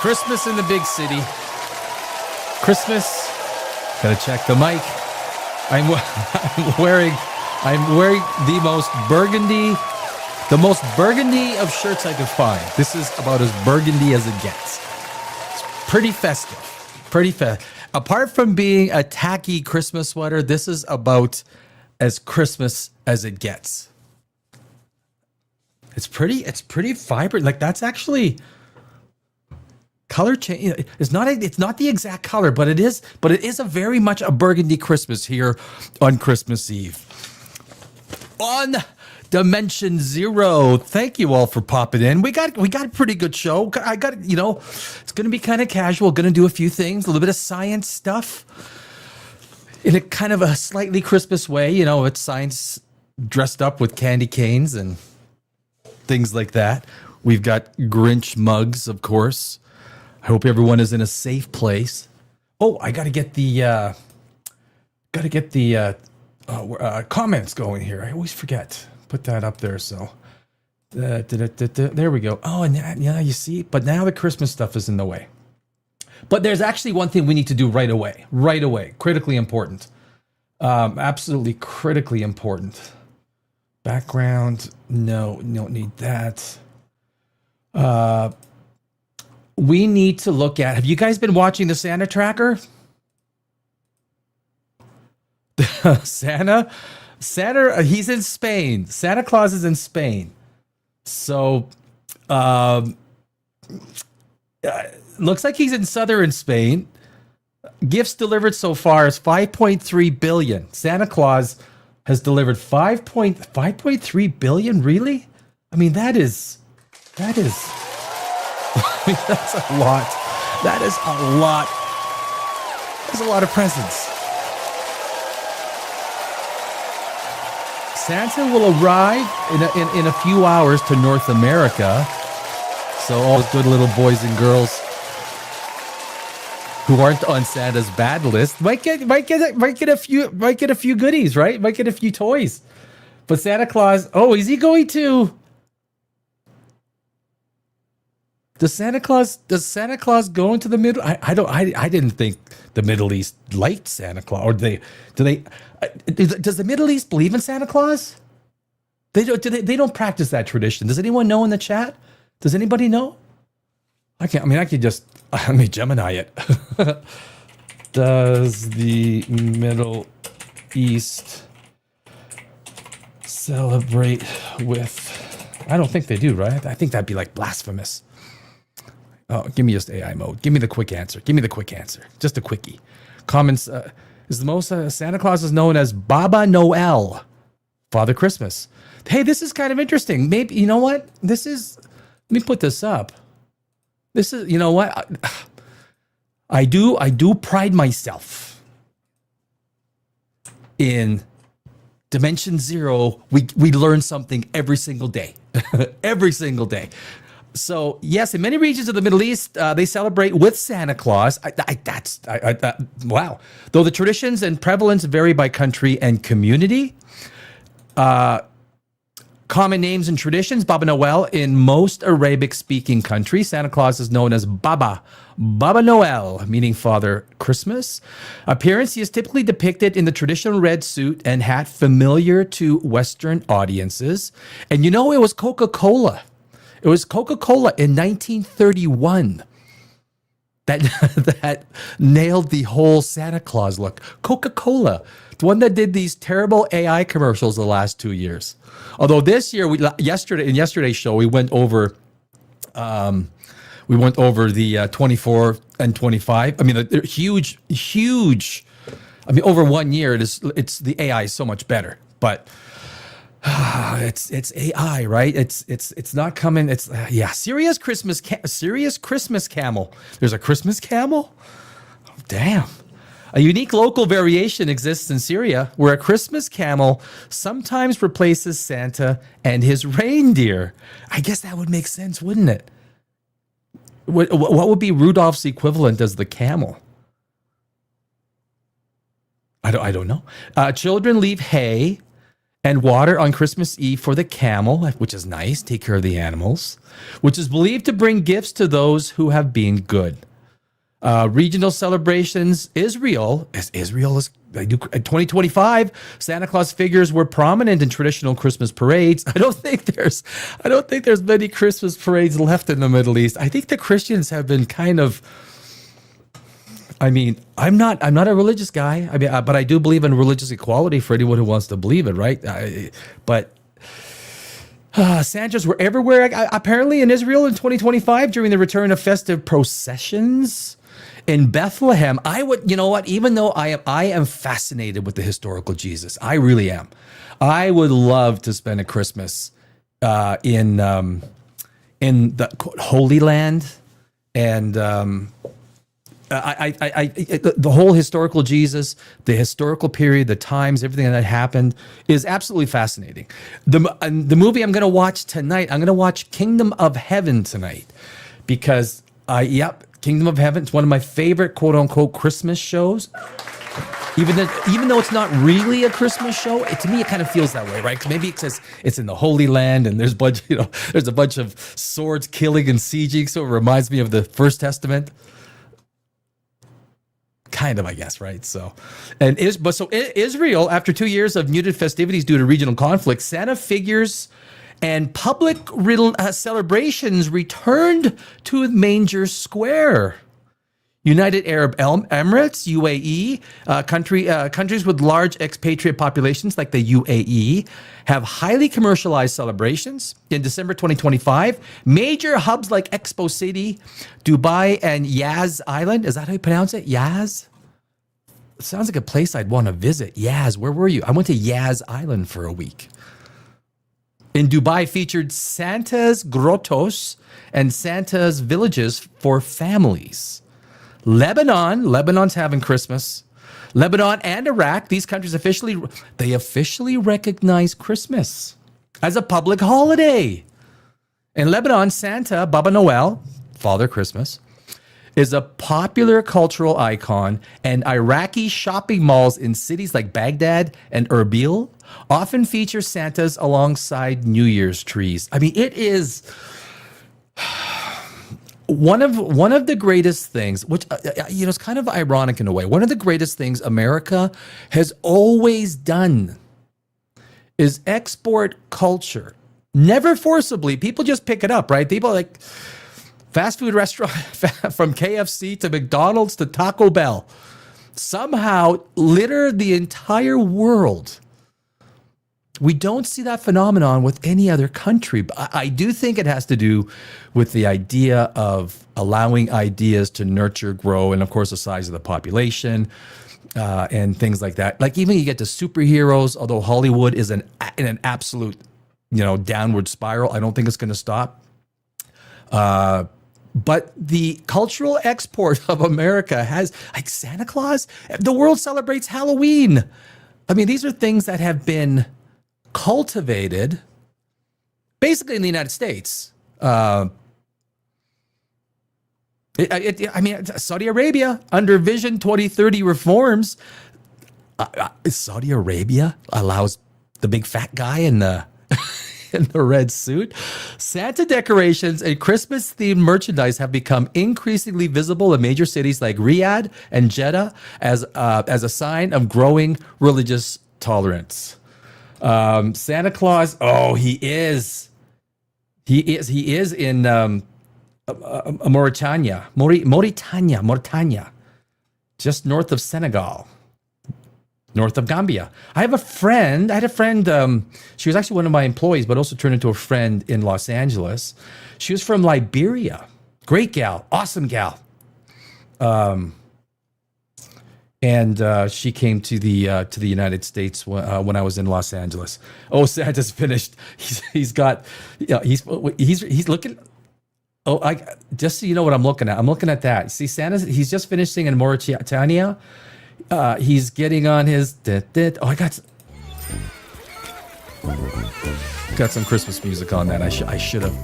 Christmas in the big city. Christmas. Gotta check the mic. I'm wearing the most burgundy of shirts I could find. This is about as burgundy as it gets. It's pretty festive. Apart from being a tacky Christmas sweater, this is about as Christmas as it gets. It's pretty vibrant. Like, that's actually color change. It's not the exact color, but it is a very much a burgundy Christmas here on Christmas Eve. On Dimension Zero, thank you all for popping in. We got a pretty good show. I got, it's going to be kind of casual. Going to do a few things, a little bit of science stuff in a kind of a slightly Christmas way. It's science dressed up with candy canes and things like that. We've got Grinch mugs, of course. I hope everyone is in a safe place. Oh, I got to get the comments going here. I always forget. Put that up there. So there we go. Oh, and yeah, you see, but now the Christmas stuff is in the way. But there's actually one thing we need to do right away. Critically important. Absolutely critically important. Background. No, don't need that. We need to look at, have you guys been watching the Santa tracker? Santa, he's in Spain. Santa Claus is in Spain. So, looks like he's in southern Spain. Gifts delivered so far is 5.3 billion. Santa Claus has delivered 5.3 billion. Really? I mean, that is, I mean, that's a lot. That is a lot. That's a lot of presents. Santa will arrive in a few hours to North America. So all those good little boys and girls who aren't on Santa's bad list might get a few goodies, right? Might get a few toys. But Santa Claus, is he going to? Does Santa Claus go into the middle? I didn't think the Middle East liked Santa Claus, or do they? Does the Middle East believe in Santa Claus? They don't practice that tradition. Does anyone know in the chat? Does anybody know? Let me Gemini it. Does the Middle East celebrate with? I don't think they do, right? I think that'd be like blasphemous. Oh, give me just AI mode. Give me the quick answer. Just a quickie. Comments. Is the most Santa Claus is known as Baba Noel, Father Christmas. Hey, this is kind of interesting. Maybe, you know what? Let me put this up. This is, you know what? I do pride myself in Dimension Zero. We learn something every single day. Every single day. So yes, in many regions of the Middle East, they celebrate with Santa Claus. Wow. Though the traditions and prevalence vary by country and community. Common names and traditions: Baba Noel in most Arabic-speaking countries. Santa Claus is known as Baba Noel, meaning Father Christmas. Appearance: he is typically depicted in the traditional red suit and hat, familiar to Western audiences. And it was Coca-Cola. It was Coca-Cola in 1931 that nailed the whole Santa Claus look. Coca-Cola, the one that did these terrible AI commercials the last 2 years. Although this year, in yesterday's show, we went over the 24 and 25. I mean, they're huge. I mean, over 1 year, it's the AI is so much better, but. It's AI, right? It's not coming. It's Syria's Christmas camel. There's a Christmas camel? Oh, damn. A unique local variation exists in Syria where a Christmas camel sometimes replaces Santa and his reindeer. I guess that would make sense, wouldn't it? What would be Rudolph's equivalent as the camel? I don't know. Children leave hay and water on Christmas Eve for the camel, which is nice, take care of the animals, which is believed to bring gifts to those who have been good. Regional celebrations, Israel is 2025. Santa Claus figures were prominent in traditional Christmas parades. I don't think there's many Christmas parades left in the Middle East. I think the Christians have been kind of. I mean, I'm not a religious guy. I mean, but I do believe in religious equality for anyone who wants to believe it, right? Santas were everywhere, apparently, in Israel in 2025 during the return of festive processions. In Bethlehem, you know what? Even though I am fascinated with the historical Jesus, I really am. I would love to spend a Christmas in the Holy Land, and the whole historical Jesus, the historical period, the times, everything that happened is absolutely fascinating. The movie I'm going to watch tonight, I'm going to watch Kingdom of Heaven tonight, because Kingdom of Heaven. It's one of my favorite quote unquote Christmas shows. Even though it's not really a Christmas show, to me it kind of feels that way, right? 'Cause maybe it says it's in the Holy Land and there's a bunch of swords killing and sieging, so it reminds me of the First Testament. Kind of, I guess, right? So Israel, after 2 years of muted festivities due to regional conflict, Santa figures and public celebrations returned to Manger Square. United Arab Emirates, UAE, countries with large expatriate populations like the UAE have highly commercialized celebrations. In December 2025, major hubs like Expo City, Dubai, and Yas Island, is that how you pronounce it? Yas? It sounds like a place I'd want to visit. Yas, where were you? I went to Yas Island for a week. In Dubai, featured Santa's grottos and Santa's villages for families. Lebanon's having Christmas. Lebanon and Iraq, these countries officially recognize Christmas as a public holiday. In Lebanon, Santa, Baba Noel, Father Christmas, is a popular cultural icon, and Iraqi shopping malls in cities like Baghdad and Erbil often feature Santas alongside New Year's trees. I mean, it is one of the greatest things, which it's kind of ironic in a way. One of the greatest things America has always done is export culture. Never forcibly. People just pick it up, right? People like fast food restaurant from KFC to McDonald's to Taco Bell somehow litter the entire world. We don't see that phenomenon with any other country. But I do think it has to do with the idea of allowing ideas to nurture, grow, and of course the size of the population and things like that. Like even you get to superheroes, although Hollywood is in an absolute, downward spiral. I don't think it's going to stop. But the cultural export of America has, like Santa Claus, the world celebrates Halloween. I mean, these are things that have been cultivated basically in the United States. Saudi Arabia, under Vision 2030 reforms, Saudi Arabia allows the big fat guy in the in the red suit. Santa decorations and Christmas-themed merchandise have become increasingly visible in major cities like Riyadh and Jeddah as a sign of growing religious tolerance. Santa Claus, he is in Mauritania, just north of Senegal. North of Gambia. I had a friend, she was actually one of my employees, but also turned into a friend in Los Angeles. She was from Liberia. Great gal, awesome gal. And she came to the United States when I was in Los Angeles. Oh, Santa's finished. He's looking. Just so you know what I'm looking at. I'm looking at that. See, he's just finishing in Mauritania. He's getting on his. I got some Christmas music on that. I should have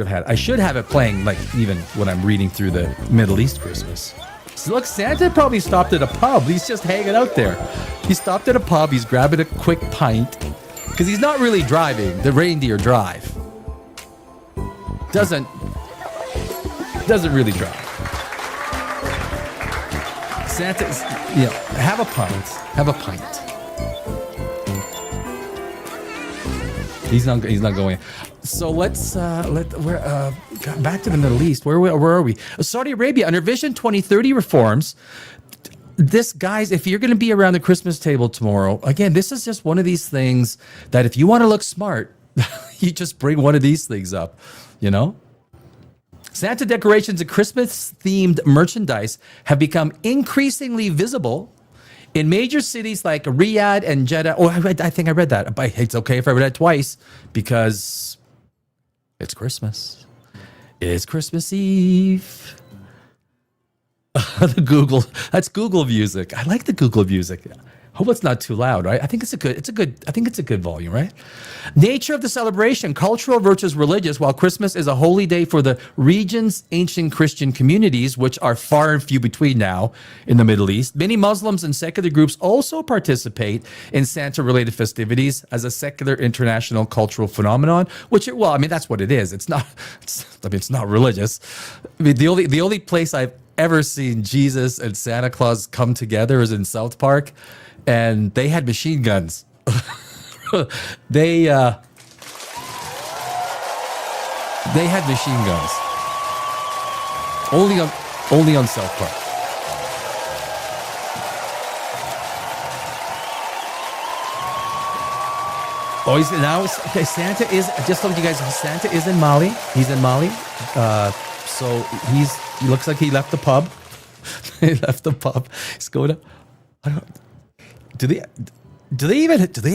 had. I should have it playing like even when I'm reading through the Middle East Christmas. So look, Santa probably stopped at a pub. He's just hanging out there. He stopped at a pub. He's grabbing a quick pint because he's not really driving. The reindeer drive. Doesn't really drive. Santa's, have a pint. Have a pint. He's not going. So let's back to the Middle East. Where are we? Saudi Arabia under Vision 2030 reforms. This, guys, if you're going to be around the Christmas table tomorrow, again, this is just one of these things that if you want to look smart, you just bring one of these things up, Santa decorations and Christmas-themed merchandise have become increasingly visible in major cities like Riyadh and Jeddah. Oh, I think I read that. But it's okay if I read it twice because it's Christmas. It's Christmas Eve. That's Google music. I like the Google music. Hope it's not too loud, right? I think it's a good volume, right? Nature of the celebration, cultural versus religious. While Christmas is a holy day for the region's ancient Christian communities, which are far and few between now in the Middle East, many Muslims and secular groups also participate in Santa-related festivities as a secular international cultural phenomenon. That's what it is. It's not religious. I mean, the only place I've ever seen Jesus and Santa Claus come together is in South Park. And they had machine guns. They had machine guns. Only on South Park. Oh, okay. Santa is, just to let you guys know, Santa is in Mali. He's in Mali. So he looks like he left the pub. He left the pub. He's going to, I don't. Do they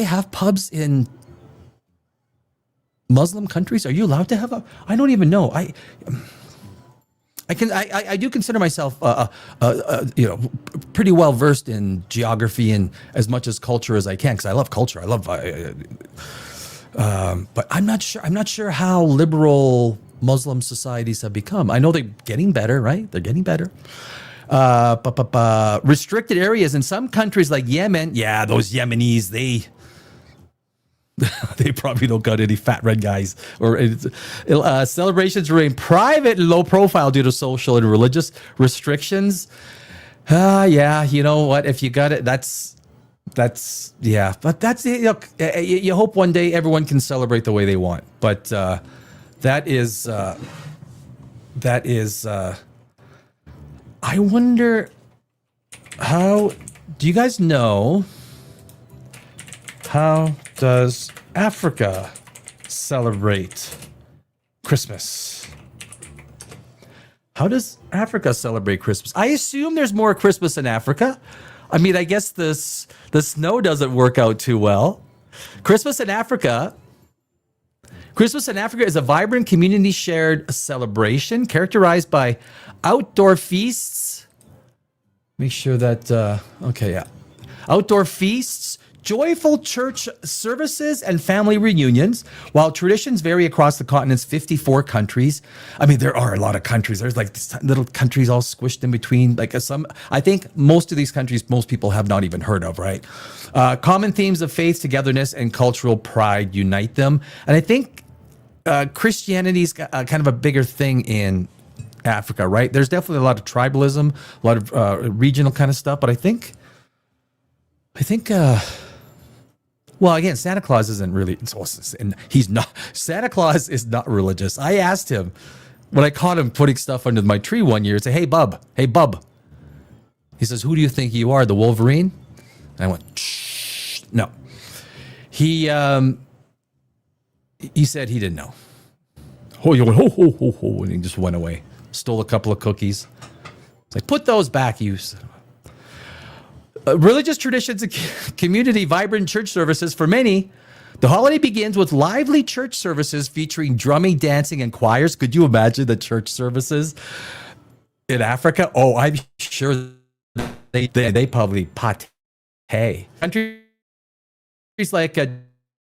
have pubs in Muslim countries? Are you allowed to have I don't even know. I do consider myself pretty well versed in geography and as much as culture as I can because I love culture. But I'm not sure how liberal Muslim societies have become. I know they're getting better, right? They're getting better. Restricted areas in some countries like Yemen. Yeah, those Yemenis, they probably don't got any fat red guys. Or celebrations remain private and low profile due to social and religious restrictions. Yeah, you know what? If you got it, that's yeah. But that's look. You hope one day everyone can celebrate the way they want. But that is. I wonder do you guys know how does Africa celebrate Christmas? How does Africa celebrate Christmas? I assume there's more Christmas in Africa. I mean, I guess the snow doesn't work out too well. Christmas in Africa is a vibrant community shared celebration characterized by outdoor feasts. Make sure that, outdoor feasts, joyful church services, and family reunions. While traditions vary across the continent's 54 countries. I mean, there are a lot of countries. There's like little countries all squished in between. Like I think most of these countries, most people have not even heard of, right? Common themes of faith, togetherness, and cultural pride unite them. And I think Christianity's kind of a bigger thing in Africa, right? There's definitely a lot of tribalism, a lot of regional kind of stuff, but I think, well, again, Santa Claus isn't really, Santa Claus is not religious. I asked him when I caught him putting stuff under my tree one year, say, hey, bub. He says, who do you think you are, the Wolverine? And I went, shh, no. He said he didn't know. Oh, you went, ho, ho, ho, ho, and he just went away. Stole a couple of cookies. It's like, put those back, you. Religious traditions and community, vibrant church services. For many, the holiday begins with lively church services featuring drumming, dancing, and choirs. Could you imagine the church services in Africa? Oh, I'm sure they probably pate. Countries like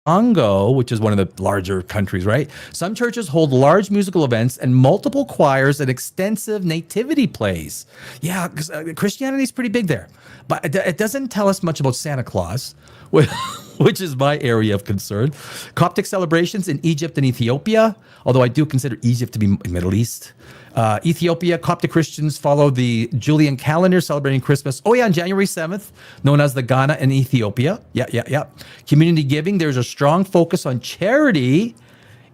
Congo, which is one of the larger countries, right? Some churches hold large musical events and multiple choirs and extensive nativity plays. Yeah, Christianity is pretty big there. But it doesn't tell us much about Santa Claus, which is my area of concern. Coptic celebrations in Egypt and Ethiopia, although I do consider Egypt to be Middle East. Ethiopia, Coptic Christians follow the Julian calendar, celebrating Christmas. Oh yeah, on January 7th, known as the Ghana in Ethiopia. Yeah. Community giving, there's a strong focus on charity.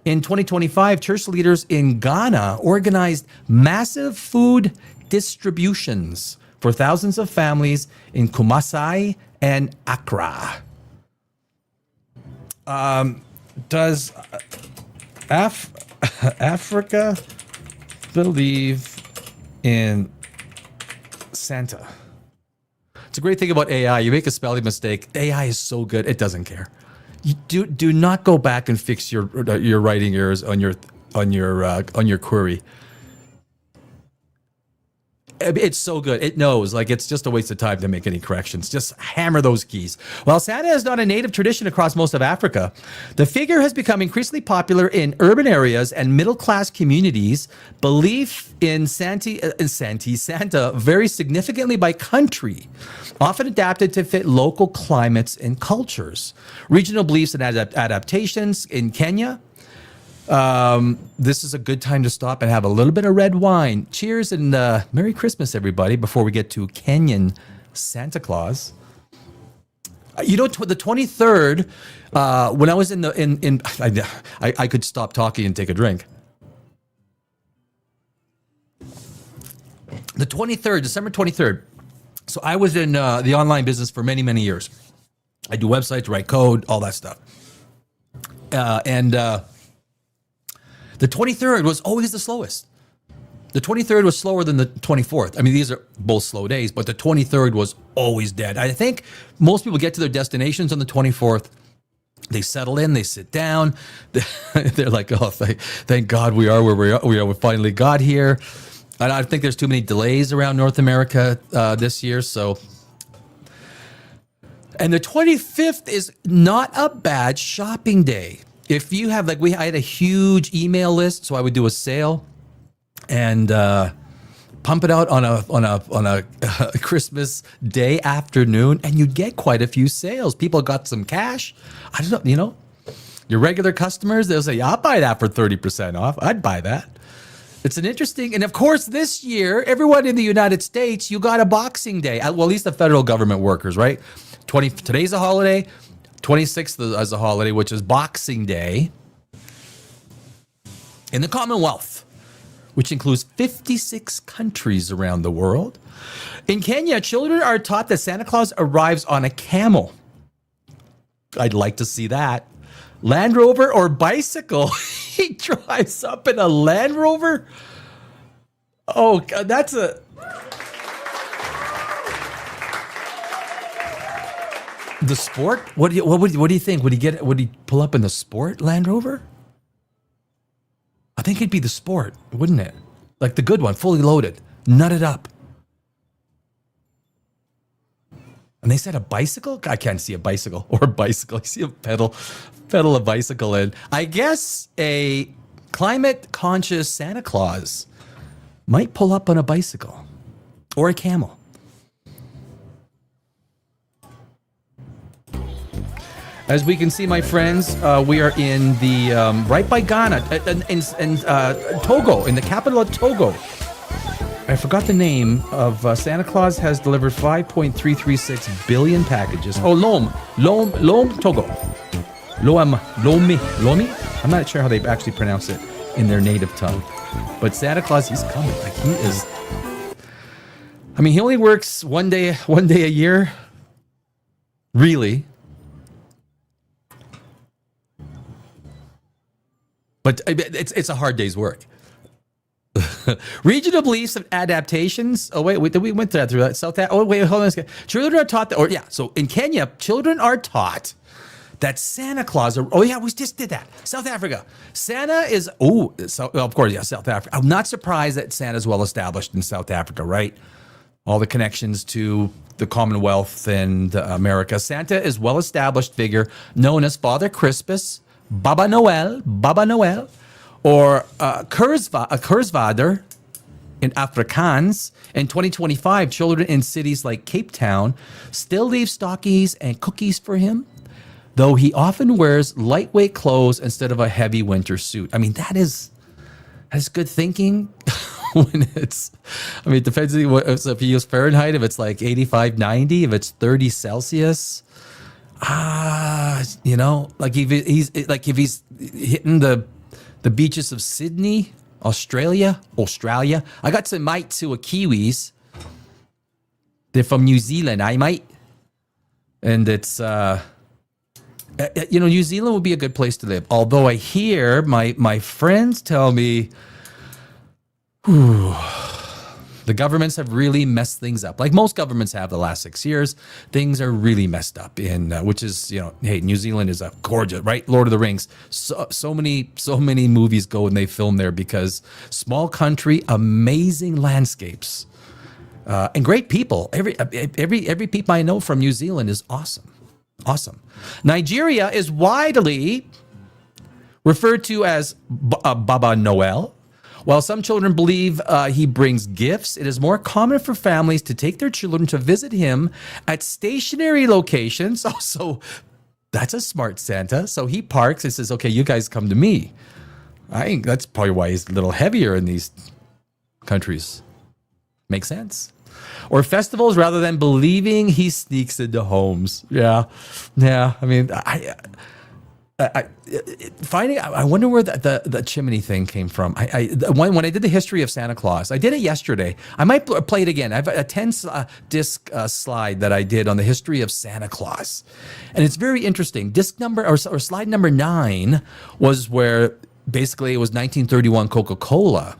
In 2025, church leaders in Ghana organized massive food distributions for thousands of families in Kumasi and Accra. Does Africa believe in Santa? It's a great thing about AI. You make a spelling mistake, AI is so good, it doesn't care. You do not go back and fix your writing errors on your query. It's so good. It knows, like, it's just a waste of time to make any corrections. Just hammer those keys. While Santa is not a native tradition across most of Africa, the figure has become increasingly popular in urban areas and middle-class communities. Belief in Santa varies significantly by country, often adapted to fit local climates and cultures. Regional beliefs and adaptations in Kenya. This is a good time to stop and have a little bit of red wine. Cheers and Merry Christmas, everybody, before we get to Kenyan Santa Claus. You know, the 23rd, when I was I could stop talking and take a drink. The 23rd, December 23rd. So I was in the online business for many, many years. I do websites, write code, all that stuff. The 23rd was always the slowest. The 23rd was slower than the 24th. I mean, these are both slow days, but the 23rd was always dead. I think most people get to their destinations on the 24th. They settle in, they sit down. They're like, oh, thank God we are where we are. We finally got here. And I think there's too many delays around North America this year. So, and the 25th is not a bad shopping day. If you have, I had a huge email list, so I would do a sale and pump it out on a Christmas day afternoon, and you'd get quite a few sales. People got some cash. I don't know, your regular customers, they'll say, I'll buy that for 30% off. I'd buy that. It's an interesting, and of course, this year, everyone in the United States, you got a Boxing Day. Well, at least the federal government workers, right? Today's a holiday. 26th as a holiday, which is Boxing Day in the Commonwealth, which includes 56 countries around the world. In Kenya, children are taught that Santa Claus arrives on a camel. I'd like to see that. Land Rover or bicycle. He drives up in a Land Rover. Oh, God, that's a... The Sport? What do you think? Would he pull up in the Sport Land Rover? I think it'd be the Sport, wouldn't it? Like the good one, fully loaded, nutted up. And they said a bicycle? I can't see a bicycle or a bicycle. I see a pedal a bicycle in. I guess a climate conscious Santa Claus might pull up on a bicycle or a camel. As we can see, my friends, we are in the right by Ghana, in Togo, in the capital of Togo. I forgot the name of Santa Claus has delivered 5.336 billion packages. Oh, Lom, Togo. Lomi. I'm not sure how they actually pronounce it in their native tongue. But Santa Claus, he's coming. Like, he is. I mean, he only works one day a year. Really. But it's a hard day's work. Regional beliefs and adaptations. Oh, wait, we went through that. Hold on a second. Children are taught that, so in Kenya, children are taught that Santa Claus, we just did that. South Africa. Santa is, of course, South Africa. I'm not surprised that Santa's well established in South Africa, right? all the connections to the Commonwealth and America. Santa is well-established figure known as Father Christmas, Baba Noel, or Kurzvader in Afrikaans. In 2025, children in cities like Cape Town still leave stockings and cookies for him, though he often wears lightweight clothes instead of a heavy winter suit. I mean, that's good thinking. When it's, I mean, it depends if you use Fahrenheit, if it's like 85, 90, if it's 30 Celsius. You know, like if he's hitting the beaches of Sydney, Australia. I got some mates who are Kiwis. They're from New Zealand, mate. And it's, New Zealand would be a good place to live. Although I hear my friends tell me, the governments have really messed things up. Like most governments have the last 6 years, things are really messed up which is, hey, New Zealand is a gorgeous, right? Lord of the Rings. So many movies go and they film there because small country, amazing landscapes, and great people. Every people I know from New Zealand is awesome. Awesome. Nigeria is widely referred to as Baba Noel. While some children believe he brings gifts, it is more common for families to take their children to visit him at stationary locations. Oh, so that's a smart Santa. So he parks and says, okay, you guys come to me. I think that's probably why he's a little heavier in these countries. Makes sense. Or festivals rather than believing he sneaks into homes. Yeah. I mean, I wonder where the chimney thing came from. When I did the history of Santa Claus, I did it yesterday. I might play it again. I have a 10-disc slide that I did on the history of Santa Claus, and it's very interesting. Disc number or slide number 9 was where basically it was 1931 Coca-Cola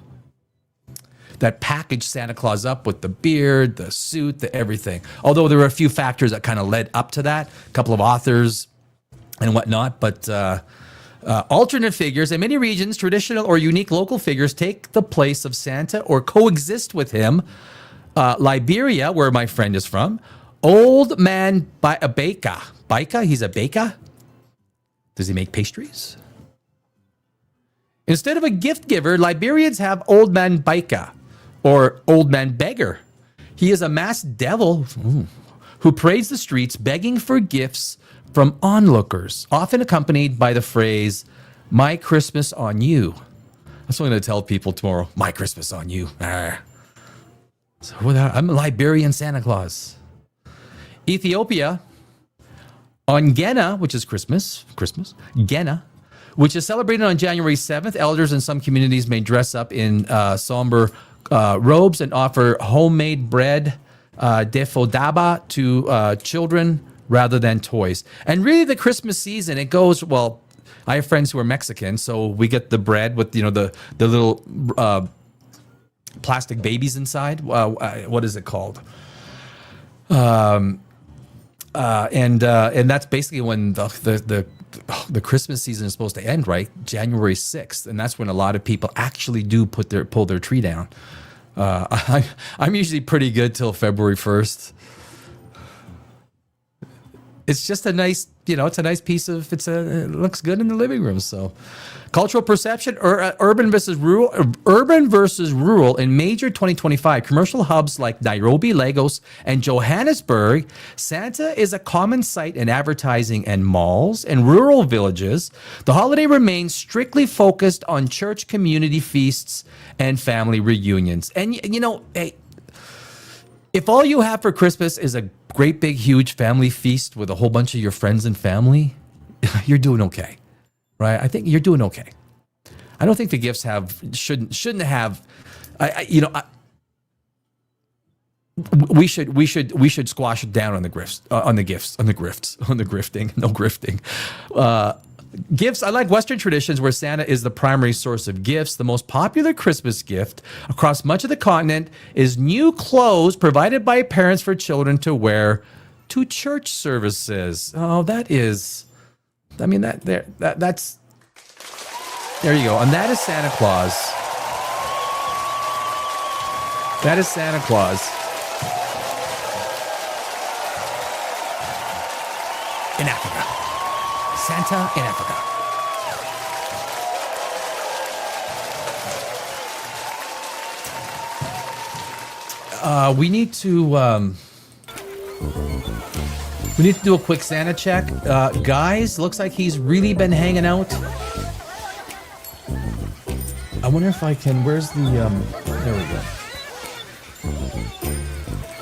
that packaged Santa Claus up with the beard, the suit, the everything. Although there were a few factors that kind of led up to that, a couple of authors and whatnot, but alternate figures in many regions, traditional or unique local figures take the place of Santa or coexist with him. Liberia, where my friend is from, Old Man Baika. Baika, he's a baker. Does he make pastries? Instead of a gift giver, Liberians have Old Man Baika, or Old Man Beggar. He is a masked devil who parades the streets begging for gifts from onlookers, often accompanied by the phrase, "My Christmas on you." That's what I'm going to tell people tomorrow. My Christmas on you. So I'm a Liberian Santa Claus. Ethiopia, Ongena, which is Christmas, Gena, which is celebrated on January 7th. Elders in some communities may dress up in somber robes and offer homemade bread, defodaba, to children rather than toys. And really the Christmas season, it goes, well, I have friends who are Mexican, so we get the bread with, the little plastic babies inside. What is it called? And that's basically when the Christmas season is supposed to end, right? January 6th. And that's when a lot of people actually do pull their tree down. I'm usually pretty good till February 1st. It's just a nice, it's a nice piece of, it looks good in the living room. So cultural perception, urban versus rural in major 2025 commercial hubs like Nairobi, Lagos, and Johannesburg. Santa is a common sight in advertising and malls. In rural villages, the holiday remains strictly focused on church community feasts and family reunions. And, hey, if all you have for Christmas is a great big huge family feast with a whole bunch of your friends and family, you're doing okay, right? I think you're doing okay. I don't think the gifts shouldn't have. We should squash it down on the grifts, on the grifting. No grifting. Gifts, I like Western traditions where Santa is the primary source of gifts. The most popular Christmas gift across much of the continent is new clothes provided by parents for children to wear to church services. Oh, that's, there you go. And that is Santa Claus. That is Santa Claus. in Africa. Santa in Africa. We need to do a quick Santa check. Guys, looks like he's really been hanging out. I wonder if I can, where's the, there we go.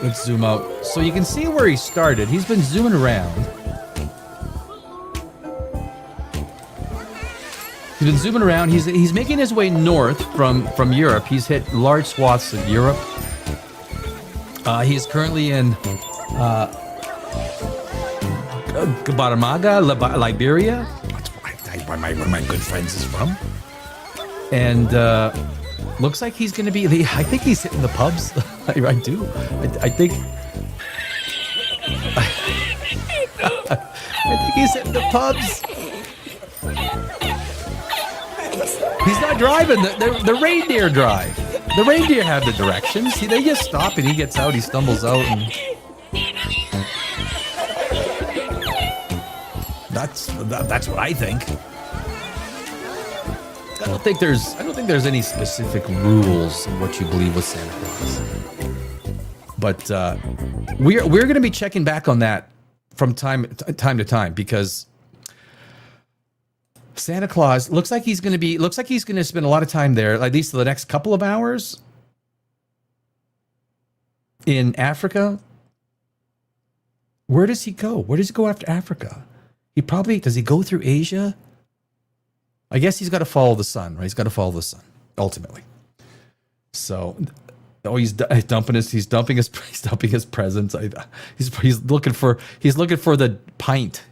Let's zoom out. So you can see where he started. He's been zooming around. He's been zooming around. He's making his way north from Europe. He's hit large swaths of Europe. He's currently in Guatemala, Liberia. That's where one of my good friends is from. And looks like he's going to be. I think he's hitting the pubs. I do. I think. I think he's hitting the pubs. He's not driving. The reindeer drive. The reindeer have the directions. See, they just stop and he gets out. He stumbles out, and that's what I think. I don't think there's any specific rules in what you believe with Santa Claus. But we're going to be checking back on that from time to time, because Santa Claus looks like he's going to spend a lot of time there, at least for the next couple of hours in Africa. Where does he go? Where does he go after Africa? Does he go through Asia? I guess he's got to follow the sun, right? He's got to follow the sun ultimately. So, he's dumping his presents. He's looking for the pint.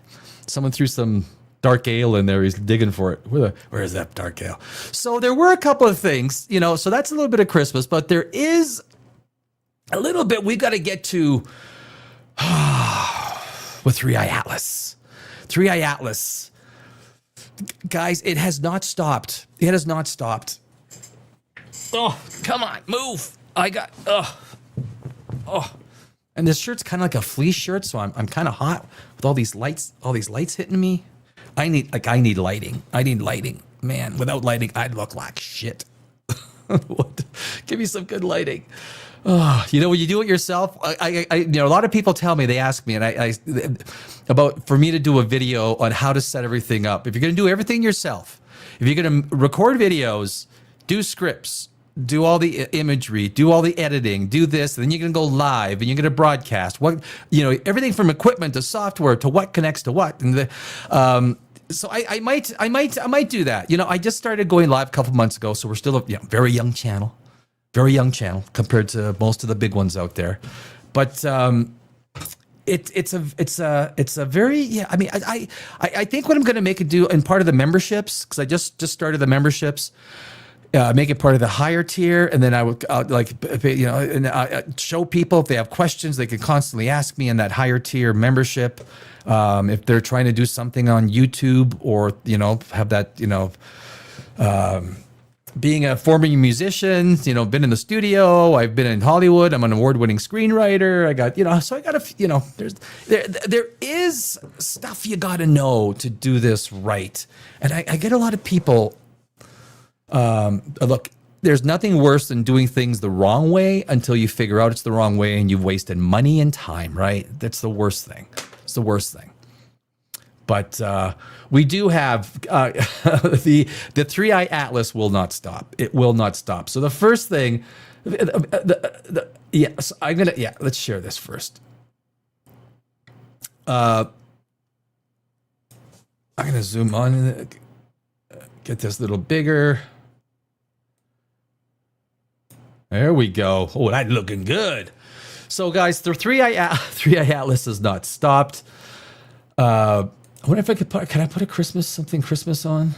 Someone threw some dark ale in there. He's digging for it. Where is that dark ale? So there were a couple of things, so that's a little bit of Christmas, but there is a little bit we got to get to with 3i Atlas. 3i Atlas. Guys, it has not stopped. It has not stopped. Oh, come on, move. And this shirt's kind of like a fleece shirt, so I'm kind of hot with all these lights hitting me. I need lighting. I need lighting. Man, without lighting, I'd look like shit. Give me some good lighting. Oh, when you do it yourself, a lot of people tell me, they ask me, and I about for me to do a video on how to set everything up. If you're going to do everything yourself, if you're going to record videos, do scripts, do all the imagery, do all the editing, do this, and then you're going to go live and you're going to broadcast. Everything from equipment to software to what connects to what, and so I might do that. I just started going live a couple months ago, so we're still a very young channel compared to most of the big ones out there. But it's a very I think what I'm going to make it do in part of the memberships, because I just started the memberships. Make it part of the higher tier, and then I would show people if they have questions, they can constantly ask me in that higher tier membership. If they're trying to do something on YouTube, or have that being a former musician, been in the studio, I've been in Hollywood, I'm an award-winning screenwriter. I got there is stuff you got to know to do this right, and I get a lot of people. Look, there's nothing worse than doing things the wrong way until you figure out it's the wrong way and you've wasted money and time, right? That's the worst thing. It's the worst thing. But we do have the 3i Atlas will not stop. It will not stop. So the first thing, let's share this first. I'm gonna zoom on, get this a little bigger. There we go. Oh, that's looking good. So, guys, the 3i Atlas has not stopped. I wonder if I could can I put a Christmas on?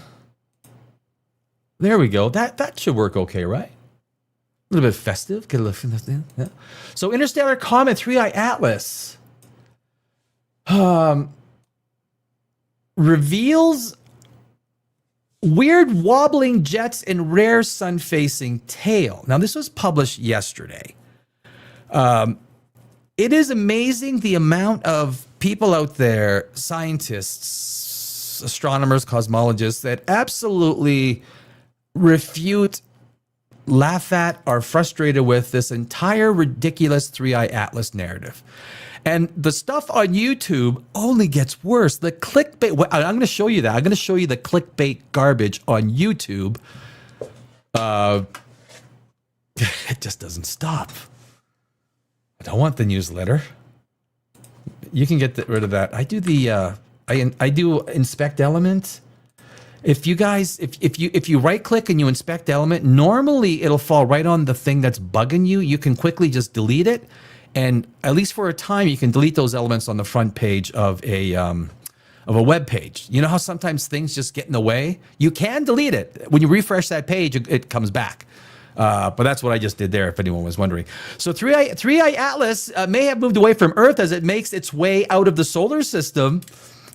There we go. That should work okay, right? A little bit festive. Get a little, yeah. So, Interstellar Comet 3i Atlas reveals weird wobbling jets and rare sun-facing tail. Now, this was published yesterday. It is amazing the amount of people out there, scientists, astronomers, cosmologists, that absolutely refute, laugh at, are frustrated with this entire ridiculous three-eye atlas narrative. And the stuff on YouTube only gets worse. The clickbait, I'm going to show you that. I'm going to show you the clickbait garbage on YouTube. It just doesn't stop. I don't want the newsletter. You can get rid of that. I do the I do inspect element. If you guys, if you right click and you inspect element, normally it'll fall right on the thing that's bugging you. You can quickly just delete it, and at least for a time, you can delete those elements on the front page of a web page. You know how sometimes things just get in the way? You can delete it. When you refresh that page, it comes back. But that's what I just did there, if anyone was wondering. So three-eye atlas may have moved away from Earth as it makes its way out of the solar system.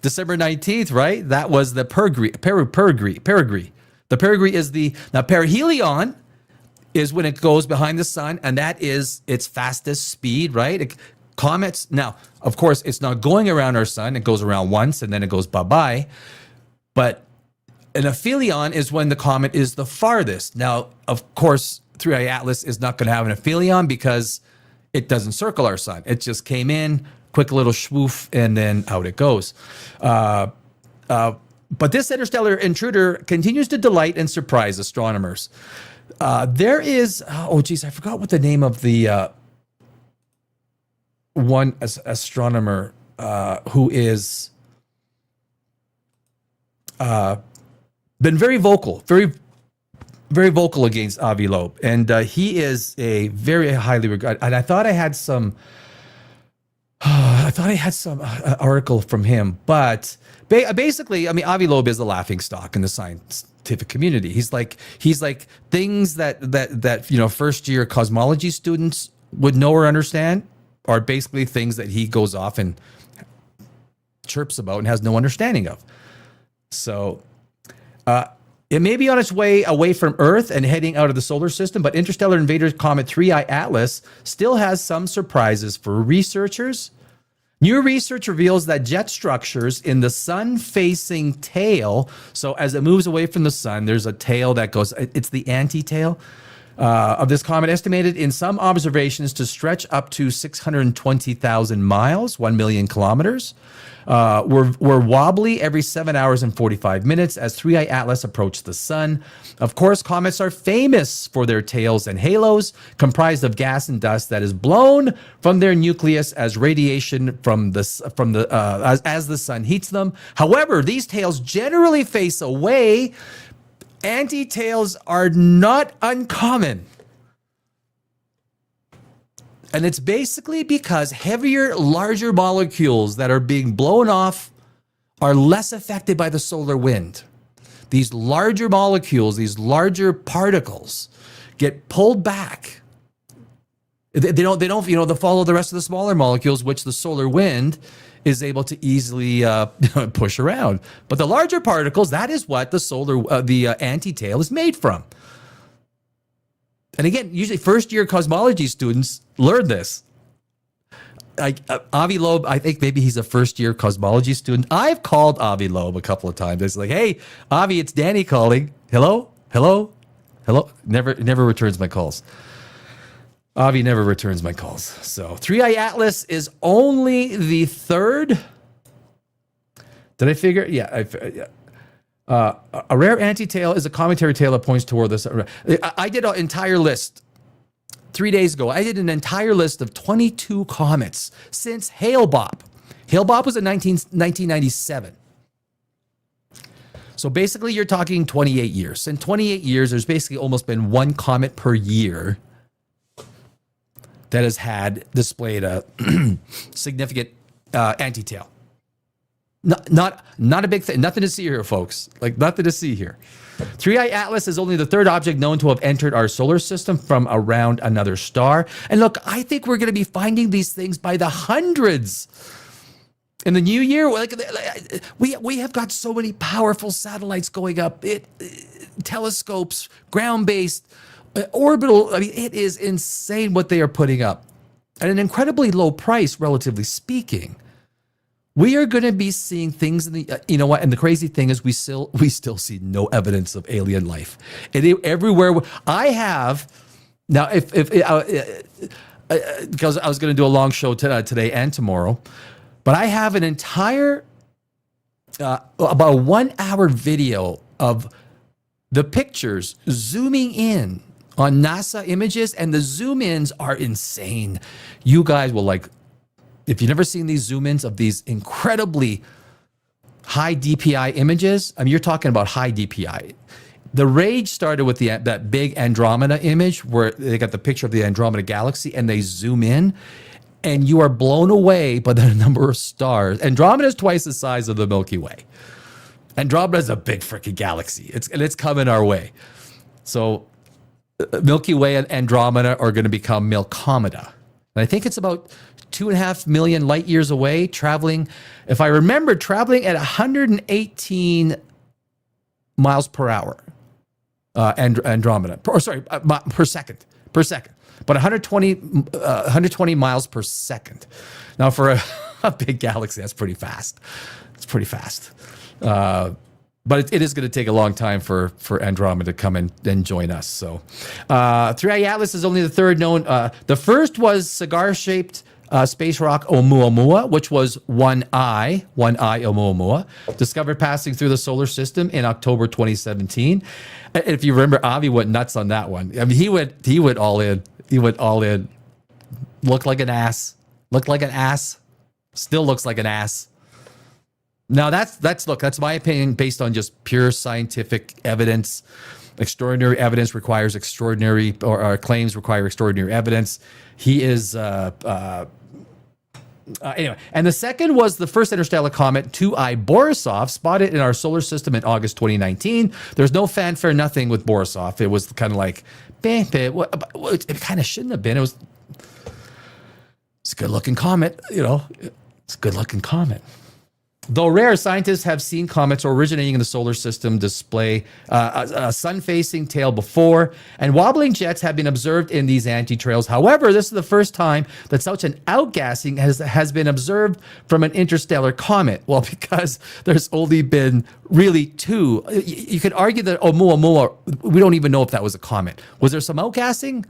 December 19th, right? That was the perigee. The perigee is now perihelion is when it goes behind the sun, and that is its fastest speed, right? Comets, now, of course, it's not going around our sun. It goes around once, and then it goes bye-bye. But an aphelion is when the comet is the farthest. Now, of course, three-eye atlas is not going to have an aphelion because it doesn't circle our sun. It just came in, quick little swoof, and then out it goes. But this interstellar intruder continues to delight and surprise astronomers. There is, oh geez, I forgot what the name of the one astronomer who is been very vocal, very vocal against Avi Loeb, and he is a very highly regarded. And I thought I had some. Article from him, but basically, I mean, Avi Loeb is a laughing stock in the scientific community. He's like things that first year cosmology students would know or understand are basically things that he goes off and chirps about and has no understanding of. So it may be on its way away from Earth and heading out of the solar system, but interstellar invader comet 3I Atlas still has some surprises for researchers. New research reveals that jet structures in the sun-facing tail, so as it moves away from the sun, there's a tail that goes, it's the anti-tail of this comet, estimated in some observations to stretch up to 620,000 miles, 1 million kilometers. Were wobbly every 7 hours and 45 minutes as 3I Atlas approached the sun. Of course, comets are famous for their tails and halos, comprised of gas and dust that is blown from their nucleus as radiation as the sun heats them. However, these tails generally face away. Anti-tails are not uncommon. And it's basically because heavier, larger molecules that are being blown off are less affected by the solar wind. These larger molecules, these larger particles get pulled back. They don't follow the rest of the smaller molecules, which the solar wind is able to easily push around. But the larger particles, that is what the anti-tail is made from. And again, usually first-year cosmology students learn this. Avi Loeb, I think maybe he's a first-year cosmology student. I've called Avi Loeb a couple of times. It's like, hey, Avi, it's Danny calling. Hello? Never returns my calls. Avi never returns my calls. So 3I Atlas is only the third. Did I figure? Yeah. A rare anti-tail is a cometary tail that points toward this. I did an entire list 3 days ago. I did an entire list of 22 comets since Hale-Bopp. Hale-Bopp was in 1997. So basically, you're talking 28 years. In 28 years, there's basically almost been one comet per year that has had displayed a significant anti-tail. Not a big thing. Nothing to see here, folks. Like, nothing to see here. 3I Atlas is only the third object known to have entered our solar system from around another star. And look, I think we're going to be finding these things by the hundreds in the new year. Like, we have got so many powerful satellites going up. Telescopes, ground-based, orbital. I mean, it is insane what they are putting up. at an incredibly low price, relatively speaking. We are going to be seeing things in the, you know what? And the crazy thing is, we still see no evidence of alien life. Everywhere I have now, because I was going to do a long show today and tomorrow, but I have an entire about a 1 hour video of the pictures zooming in on NASA images, and the zoom ins are insane. You guys will like. If you've never seen these zoom-ins of these incredibly high DPI images, I mean, you're talking about high DPI. The rage started with that big Andromeda image where they got the picture of the Andromeda galaxy and they zoom in, and you are blown away by the number of stars. Andromeda is twice the size of the Milky Way. Andromeda is a big freaking galaxy. It's coming our way. So Milky Way and Andromeda are going to become Milkomeda. And I think it's about 2.5 million light years away, traveling, if I remember, traveling at 118 miles per hour, Andromeda, per second, but 120 miles per second. Now, for a big galaxy, that's pretty fast. It's pretty fast. But it is going to take a long time for Andromeda to come and join us. So 3i Atlas is only the third known. The first was cigar-shaped space rock Oumuamua, which was one eye Oumuamua, discovered passing through the solar system in October 2017. And if you remember, Avi went nuts on that one. I mean, he went all in. He went all in. Looked like an ass. Still looks like an ass. Now that's my opinion based on just pure scientific evidence. Extraordinary evidence requires extraordinary, or claims require extraordinary evidence. He is anyway. And the second was the first interstellar comet 2I Borisov, spotted in our solar system in August 2019. There's no fanfare, nothing with Borisov. It was kind of like, it kind of shouldn't have been. It's a good looking comet, you know. It's a good looking comet. Though rare, scientists have seen comets originating in the solar system display a sun-facing tail before, and wobbling jets have been observed in these anti-trails. However, this is the first time that such an outgassing has been observed from an interstellar comet. Well, because there's only been really two. You could argue that Oumuamua, we don't even know if that was a comet. Was there some outgassing?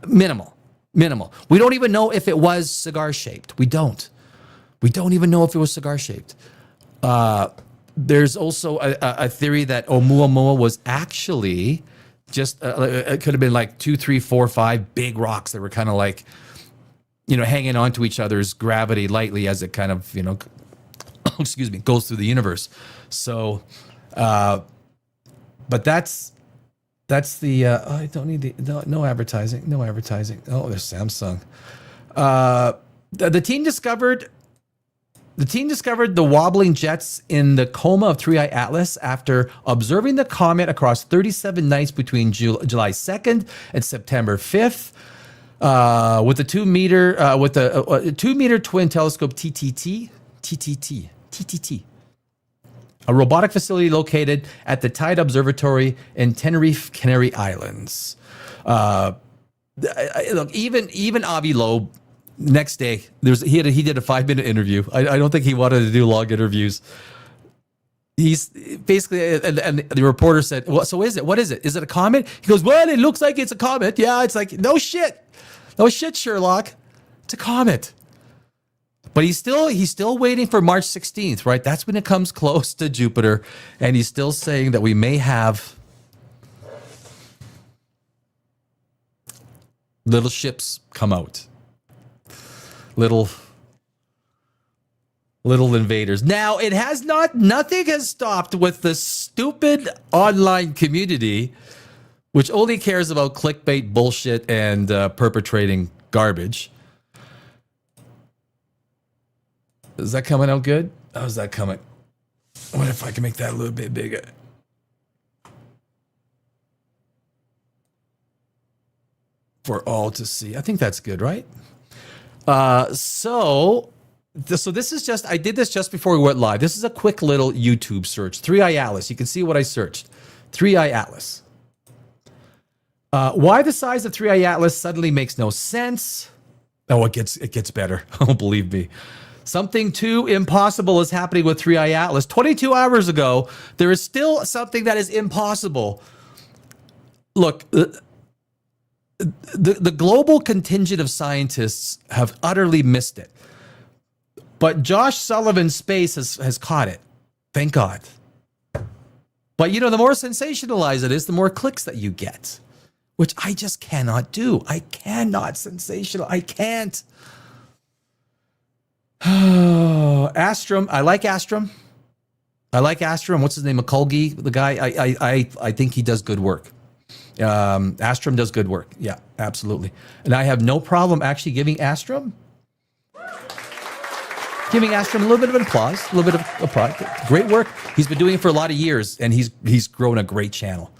Minimal. We don't even know if it was cigar-shaped. We don't even know if it was cigar-shaped. There's also a theory that Oumuamua was actually just, it could have been like 2, 3, 4, 5 big rocks that were kind of like, you know, hanging onto each other's gravity lightly as it kind of, you know, excuse me, goes through the universe. So, but that's the, I don't need no advertising. Oh, there's Samsung. The team discovered the wobbling jets in the coma of 3i Atlas after observing the comet across 37 nights between July 2nd and September 5th with the 2 meter twin telescope TTT, a robotic facility located at the Tide Observatory in Tenerife, Canary Islands. Look, even Avi Loeb. Next day, he did a 5-minute interview. I don't think he wanted to do long interviews. He's basically, and the reporter said, "Well, so is it? What is it? Is it a comet?" He goes, "Well, it looks like it's a comet." Yeah, it's like no shit, Sherlock. It's a comet. But he's still waiting for March 16th, right? That's when it comes close to Jupiter, and he's still saying that we may have little ships come out. Little invaders. Now, nothing has stopped with the stupid online community, which only cares about clickbait bullshit and perpetrating garbage. Is that coming out good? How's that coming? I wonder if I can make that a little bit bigger. For all to see. I think that's good, right? So this is just, I did this just before we went live. This is a quick little YouTube search. 3i Atlas. You can see what I searched. 3i Atlas. Why the size of 3i Atlas suddenly makes no sense. Oh, it gets better. Oh, believe me. Something too impossible is happening with 3i Atlas. 22 hours ago, there is still something that is impossible. Look, the global contingent of scientists have utterly missed it. But Josh Sullivan's space has caught it. Thank God. But, you know, the more sensationalized it is, the more clicks that you get, which I just cannot do. I cannot sensational. I can't. Astrom. I like Astrom. What's his name? McCulgy, the guy. I think he does good work. Astrom does good work. Yeah, absolutely. And I have no problem actually giving Astrom a little bit of applause, a little bit of applause. Great work. He's been doing it for a lot of years, and he's grown a great channel.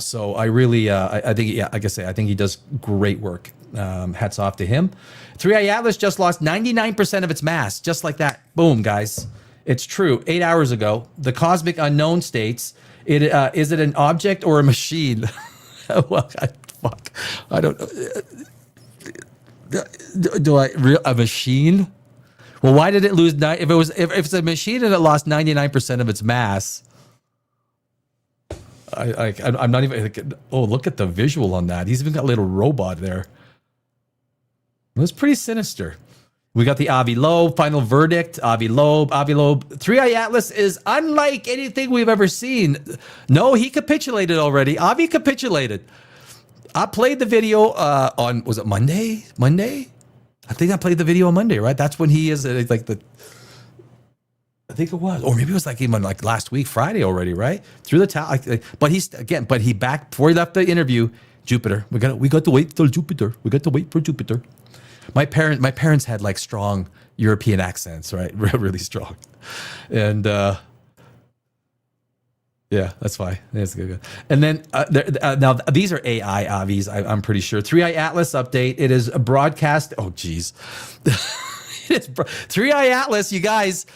So I really, I think, yeah, like I say, I think he does great work. Hats off to him. 3i Atlas just lost 99% of its mass, just like that. Boom, guys. It's true. 8 hours ago, the cosmic unknown states, is it an object or a machine? Well, fuck. I don't know. A machine? Well, why did it lose? If it's a machine and it lost 99% of its mass, I'm not even. Oh, look at the visual on that. He's even got a little robot there. It was pretty sinister. We got the Avi Loeb final verdict. Avi Loeb. 3i Atlas is unlike anything we've ever seen. No, he capitulated already. Avi capitulated. I played the video on, was it Monday? I think I played the video on Monday, right? That's when he is like the. I think it was, or maybe it was like even like last week, Friday already, right? Through the towel. But he back before he left the interview. Jupiter. We got to wait till Jupiter. We got to wait for Jupiter. My parents had like strong European accents, right? Really strong, and yeah, that's fine. That's good. And then now these are AI Avis. I'm pretty sure. 3i Atlas update. It is a broadcast. Oh, geez. It is 3i Atlas, you guys.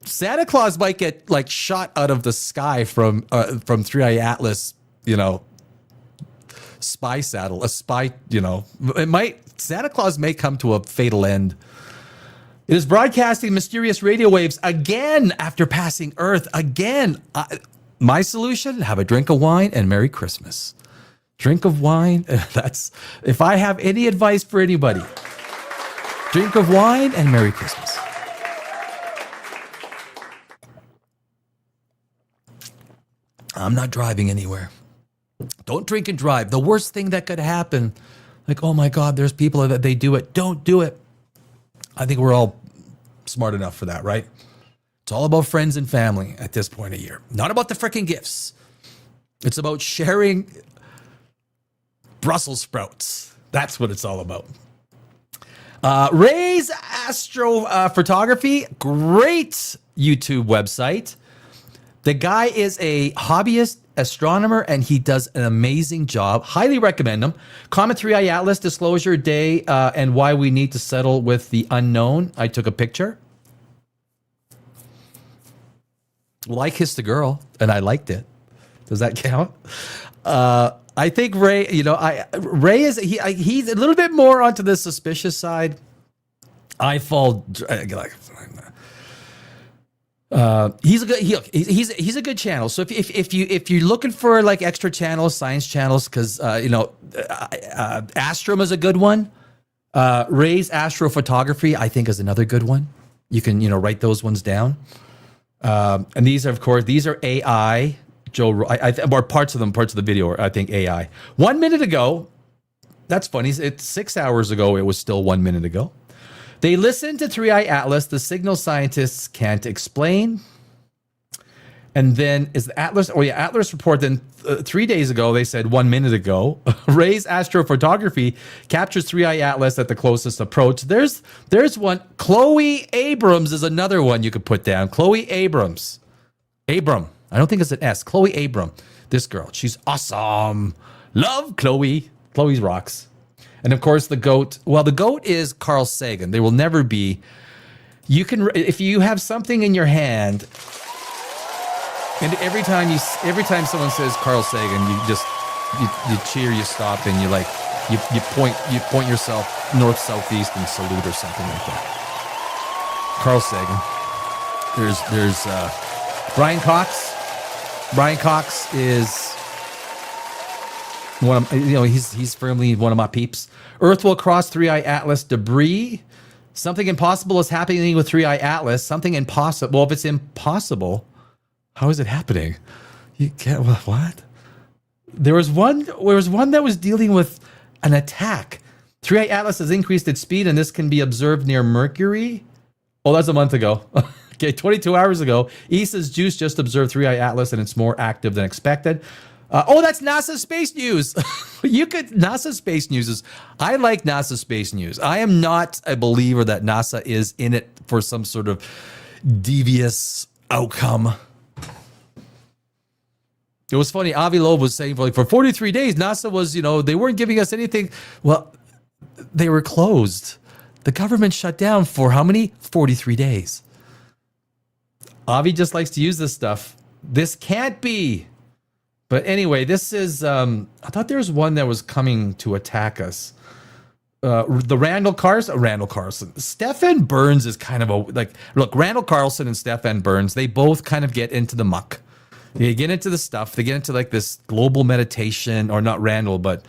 Santa Claus might get like shot out of the sky from 3i Atlas. You know, spy saddle. A spy. You know, Santa Claus may come to a fatal end. It is broadcasting mysterious radio waves again after passing Earth. Again. My solution, have a drink of wine and Merry Christmas. Drink of wine. That's, if I have any advice for anybody, drink of wine and Merry Christmas. I'm not driving anywhere. Don't drink and drive. The worst thing that could happen, like, oh my God, there's people that they do it. Don't do it. I think we're all smart enough for that, right? It's all about friends and family at this point of year. Not about the freaking gifts. It's about sharing Brussels sprouts. That's what it's all about. Ray's Astrophotography, great YouTube website. The guy is a hobbyist astronomer, and he does an amazing job. Highly recommend him. Comet 3i Atlas Disclosure Day and why we need to settle with the unknown. I took a picture. Well, I kissed a girl, and I liked it. Does that count? I think Ray, Ray is he's a little bit more onto the suspicious side. I fall like. He's a good channel. So if you're looking for like extra channels, science channels, because Astrom is a good one. Ray's Astrophotography, I think, is another good one. You can write those ones down. And these are, of course, AI. Joe, or parts of the video are, I think, AI. 1 minute ago, that's funny. It's 6 hours ago. It was still 1 minute ago. They listened to 3i Atlas, the signal scientists can't explain. And then is the Atlas, Atlas report. Then 3 days ago, they said 1 minute ago, Ray's Astrophotography captures 3i Atlas at the closest approach. There's one. Chloe Abrams is another one you could put down. Chloe Abrams. Abram. I don't think it's an S. Chloe Abram. This girl. She's awesome. Love Chloe. Chloe's rocks. And of course, the GOAT. Well, the GOAT is Carl Sagan. There will never be. You can, if you have something in your hand, and every time someone says Carl Sagan, you cheer, you stop, and you're like, You point yourself north southeast and salute or something like that. Carl Sagan. There's Brian Cox. Brian Cox is one of, he's firmly one of my peeps. Earth will cross 3i Atlas debris. Something impossible is happening with 3i Atlas. Something impossible. Well, if it's impossible, how is it happening? You can't. What? There was one that was dealing with an attack. 3i Atlas has increased its speed, and this can be observed near Mercury. Oh, that's a month ago. Okay, 22 hours ago. ESA's Juice just observed 3i Atlas, and it's more active than expected. That's NASA Space News. NASA Space News is, I like NASA Space News. I am not a believer that NASA is in it for some sort of devious outcome. It was funny. Avi Loeb was saying for 43 days, NASA was, they weren't giving us anything. Well, they were closed. The government shut down for how many? 43 days. Avi just likes to use this stuff. This can't be. But anyway, this is, I thought there was one that was coming to attack us. Randall Carlson. Stefan Burns is kind of look, Randall Carlson and Stefan Burns, they both kind of get into the muck. They get into the stuff. They get into this global meditation, or not Randall, but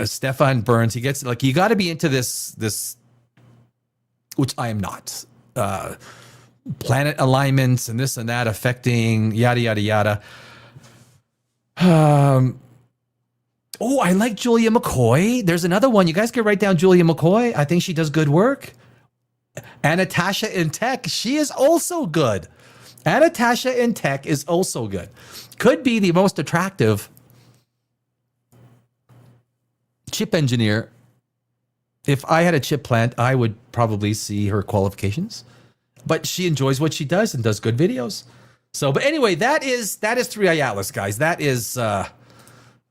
Stefan Burns. He gets you got to be into this, which I am not. Planet alignments and this and that affecting yada yada yada. I like Julia McCoy. There's another one. You guys can write down Julia McCoy. I think she does good work. Anatasha in Tech. She is also good. Anatasha in Tech is also good. Could be the most attractive chip engineer. If I had a chip plant, I would probably see her qualifications. But she enjoys what she does and does good videos. So, but anyway, that is 3i Atlas, guys. That is,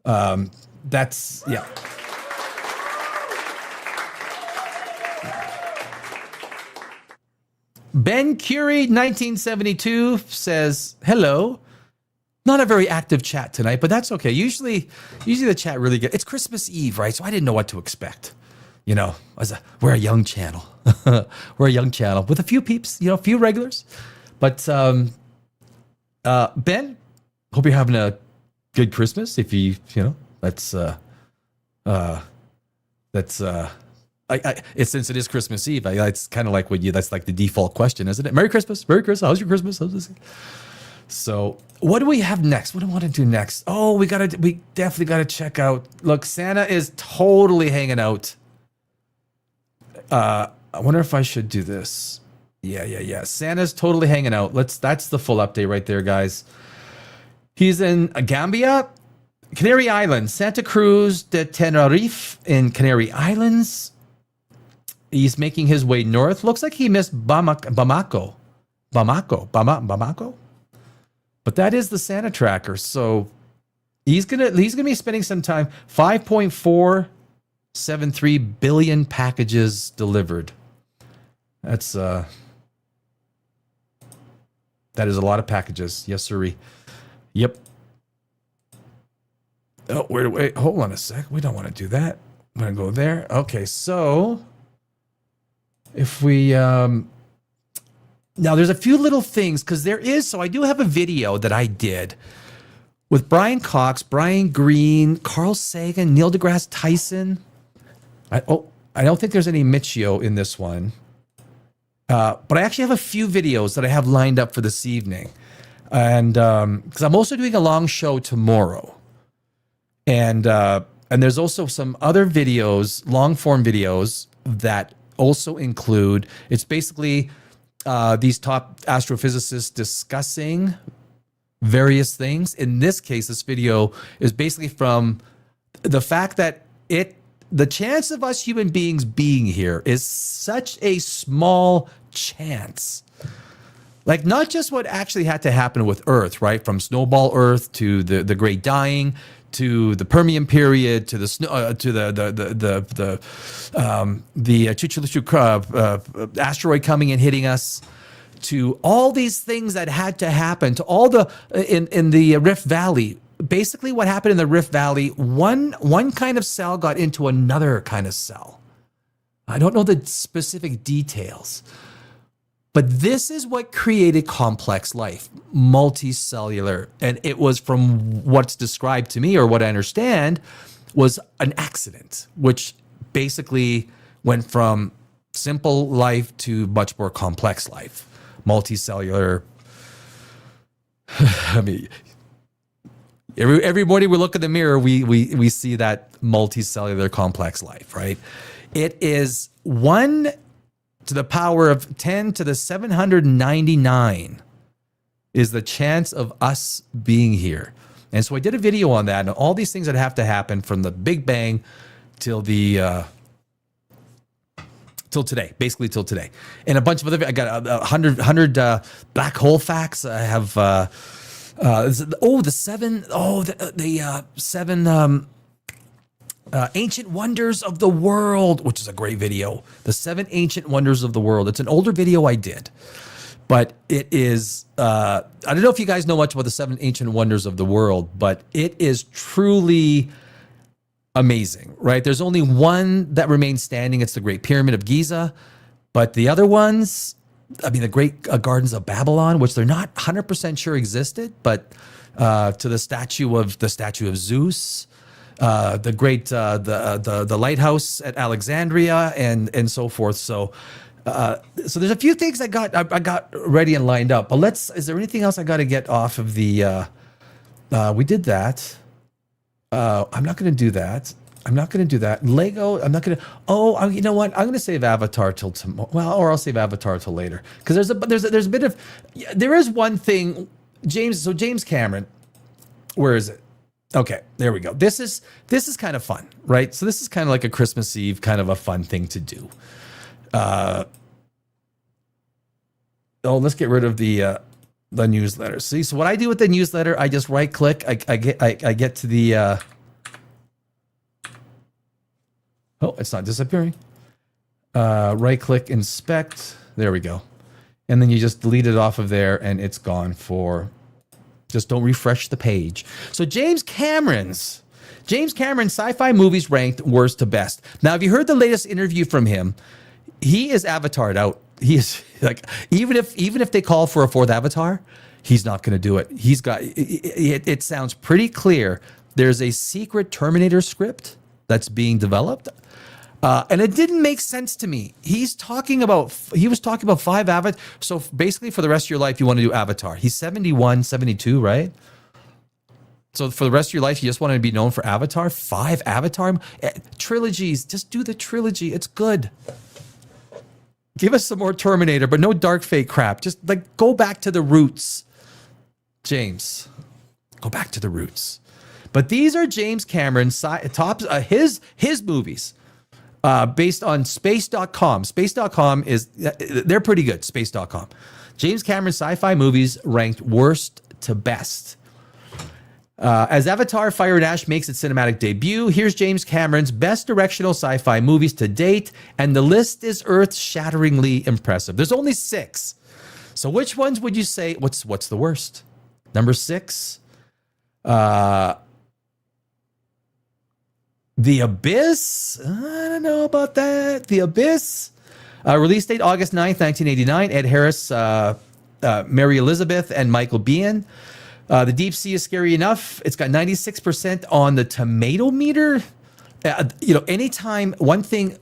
that's, yeah. Ben Curie, 1972, says, hello. Not a very active chat tonight, but that's okay. Usually the chat really gets, it's Christmas Eve, right? So I didn't know what to expect. We're a young channel. We're a young channel with a few peeps, a few regulars. But Ben, hope you're having a good Christmas. If it's since it is Christmas Eve. It's kind of like that's like the default question, isn't it? Merry Christmas. Merry Christmas. How's your Christmas? How's this? So what do we have next? What do I want to do next? Oh, we definitely gotta check out. Look, Santa is totally hanging out. I wonder if I should do this. Yeah. Santa's totally hanging out. That's the full update right there, guys. He's in Gambia, Canary Islands, Santa Cruz de Tenerife in Canary Islands. He's making his way north. Looks like he missed Bamako. But that is the Santa tracker. So he's gonna be spending some time. 5.473 billion packages delivered. That is a lot of packages. Yes, sirree. Yep. Oh, wait, hold on a sec. We don't want to do that. I'm going to go there. Okay, so if we, now there's a few little things, because so I do have a video that I did with Brian Cox, Brian Greene, Carl Sagan, Neil deGrasse Tyson. I don't think there's any Michio in this one. But I actually have a few videos that I have lined up for this evening. And because I'm also doing a long show tomorrow. And there's also some other videos, long form videos that also include, it's basically these top astrophysicists discussing various things. In this case, this video is basically from the fact that the chance of us human beings being here is such a small chance. Like, not just what actually had to happen with Earth, right? From snowball Earth to the Great Dying, to the Permian period, to the snow, to the Chicxulub asteroid coming and hitting us, to all these things that had to happen, to all the in the Rift Valley, basically what happened in the Rift Valley, one kind of cell got into another kind of cell. I don't know the specific details, but this is what created complex life, multicellular. And it was, from what's described to me, or what I understand, was an accident, which basically went from simple life to much more complex life. Multicellular. I mean, every morning we look in the mirror, we see that multicellular complex life, right? It is 1 to the power of 10 to the 799 is the chance of us being here. And so I did a video on that, and all these things that have to happen from the Big Bang till the till today, basically till today, and a bunch of other. I got 100 black hole facts. I have the seven ancient wonders of the world, which is a great video. The 7 ancient wonders of the world. It's an older video I did, but it is. I don't know if you guys know much about the 7 ancient wonders of the world, but it is truly amazing, right? There's only one that remains standing. It's the Great Pyramid of Giza. But the other ones, I mean, the Great Gardens of Babylon, which they're not 100% sure existed, but to the statue of Zeus, the great the lighthouse at Alexandria, and so forth. So there's a few things I got ready and lined up. But is there anything else I got to get off of the? We did that. I'm not going to do that. Lego, I'm not going to. Oh, you know what? I'm going to save Avatar till tomorrow. Well, or I'll save Avatar till later, because there's a bit of. There is one thing, James. So James Cameron, where is it? Okay, there we go. This is kind of fun, right? So this is kind of like a Christmas Eve kind of a fun thing to do. Let's get rid of the newsletter. See, so what I do with the newsletter, I just right click. I get to the. Oh, it's not disappearing. Right click, inspect. There we go. And then you just delete it off of there, and it's gone for. Just don't refresh the page. So James Cameron's sci-fi movies ranked worst to best. Now, have you heard the latest interview from him? He is avatared out. He is like, even if they call for a 4th Avatar, he's not going to do it. He's got it sounds pretty clear. There's a secret Terminator script that's being developed. And it didn't make sense to me. He was talking about 5 Avatar. So basically for the rest of your life, you want to do Avatar. He's 71, 72, right? So for the rest of your life, you just want to be known for Avatar. 5 Avatar trilogies. Just do the trilogy. It's good. Give us some more Terminator, but no dark fate crap. Just like go back to the roots, James. Go back to the roots. But these are James Cameron's his movies. Based on space.com. Space.com they're pretty good, space.com. James Cameron's sci-fi movies ranked worst to best. As Avatar Fire and Ash makes its cinematic debut, here's James Cameron's best directional sci-fi movies to date, and the list is earth-shatteringly impressive. There's only 6. So which ones would you say, what's the worst? Number 6? The Abyss? I don't know about that. The Abyss. Release date August 9th, 1989. Ed Harris, Mary Elizabeth, and Michael Biehn. The Deep Sea is scary enough. It's got 96% on the tomato meter. Anytime, one thing,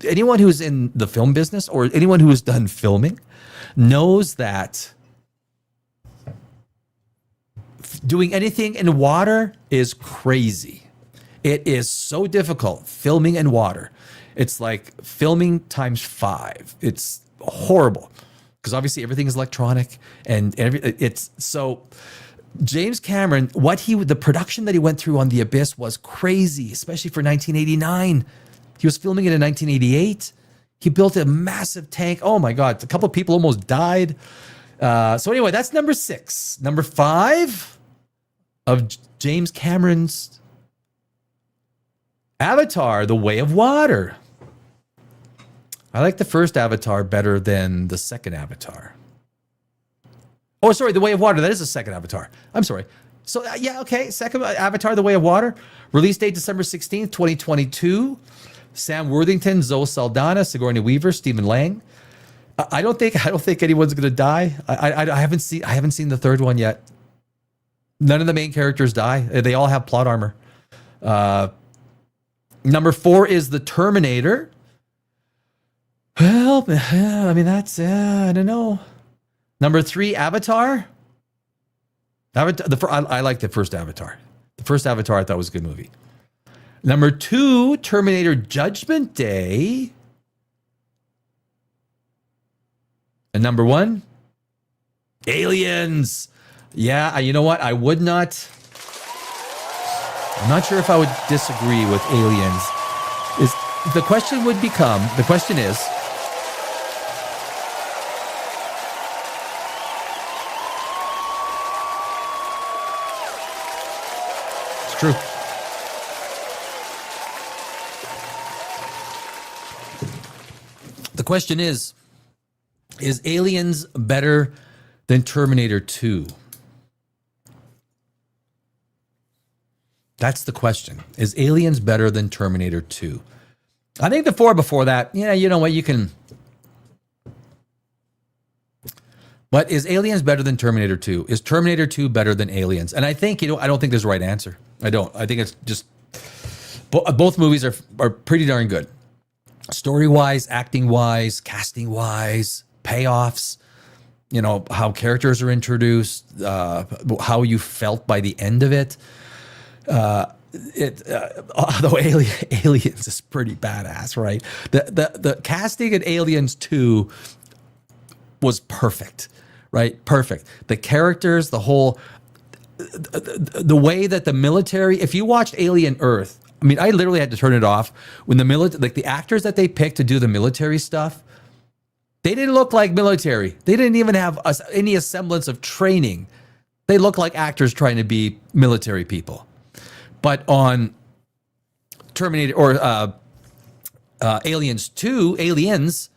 anyone who's in the film business or anyone who has done filming knows that doing anything in water is crazy. It is so difficult, filming in water. It's like filming times 5. It's horrible because obviously everything is electronic and it's so. James Cameron, the production that he went through on The Abyss was crazy, especially for 1989. He was filming it in 1988. He built a massive tank. Oh my God, a couple of people almost died. So anyway, that's number 6. Number 5 of James Cameron's Avatar, The Way of Water. I like the first Avatar better than the second Avatar. Oh, sorry, The Way of Water. That is the second Avatar. I'm sorry. So yeah, okay. Second, Avatar: The Way of Water, release date December 16th, 2022. Sam Worthington, Zoe Saldana, Sigourney Weaver, Stephen Lang. I don't think anyone's gonna die. I haven't seen the third one yet. None of the main characters die. They all have plot armor. Number 4 is The Terminator. Well, I mean, that's, I don't know. Number 3, Avatar. I like the first Avatar. The first Avatar I thought was a good movie. Number 2, Terminator Judgment Day. And number 1, Aliens. Yeah, you know what? I'm not sure if I would disagree with Aliens. The question is, it's true. The question is Aliens better than Terminator 2? That's the question. Is Aliens better than Terminator 2? I think the 4 before that, yeah, you know what, you can. But is Aliens better than Terminator 2? Is Terminator 2 better than Aliens? And I think, I don't think there's a right answer. I don't. I think it's just, both movies are pretty darn good. Story-wise, acting-wise, casting-wise, payoffs, how characters are introduced, how you felt by the end of it. Although Aliens is pretty badass, right? The casting in Aliens 2 was perfect, right? Perfect. The characters, the whole, the way that the military, if you watched Alien Earth, I mean, I literally had to turn it off when the actors that they picked to do the military stuff, they didn't look like military. They didn't even have any semblance of training. They looked like actors trying to be military people. But on Terminator or Aliens 2, the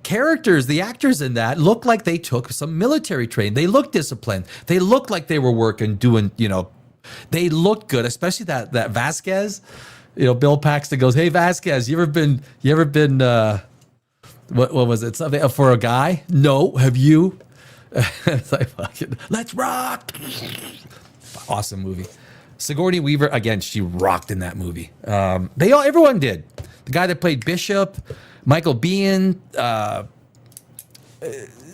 characters, the actors in that look like they took some military training. They look disciplined. They look like they were working, doing, they look good, especially that Vasquez. Bill Paxton goes, "Hey Vasquez, you ever been what was it? Something for a guy? No, have you?" It's like, fucking, let's rock. Awesome movie. Sigourney Weaver, again, she rocked in that movie. Everyone did. The guy that played Bishop, Michael Biehn.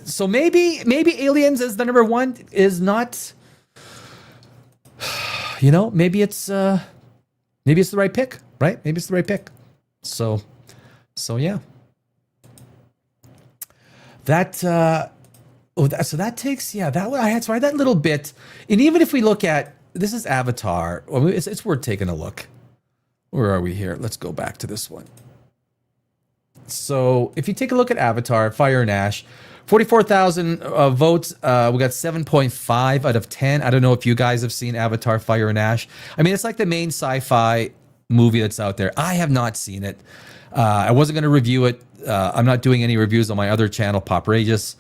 So maybe Aliens as the number 1 is not. Maybe it's the right pick, right? Maybe it's the right pick. So yeah. So that takes, that little bit. And even if we look at, this is Avatar, well, it's worth taking a look. Where are we here? Let's go back to this one. So if you take a look at Avatar, Fire and Ash, 44,000 votes. We got 7.5 out of 10. I don't know if you guys have seen Avatar, Fire and Ash. I mean, it's like the main sci-fi movie that's out there. I have not seen it. I wasn't going to review it. I'm not doing any reviews on my other channel, Poprageous.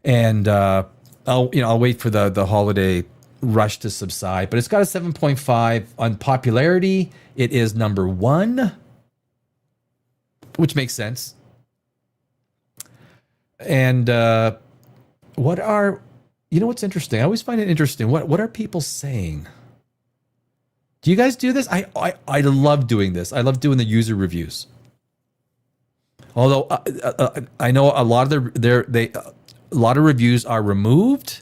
And I'll wait for the holiday rush to subside. But it's got a 7.5 on popularity. It is number 1, which makes sense. And what's interesting? I always find it interesting. What are people saying? Do you guys do this? I love doing this. I love doing the user reviews. Although I know a lot of a lot of reviews are removed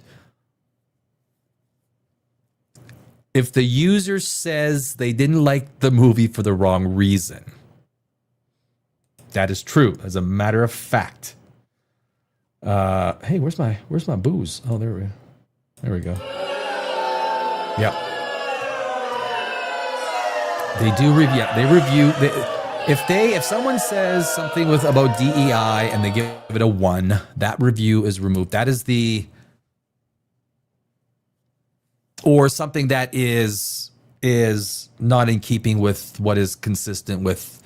if the user says they didn't like the movie for the wrong reason. That is true, as a matter of fact. Hey, where's my booze? Oh, there we go. Yeah. They do review. Yeah, they review. If someone says something about DEI and they give it a 1, that review is removed. That is or something that is not in keeping with what is consistent with,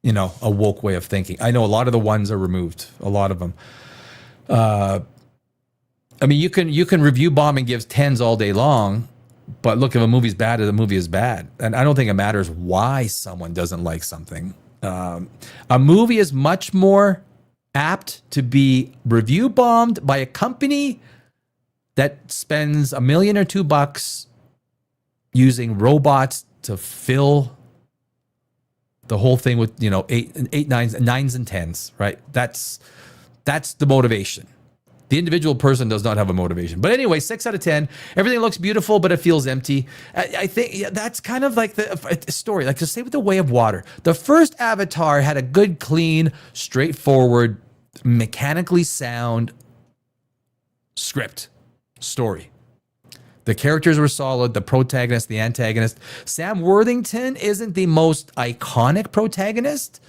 a woke way of thinking. I know a lot of the ones are removed. A lot of them. I mean, you can review bomb and give tens all day long, but look, if a movie's bad, the movie is bad, and I don't think it matters why someone doesn't like something. A movie is much more apt to be review bombed by a company that spends $1 million or $2 using robots to fill the whole thing with nines and tens, right? That's the motivation. The individual person does not have a motivation. But anyway, 6 out of 10. Everything looks beautiful, but it feels empty. I think that's kind of like the story. Like to say with The Way of Water. The first Avatar had a good, clean, straightforward, mechanically sound script, story. The characters were solid, the protagonist, the antagonist. Sam Worthington isn't the most iconic protagonist,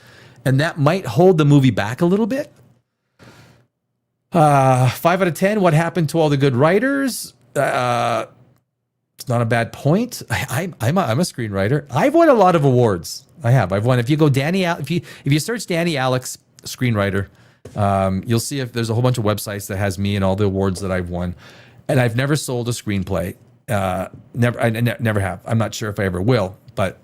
and that might hold the movie back a little bit. 5 out of 10. What happened to all the good writers? It's not a bad point. I'm a screenwriter. I've won a lot of awards. I've won. If you go if you search Danny Alex screenwriter, you'll see if there's a whole bunch of websites that has me and all the awards that I've won. And I've never sold a screenplay. I never have. I'm not sure if I ever will, but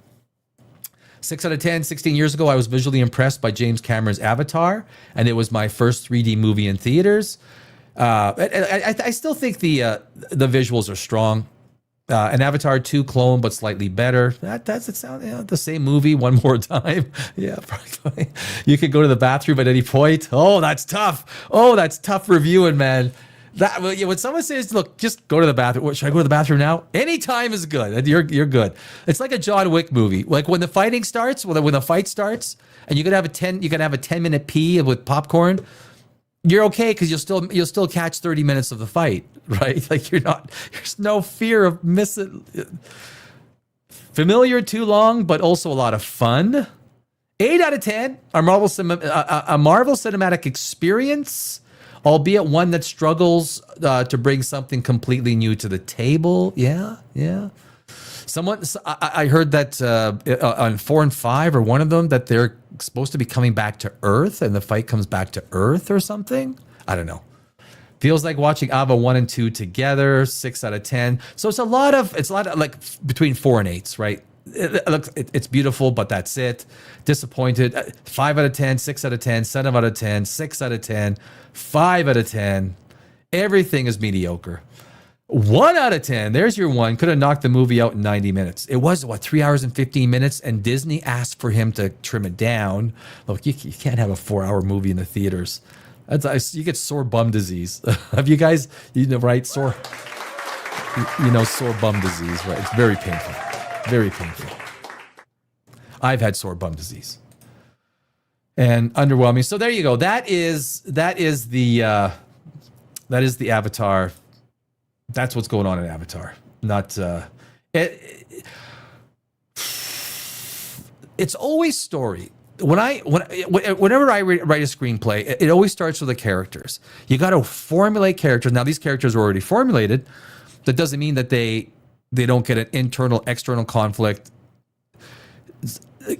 6 out of 10. 16 years ago, I was visually impressed by James Cameron's Avatar, and it was my first 3D movie in theaters. I still think the visuals are strong. An Avatar 2 clone, but slightly better. That's it. Sound the same movie one more time. Yeah, probably. You could go to the bathroom at any point. Oh, that's tough. Oh, that's tough reviewing, man. When someone says, "Look, just go to the bathroom," should I go to the bathroom now? Any time is good. You're good. It's like a John Wick movie. Like when the fighting starts, when the fight starts, and you can have a 10-minute pee with popcorn. You're okay because you'll still catch 30 minutes of the fight, right? Like there's no fear of missing. Familiar too long, but also a lot of fun. 8 out of 10. A Marvel cinematic experience, albeit one that struggles to bring something completely new to the table. Yeah. I heard that on 4 and 5 or one of them that they're supposed to be coming back to Earth and the fight comes back to Earth or something. I don't know. Feels like watching Ava 1 and 2 together. 6 out of 10. So it's a lot of like between 4 and 8s, right? It's beautiful, but that's it. Disappointed. 5 out of 10, 6 out of 10, 7 out of 10, 6 out of 10, 5 out of 10. Everything is mediocre. 1 out of 10. There's your one. Could have knocked the movie out in 90 minutes. It was 3 hours and 15 minutes, and Disney asked for him to trim it down. Look, you can't have a 4-hour movie in the theaters. You get sore bum disease. Have you guys, right? Sore bum disease, right? It's very painful. Very painful. I've had sore bum disease. And underwhelming. So there you go. That is the Avatar. That's what's going on in Avatar. It's always story. Whenever I write a screenplay, it always starts with the characters. You got to formulate characters. Now these characters are already formulated. That doesn't mean that they don't get an internal, external conflict.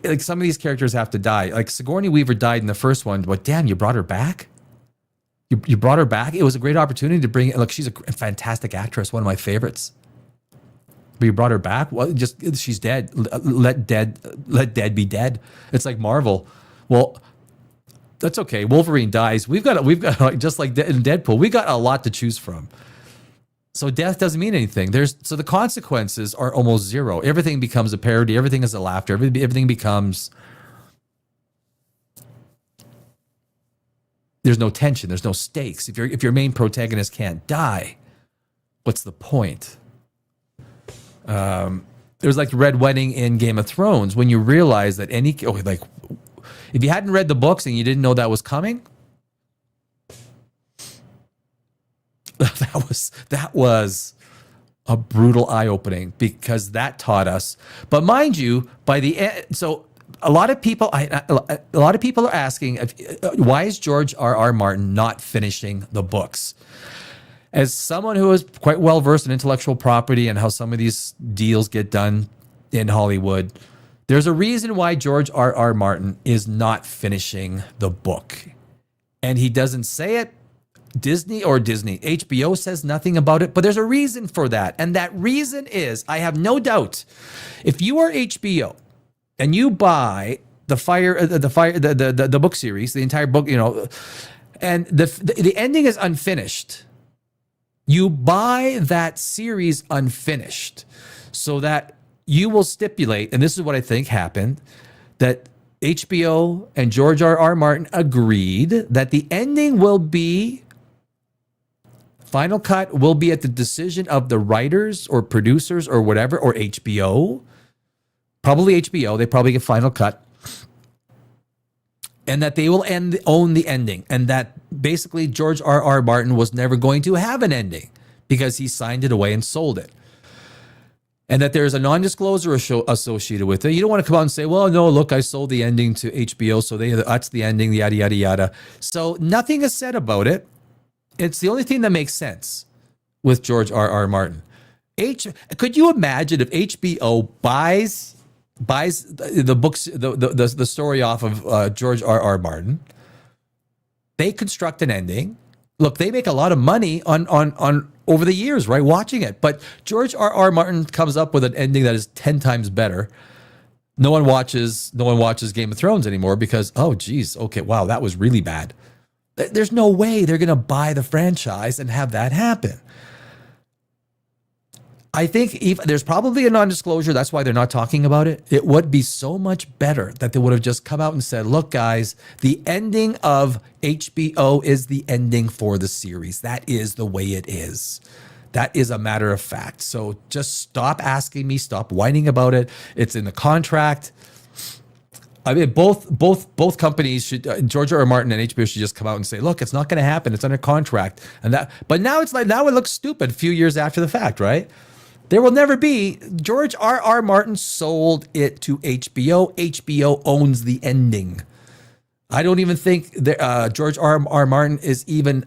Like some of these characters have to die. Like Sigourney Weaver died in the first one, but damn, you brought her back. You brought her back. It was a great opportunity to bring. Look, she's a fantastic actress, one of my favorites. But you brought her back. Well, she's dead. Let dead be dead. It's like Marvel. Well, that's okay. Wolverine dies. We've got just like in Deadpool. We got a lot to choose from. So death doesn't mean anything. So the consequences are almost zero. Everything becomes a parody. Everything is a laughter. Everything becomes. There's no tension. There's no stakes. If your main protagonist can't die, what's the point? It was like the Red Wedding in Game of Thrones when you realize that if you hadn't read the books and you didn't know that was coming, that was a brutal eye-opening because that taught us. But mind you, by the end, so. A lot of people are asking, why is George R.R. Martin not finishing the books? As someone who is quite well versed in intellectual property and how some of these deals get done in Hollywood, there's a reason why George R.R. Martin is not finishing the book. And he doesn't say it HBO says nothing about it, but there's a reason for that. And that reason is, I have no doubt, if you are HBO and you buy the book series, the entire book, and the ending is unfinished, you buy that series unfinished so that you will stipulate, and this is what I think happened, that HBO and George R.R. Martin agreed that the ending will be, final cut will be at the decision of the writers or producers or whatever, or HBO. Probably HBO. They probably get final cut. And that they will own the ending. And that basically George R.R. Martin was never going to have an ending because he signed it away and sold it. And that there's a non-disclosure associated with it. You don't want to come out and say, well, no, look, I sold the ending to HBO, so that's the ending, yada, yada, yada. So nothing is said about it. It's the only thing that makes sense with George R.R. Martin. Could you imagine if HBO buys the books, the story off of George R.R. Martin? They construct an ending. Look, they make a lot of money on over the years, right? Watching it. But George R.R. Martin comes up with an ending that is 10 times better. No one watches Game of Thrones anymore because, oh, geez, okay, wow, that was really bad. There's no way they're going to buy the franchise and have that happen. I think there's probably a non-disclosure. That's why they're not talking about it. It would be so much better that they would have just come out and said, look, guys, the ending of HBO is the ending for the series. That is the way it is. That is a matter of fact. So just stop asking me, stop whining about it. It's in the contract. I mean, both companies should, George R.R. Martin and HBO should just come out and say, look, it's not going to happen. It's under contract. But now now it looks stupid a few years after the fact, right? There will never be. George R.R. Martin sold it to HBO. HBO owns the ending. I don't even think George R.R. Martin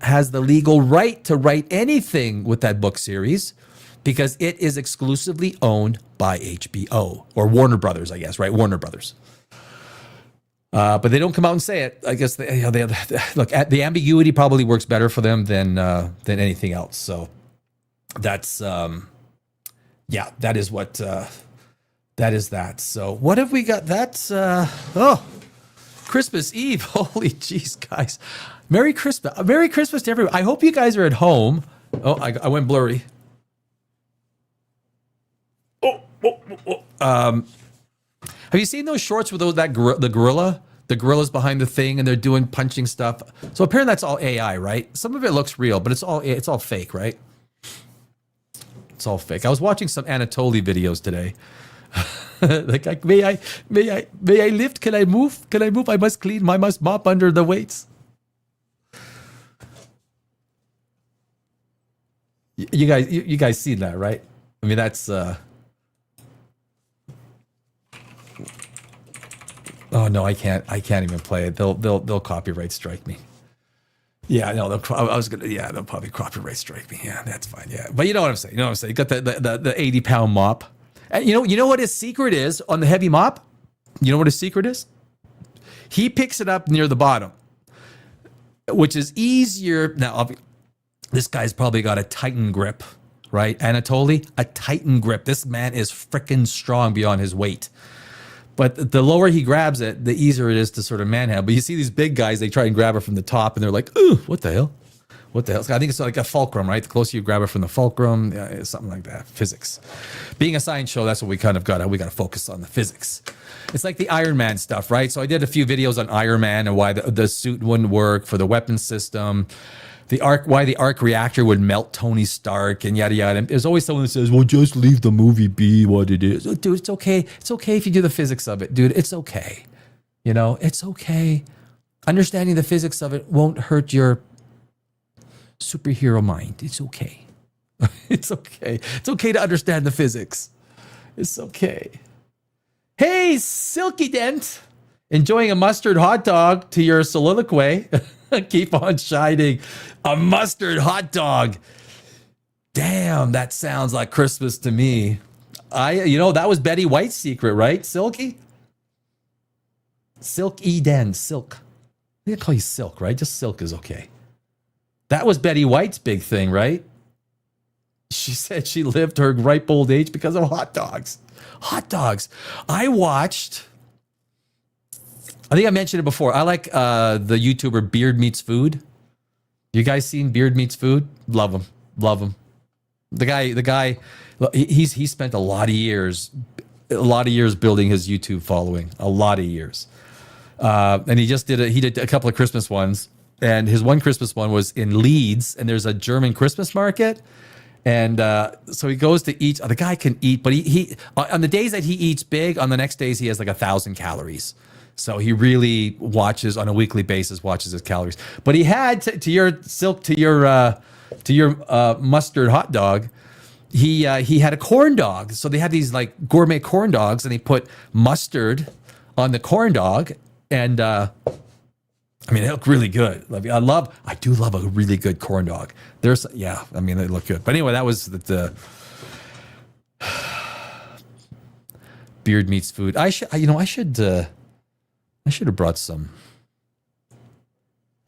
has the legal right to write anything with that book series because it is exclusively owned by HBO or Warner Brothers, I guess, right? Warner Brothers. But they don't come out and say it. I guess look, the ambiguity probably works better for them than anything else. So that's. Yeah, that is what, that is that. So what have we got? That's, Christmas Eve. Holy jeez, guys. Merry Christmas. Merry Christmas to everyone. I hope you guys are at home. Oh, I went blurry. Have you seen those shorts with the gorilla? The gorilla's behind the thing and they're doing punching stuff. So apparently that's all AI, right? Some of it looks real, but it's all fake, right? It's all fake. I was watching some Anatoly videos today. Like, may I lift? Can I move? Can I move? I must mop under the weights. You guys see that, right? I mean, that's oh no, I can't even play it. They'll copyright strike me. Yeah, no, they'll probably copyright strike me. Yeah, that's fine. Yeah, but you know what I'm saying. You got the 80-pound mop. And you know what his secret is on the heavy mop? You know what his secret is? He picks it up near the bottom, which is easier. Now, this guy's probably got a Titan grip, right? Anatoly, a Titan grip. This man is freaking strong beyond his weight. But the lower he grabs it, the easier it is to sort of manhandle. But you see these big guys, they try and grab it from the top, and they're like, ooh, what the hell? What the hell? I think it's like a fulcrum, right? The closer you grab it from the fulcrum, yeah, something like that. Physics. Being a science show, that's what we kind of got. We got to focus on the physics. It's like the Iron Man stuff, right? So I did a few videos on Iron Man and why the suit wouldn't work for the weapon system. Why the arc reactor would melt Tony Stark and yada yada. And there's always someone that says, well, just leave the movie be what it is. Dude, it's okay. It's okay if you do the physics of it. Dude, it's okay. It's okay. Understanding the physics of it won't hurt your superhero mind. It's okay. It's okay. It's okay to understand the physics. It's okay. Hey, Silky Dent. Enjoying a mustard hot dog to your soliloquy. Keep on shining. A mustard hot dog. Damn, that sounds like Christmas to me. That was Betty White's secret, right? Silky? Silk Eden. Silk. I think I call you Silk, right? Just Silk is okay. That was Betty White's big thing, right? She said she lived her ripe old age because of hot dogs. Hot dogs. I watched, I think I mentioned it before. I like the YouTuber Beard Meets Food. You guys seen Beard Meets Food? Love him. Love him. The guy, he spent a lot of years building his YouTube following. A lot of years. And he did a couple of Christmas ones. And his one Christmas one was in Leeds, and there's a German Christmas market. And so he goes to eat. The guy can eat, but he on the days that he eats big, on the next days he has like 1,000 calories. So he really watches on a weekly basis, watches his calories. But he had to your mustard hot dog. He had a corn dog. So they had these like gourmet corn dogs, and he put mustard on the corn dog, and I mean, they look really good. I do love a really good corn dog. They look good. But anyway, that was the Beard Meets Food. I should have brought some.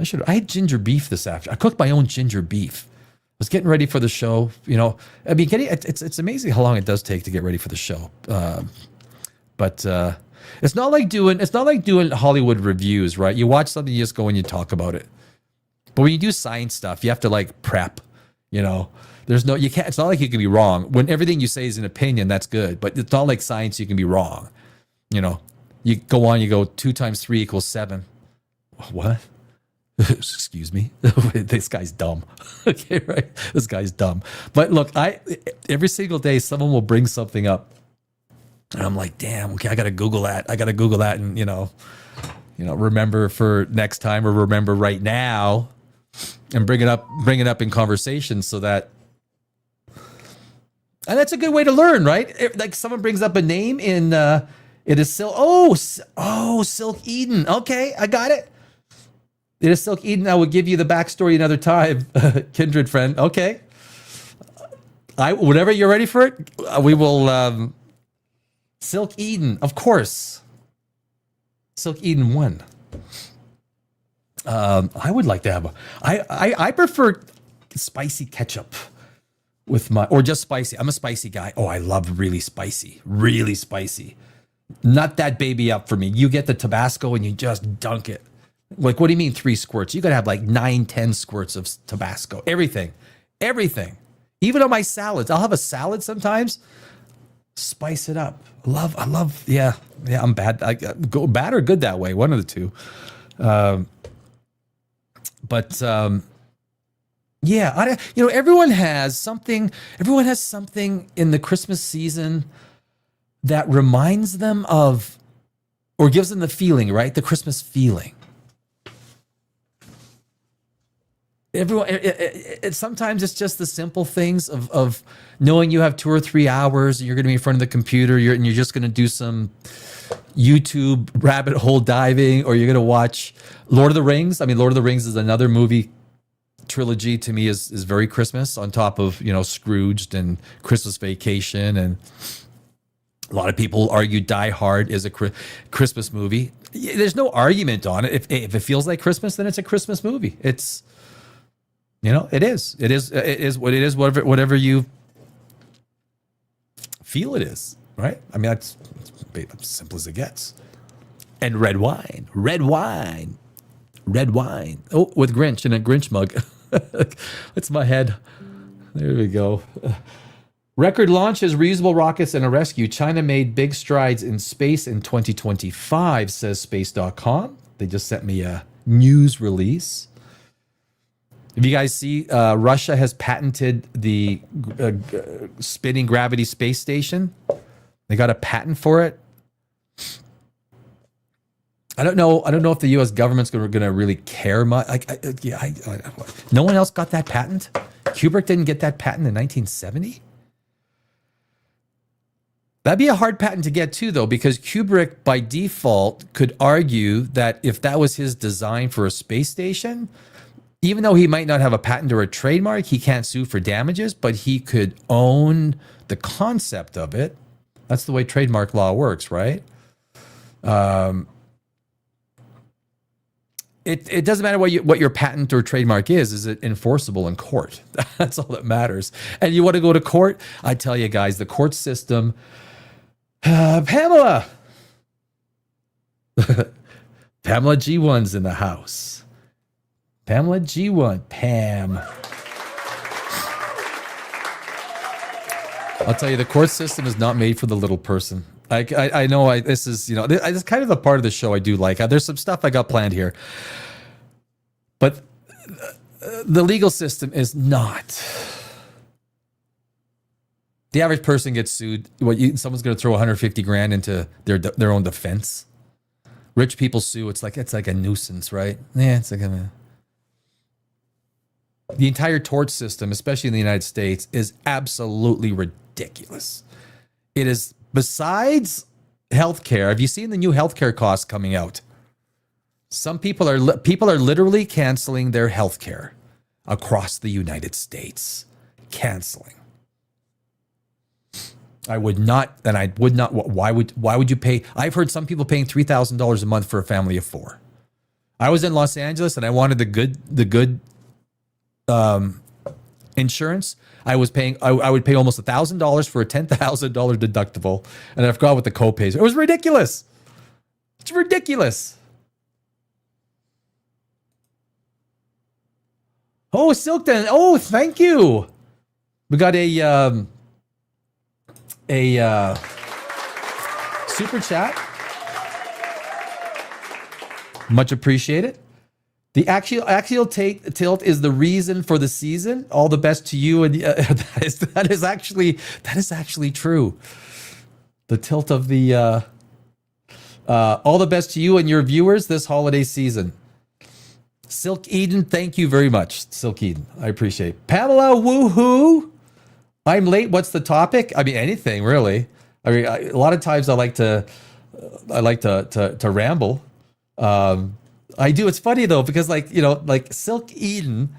I had ginger beef this afternoon. I cooked my own ginger beef. I was getting ready for the show. It's amazing how long it does take to get ready for the show. But it's not like doing Hollywood reviews, right? You watch something, you just go and you talk about it. But when you do science stuff, you have to like prep. You can't. It's not like you can be wrong. When everything you say is an opinion, that's good. But it's not like science; you can be wrong. You go on, you go 2 times 3 equals 7. What? Excuse me. This guy's dumb. Okay, right? This guy's dumb. But look, every single day someone will bring something up. And I'm like, damn, okay, I got to Google that. And, remember for next time, or remember right now, and bring it up in conversation so that, and that's a good way to learn, right? Like someone brings up a name it is Silk Eden. Okay, I got it. It is Silk Eden. I will give you the backstory another time, kindred friend. Okay. Whenever you're ready for it, we will, Silk Eden, of course. Silk Eden 1. I would like to have I prefer spicy ketchup or just spicy. I'm a spicy guy. Oh, I love really spicy. Really spicy. Not that baby up for me. You get the Tabasco and you just dunk it. Like, what do you mean 3 squirts? You got to have like 9, 10 squirts of Tabasco. Everything. Even on my salads. I'll have a salad sometimes. Spice it up. I love, yeah, I'm bad. I go bad or good that way. One of the two. Everyone has something in the Christmas season that reminds them of, or gives them the feeling, right? The Christmas feeling. Sometimes it's just the simple things of knowing you have 2 or 3 hours, you're going to be in front of the computer, and you're just going to do some YouTube rabbit hole diving, or you're going to watch Lord of the Rings. I mean, Lord of the Rings is another movie trilogy to me is very Christmas, on top of, Scrooged and Christmas Vacation. And a lot of people argue Die Hard is a Christmas movie. There's no argument on it. If it feels like Christmas, then it's a Christmas movie. It's, it is what it is, whatever you feel it is, right? I mean, that's as simple as it gets. And red wine. Oh, with Grinch in a Grinch mug. That's my head. There we go. Record launches, reusable rockets, and a rescue. China made big strides in space in 2025, says space.com. They just sent me a news release. If you guys see, Russia has patented the spinning gravity space station. They got a patent for it. I don't know if the U.S. government's going to really care much. No one else got that patent. Kubrick didn't get that patent in 1970. That'd be a hard patent to get too, though, because Kubrick, by default, could argue that if that was his design for a space station, even though he might not have a patent or a trademark, he can't sue for damages, but he could own the concept of it. That's the way trademark law works, right? it doesn't matter what your patent or trademark is it enforceable in court? That's all that matters. And you want to go to court? I tell you guys, the court system, Pamela. Pamela G1's in the house. Pamela G1, Pam. I'll tell you, the court system is not made for the little person. I know this is, this is kind of the part of the show I do like. There's some stuff I got planned here. But the legal system is not. The average person gets sued. Someone's going to throw 150 grand into their own defense. Rich people sue. It's like a nuisance, right? Yeah, it's like the entire tort system, especially in the United States, is absolutely ridiculous. It is, besides healthcare. Have you seen the new healthcare costs coming out? Some people are literally canceling their healthcare across the United States. Canceling. I would not. Why would you pay? I've heard some people paying $3,000 a month for a family of 4. I was in Los Angeles and I wanted the good insurance. I would pay almost $1,000 for a $10,000 deductible, and I forgot what the copays. It was ridiculous. It's ridiculous. Oh, Silkton. Oh, thank you. We got a super chat. Much appreciated. The axial tilt is the reason for the season. All the best to you, and that is actually true. The tilt of the all the best to you and your viewers this holiday season. Silk Eden, thank you very much, Silk Eden. I appreciate it. Pamela, woohoo! I'm late. What's the topic? I mean, anything really. I mean, a lot of times I like to ramble. I do. It's funny though, because like Silk Eden,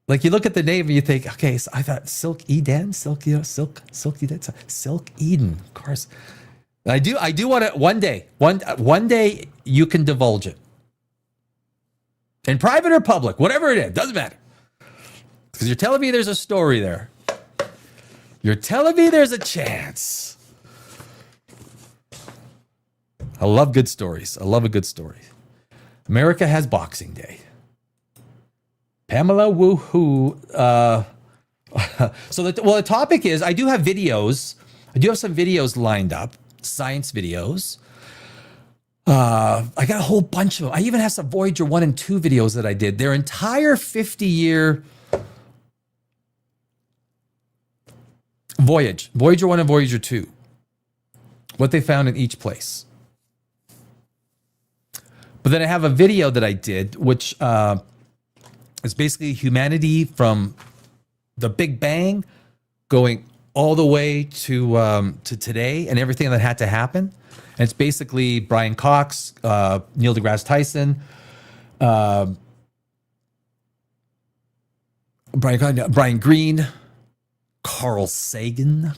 like you look at the name and you think, okay, so I thought Silk Eden, Silk Eden, Silk Eden, of course. I do want to one day you can divulge it. In private or public, whatever it is, doesn't matter. Because you're telling me there's a story there. You're telling me there's a chance. I love good stories. I love a good story. America has Boxing Day. Pamela, woohoo. So the topic is, I do have videos. I do have some videos lined up, science videos. I got a whole bunch of them. I even have some Voyager 1 and 2 videos that I did. Their entire 50-year voyage. Voyager 1 and Voyager 2. What they found in each place. But then I have a video that I did, which is basically humanity from the Big Bang going all the way to today and everything that had to happen. And it's basically Brian Cox, Neil deGrasse Tyson, Brian Greene, Carl Sagan.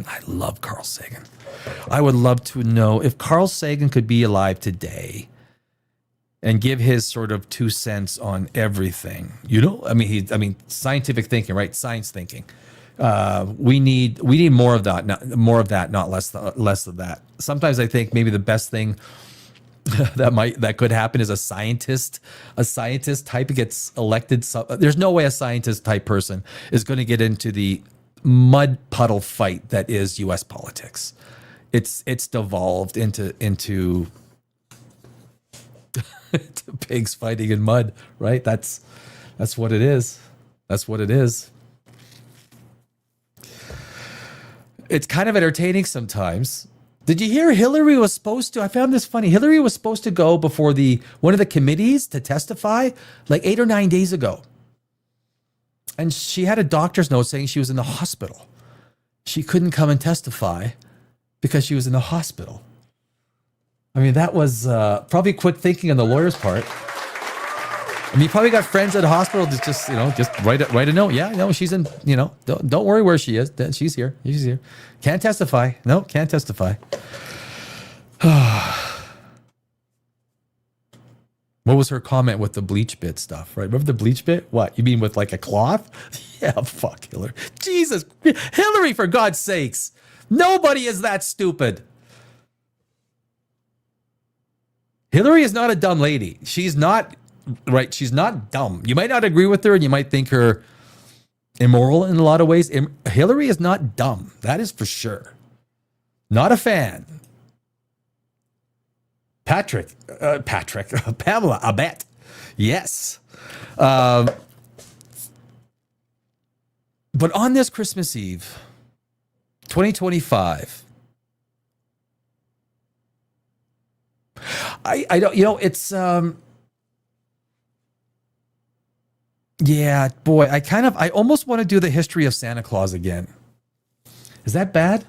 I love Carl Sagan. I would love to know if Carl Sagan could be alive today and give his sort of 2 cents on everything. I mean, scientific thinking, right? Science thinking. We need more of that, not less of that. Sometimes I think maybe the best thing that could happen is a scientist type gets elected. There's no way a scientist type person is going to get into the mud puddle fight that is U.S. politics. It's devolved into pigs fighting in mud, right? That's what it is. That's what it is. It's kind of entertaining sometimes. Did you hear Hillary was supposed to? I found this funny. Hillary was supposed to go before one of the committees to testify like 8 or 9 days ago. And she had a doctor's note saying she was in the hospital. She couldn't come and testify because she was in the hospital. I mean, that was probably quick thinking on the lawyer's part. I mean, you probably got friends at the hospital that just write a note. Yeah, no, she's in, don't worry where she is. She's here. She's here. Can't testify. No, can't testify. What was her comment with the bleach bit stuff, right? Remember the bleach bit? What? You mean with like a cloth? Yeah, fuck Hillary. Jesus. Hillary, for God's sakes. Nobody is that stupid. Hillary is not a dumb lady. She's not, right? She's not dumb. You might not agree with her and you might think her immoral in a lot of ways. Hillary is not dumb. That is for sure. Not a fan. Pamela, I bet. Yes. But on this Christmas Eve, 2025, I don't, it's, yeah, boy, I almost want to do the history of Santa Claus again. Is that bad?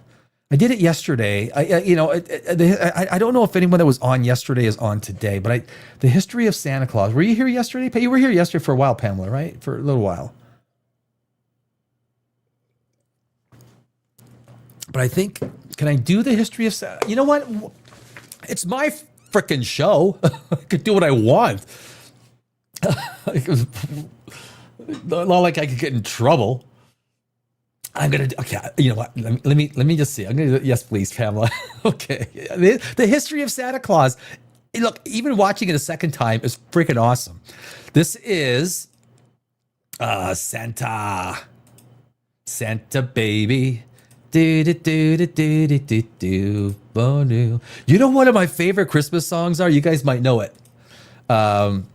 I did it yesterday. I don't know if anyone that was on yesterday is on today, but the history of Santa Claus. Were you here yesterday? You were here yesterday for a while, Pamela, right? For a little while. But I think, can I do the history of Santa? You know what? It's my freaking show. I could do what I want. Not like I could get in trouble. I'm gonna do, okay. You know what? Let me just see. I'm gonna do, yes, please, Pamela. Okay. The history of Santa Claus. Look, even watching it a second time is freaking awesome. This is Santa baby. Do do do do do do do do. You know what my favorite Christmas songs are? You guys might know it. The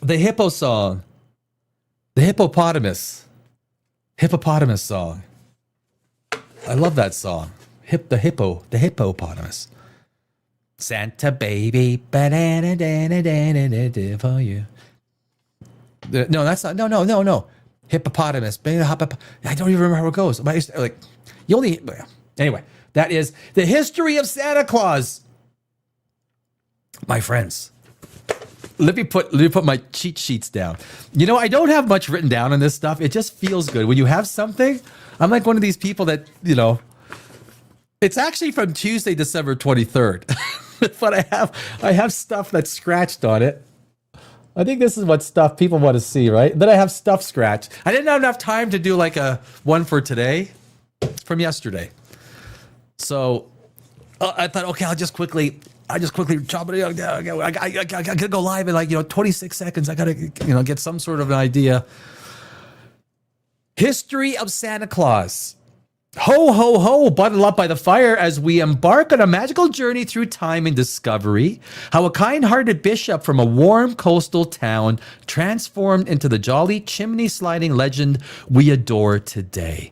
hippo song, the hippopotamus song. I love that song. The hippopotamus. Santa baby, banana for you. No, that's not. No. Hippopotamus. I don't even remember how it goes. Like, you only. Anyway, that is the history of Santa Claus. My friends. Let me put my cheat sheets down. You know, I don't have much written down on this stuff. It just feels good. When you have something, I'm like one of these people that, it's actually from Tuesday, December 23rd. But I have stuff that's scratched on it. I think this is what stuff people want to see, right? Then I have stuff scratched. I didn't have enough time to do like a one for today from yesterday. So I thought, okay, I'll just quickly chop it. I gotta go live in 26 seconds. I gotta get some sort of an idea. History of Santa Claus. Ho, ho, ho, bundle up by the fire as we embark on a magical journey through time and discovery. How a kind-hearted bishop from a warm coastal town transformed into the jolly chimney-sliding legend we adore today.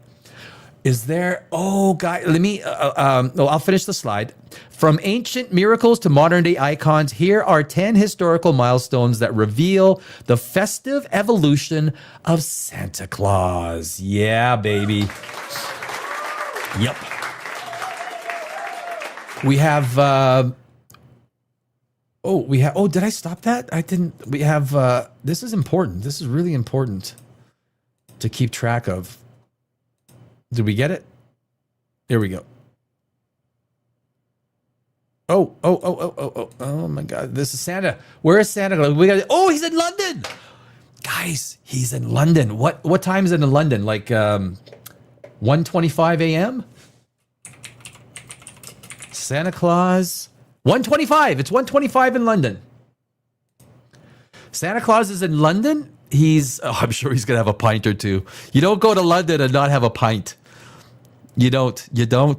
Is there, guys, let me, I'll finish the slide. From ancient miracles to modern day icons, here are 10 historical milestones that reveal the festive evolution of Santa Claus. Yeah, baby. Yep. We have, did I stop that? I didn't, we have, this is important. This is really important to keep track of. Did we get it? Here we go. Oh my God. This is Santa. Where is Santa? He's in London. Guys, he's in London. What time is it in London? Like 1:25 a.m.? Santa Claus. 1:25. It's 1:25 in London. Santa Claus is in London. I'm sure he's going to have a pint or two. You don't go to London and not have a pint. You don't.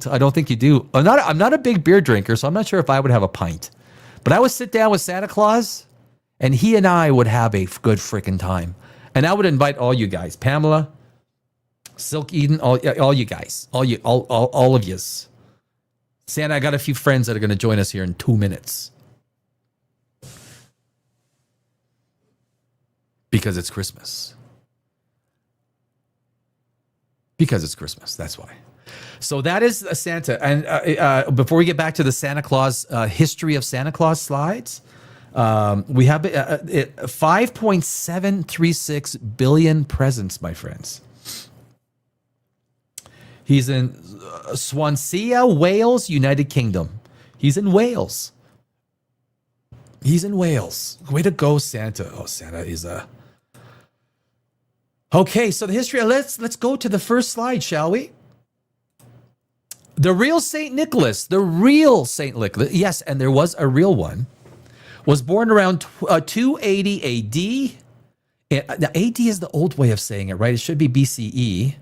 I don't think you do. I'm not a big beer drinker, so I'm not sure if I would have a pint. But I would sit down with Santa Claus, and he and I would have a good freaking time. And I would invite all you guys, Pamela, Silk Eden, all you guys, all of yous. Santa, I got a few friends that are going to join us here in 2 minutes. Because it's Christmas. That's why. So that is a Santa. And before we get back to the Santa Claus, history of Santa Claus slides, we have 5.736 billion presents, my friends. He's in Swansea, Wales, United Kingdom. He's in Wales. He's in Wales. Way to go, Santa. Oh, Santa is a... Okay, so the history, let's go to the first slide, shall we? The real St. Nicholas, yes, and there was a real one, was born around 280 AD. Now, AD is the old way of saying it, right? It should be BCE.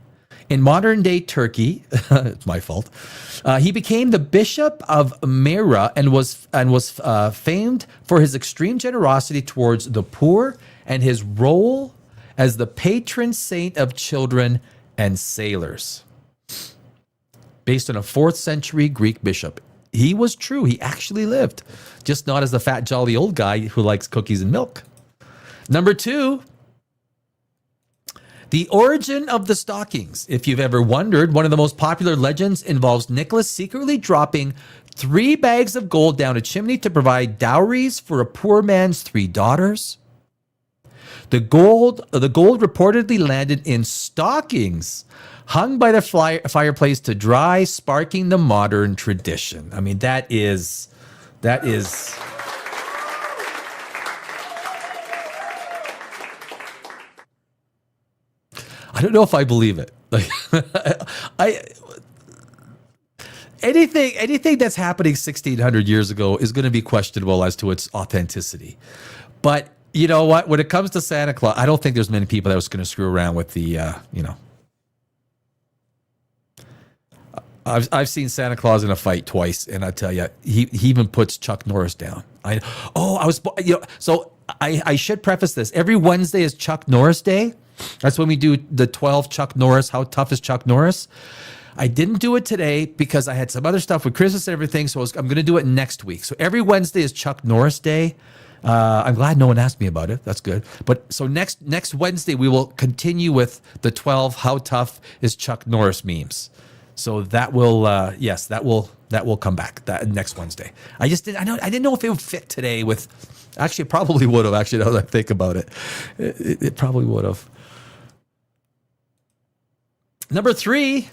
In modern-day Turkey, it's my fault. He became the bishop of Myra and was famed for his extreme generosity towards the poor and his role as the patron saint of children and sailors. Based on a 4th century Greek bishop. He was true. He actually lived. Just not as the fat, jolly old guy who likes cookies and milk. Number 2, the origin of the stockings. If you've ever wondered, one of the most popular legends involves Nicholas secretly dropping 3 bags of gold down a chimney to provide dowries for a poor man's 3 daughters. The gold reportedly landed in stockings hung by the fireplace to dry, sparking the modern tradition. I mean, that is. I don't know if I believe it. Like, anything that's happening 1,600 years ago is going to be questionable as to its authenticity. But you know what? When it comes to Santa Claus, I don't think there's many people that was going to screw around with the, I've seen Santa Claus in a fight twice, and I tell you, he even puts Chuck Norris down. So I should preface this. Every Wednesday is Chuck Norris Day. That's when we do the 12 Chuck Norris. How tough is Chuck Norris? I didn't do it today because I had some other stuff with Christmas and everything, so I'm going to do it next week. So every Wednesday is Chuck Norris Day. I'm glad no one asked me about it. That's good. But so next Wednesday, we will continue with the 12 How Tough is Chuck Norris memes. So that will, that will come back that next Wednesday. I didn't know if it would fit today with, actually it probably would have, actually, now that I think about it. It probably would have. Number 3,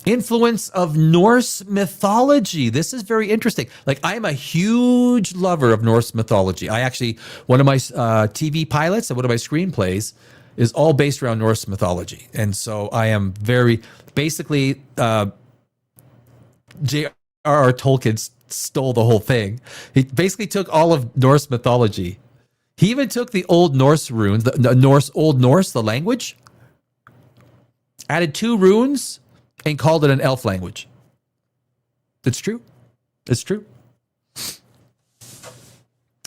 influence of Norse mythology. This is very interesting. Like, I am a huge lover of Norse mythology. One of my TV pilots and one of my screenplays is all based around Norse mythology. And so I am basically, J.R.R. Tolkien stole the whole thing. He basically took all of Norse mythology. He even took the Old Norse runes, the Old Norse, the language, added 2 runes, and called it an elf language. It's true. It's true.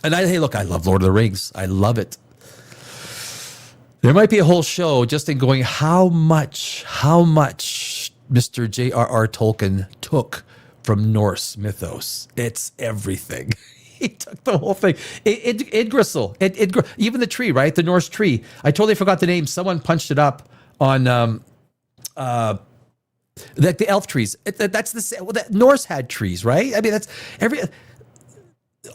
And I love Lord of the Rings. I love it. There might be a whole show just in going how much Mr. J.R.R. Tolkien took from Norse mythos. It's everything. He took the whole thing. Yggdrasil, even the tree, right? The Norse tree. I totally forgot the name. Someone punched it up on the elf trees. That's the Norse had trees, right? I mean, that's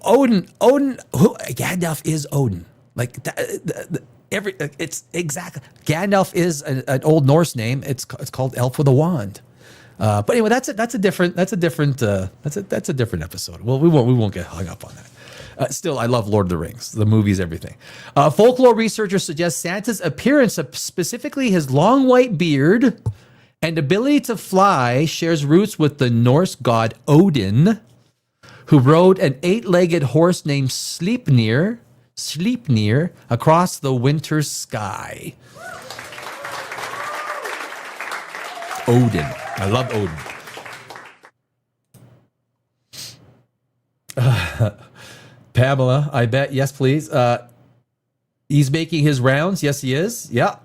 Odin. Gandalf is Odin. Like it's exactly. Gandalf is an Old Norse name. It's called Elf with a Wand. But anyway, that's a different episode. Well, we won't get hung up on that. Still, I love Lord of the Rings, the movies, everything. Folklore researchers suggest Santa's appearance, specifically his long white beard and ability to fly, shares roots with the Norse god Odin, who rode an 8-legged horse named Sleipnir across the winter sky. Odin. I love Odin. Pamela, I bet. Yes, please. He's making his rounds. Yes, he is. Yeah.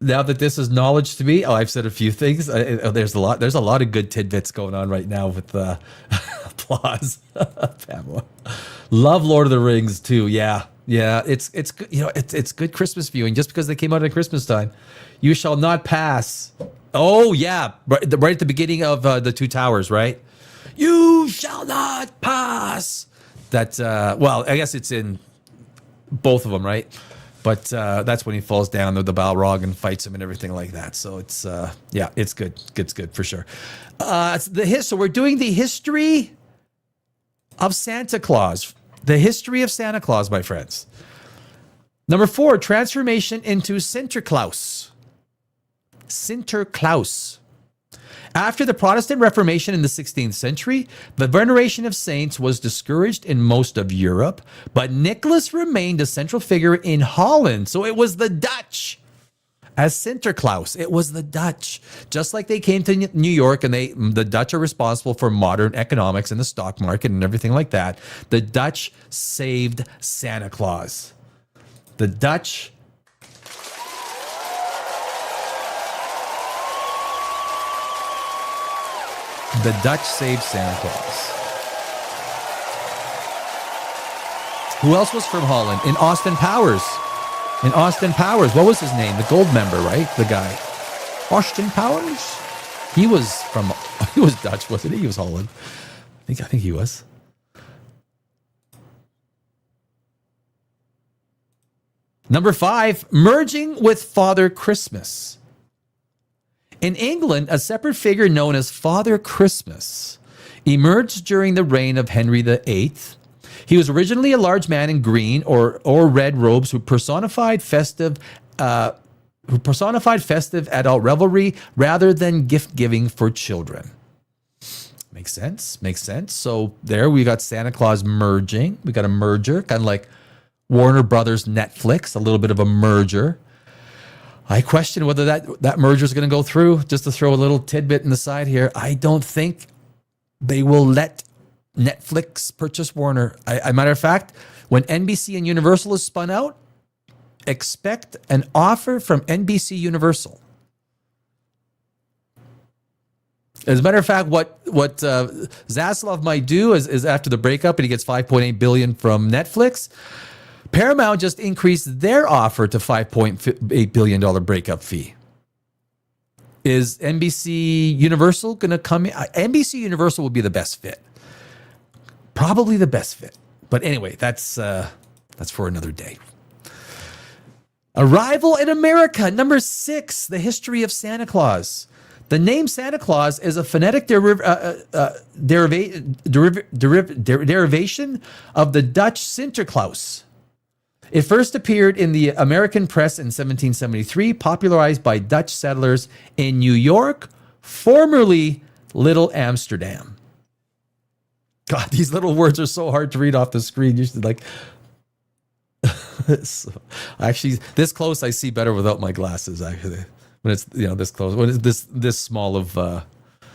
Now that this is knowledge to me, I've said a few things. There's a lot of good tidbits going on right now with applause. Pamela, love Lord of the Rings too. Yeah. It's good. It's good Christmas viewing just because they came out at Christmas time. You shall not pass. Oh yeah, right at the beginning of the Two Towers, right? You shall not pass. That well, I guess it's in both of them, right? But that's when he falls down the Balrog and fights him and everything like that. So it's it's good. It's good for sure. So we're doing the history of Santa Claus. The history of Santa Claus, my friends. Number 4, transformation into Sinterklaas. Sinterklaas. After the Protestant Reformation in the 16th century, the veneration of saints was discouraged in most of Europe, but Nicholas remained a central figure in Holland. So it was the Dutch as Sinterklaas. It was the Dutch. Just like they came to New York and the Dutch are responsible for modern economics and the stock market and everything like that. The Dutch saved Santa Claus. The Dutch saved Santa Claus. Who else was from Holland? In Austin Powers. What was his name? The gold member, right? The guy. Austin Powers? He was Dutch, wasn't he? He was Holland. I think he was. Number 5, merging with Father Christmas. In England, a separate figure known as Father Christmas emerged during the reign of Henry VIII. He was originally a large man in green or red robes who personified festive adult revelry rather than gift giving for children. Makes sense. So there we got Santa Claus merging. We got a merger, kind of like Warner Brothers Netflix, a little bit of a merger. I question whether that merger is going to go through. Just to throw a little tidbit in the side here, I don't think they will let Netflix purchase Warner. Matter of fact, when NBC and Universal is spun out, expect an offer from NBC Universal. As a matter of fact, what Zaslav might do is after the breakup and he gets $5.8 billion from Netflix, Paramount just increased their offer to $5.8 billion breakup fee. Is NBC Universal going to come in? NBC Universal will be the best fit. Probably the best fit. But anyway, that's for another day. Arrival in America. Number 6, the history of Santa Claus. The name Santa Claus is a phonetic derivation of the Dutch Sinterklaas. It first appeared in the American press in 1773, popularized by Dutch settlers in New York, formerly Little Amsterdam. God, these little words are so hard to read off the screen. You should actually, this close I see better without my glasses. Actually, when it's this close, when it's this small of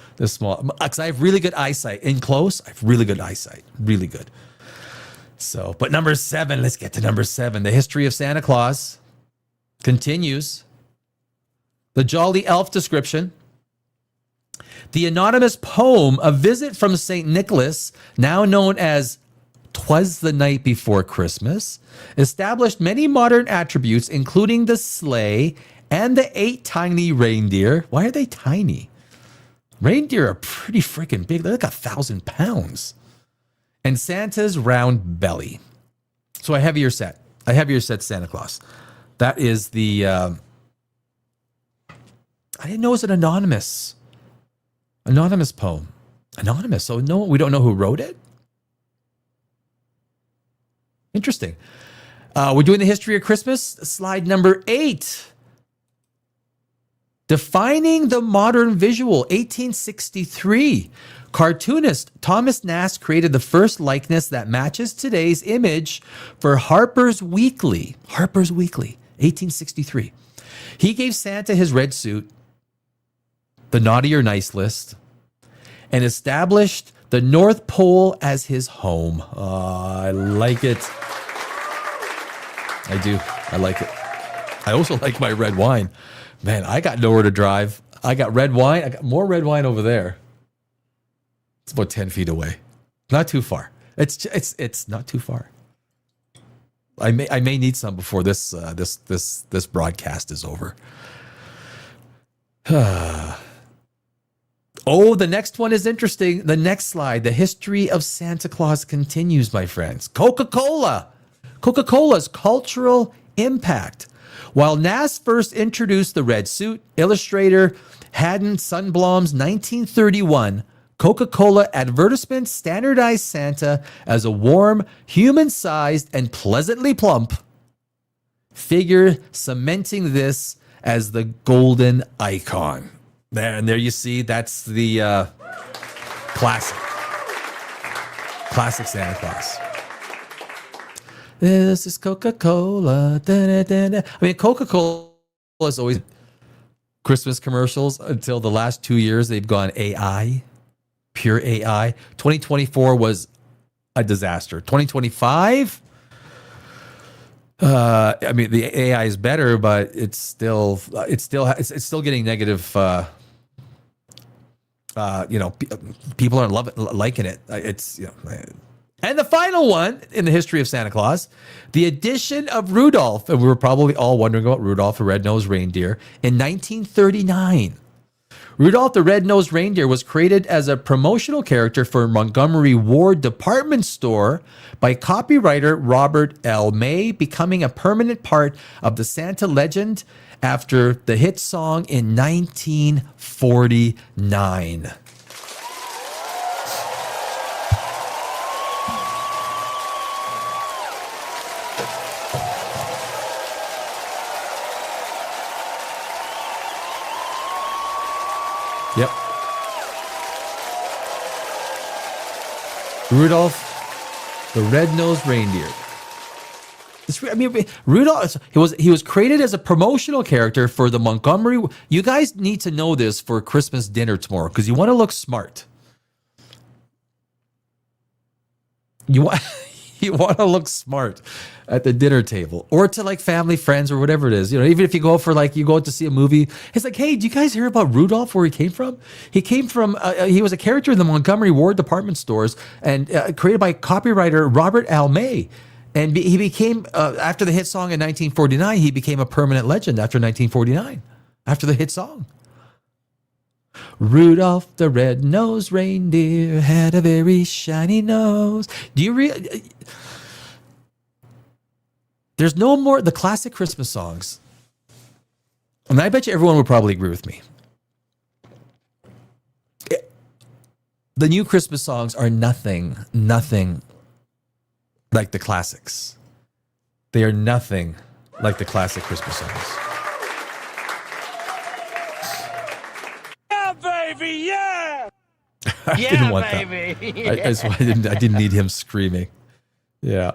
because I have really good eyesight in close. I have really good eyesight, really good. So, but number 7, let's get to number 7. The history of Santa Claus continues. The Jolly Elf description. The anonymous poem, A Visit from St. Nicholas, now known as 'Twas the Night Before Christmas, established many modern attributes, including the sleigh and the 8 tiny reindeer. Why are they tiny? Reindeer are pretty freaking big. They're like 1,000 pounds. And Santa's round belly. So I have your set. Santa Claus. That is the, I didn't know it was an anonymous poem. Anonymous. So no, we don't know who wrote it. Interesting. We're doing the history of Christmas. Slide number 8. Defining the modern visual, 1863. Cartoonist Thomas Nast created the first likeness that matches today's image for Harper's Weekly. Harper's Weekly, 1863. He gave Santa his red suit, the naughty or nice list, and established the North Pole as his home. I like it. I do. I like it. I also like my red wine. Man, I got nowhere to drive. I got red wine. I got more red wine over there. It's about 10 feet away. Not too far. It's not too far. I may need some before this broadcast is over. Oh, the next one is interesting. The next slide, the history of Santa Claus continues, my friends. Coca-Cola. Coca-Cola's cultural impact. While Nass first introduced the red suit, illustrator Haddon Sundblom's 1931 Coca-Cola advertisement standardized Santa as a warm, human-sized, and pleasantly plump figure, cementing this as the golden icon. There you see, that's the classic Santa Claus. This is Coca-Cola. I mean, Coca-Cola is always Christmas commercials until the last 2 years they've gone AI, pure AI. 2024 was a disaster. 2025, I mean, the AI is better, but it's still getting negative. People aren't liking it. It's And the final one in the history of Santa Claus, the addition of Rudolph, and we were probably all wondering about Rudolph the Red-Nosed Reindeer, in 1939. Rudolph the Red-Nosed Reindeer was created as a promotional character for Montgomery Ward department store by copywriter Robert L. May, becoming a permanent part of the Santa legend after the hit song in 1949. Yep. Rudolph the Red-Nosed Reindeer. Rudolph, he was created as a promotional character for the Montgomery. You guys need to know this for Christmas dinner tomorrow because you want to look smart. You want to look smart at the dinner table or to like family, friends, or whatever it is. Even if you go for you go out to see a movie, it's like, hey, do you guys hear about Rudolph? Where he came from? He came from. He was a character in the Montgomery Ward department stores and created by copywriter Robert L. May. And he became after the hit song in 1949. He became a permanent legend after 1949. After the hit song. Rudolph the red-nosed reindeer had a very shiny nose. Do you There's no more the classic Christmas songs. And I bet you everyone would probably agree with me. The new Christmas songs are nothing like the classics. They are nothing like the classic Christmas songs. Baby, yeah. I didn't want baby. That. I didn't need him screaming. Yeah.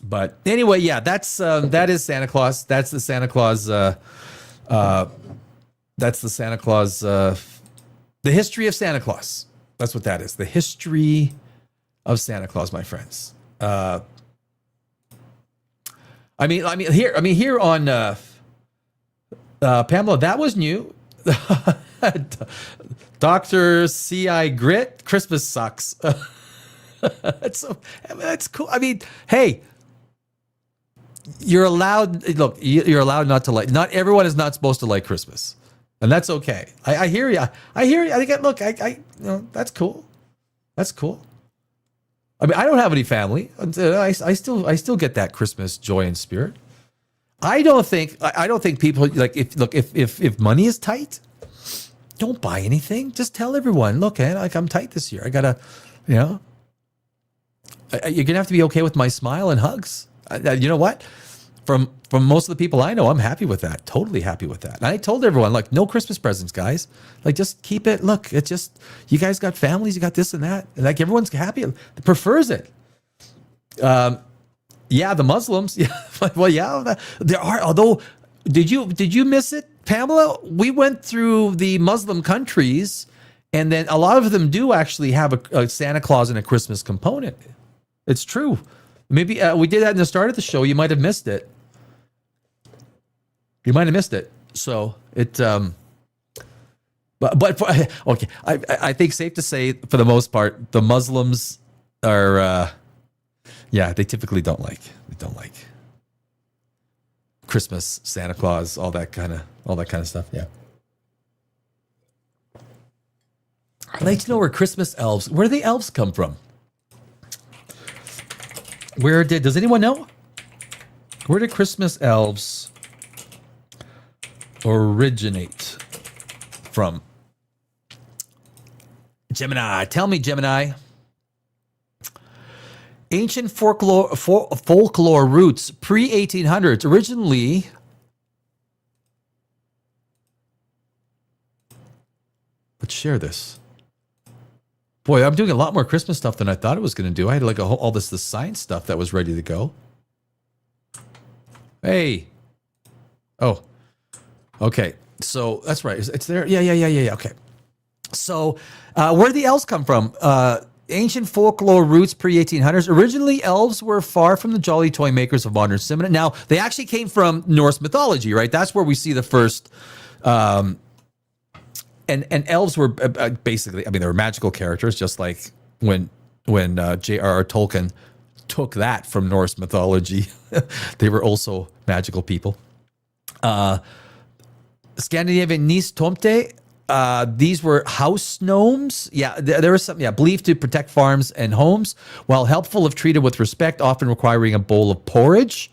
But anyway, yeah, that is Santa Claus. That's the Santa Claus. That's the Santa Claus. The history of Santa Claus. That's what that is. The history of Santa Claus, my friends. Here on Pamela, that was new. Dr. C.I. Grit, Christmas sucks. That's cool. I mean, hey, you're allowed. Look, you're allowed not to like. Not everyone is not supposed to like Christmas, and that's okay. I hear you. I hear you. I think. Look, that's cool. That's cool. I mean, I don't have any family. I still get that Christmas joy and spirit. I don't think people like if money is tight, don't buy anything. Just tell everyone, look, man, I'm tight this year. I gotta, you're gonna have to be okay with my smile and hugs. You know what? From most of the people I know, I'm happy with that. Totally happy with that. And I told everyone, like, no Christmas presents, guys. Like, just keep it. Look, it's just, you guys got families, you got this and that. And like, everyone's happy, prefers it. Yeah, the Muslims. Yeah, well, yeah, there are. Although, did you miss it, Pamela? We went through the Muslim countries, and then a lot of them do actually have a Santa Claus and a Christmas component. It's true. Maybe we did that in the start of the show. You might have missed it. You might have missed it. So it, okay. I think safe to say, for the most part, the Muslims are, they typically don't like Christmas, Santa Claus, all that kind of stuff. Yeah. I'd like to know where the elves come from. Does anyone know? Where did Christmas elves originate from? Gemini, tell me, Gemini. Ancient folklore roots, pre-1800s, originally. Let's share this. Boy, I'm doing a lot more Christmas stuff than I thought it was going to do. I had like all this science stuff that was ready to go. Hey. Oh. Okay. So that's right. It's there. Yeah. Okay. So where do the elves come from? Ancient folklore roots pre-1800s. Originally, elves were far from the jolly toy makers of modern cinema. Now, they actually came from Norse mythology, right? That's where we see the first... and elves were basically, I mean, they were magical characters, just like when J.R.R. Tolkien took that from Norse mythology. They were also magical people. Scandinavian Nis Tomte, these were house gnomes. Yeah, there was some, believed to protect farms and homes, while helpful if treated with respect, often requiring a bowl of porridge.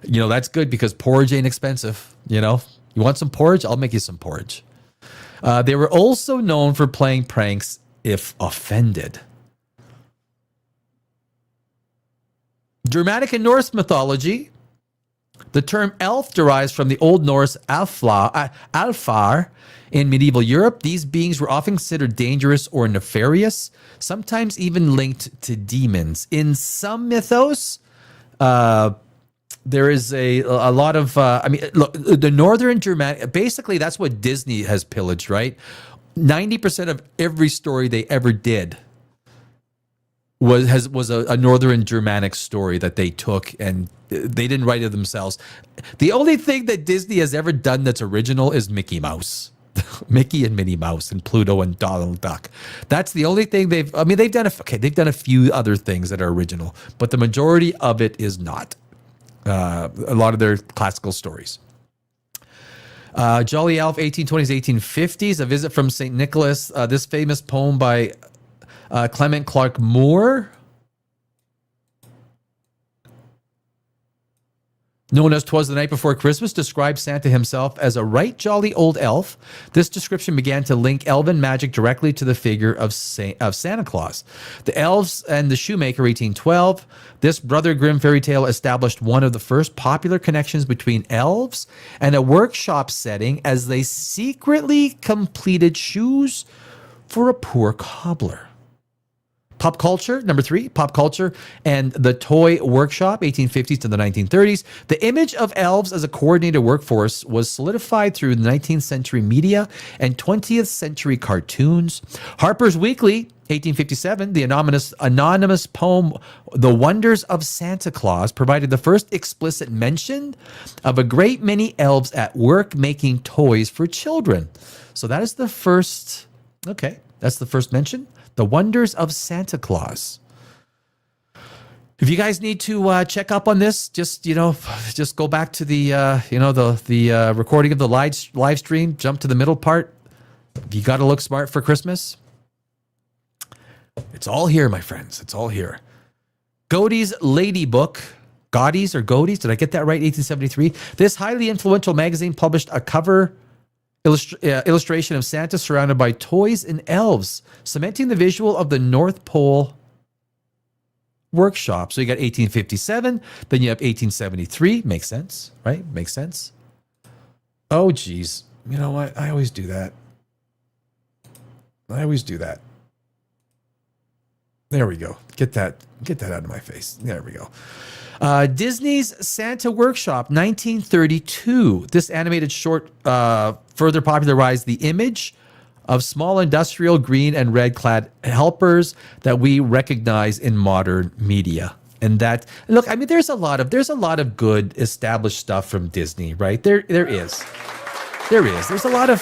You know, that's good because porridge ain't expensive. You know, you want some porridge? I'll make you some porridge. They were also known for playing pranks if offended. Germanic and Norse mythology. The term elf derives from the Old Norse alfar. In medieval Europe, these beings were often considered dangerous or nefarious, sometimes even linked to demons. In some mythos, there is a lot of, look, the Northern Germanic, basically that's what Disney has pillaged, right? 90% of every story they ever did was a Northern Germanic story that they took, and they didn't write it themselves. The only thing that Disney has ever done that's original is Mickey Mouse. Mickey and Minnie Mouse and Pluto and Donald Duck. That's the only thing they've done a few other things that are original, but the majority of it is not. A lot of their classical stories. Jolly Elf, 1820s, 1850s, A Visit from St. Nicholas. This famous poem by Clement Clark Moore, known as "'Twas the Night Before Christmas," describes Santa himself as a right jolly old elf. This description began to link elven magic directly to the figure of Santa Claus. The Elves and the Shoemaker, 1812. This Brother Grimm fairy tale established one of the first popular connections between elves and a workshop setting, as they secretly completed shoes for a poor cobbler. Pop culture, number 3, pop culture and the toy workshop, 1850s to the 1930s. The image of elves as a coordinated workforce was solidified through 19th century media and 20th century cartoons. Harper's Weekly, 1857, the anonymous poem, The Wonders of Santa Claus, provided the first explicit mention of a great many elves at work making toys for children. So that is the first, that's the first mention. The Wonders of Santa Claus. If you guys need to check up on this, just go back to the recording of the live stream. Jump to the middle part. You got to look smart for Christmas. It's all here, my friends. It's all here. Godey's Lady Book. Godey's or Godey's? Did I get that right? 1873. This highly influential magazine published a cover illustration of Santa surrounded by toys and elves, cementing the visual of the North Pole workshop. So you got 1857, then you have 1873. Makes sense, right? Makes sense. Oh, geez. You know what? I always do that. There we go. Get that out of my face. There we go. Disney's Santa Workshop, 1932. This animated short further popularized the image of small industrial green and red clad helpers that we recognize in modern media. And that, look, I mean, there's a lot of good established stuff from Disney, right? There is. There's a lot of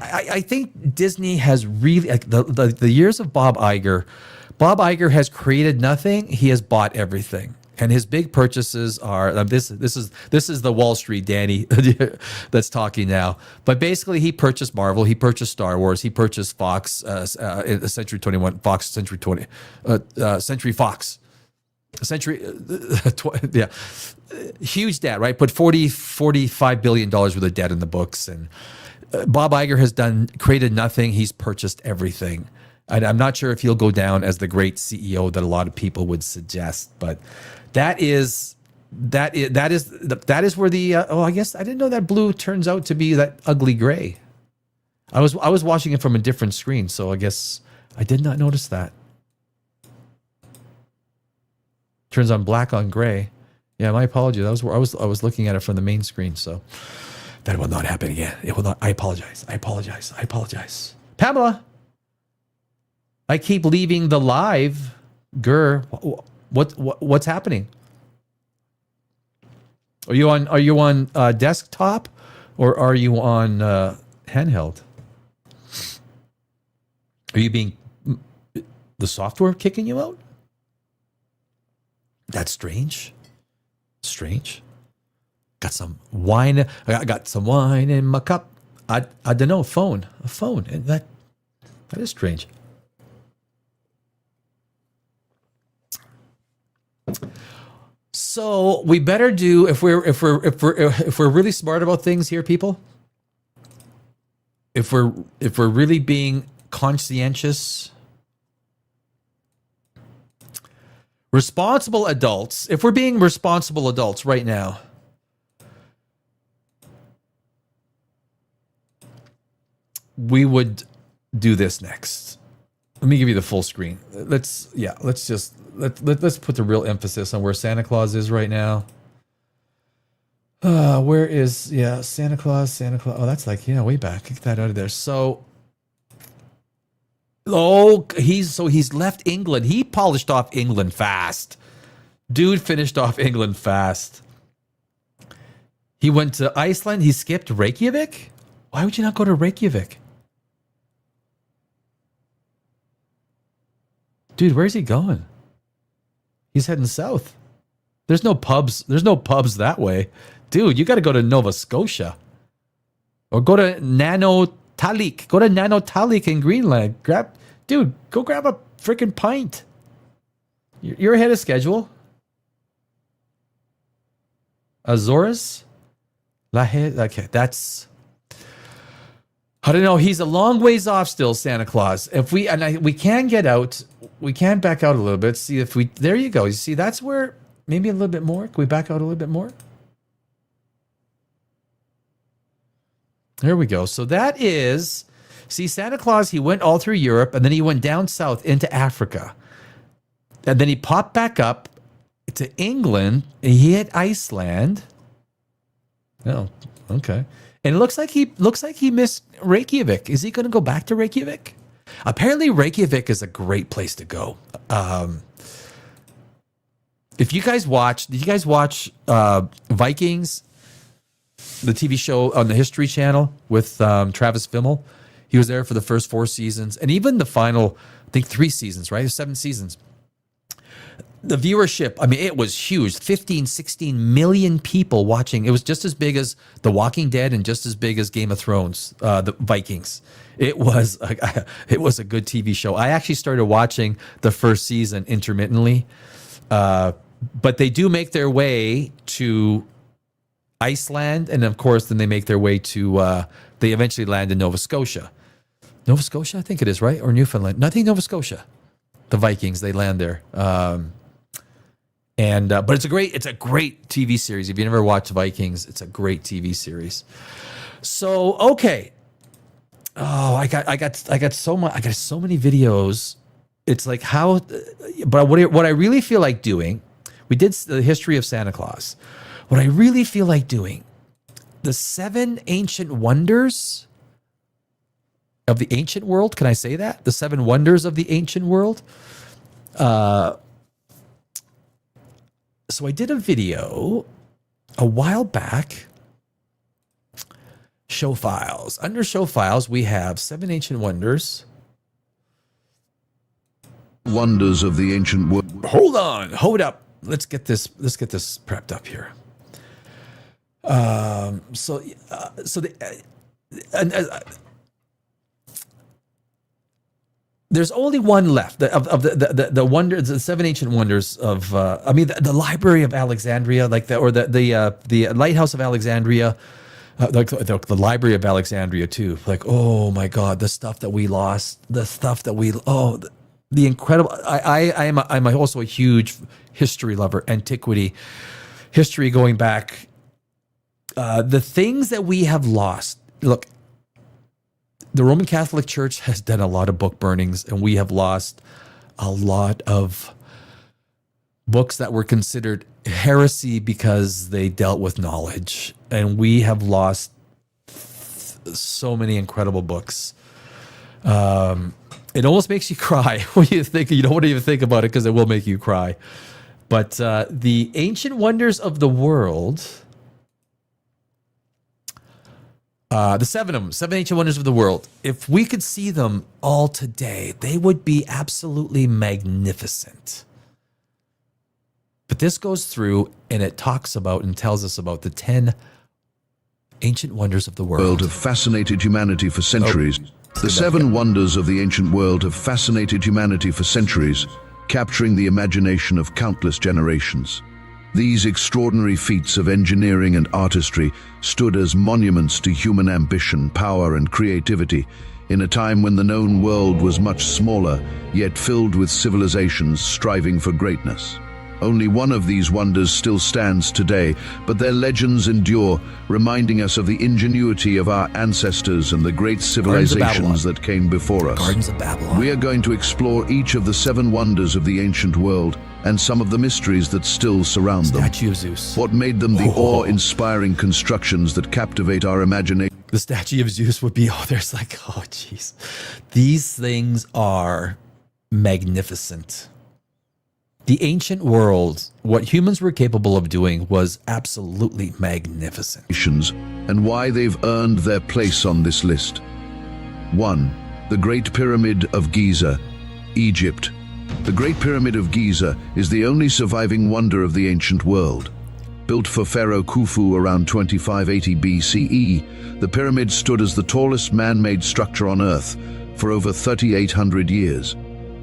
I think Disney has really, the years of Bob Iger has created nothing. He has bought everything. And his big purchases are this is the Wall Street Danny that's talking now. But basically, he purchased Marvel, he purchased Star Wars, he purchased Fox, Century 21, Fox, Century 20, Century Fox, Century, yeah, huge debt, right? Put $45 billion worth of debt in the books, and Bob Iger has created nothing. He's purchased everything. I'm not sure if he'll go down as the great CEO that a lot of people would suggest, but that is where the I guess I didn't know that blue turns out to be that ugly gray. I was watching it from a different screen, so I guess I did not notice that. Turns on black on gray. Yeah, my apologies. I was looking at it from the main screen, so that will not happen again. It will not. I apologize. Pamela, I keep leaving the live. What's happening? Are you on desktop, or are you on handheld? Are you being the software kicking you out? That's strange. Got some wine. I got some wine in my cup. I don't know. A phone. And that is strange. So we better do if we're really smart about things here, people. If we're really being conscientious, responsible adults. If we're being responsible adults right now, we would do this next. Let me give you the full screen. Let's put the real emphasis on where Santa Claus is right now. Where is Santa Claus? Oh, that's like way back. Get that out of there. So, he's left England. He polished off England fast. Dude finished off England fast. He went to Iceland. He skipped Reykjavik. Why would you not go to Reykjavik? Dude, where's he going? He's heading south. There's no pubs that way. Dude, you got to go to Nova Scotia. Or go to Nanotalik. Go to Nanotalik in Greenland. Go grab a freaking pint. You're ahead of schedule. Azores? Okay, that's... I don't know. He's a long ways off still, Santa Claus. We can get out. We can back out a little bit. See if we... There you go. You see, that's where... Maybe a little bit more. Can we back out a little bit more? There we go. So that is... See, Santa Claus, he went all through Europe, and then he went down south into Africa. And then he popped back up to England, and he hit Iceland. Oh, okay. And it looks like he missed Reykjavik. Is he going to go back to Reykjavik? Apparently, Reykjavik is a great place to go. Did you guys watch Vikings, the TV show on the History Channel with Travis Fimmel? He was there for the first 4 seasons, and even the final, I think 3 seasons, right? 7 seasons. The viewership, I mean, it was huge. 15, 16 million people watching. It was just as big as The Walking Dead and just as big as Game of Thrones, the Vikings. It was a good TV show. I actually started watching the first season intermittently, but they do make their way to Iceland, and of course, then they make their way to, they eventually land in Nova Scotia. Nova Scotia, I think it is, right? Or Newfoundland. No, I think Nova Scotia. The Vikings, they land there. But it's a great TV series. If you never watched Vikings, it's a great TV series. So, okay. Oh, I got so many videos. It's like how, but what I really feel like doing, we did the history of Santa Claus. What I really feel like doing, the 7 ancient wonders of the ancient world. Can I say that? The 7 wonders of the ancient world. So I did a video a while back. Show files. Under show files, we have 7 ancient wonders. Wonders of the ancient world. Hold on. Hold up. let's get this prepped up here. So there's only one left of the wonder, the seven ancient wonders of. I mean, the Library of Alexandria, like the Lighthouse of Alexandria, like the Library of Alexandria too. Like, oh my God, the stuff that we lost, the incredible. I'm also a huge history lover, antiquity, history going back. The things that we have lost. Look, the Roman Catholic Church has done a lot of book burnings, and we have lost a lot of books that were considered heresy because they dealt with knowledge. And we have lost so many incredible books. It almost makes you cry when you think, you don't want to even think about it because it will make you cry. But the ancient wonders of the world, the seven of them, seven ancient wonders of the world, if we could see them all today, they would be absolutely magnificent. But this goes through and it talks about and tells us about the 10 ancient wonders of the world. Have fascinated humanity for centuries. The seven wonders of the ancient world have fascinated humanity for centuries, capturing the imagination of countless generations. These extraordinary feats of engineering and artistry stood as monuments to human ambition, power, and creativity in a time when the known world was much smaller, yet filled with civilizations striving for greatness. Only one of these wonders still stands today, but their legends endure, reminding us of the ingenuity of our ancestors and the great civilizations that came before us. Gardens of Babylon. We are going to explore each of the seven wonders of the ancient world and some of the mysteries that still surround them. Statue of Zeus. What made them the awe-inspiring constructions that captivate our imagination? The statue of Zeus would be, there's like, jeez. These things are magnificent. The ancient world, what humans were capable of doing was absolutely magnificent. And why they've earned their place on this list. 1. The Great Pyramid of Giza, Egypt. The Great Pyramid of Giza is the only surviving wonder of the ancient world. Built for Pharaoh Khufu around 2580 BCE, the pyramid stood as the tallest man-made structure on Earth for over 3,800 years.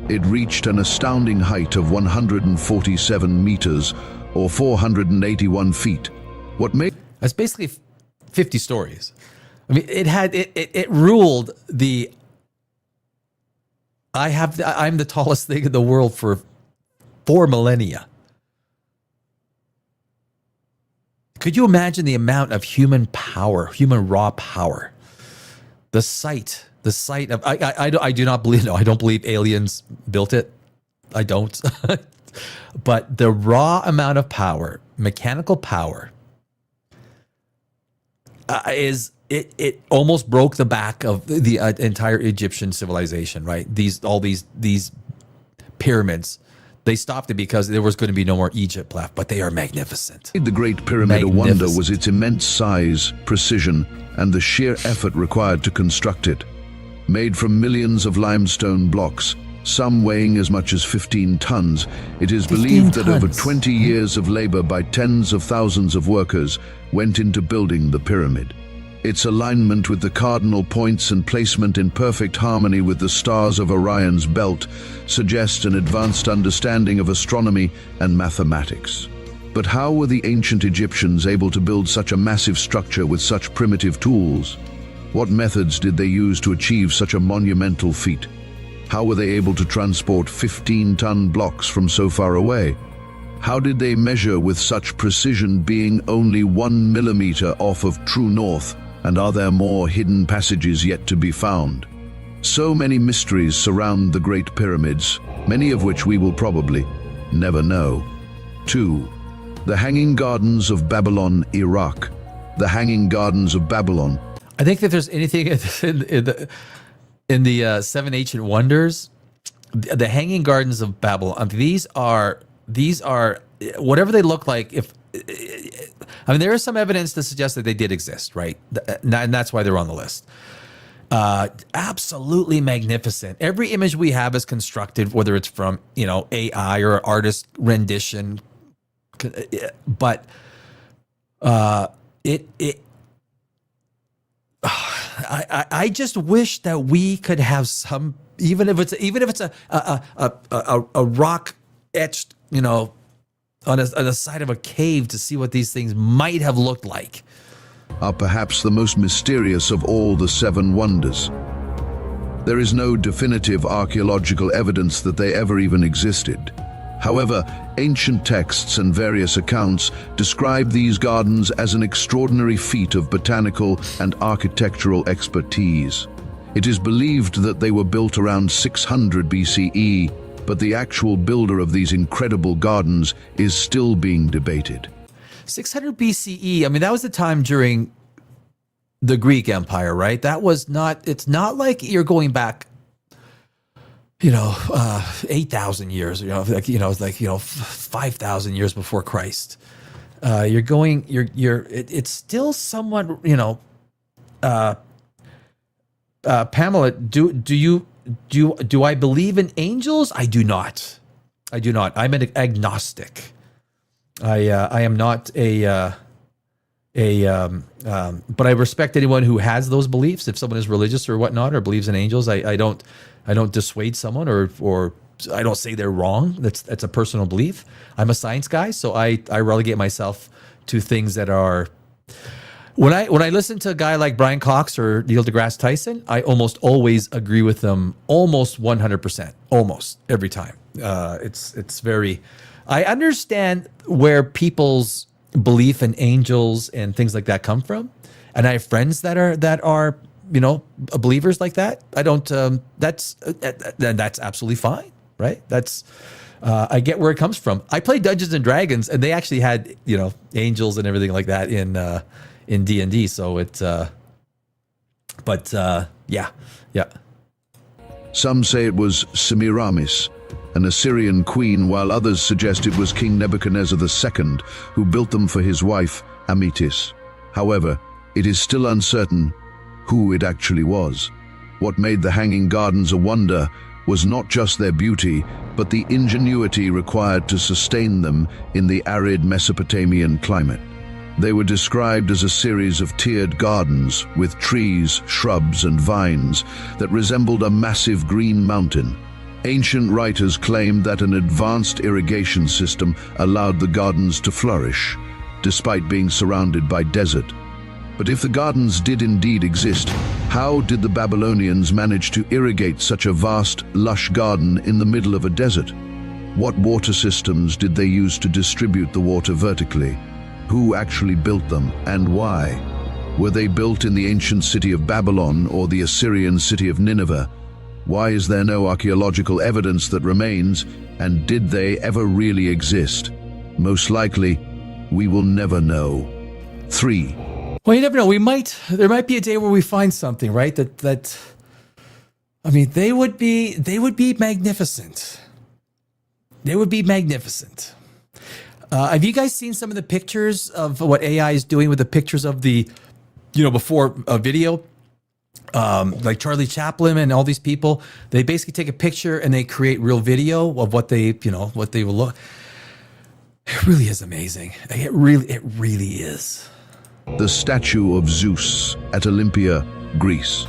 It reached an astounding height of 147 meters, or 481 feet. That's basically 50 stories. I mean, it ruled the. I'm the tallest thing in the world for 4 millennia. Could you imagine the amount of human power, human raw power, the sight of I do not believe. No, I don't believe aliens built it. I don't. But the raw amount of power, mechanical power, it almost broke the back of the entire Egyptian civilization. Right? All these pyramids. They stopped it because there was going to be no more Egypt left, but they are magnificent. The Great Pyramid a wonder was its immense size, precision, and the sheer effort required to construct it. Made from millions of limestone blocks, some weighing as much as 15 tons, it is believed that over 20 years of labor by tens of thousands of workers went into building the pyramid. Its alignment with the cardinal points and placement in perfect harmony with the stars of Orion's belt suggests an advanced understanding of astronomy and mathematics. But how were the ancient Egyptians able to build such a massive structure with such primitive tools? What methods did they use to achieve such a monumental feat? How were they able to transport 15-ton blocks from so far away? How did they measure with such precision, being only 1 millimeter off of true north? And are there more hidden passages yet to be found? So many mysteries surround the Great Pyramids, many of which we will probably never know. 2. The Hanging Gardens of Babylon, Iraq. The Hanging Gardens of Babylon. I think that there's anything in the seven ancient wonders, the Hanging Gardens of Babylon. These are whatever they look like. There is some evidence to suggest that they did exist, right? And that's why they're on the list. Absolutely magnificent. Every image we have is constructed, whether it's from AI or artist rendition, but I just wish that we could have some, even if it's a rock etched, on the side of a cave, to see what these things might have looked like. Are perhaps the most mysterious of all the seven wonders. There is no definitive archaeological evidence that they ever even existed. However, ancient texts and various accounts describe these gardens as an extraordinary feat of botanical and architectural expertise. It is believed that they were built around 600 BCE, but the actual builder of these incredible gardens is still being debated. 600 BCE, I mean, that was the time during the Greek Empire, right? It's not like you're going back, 8,000 years, it's like 5,000 years before Christ. It's still somewhat, Pamela, do I believe in angels? I do not. I'm an agnostic. I am not but I respect anyone who has those beliefs. If someone is religious or whatnot, or believes in angels, I don't dissuade someone or I don't say they're wrong. That's a personal belief. I'm a science guy, so I relegate myself to things that are. When I listen to a guy like Brian Cox or Neil deGrasse Tyson, I almost always agree with them, almost 100%, almost every time. It's very. I understand where people's belief in angels and things like that come from, and I have friends that are believers like that. I don't. That's absolutely fine, right? That's. I get where it comes from. I played Dungeons and Dragons, and they actually had angels and everything like that in D&D. So it's. Yeah. Some say it was Semiramis, an Assyrian queen, while others suggest it was King Nebuchadnezzar II who built them for his wife, Amytis. However, it is still uncertain who it actually was. What made the Hanging Gardens a wonder was not just their beauty, but the ingenuity required to sustain them in the arid Mesopotamian climate. They were described as a series of tiered gardens with trees, shrubs, and vines that resembled a massive green mountain. Ancient writers claimed that an advanced irrigation system allowed the gardens to flourish, despite being surrounded by desert. But if the gardens did indeed exist, how did the Babylonians manage to irrigate such a vast, lush garden in the middle of a desert? What water systems did they use to distribute the water vertically? Who actually built them, and why? Were they built in the ancient city of Babylon or the Assyrian city of Nineveh? Why is there no archaeological evidence that remains, and did they ever really exist? Most likely, we will never know. 3. Well, you never know. There might be a day where we find something, right? They would be magnificent. They would be magnificent. Have you guys seen some of the pictures of what AI is doing with the pictures of the, before a video? Like Charlie Chaplin and all these people, they basically take a picture and they create real video of what they will look. It really is amazing. It really is. The statue of Zeus at Olympia, Greece.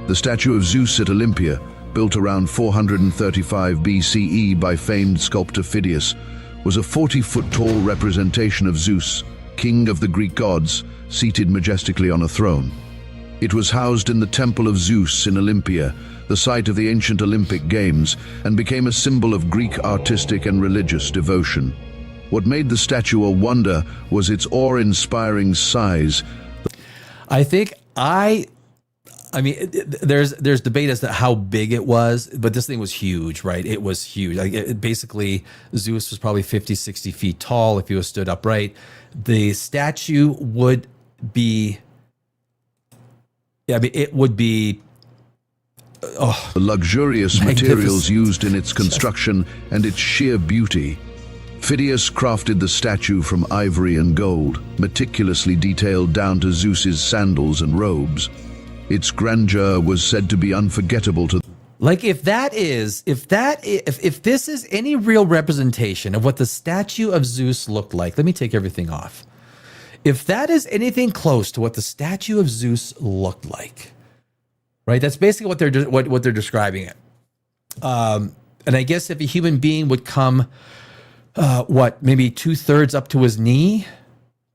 The statue of Zeus at Olympia, built around 435 BCE by famed sculptor Phidias, was a 40-foot-tall representation of Zeus, king of the Greek gods, seated majestically on a throne. It was housed in the Temple of Zeus in Olympia, the site of the ancient Olympic Games, and became a symbol of Greek artistic and religious devotion. What made the statue a wonder was its awe-inspiring size. There's debate as to how big it was, but this thing was huge, right? It was huge. Basically, Zeus was probably 50, 60 feet tall if he was stood upright. The statue would be, it would be. The luxurious materials used in its construction and its sheer beauty. Phidias crafted the statue from ivory and gold, meticulously detailed down to Zeus's sandals and robes. Its grandeur was said to be unforgettable to Like if this is any real representation of what the statue of Zeus looked like, let me take everything off. If that is anything close to what the statue of Zeus looked like, right? That's basically what they're describing it. And I guess if a human being would come, maybe 2/3 up to his knee,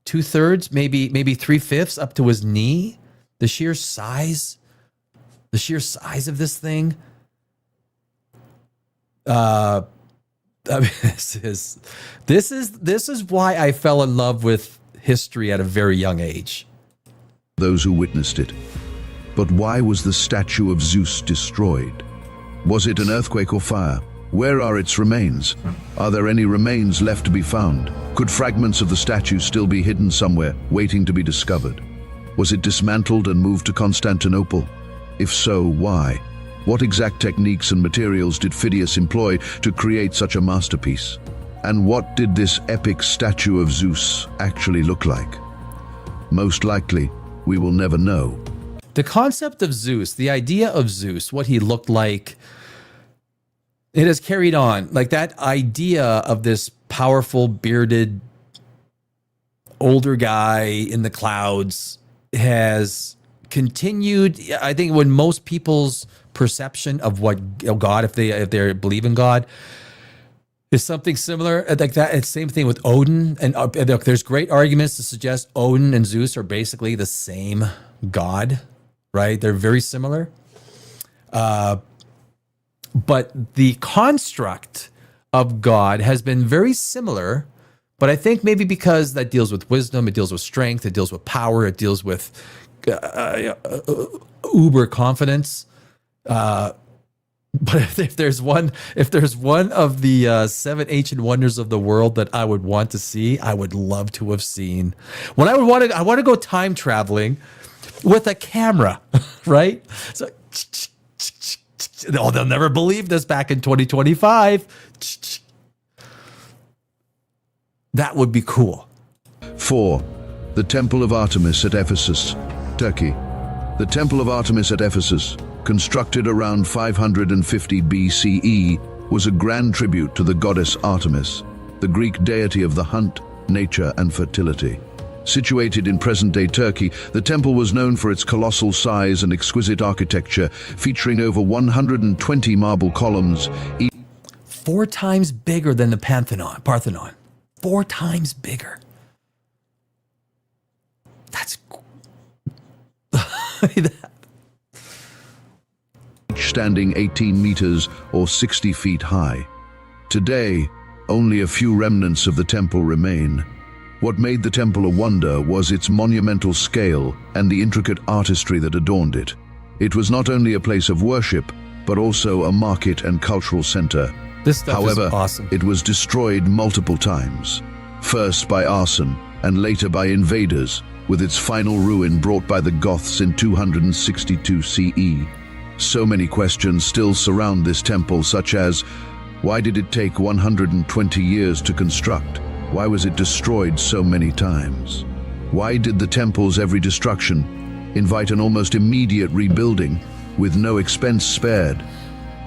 2/3, maybe 3/5 up to his knee, the sheer size of this thing. I mean, this is why I fell in love with history at a very young age. Those who witnessed it. But why was the statue of Zeus destroyed? Was it an earthquake or fire? Where are its remains? Are there any remains left to be found? Could fragments of the statue still be hidden somewhere, waiting to be discovered? Was it dismantled and moved to Constantinople? If so, why? What exact techniques and materials did Phidias employ to create such a masterpiece? And what did this epic statue of Zeus actually look like? Most likely, we will never know. The concept of Zeus, the idea of Zeus, what he looked like, it has carried on. Like that idea of this powerful, bearded, older guy in the clouds has continued. I think when most people's perception of what God, if they believe in God, is something similar like that. It's the same thing with Odin. And there's great arguments to suggest Odin and Zeus are basically the same God, right? They're very similar. But the construct of God has been very similar, but I think maybe because that deals with wisdom, it deals with strength, it deals with power, it deals with uber confidence. But if there's one of the 7 ancient wonders of the world that I would want to see, I would love to have seen. I want to go time traveling with a camera, right? So. Oh, they'll never believe this back in 2025. That would be cool. 4. The Temple of Artemis at Ephesus, Turkey. The Temple of Artemis at Ephesus, constructed around 550 BCE, was a grand tribute to the goddess Artemis, the Greek deity of the hunt, nature, and fertility. Situated in present-day Turkey, the temple was known for its colossal size and exquisite architecture, featuring over 120 marble columns. 4 times bigger than the Parthenon. 4 times bigger. That's cool. Each standing 18 meters or 60 feet high. Today, only a few remnants of the temple remain. What made the temple a wonder was its monumental scale and the intricate artistry that adorned it. It was not only a place of worship, but also a market and cultural center. This stuff However, is awesome. It was destroyed multiple times, first by arson and later by invaders, with its final ruin brought by the Goths in 262 CE. So many questions still surround this temple, such as, why did it take 120 years to construct? Why was it destroyed so many times? Why did the temple's every destruction invite an almost immediate rebuilding with no expense spared?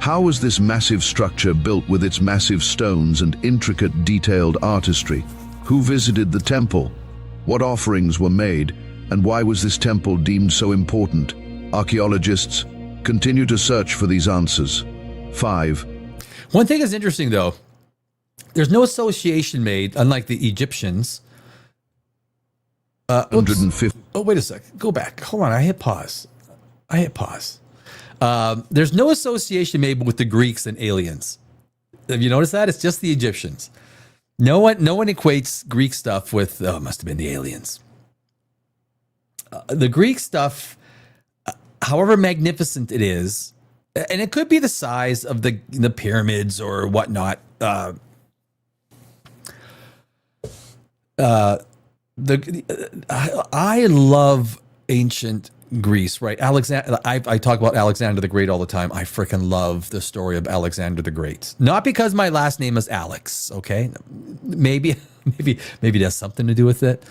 How was this massive structure built with its massive stones and intricate detailed artistry? Who visited the temple? What offerings were made? And why was this temple deemed so important? Archaeologists continue to search for these answers. 5. One thing is interesting though. There's no association made, unlike the Egyptians. 150. Oh, wait a sec. Go back. Hold on. I hit pause. There's no association made with the Greeks and aliens. Have you noticed that? It's just the Egyptians. No one equates Greek stuff with, it must have been the aliens. The Greek stuff, however magnificent it is, and it could be the size of the pyramids or whatnot, I love ancient Greece, right? Alexander, I talk about Alexander the Great all the time. I freaking love the story of Alexander the Great. Not because my last name is Alex, okay? Maybe it has something to do with it.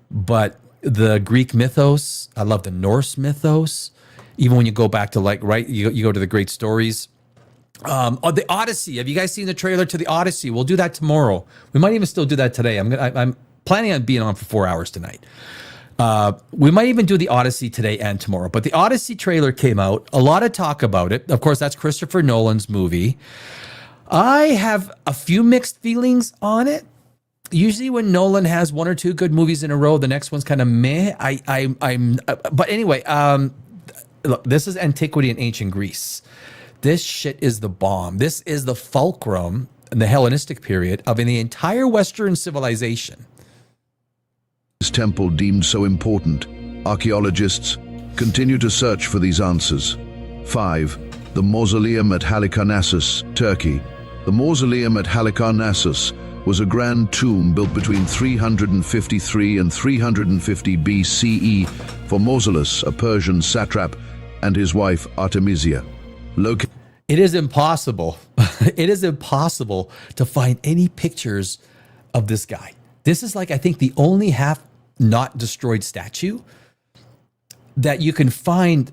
But the Greek mythos, I love the Norse mythos. Even when you go back to you go to the great stories The Odyssey. Have you guys seen the trailer to the Odyssey? We'll do that tomorrow. We might even still do that today. I'm planning on being on for 4 hours tonight. We might even do the Odyssey today and tomorrow. But the Odyssey trailer came out. A lot of talk about it. Of course, that's Christopher Nolan's movie. I have a few mixed feelings on it. Usually when Nolan has one or two good movies in a row, the next one's kind of meh. But anyway, look, this is antiquity in ancient Greece. This shit is the bomb. This is the fulcrum in the Hellenistic period of the entire Western civilization. This temple deemed so important, archaeologists continue to search for these answers. 5. The mausoleum at Halikarnassus, Turkey. The mausoleum at Halikarnassus was a grand tomb built between 353 and 350 BCE for Mausolus, a Persian satrap, and his wife Artemisia. It is impossible. It is impossible to find any pictures of this guy. This is like, I think, the only half not destroyed statue that you can find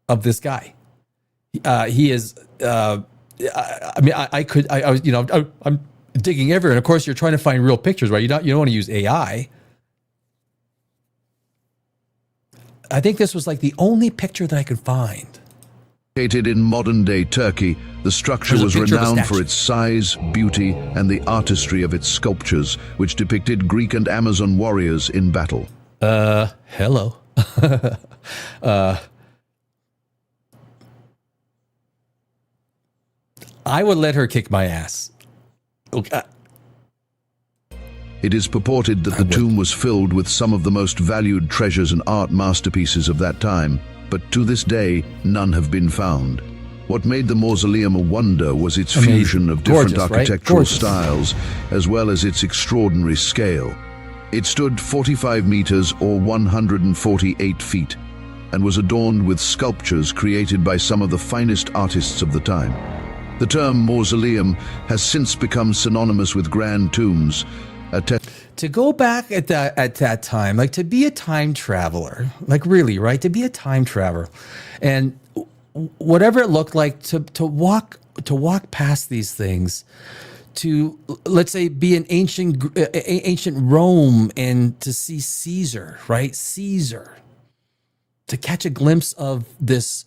of this guy. He is, I was, I'm digging everywhere. And of course, you're trying to find real pictures, right? You don't want to use AI. I think this was like the only picture that I could find. Located in modern-day Turkey, the structure was renowned for its size, beauty, and the artistry of its sculptures, which depicted Greek and Amazon warriors in battle. Hello. I would let her kick my ass. Okay. It is purported that the tomb was filled with some of the most valued treasures and art masterpieces of that time, but to this day, none have been found. What made the mausoleum a wonder was its fusion of different architectural styles, as well as its extraordinary scale. It stood 45 meters or 148 feet, and was adorned with sculptures created by some of the finest artists of the time. The term mausoleum has since become synonymous with grand tombs. To go back at that time, like to be a time traveler, like really, right? To be a time traveler, and whatever it looked like to walk past these things, to let's say be in ancient Rome and to see Caesar, right? Caesar, to catch a glimpse of this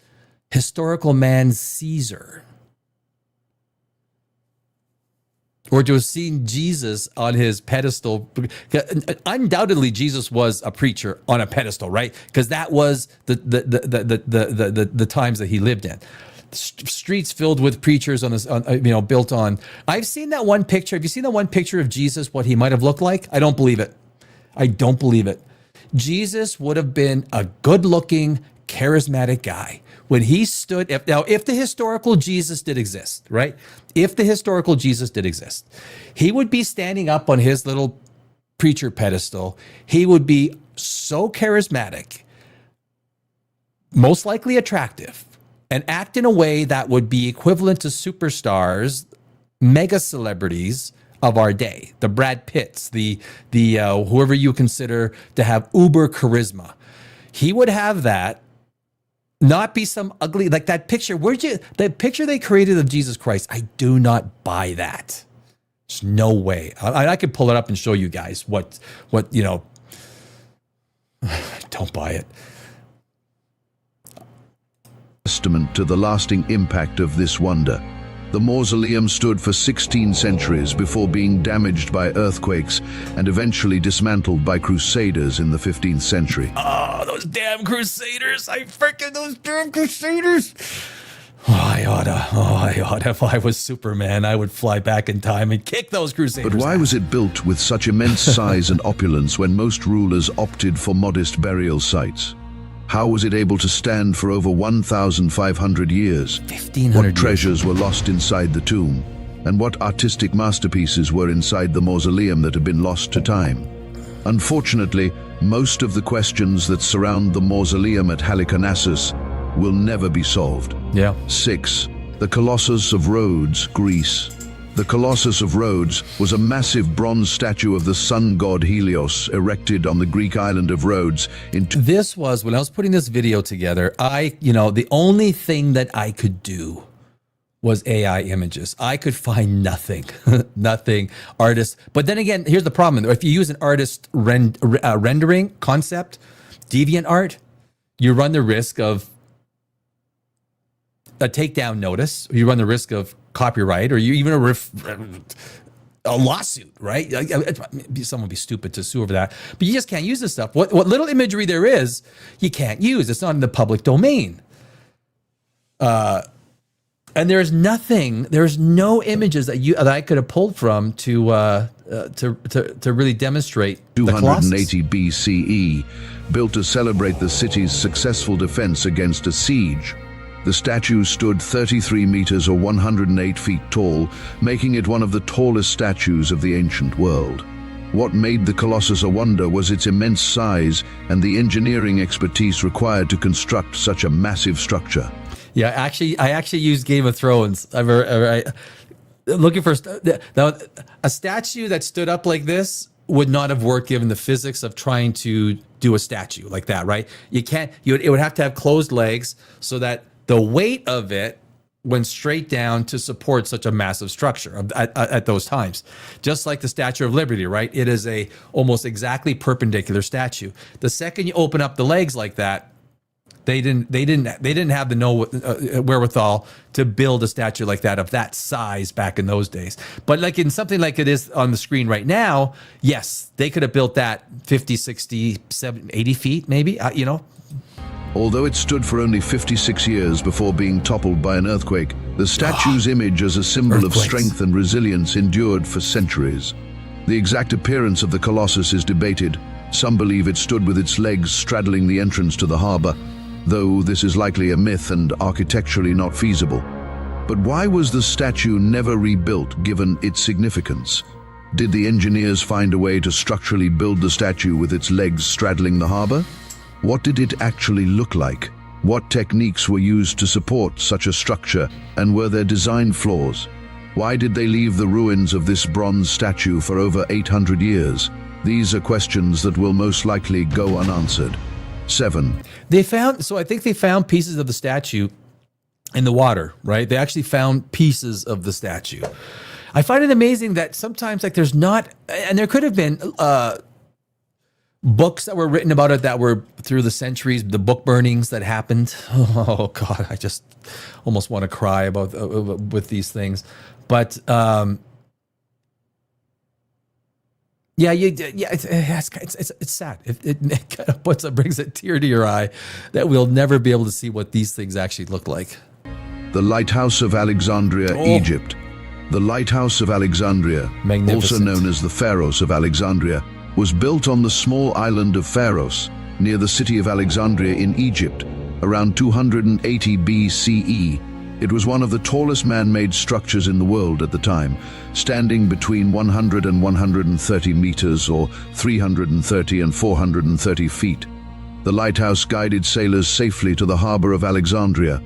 historical man, Caesar. Or to have seen Jesus on his pedestal. Undoubtedly, Jesus was a preacher on a pedestal, right? Because that was the times that he lived in. Streets filled with preachers built on. I've seen that one picture. Have you seen that one picture of Jesus? What he might have looked like? I don't believe it. I don't believe it. Jesus would have been a good-looking, charismatic guy. When he stood, if the historical Jesus did exist, right? If the historical Jesus did exist, he would be standing up on his little preacher pedestal. He would be so charismatic, most likely attractive, and act in a way that would be equivalent to superstars, mega celebrities of our day, the Brad Pitts, the whoever you consider to have uber charisma. He would have that. Not be some ugly, like that picture. The picture they created of Jesus Christ, I do not buy that. There's no way. I could pull it up and show you guys what don't buy it. Testament to the lasting impact of this wonder. The mausoleum stood for 16 centuries before being damaged by earthquakes and eventually dismantled by crusaders in the 15th century. Oh, those damn crusaders. Those damn crusaders. I oughta. If I was Superman, I would fly back in time and kick those crusaders. But why was it built with such immense size and opulence when most rulers opted for modest burial sites? How was it able to stand for over 1,500 years? 1,500 What treasures were lost inside the tomb? And what artistic masterpieces were inside the mausoleum that had been lost to time? Unfortunately, most of the questions that surround the mausoleum at Halikarnassus will never be solved. 6. The Colossus of Rhodes, Greece. The Colossus of Rhodes was a massive bronze statue of the sun god Helios erected on the Greek island of Rhodes. This was, when I was putting this video together, the only thing that I could do was AI images. I could find nothing, nothing artist. But then again, here's the problem. If you use an artist rendering concept, deviant art, you run the risk of a takedown notice, or you run the risk of copyright, or you even a lawsuit, right? Someone would be stupid to sue over that. But you just can't use this stuff. What little imagery there is, you can't use. It's not in the public domain. And there's no images that I could have pulled from to really demonstrate the 280 BCE, built to celebrate the city's successful defense against a siege. The statue stood 33 meters or 108 feet tall, making it one of the tallest statues of the ancient world. What made the Colossus a wonder was its immense size and the engineering expertise required to construct such a massive structure. Yeah, I actually used Game of Thrones. Looking for now, a statue that stood up like this would not have worked given the physics of trying to do a statue like that, right? You can't. It would have to have closed legs so that the weight of it went straight down to support such a massive structure at those times. Just like the Statue of Liberty, right? It is a almost exactly perpendicular statue. The second you open up the legs like that, they didn't have the wherewithal to build a statue like that of that size back in those days. But like in something like it is on the screen right now, yes, they could have built that 50, 60, 70, 80 feet maybe, Although it stood for only 56 years before being toppled by an earthquake, the statue's image as a symbol of strength and resilience endured for centuries. The exact appearance of the Colossus is debated. Some believe it stood with its legs straddling the entrance to the harbor, though this is likely a myth and architecturally not feasible. But why was the statue never rebuilt given its significance? Did the engineers find a way to structurally build the statue with its legs straddling the harbor? What did it actually look like? What techniques were used to support such a structure, and were there design flaws? Why did they leave the ruins of this bronze statue for over 800 years? These are questions that will most likely go unanswered. 7. I think they found pieces of the statue in the water, right? They actually found pieces of the statue. I find it amazing that sometimes there's not, and there could have been books that were written about it that were through the centuries, the book burnings that happened. Oh God, I just almost want to cry about with these things. But it's sad. It kind of brings a tear to your eye that we'll never be able to see what these things actually look like. The Lighthouse of Alexandria, Egypt. The Lighthouse of Alexandria, also known as the Pharos of Alexandria, was built on the small island of Pharos, near the city of Alexandria in Egypt, around 280 BCE. It was one of the tallest man-made structures in the world at the time, standing between 100 and 130 meters or 330 and 430 feet. The lighthouse guided sailors safely to the harbor of Alexandria,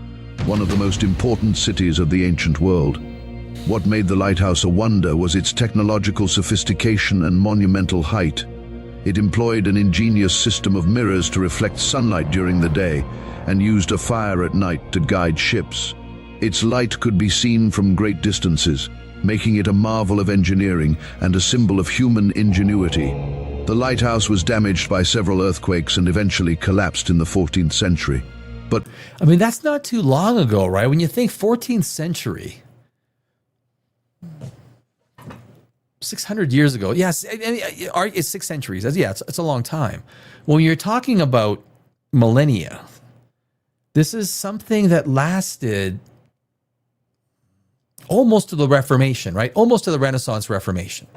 one of the most important cities of the ancient world. What made the lighthouse a wonder was its technological sophistication and monumental height. It employed an ingenious system of mirrors to reflect sunlight during the day and used a fire at night to guide ships. Its light could be seen from great distances, making it a marvel of engineering and a symbol of human ingenuity. The lighthouse was damaged by several earthquakes and eventually collapsed in the 14th century. But that's not too long ago, right? When you think 14th century, 600 years ago. Yes, it's 6 centuries. Yeah, it's a long time. When you're talking about millennia, this is something that lasted almost to the Reformation, right? Almost to the Renaissance Reformation.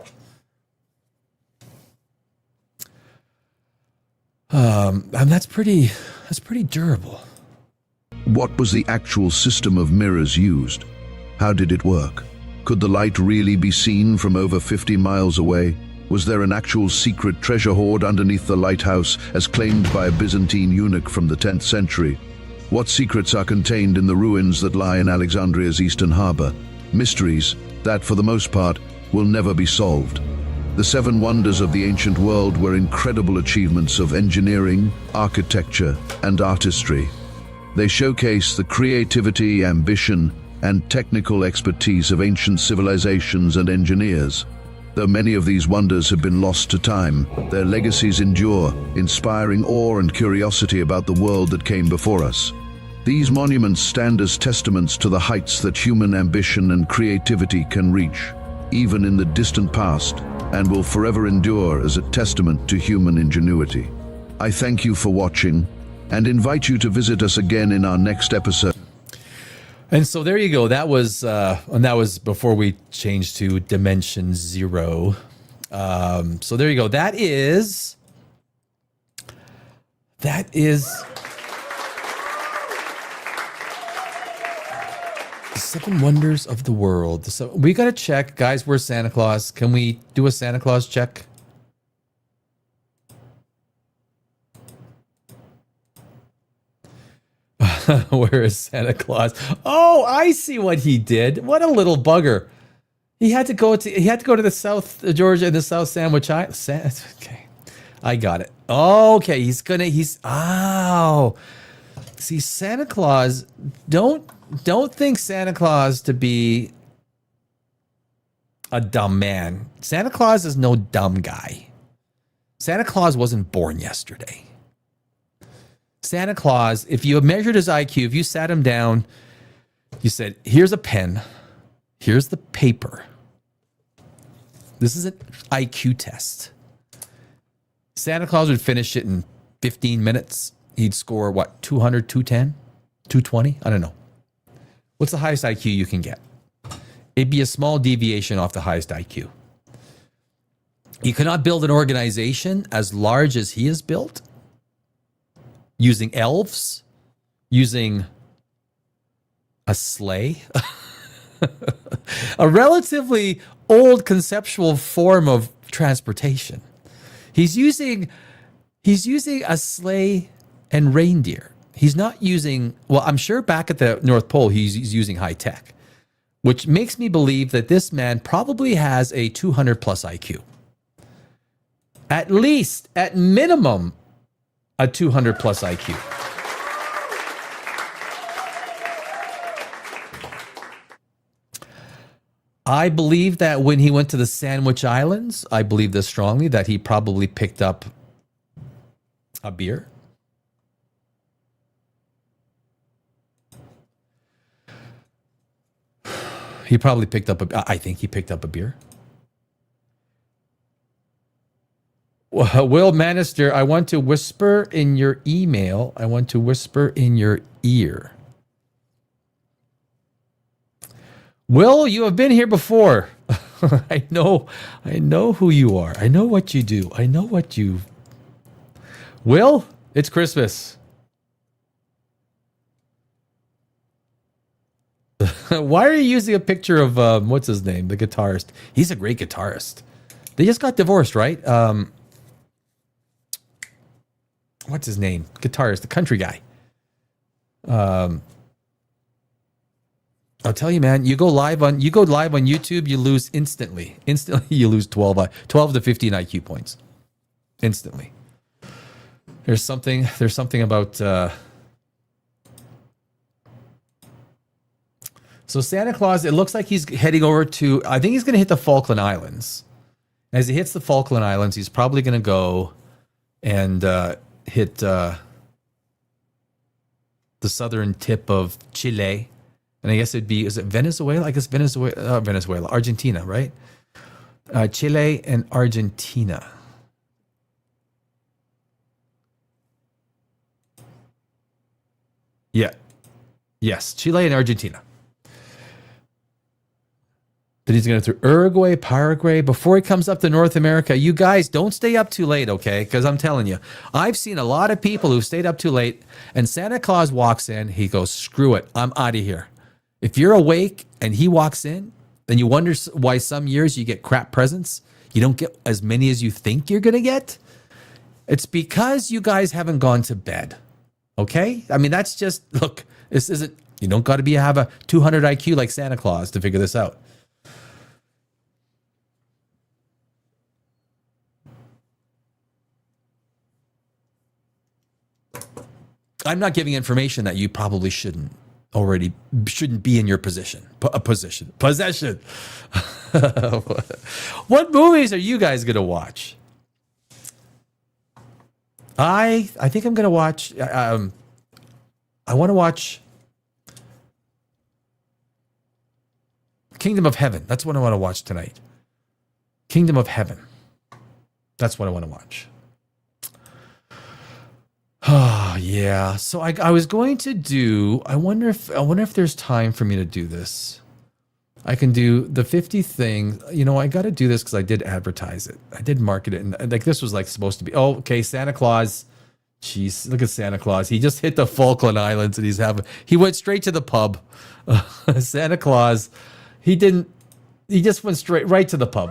And that's pretty durable. What was the actual system of mirrors used? How did it work? Could the light really be seen from over 50 miles away? Was there an actual secret treasure hoard underneath the lighthouse, as claimed by a Byzantine eunuch from the 10th century? What secrets are contained in the ruins that lie in Alexandria's eastern harbor? Mysteries that, for the most part, will never be solved. The 7 wonders of the ancient world were incredible achievements of engineering, architecture, and artistry. They showcase the creativity, ambition, and technical expertise of ancient civilizations and engineers. Though many of these wonders have been lost to time, their legacies endure, inspiring awe and curiosity about the world that came before us. These monuments stand as testaments to the heights that human ambition and creativity can reach, even in the distant past, and will forever endure as a testament to human ingenuity. I thank you for watching and invite you to visit us again in our next episode. And so there you go. That was before we changed to Dimension Zero. So there you go. That is the 7 wonders of the world. So we got to check, guys. Where's Santa Claus? Can we do a Santa Claus check? Where is Santa Claus? Oh, I see what he did. What a little bugger. He had to go to the South Georgia and the South Sandwich Islands. Okay. I got it. Okay, see, Santa Claus, don't think Santa Claus to be a dumb man. Santa Claus is no dumb guy. Santa Claus wasn't born yesterday. Santa Claus, if you measured his IQ, if you sat him down, you said, here's a pen, here's the paper. This is an IQ test. Santa Claus would finish it in 15 minutes. He'd score, what, 200, 210, 220? I don't know. What's the highest IQ you can get? It'd be a small deviation off the highest IQ. You cannot build an organization as large as he has built using elves, using a sleigh, a relatively old conceptual form of transportation. He's using a sleigh and reindeer. He's not using, well, I'm sure back at the North Pole, he's using high tech, which makes me believe that this man probably has a 200 plus IQ. At least, at minimum, a 200 plus IQ. I believe that when he went to the Sandwich Islands, I believe this strongly, that he probably picked up a beer. He probably picked up I think he picked up a beer. Will Manister, I want to whisper in your email. I want to whisper in your ear. Will, you have been here before. I know who you are. I know what you do. I know what you... Will, it's Christmas. Why are you using a picture of, what's his name, the guitarist? He's a great guitarist. They just got divorced, right? What's his name? Guitarist, the country guy. I'll tell you, man, you go live on YouTube, you lose instantly. Instantly, you lose 12 to 15 IQ points. Instantly. There's something about... So Santa Claus, it looks like he's heading over to... I think he's going to hit the Falkland Islands. As he hits the Falkland Islands, he's probably going to go and hit the southern tip of Chile. And I guess it'd be, is it Venezuela? I guess Venezuela, Argentina, right? Chile and Argentina. Yeah. Yes, Chile and Argentina. Then he's going to through Uruguay, Paraguay, before he comes up to North America. You guys, don't stay up too late, okay? Because I'm telling you, I've seen a lot of people who stayed up too late, and Santa Claus walks in, he goes, screw it, I'm out of here. If you're awake and he walks in, then you wonder why some years you get crap presents. You don't get as many as you think you're going to get. It's because you guys haven't gone to bed, okay? I mean, that's just, look, this isn't, you don't got to have a 200 IQ like Santa Claus to figure this out. I'm not giving information that you probably shouldn't, already shouldn't be in your possession. Possession. What movies are you guys gonna watch? I think I'm gonna watch. I want to watch Kingdom of Heaven. That's what I want to watch tonight. Kingdom of Heaven. That's what I want to watch. Oh yeah. So I was going to do. I wonder if there's time for me to do this. I can do the 50 things. You know, I got to do this because I did advertise it. I did market it, and like this was like supposed to be. Oh, okay, Santa Claus. Jeez, look at Santa Claus. He just hit the Falkland Islands, and he went straight to the pub. Santa Claus. He just went right to the pub.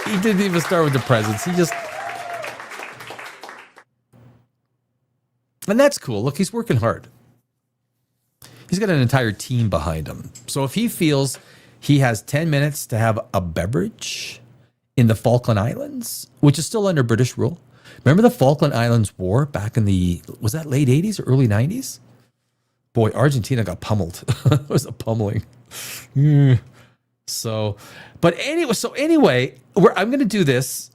He didn't even start with the presents. And that's cool. Look, he's working hard. He's got an entire team behind him. So if he feels he has 10 minutes to have a beverage in the Falkland Islands, which is still under British rule. Remember the Falkland Islands War back in was that late 80s or early 90s? Boy, Argentina got pummeled. It was a pummeling. So anyway, I'm going to do this.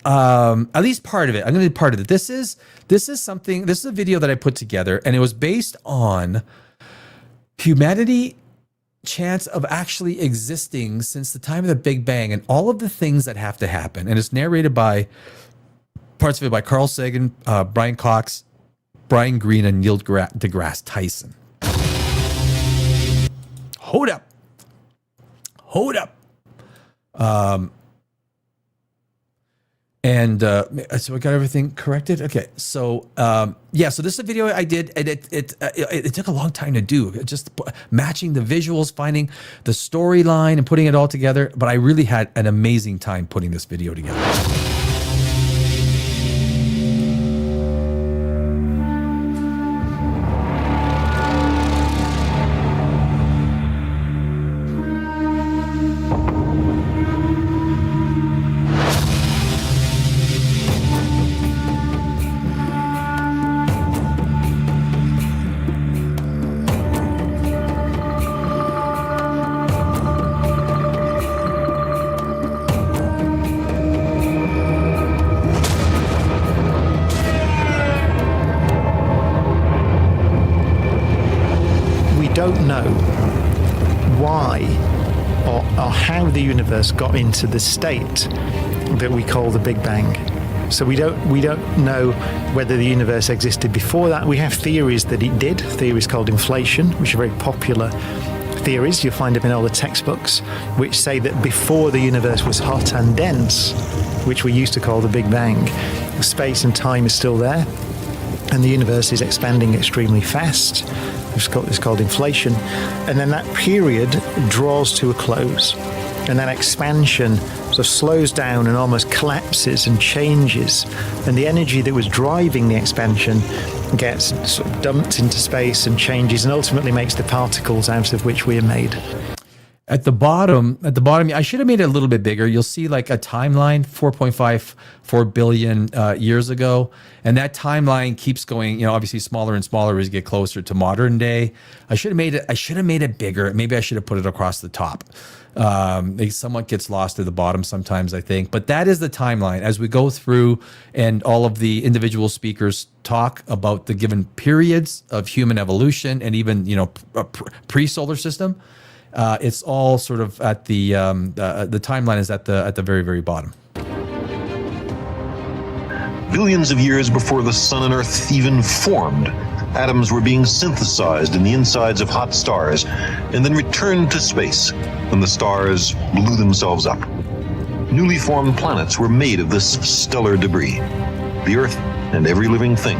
At least part of it. I'm going to do part of it. This is a video that I put together, and it was based on humanity chance of actually existing since the time of the Big Bang and all of the things that have to happen. And it's narrated by parts of it by Carl Sagan, Brian Cox, Brian Greene, and Neil deGrasse Tyson. Hold up. So I got everything corrected. Okay, so so this is a video I did, and it took a long time to do, just matching the visuals, finding the storyline, and putting it all together. But I really had an amazing time putting this video together. Don't know why or how the universe got into the state that we call the Big Bang. So we don't know whether the universe existed before that. We have theories that it did, theories called inflation, which are very popular theories. You'll find them in all the textbooks, which say that before the universe was hot and dense, which we used to call the Big Bang, space and time is still there, and the universe is expanding extremely fast. It's called inflation. And then that period draws to a close. And that expansion sort of slows down and almost collapses and changes. And the energy that was driving the expansion gets sort of dumped into space and changes and ultimately makes the particles out of which we are made. At the bottom, I should have made it a little bit bigger. You'll see like a timeline, 4.54 billion years ago. And that timeline keeps going, obviously smaller and smaller as you get closer to modern day. I should have made it bigger. Maybe I should have put it across the top. Somewhat gets lost at the bottom sometimes, I think. But that is the timeline as we go through, and all of the individual speakers talk about the given periods of human evolution and even, pre-solar system. It's all sort of at the timeline is at the very, very bottom. Billions of years before the sun and earth even formed, atoms were being synthesized in the insides of hot stars and then returned to space when the stars blew themselves up. Newly formed planets were made of this stellar debris. The earth and every living thing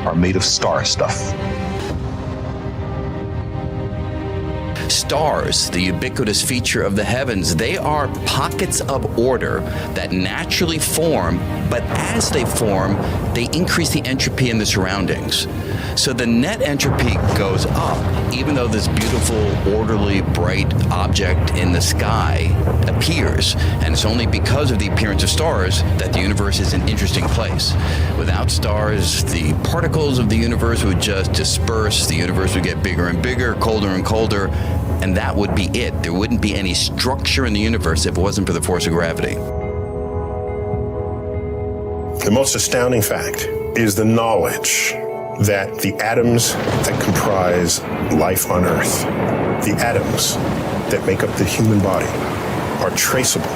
are made of star stuff. stars, the ubiquitous feature of the heavens, they are pockets of order that naturally form, but as they form, they increase the entropy in the surroundings. So the net entropy goes up, even though this beautiful, orderly, bright object in the sky appears. And it's only because of the appearance of stars that the universe is an interesting place. Without stars, the particles of the universe would just disperse, the universe would get bigger and bigger, colder and colder, and that would be it. There wouldn't be any structure in the universe if it wasn't for the force of gravity. The most astounding fact is the knowledge that the atoms that comprise life on Earth, the atoms that make up the human body, are traceable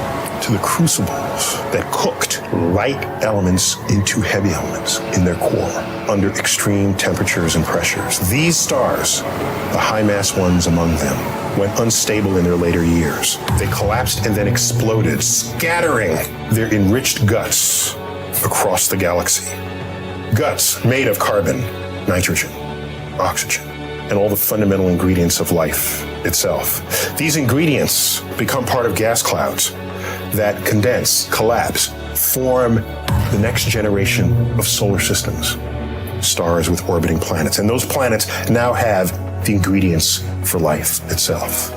to the crucibles that cooked light elements into heavy elements in their core under extreme temperatures and pressures. These stars, the high-mass ones among them, went unstable in their later years. They collapsed and then exploded, scattering their enriched guts across the galaxy. Guts made of carbon, nitrogen, oxygen, and all the fundamental ingredients of life itself. These ingredients become part of gas clouds that condense, collapse, form the next generation of solar systems, stars with orbiting planets. And those planets now have the ingredients for life itself.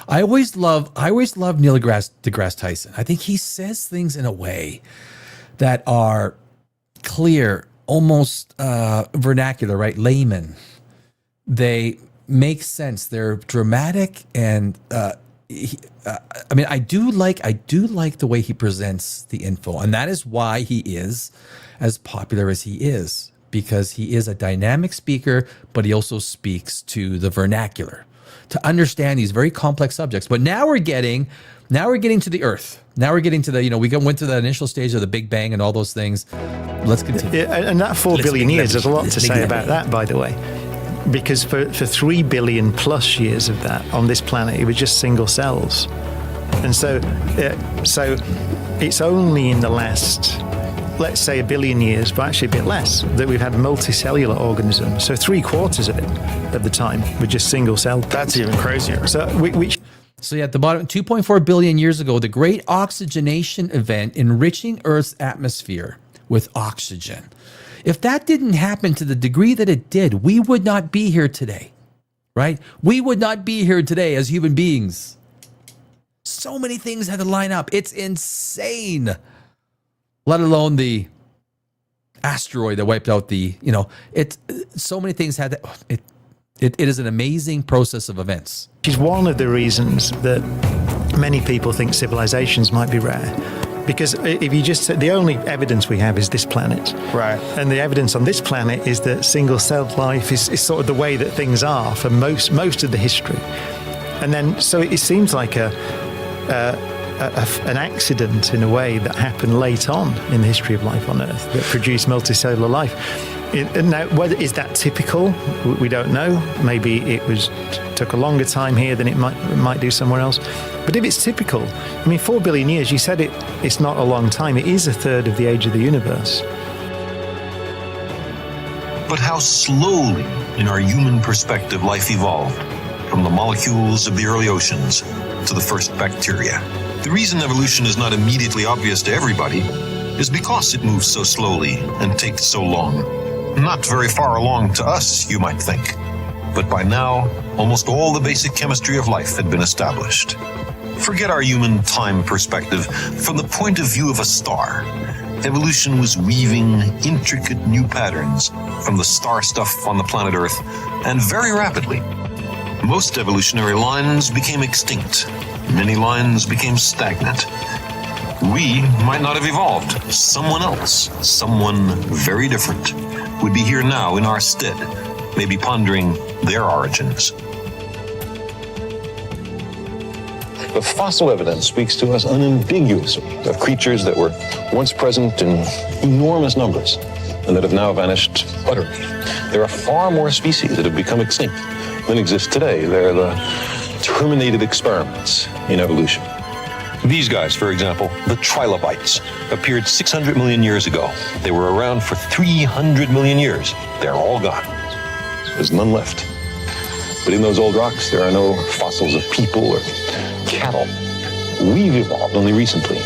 I always love Neil deGrasse Tyson. I think he says things in a way that are clear, almost vernacular, right? Layman. They make sense. They're dramatic, and I do like the way he presents the info, and that is why he is as popular as he is, because he is a dynamic speaker, but he also speaks to the vernacular to understand these very complex subjects. But now we're getting to the Earth. Now we're getting to the, we went to the initial stage of the Big Bang and all those things. Let's continue. Yeah, and that 4 billion years, there's a lot to say about that, by the way. Because for 3 billion plus years of that on this planet, it was just single cells. And so it's only in the last, let's say, 1 billion years, but actually a bit less, that we've had multicellular organisms. So 3/4 of it, of the time, were just single celled. That's even crazier. So at the bottom, 2.4 billion years ago, the great oxygenation event enriching Earth's atmosphere with oxygen. If that didn't happen to the degree that it did, we would not be here today, right? We would not be here today as human beings. So many things had to line up. It's insane. Let alone the asteroid that wiped out so many things had to, it is an amazing process of events. Which is one of the reasons that many people think civilizations might be rare. Because if you just the only evidence we have is this planet. Right. And the evidence on this planet is that single-celled life is sort of the way that things are for most of the history. And then, so it seems like an accident in a way that happened late on in the history of life on Earth that produced multicellular life. Now, whether is that typical, we don't know. Maybe it took a longer time here than it might do somewhere else. But if it's typical, 4 billion years, you said it's not a long time. It is a third of the age of the universe. But how slowly, in our human perspective, life evolved, from the molecules of the early oceans to the first bacteria. The reason evolution is not immediately obvious to everybody is because it moves so slowly and takes so long. Not very far along to us, you might think. But by now, almost all the basic chemistry of life had been established. Forget our human time perspective. From the point of view of a star, evolution was weaving intricate new patterns from the star stuff on the planet Earth, and very rapidly. Most evolutionary lines became extinct. Many lines became stagnant. We might not have evolved. Someone else, someone very different, would be here now in our stead, maybe pondering their origins. The fossil evidence speaks to us unambiguously of creatures that were once present in enormous numbers and that have now vanished utterly. There are far more species that have become extinct than exist today. They're the terminated experiments in evolution. These guys, for example, the trilobites, appeared 600 million years ago. They were around for 300 million years. They're all gone. There's none left. But in those old rocks, there are no fossils of people or cattle. We've evolved only recently.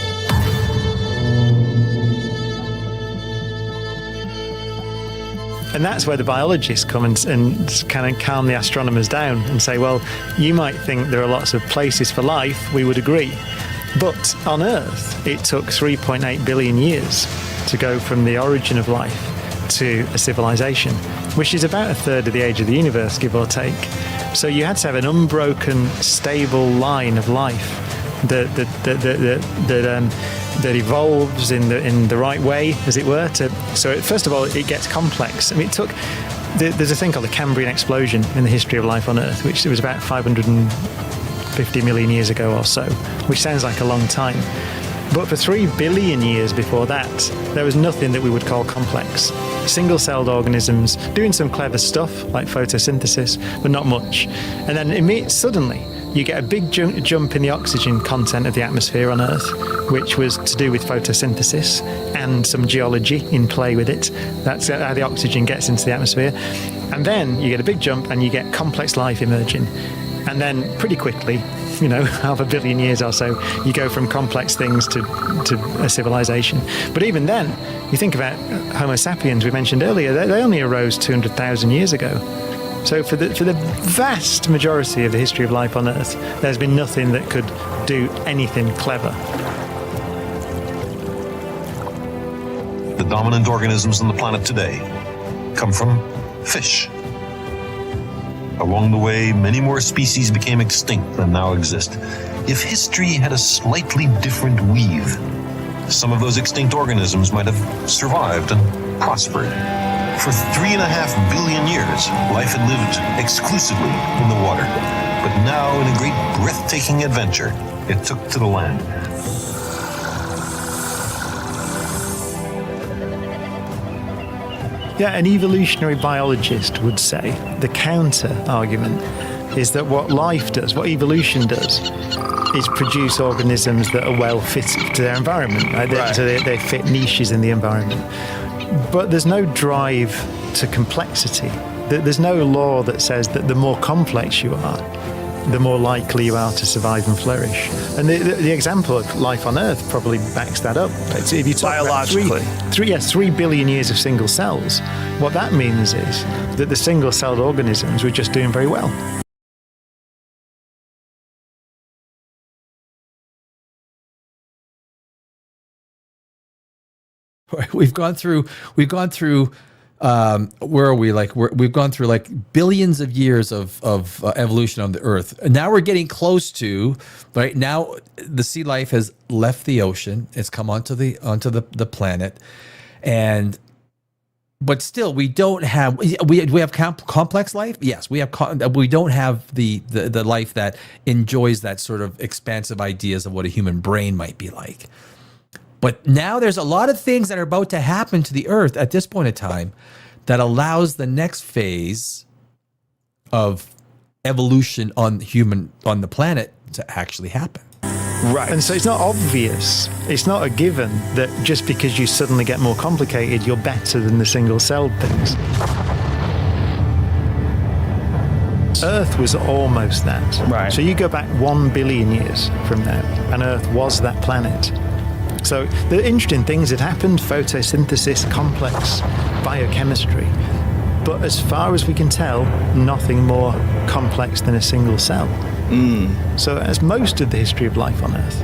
And that's where the biologists come and kind of calm the astronomers down and say, well, you might think there are lots of places for life, we would agree. But on Earth, it took 3.8 billion years to go from the origin of life to a civilization, which is about a third of the age of the universe, give or take. So you had to have an unbroken, stable line of life that evolves in the right way, as it were. So first of all, it gets complex. I mean, there's a thing called the Cambrian explosion in the history of life on Earth, which was about 550 million years ago or so, which sounds like a long time. But for 3 billion years before that, there was nothing that we would call complex. Single-celled organisms doing some clever stuff like photosynthesis, but not much. And then suddenly, you get a big jump in the oxygen content of the atmosphere on Earth, which was to do with photosynthesis and some geology in play with it. That's how the oxygen gets into the atmosphere. And then you get a big jump and you get complex life emerging. And then pretty quickly, 500 million years or so, you go from complex things to a civilization. But even then, you think about Homo sapiens we mentioned earlier, they only arose 200,000 years ago. So for the vast majority of the history of life on Earth, there's been nothing that could do anything clever. The dominant organisms on the planet today come from fish. Along the way, many more species became extinct than now exist. If history had a slightly different weave, some of those extinct organisms might have survived and prospered. For 3.5 billion years, life had lived exclusively in the water. But now, in a great breathtaking adventure, it took to the land. Yeah, an evolutionary biologist would say the counter argument is that what life does, what evolution does, is produce organisms that are well fitted to their environment. Right? So they fit niches in the environment. But there's no drive to complexity. There's no law that says that the more complex you are, the more likely you are to survive and flourish. And the example of life on Earth probably backs that up. If you talk biologically, about 3 billion years of single cells, what that means is that the single-celled organisms were just doing very well. We've gone through where are we? We've gone through like billions of years of evolution on the Earth. And now we're getting close to, right now the sea life has left the ocean. It's come onto the planet. But still, we don't have, we have complex life. Yes, we don't have the life that enjoys that sort of expansive ideas of what a human brain might be like. But now there's a lot of things that are about to happen to the Earth at this point in time that allows the next phase of evolution on the planet to actually happen. Right. And so it's not obvious, it's not a given that just because you suddenly get more complicated, you're better than the single-celled things. Earth was almost that. Right. So you go back 1 billion years from now, and Earth was that planet. So the interesting things had happened, photosynthesis, complex biochemistry. But as far as we can tell, nothing more complex than a single cell. So that's most of the history of life on Earth.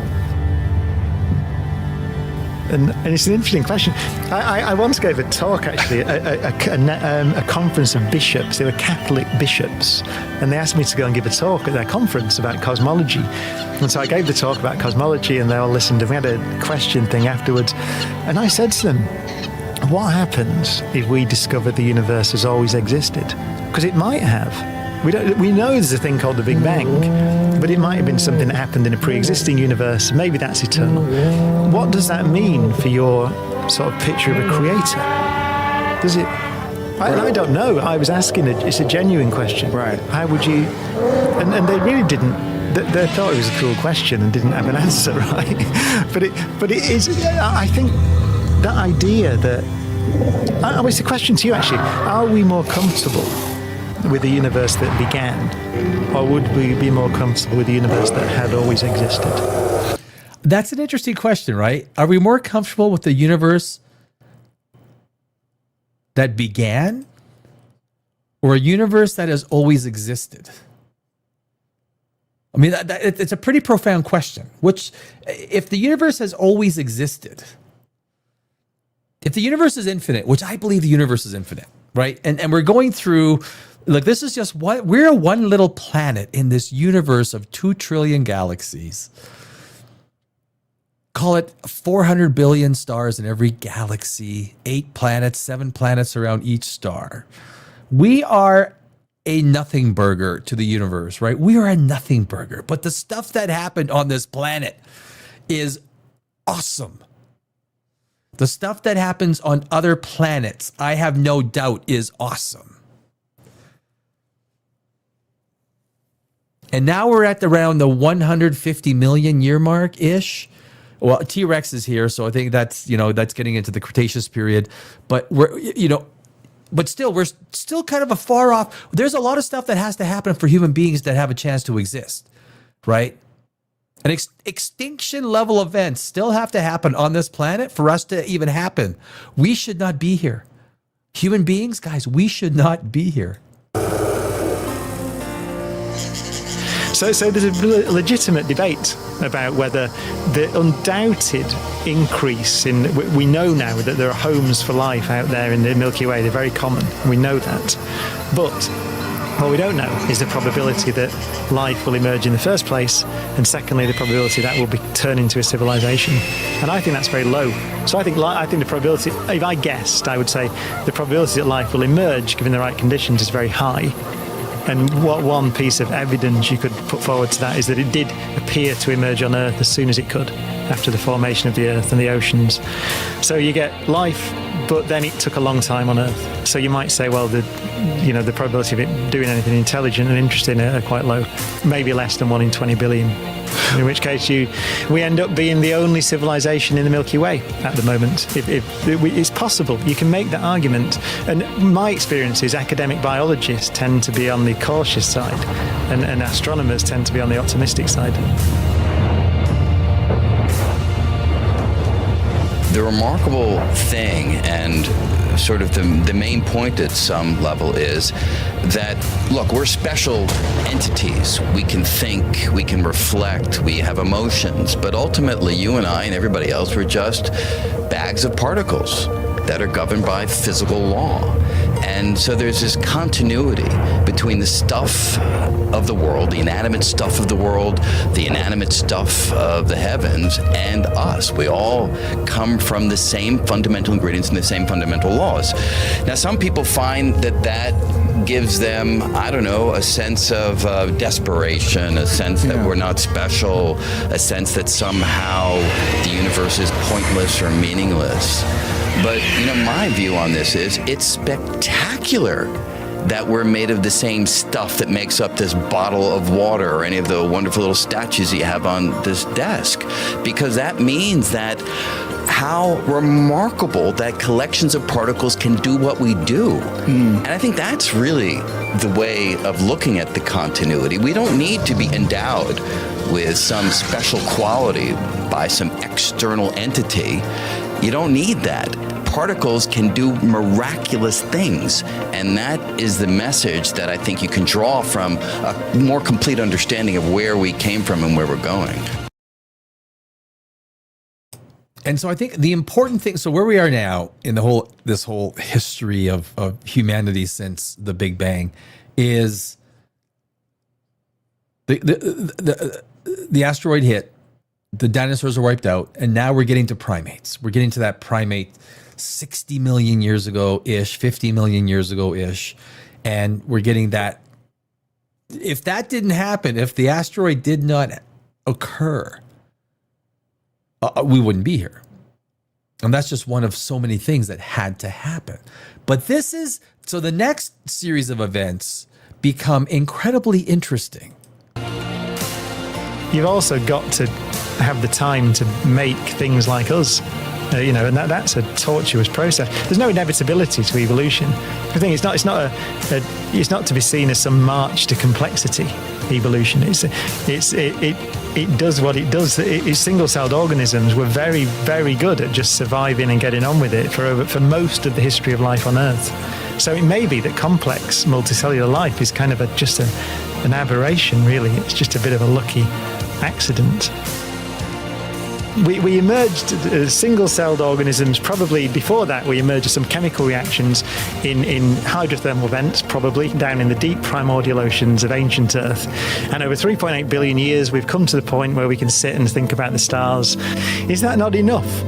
And it's an interesting question. I once gave a talk, actually, a conference of bishops. They were Catholic bishops. And they asked me to go and give a talk at their conference about cosmology. And so I gave the talk about cosmology, and they all listened. And we had a question thing afterwards. And I said to them, what happens if we discover the universe has always existed? Because it might have. We know there's a thing called the Big Bang, but it might have been something that happened in a pre-existing universe. Maybe that's eternal. What does that mean for your sort of picture of a creator? Does it? I don't know. I was asking it's a genuine question. Right. How would you? And they really didn't. They thought it was a cool question and didn't have an answer, right? But it is. I think that idea that. It's a question to you actually. Are we more comfortable with the universe that began, or would we be more comfortable with the universe that had always existed? That's an interesting question, right? Are we more comfortable with the universe that began, or a universe that has always existed? I mean, it's a pretty profound question. Which, if the universe has always existed, if the universe is infinite, which I believe the universe is infinite, right? And we're going through, like, this is just what we're one little planet in this universe of 2 trillion galaxies. Call it 400 billion stars in every galaxy, 8 planets, 7 planets around each star. We are a nothing burger to the universe, right? We are a nothing burger. But the stuff that happened on this planet is awesome. The stuff that happens on other planets, I have no doubt, is awesome. And now we're at around the 150 million year mark-ish. Well, T-Rex is here, so I think that's, that's getting into the Cretaceous period. But we're still kind of a far off. There's a lot of stuff that has to happen for human beings that have a chance to exist, right? And extinction level events still have to happen on this planet for us to even happen. We should not be here. Human beings, guys, we should not be here. So there's a legitimate debate about whether the undoubted increase in, we know now that there are homes for life out there in the Milky Way. They're very common. We know that. But what we don't know is the probability that life will emerge in the first place, and secondly, the probability that will turn into a civilization. And I think that's very low. So I think the probability, if I guessed, I would say the probability that life will emerge given the right conditions is very high. And what one piece of evidence you could put forward to that is that it did appear to emerge on Earth as soon as it could after the formation of the Earth and the oceans. So you get life, but then it took a long time on Earth. So you might say, well, the probability of it doing anything intelligent and interesting are quite low, maybe less than 1 in 20 billion. In which case we end up being the only civilization in the Milky Way at the moment. It's possible. You can make that argument. And my experience is academic biologists tend to be on the cautious side, and astronomers tend to be on the optimistic side. The remarkable thing, and sort of the main point at some level, is that, look, we're special entities. We can think, we can reflect, we have emotions, but ultimately you and I and everybody else, we're just bags of particles that are governed by physical law. And so there's this continuity between the stuff of the world, the inanimate stuff of the world, the inanimate stuff of the heavens, and us. We all come from the same fundamental ingredients and the same fundamental laws. Now, some people find that gives them, I don't know, a sense of desperation, a sense that we're not special, a sense that somehow the universe is pointless or meaningless. But, my view on this is it's spectacular that we're made of the same stuff that makes up this bottle of water or any of the wonderful little statues you have on this desk. Because that means that how remarkable that collections of particles can do what we do. And I think that's really the way of looking at the continuity. We don't need to be endowed with some special quality by some external entity. You don't need that. Particles can do miraculous things, and that is the message that I think you can draw from a more complete understanding of where we came from and where we're going. And so I think the important thing, so where we are now in this whole history of humanity since the Big Bang, is the asteroid hit, the dinosaurs are wiped out, and now we're getting to primates. We're getting to that primate 60 million years ago-ish, 50 million years ago-ish, and we're getting that. If that didn't happen, if the asteroid did not occur, we wouldn't be here. And that's just one of so many things that had to happen. But so the next series of events become incredibly interesting. You've also got to have the time to make things like us. And that's a tortuous process. There's no inevitability to evolution. I think it's not to be seen as some march to complexity. Evolution, it does what it does. Single-celled organisms were very, very good at just surviving and getting on with it for most of the history of life on Earth. So it may be that complex multicellular life is kind of just an aberration, really. It's just a bit of a lucky accident. We emerged as single-celled organisms. Probably before that, we emerged as some chemical reactions in hydrothermal vents, probably down in the deep primordial oceans of ancient Earth. And over 3.8 billion years, we've come to the point where we can sit and think about the stars. Is that not enough?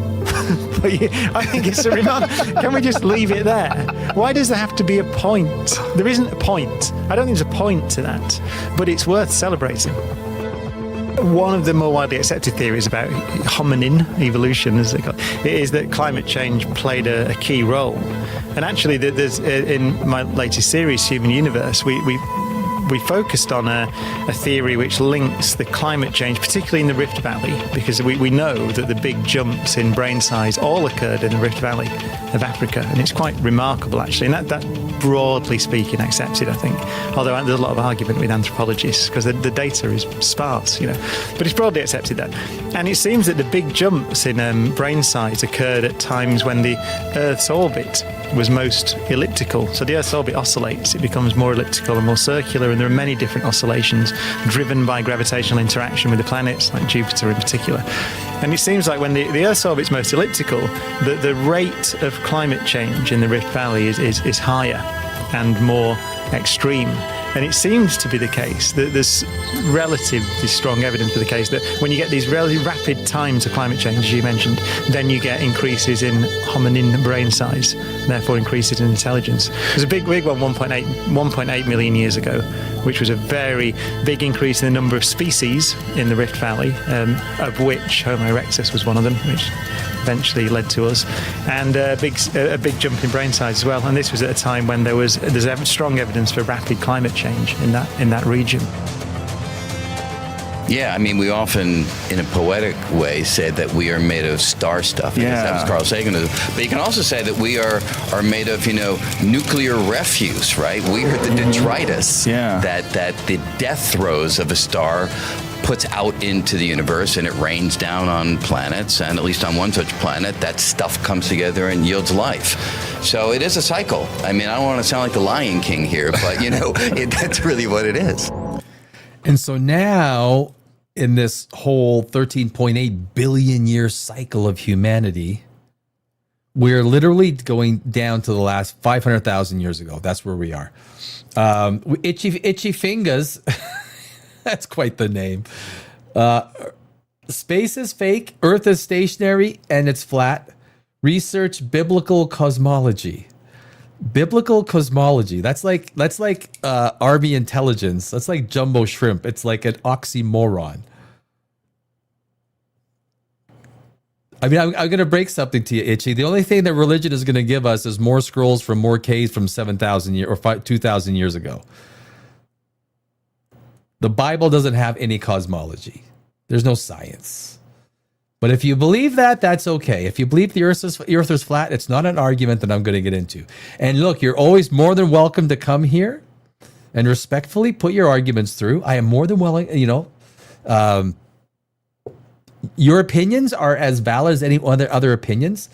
I think it's a remark. Can we just leave it there? Why does there have to be a point? There isn't a point. I don't think there's a point to that, but it's worth celebrating. One of the more widely accepted theories about hominin evolution, as they call it, is that climate change played a key role. And actually, there's in my latest series, Human Universe, we focused on a theory which links the climate change, particularly in the Rift Valley, because we know that the big jumps in brain size all occurred in the Rift Valley of Africa, and it's quite remarkable, actually. And that broadly speaking, accepted, I think. Although there's a lot of argument with anthropologists because the data is sparse, But it's broadly accepted that. And it seems that the big jumps in brain size occurred at times when the Earth's orbit was most elliptical. So the Earth's orbit oscillates, it becomes more elliptical and more circular, and there are many different oscillations driven by gravitational interaction with the planets, like Jupiter in particular. And it seems like when the Earth's orbit's most elliptical, the rate of climate change in the Rift Valley is higher and more extreme. And it seems to be the case that there's relatively strong evidence for the case that when you get these really rapid times of climate change, as you mentioned, then you get increases in hominin brain size, and therefore increases in intelligence. There's a big one 1.8 million years ago, which was a very big increase in the number of species in the Rift Valley, of which Homo erectus was one of them, which eventually led to us, and a big jump in brain size as well. And this was at a time when there's strong evidence for rapid climate change in that region. Yeah, I mean, we often, in a poetic way, say that we are made of star stuff. Yeah. That was Carl Sagan. But you can also say that we are made of, nuclear refuse, right? We are the detritus that the death throes of a star puts out into the universe, and it rains down on planets, and at least on one such planet, that stuff comes together and yields life. So it is a cycle. I mean, I don't want to sound like the Lion King here, but, that's really what it is. And so now, in this whole 13.8 billion year cycle of humanity, we're literally going down to the last 500,000 years ago. That's where we are. Itchy Fingers, that's quite the name. Space is fake, Earth is stationary, and it's flat. Research biblical cosmology. Biblical cosmology. That's like Army intelligence. That's like jumbo shrimp. It's like an oxymoron. I mean, I'm going to break something to you, Itchy. The only thing that religion is going to give us is more scrolls from more caves from 7,000 years or 2,000 years ago. The Bible doesn't have any cosmology. There's no science. But if you believe that, that's okay. If you believe the Earth is flat, it's not an argument that I'm going to get into. And look, you're always more than welcome to come here and respectfully put your arguments through. I am more than willing, your opinions are as valid as any other opinions.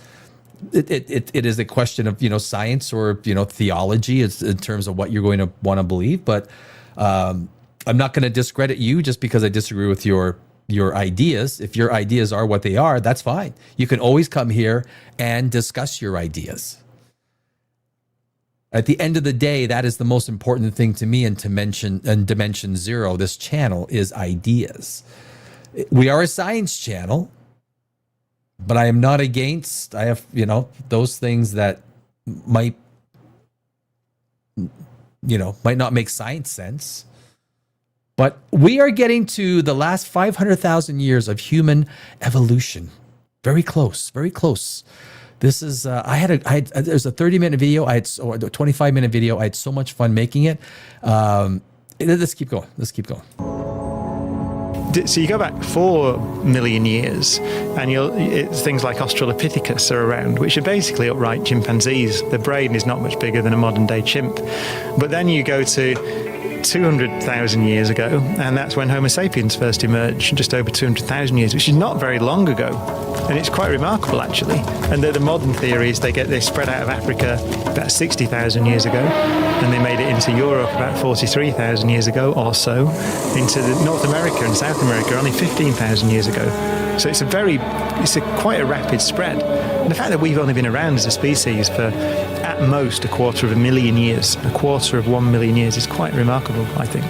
It is a question of, science or, theology in terms of what you're going to want to believe. But I'm not going to discredit you just because I disagree with your ideas. If your ideas are what they are, that's fine. You can always come here and discuss your ideas. At the end of the day, that is the most important thing to me and Dimension Zero, this channel, is ideas. We are a science channel, but I am not against, I have, those things that might not make science sense. But we are getting to the last 500,000 years of human evolution. Very close, very close. This is, there's a 30-minute video. I had a 25-minute video. I had so much fun making it. Let's keep going. So you go back 4 million years, and it's things like Australopithecus are around, which are basically upright chimpanzees. The brain is not much bigger than a modern-day chimp. But then you go to 200,000 years ago, and that's when Homo sapiens first emerged, just over 200,000 years, which is not very long ago. And it's quite remarkable, actually. And the modern theory is they spread out of Africa about 60,000 years ago, and they made it into Europe about 43,000 years ago or so, into North America and South America only 15,000 years ago. So it's quite a rapid spread. And the fact that we've only been around as a species for at most 250,000 years, 1/4 million years, is quite remarkable, I think.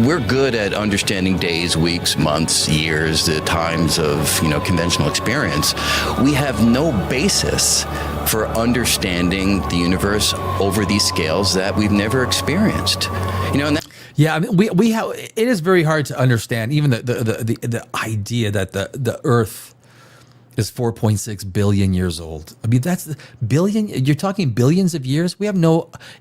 We're good at understanding days, weeks, months, years, the times of conventional experience. We have no basis for understanding the universe over these scales that we've never experienced. Yeah, I mean, we have. It is very hard to understand even the idea that the Earth is 4.6 billion years old. I mean, that's billion. You're talking billions of years. We have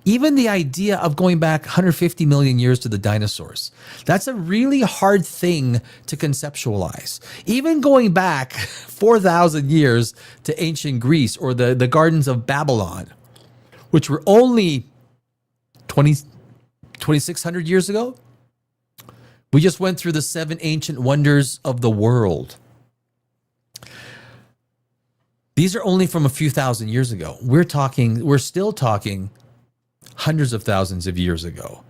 even the idea of going back 150 million years to the dinosaurs. That's a really hard thing to conceptualize. Even going back 4,000 years to ancient Greece or the gardens of Babylon, which were only 2,600 years ago. We just went through the 7 ancient wonders of the world. These are only from a few thousand years ago. We're still talking hundreds of thousands of years ago.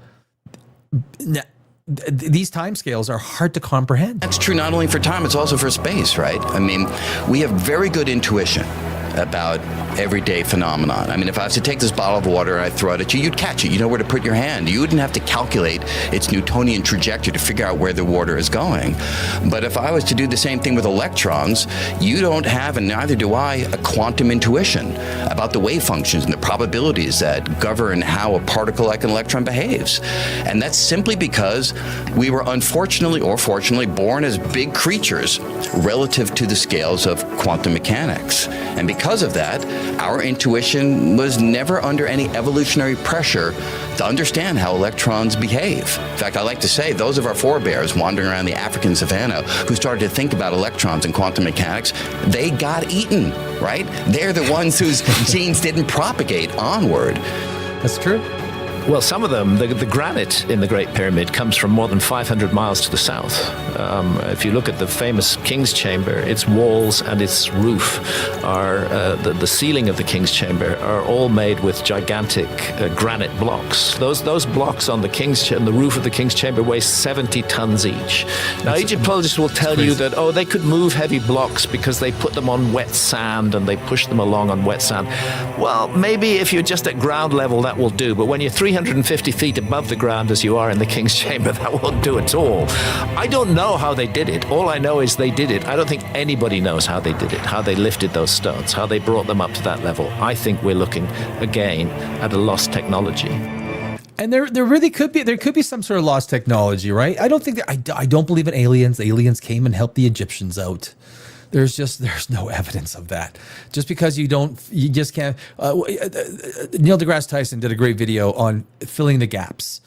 Now, these timescales are hard to comprehend. That's true not only for time, it's also for space, right? I mean, we have very good intuition about everyday phenomenon. I mean, if I was to take this bottle of water and I throw it at you, you'd catch it. You know where to put your hand. You wouldn't have to calculate its Newtonian trajectory to figure out where the water is going. But if I was to do the same thing with electrons, you don't have, and neither do I, a quantum intuition about the wave functions and the probabilities that govern how a particle like an electron behaves. And that's simply because we were unfortunately or fortunately born as big creatures relative to the scales of quantum mechanics. And because of that, our intuition was never under any evolutionary pressure to understand how electrons behave. In fact, I like to say those of our forebears wandering around the African savannah who started to think about electrons and quantum mechanics, they got eaten, right? They're the ones whose genes didn't propagate onward. That's true. Well, some of them, the granite in the Great Pyramid comes from more than 500 miles to the south. If you look at the famous King's Chamber, its walls and its roof are, the ceiling of the King's Chamber are all made with gigantic granite blocks. Those blocks on the roof of the King's Chamber weigh 70 tons each. Now, Egyptologists will tell you that, they could move heavy blocks because they put them on wet sand and they push them along on wet sand. Well, maybe if you're just at ground level, that will do. But when you're 350 feet above the ground, as you are in the King's Chamber, that won't do at all. I don't know how they did it. All I know is they did it. I don't think anybody knows how they did it, how they lifted those stones, how they brought them up to that level. I think we're looking, again, at a lost technology. And there really could be some sort of lost technology, right? I don't think I don't believe in aliens. Aliens came and helped the Egyptians out. There's no evidence of that. Just because you just can't. Neil deGrasse Tyson did a great video on filling the gaps.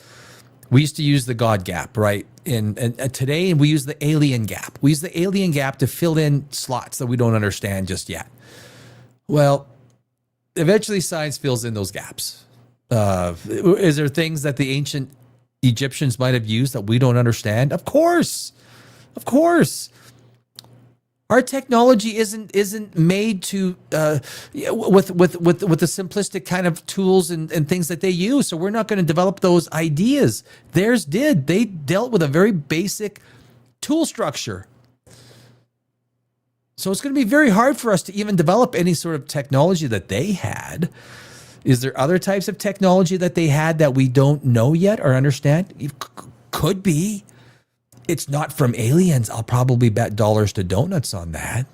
We used to use the God gap, right? And today we use the alien gap. We use the alien gap to fill in slots that we don't understand just yet. Well, eventually science fills in those gaps. Is there things that the ancient Egyptians might have used that we don't understand? Of course. Our technology isn't made to with the simplistic kind of tools and things that they use. So we're not going to develop those ideas. Theirs did. They dealt with a very basic tool structure. So it's going to be very hard for us to even develop any sort of technology that they had. Is there other types of technology that they had that we don't know yet or understand? It could be. It's not from aliens. I'll probably bet dollars to donuts on that.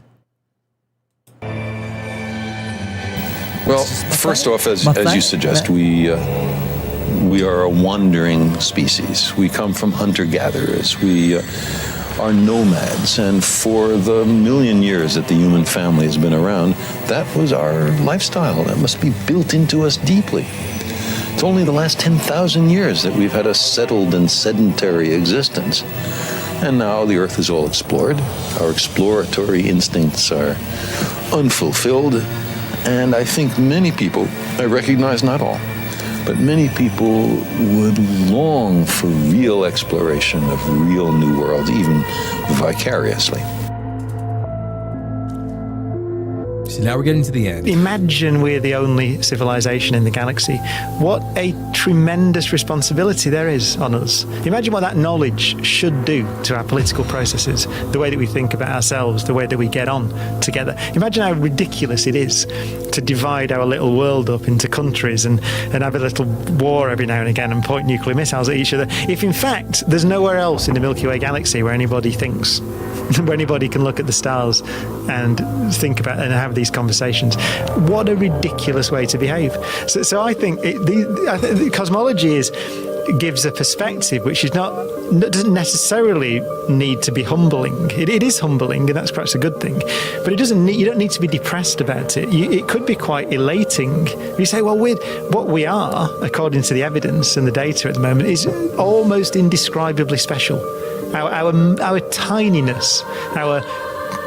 Well, first off, as you suggest, we are a wandering species. We come from hunter-gatherers. We are nomads, and for the million years that the human family has been around, that was our lifestyle. That must be built into us deeply. It's only the last 10,000 years that we've had a settled and sedentary existence. And now the Earth is all explored. Our exploratory instincts are unfulfilled. And I think many people, I recognize not all, but many people would long for real exploration of real new worlds, even vicariously. So now we're getting to the end. Imagine we're the only civilization in the galaxy. What a tremendous responsibility there is on us. Imagine what that knowledge should do to our political processes, the way that we think about ourselves, the way that we get on together. Imagine how ridiculous it is to divide our little world up into countries and have a little war every now and again and point nuclear missiles at each other. If in fact there's nowhere else in the Milky Way galaxy where anybody thinks, where anybody can look at the stars and think about and have these conversations. What a ridiculous way to behave. So I think cosmology gives a perspective which doesn't necessarily need to be humbling. It is humbling, and that's perhaps a good thing. But you don't need to be depressed about it. It could be quite elating. You say, well, what we are, according to the evidence and the data at the moment, is almost indescribably special. Our tininess, our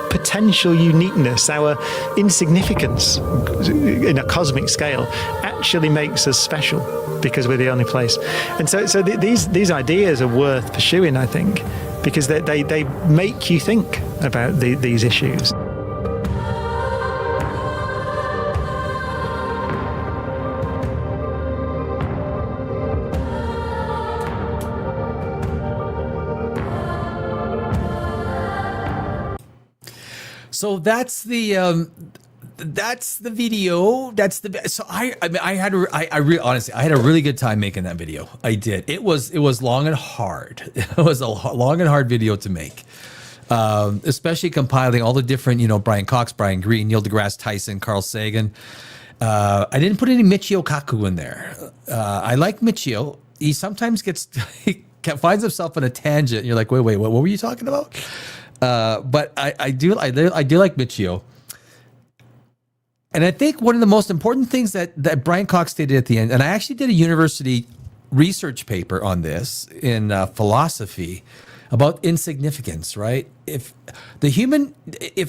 potential uniqueness, our insignificance in a cosmic scale actually makes us special because we're the only place. And so these ideas are worth pursuing, I think, because they make you think about these issues. So that's the video. So honestly, I had a really good time making that video. I did. It was long and hard. It was a long and hard video to make, especially compiling all the different, Brian Cox, Brian Greene, Neil deGrasse Tyson, Carl Sagan. I didn't put any Michio Kaku in there. I like Michio. He sometimes he finds himself in a tangent. And you're like, wait, what were you talking about? But I do like Michio. And I think one of the most important things that Brian Cox stated at the end, and I actually did a university research paper on this in philosophy about insignificance, right? If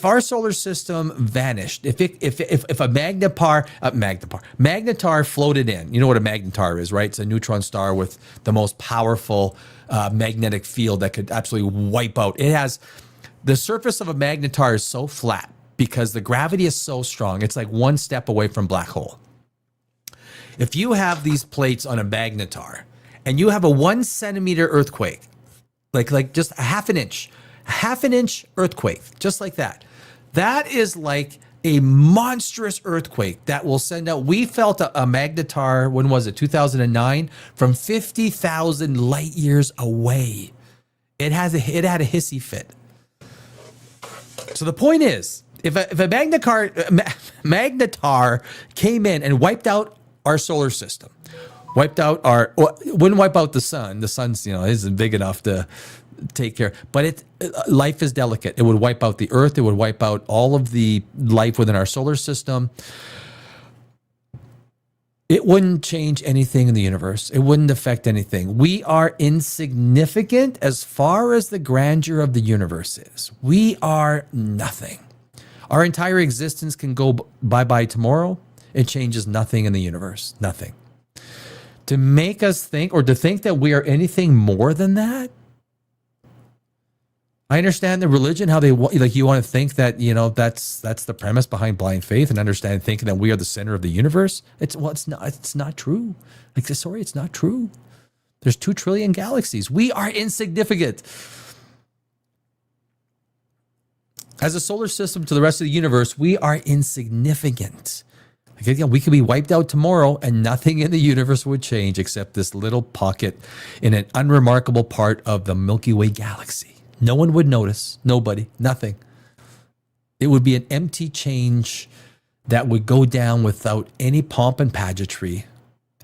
our solar system vanished, if a magnetar floated in, you know what a magnetar is, right? It's a neutron star with the most powerful magnetic field that could absolutely wipe out. The surface of a magnetar is so flat because the gravity is so strong. It's like one step away from black hole. If you have these plates on a magnetar and you have a 1 centimeter earthquake, like just a half an inch earthquake, just like that, that is like a monstrous earthquake that will send out. We felt a magnetar, when was it, 2009, from 50,000 light years away. It had a hissy fit. So the point is, if a magnetar came in and wiped out our solar system, wouldn't wipe out the sun. The sun's, isn't big enough to take care. But life is delicate. It would wipe out the Earth. It would wipe out all of the life within our solar system. It wouldn't change anything in the universe. It wouldn't affect anything. We are insignificant as far as the grandeur of the universe is. We are nothing. Our entire existence can go bye-bye tomorrow. It changes nothing in the universe. Nothing. To make us think, or to think that we are anything more than that. I understand the religion, how you want to think that, that's the premise behind blind faith, and understand thinking that we are the center of the universe. It's not true. It's not true. There's 2 trillion galaxies. We are insignificant. As a solar system to the rest of the universe, we are insignificant. Again, we could be wiped out tomorrow and nothing in the universe would change except this little pocket in an unremarkable part of the Milky Way galaxy. No one would notice. Nobody. Nothing. It would be an empty change that would go down without any pomp and pageantry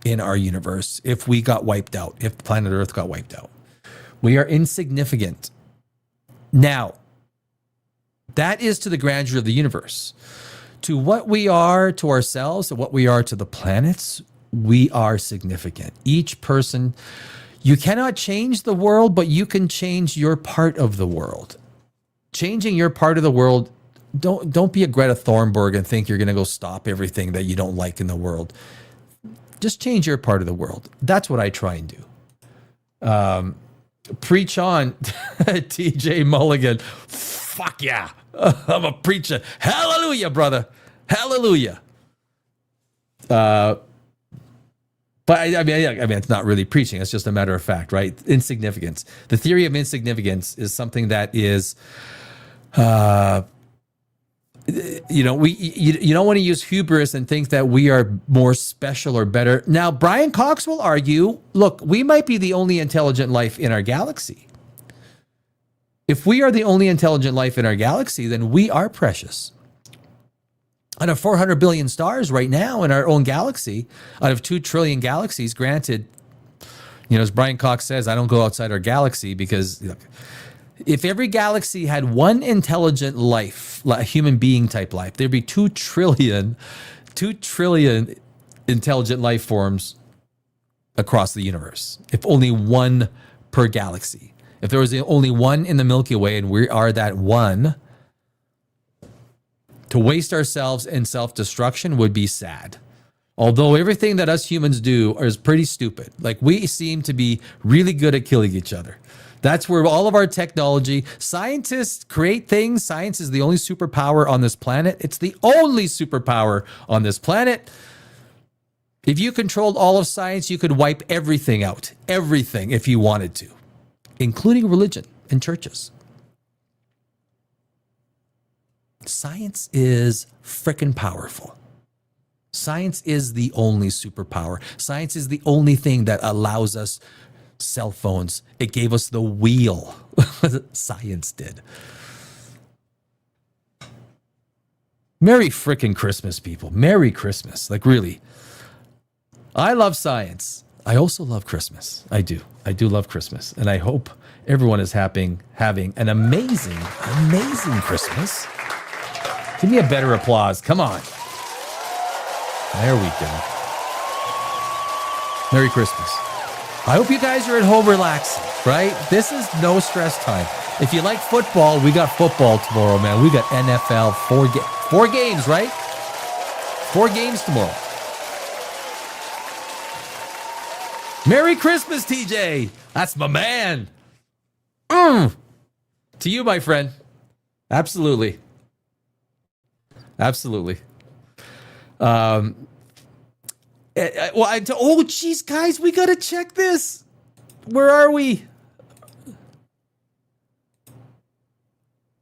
in our universe if we got wiped out, if planet Earth got wiped out. We are insignificant. Now, that is to the grandeur of the universe. To what we are to ourselves, to what we are to the planets, we are significant. Each person, You cannot change the world, but you can change your part of the world. Changing your part of the world, don't be a Greta Thunberg and think you're going to go stop everything that you don't like in the world. Just change your part of the world. That's what I try and do. Preach on, TJ Mulligan. Fuck yeah. I'm a preacher. Hallelujah, brother. Hallelujah. But I mean, it's not really preaching. It's just a matter of fact, right? Insignificance. The theory of insignificance is something that is, you don't want to use hubris and think that we are more special or better. Now, Brian Cox will argue, look, we might be the only intelligent life in our galaxy. If we are the only intelligent life in our galaxy, then we are precious. Out of 400 billion stars right now in our own galaxy, out of 2 trillion galaxies, granted, as Brian Cox says, I don't go outside our galaxy because if every galaxy had one intelligent life, like a human being type life, there'd be 2 trillion intelligent life forms across the universe. If only one per galaxy. If there was only one in the Milky Way and we are that one, to waste ourselves in self-destruction would be sad. Although everything that us humans do is pretty stupid. Like, we seem to be really good at killing each other. That's where all of our technology, scientists create things. Science is the only superpower on this planet. It's the only superpower on this planet. If you controlled all of science, you could wipe everything out. Everything, if you wanted to, including religion and churches. Science is frickin' powerful. Science is the only superpower. Science is the only thing that allows us cell phones. It gave us the wheel. Science did. Merry frickin' Christmas, people. Merry Christmas. Like, really. I love science. I also love Christmas. I do. I do love Christmas. And I hope everyone is having an amazing, amazing Christmas. Give me a better applause. Come on. There we go. Merry Christmas. I hope you guys are at home relaxing, right? This is no stress time. If you like football, we got football tomorrow, man. We got NFL, 4 games, right? 4 games tomorrow. Merry Christmas, TJ. That's my man. To you, my friend. Absolutely. Absolutely. Oh, geez, guys, we got to check this. Where are we?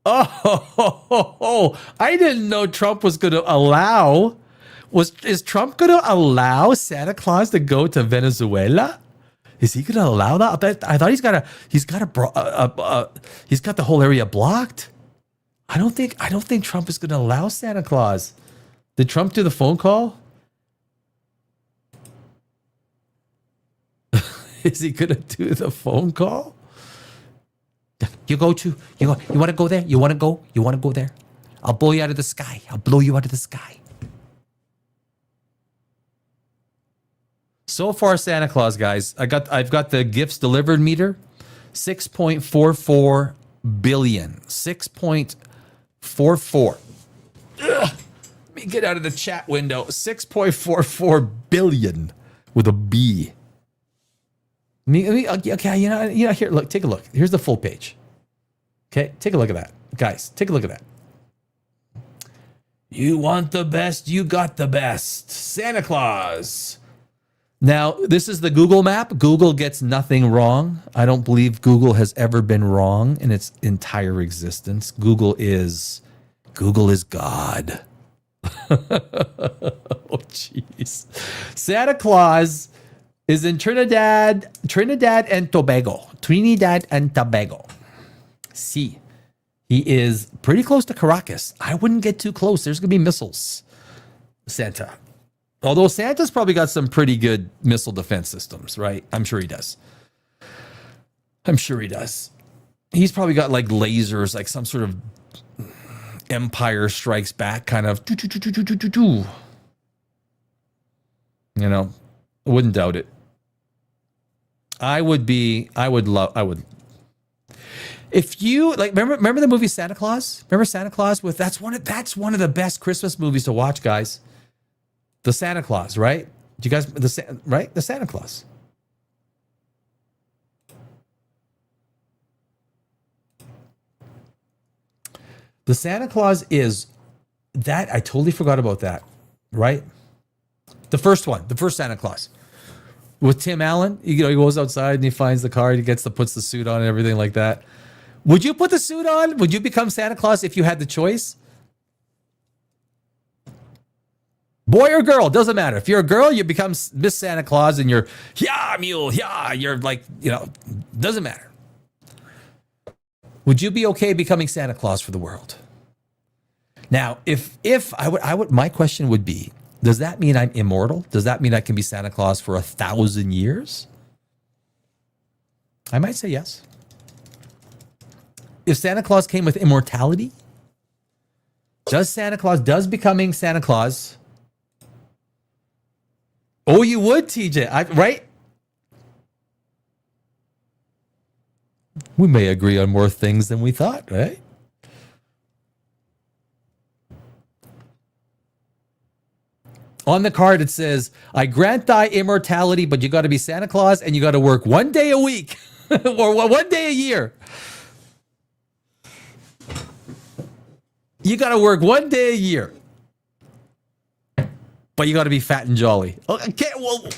Oh, I didn't know Trump was going to allow. Is Trump going to allow Santa Claus to go to Venezuela? Is he going to allow that? I thought he's got the whole area blocked. I don't think Trump is going to allow Santa Claus. Did Trump do the phone call? Is he going to do the phone call? You want to go there? You want to go there? I'll blow you out of the sky. I'll blow you out of the sky. So far, Santa Claus, guys, I've got the gifts delivered meter, 6.44 billion. 6.44. Let me get out of the chat window. 6.44 billion with a B. Okay, here, look, take a look. Here's the full page. Okay, take a look at that. Guys, take a look at that. You want the best, you got the best. Santa Claus. Now, this is the Google map. Google gets nothing wrong. I don't believe Google has ever been wrong in its entire existence. Google is God. Oh, jeez. Santa Claus is in Trinidad and Tobago. See, he is pretty close to Caracas. I wouldn't get too close. There's going to be missiles. Santa. Although Santa's probably got some pretty good missile defense systems, right? I'm sure he does. He's probably got like lasers, like some sort of Empire Strikes Back kind of. I wouldn't doubt it. I would. If you like, remember the movie Santa Claus? Remember Santa Claus with that's one of the best Christmas movies to watch, guys. The Santa Claus, right? Do you guys the Santa Claus? The Santa Claus is that I totally forgot about that, right? The first one, the first Santa Claus with Tim Allen. He goes outside and he finds the card. He puts the suit on and everything like that. Would you put the suit on? Would you become Santa Claus if you had the choice? Boy or girl, doesn't matter. If you're a girl, you become Miss Santa Claus and you're, mule, you're like, doesn't matter. Would you be okay becoming Santa Claus for the world? Now, if I would, my question would be, does that mean I'm immortal? Does that mean I can be Santa Claus for 1,000 years? I might say yes. If Santa Claus came with immortality, does becoming Santa Claus? Oh, you would, TJ, right? We may agree on more things than we thought, right? On the card, it says, I grant thy immortality, but you got to be Santa Claus and you got to work 1 day a week or 1 day a year. You got to work 1 day a year, but you got to be fat and jolly. Okay, well,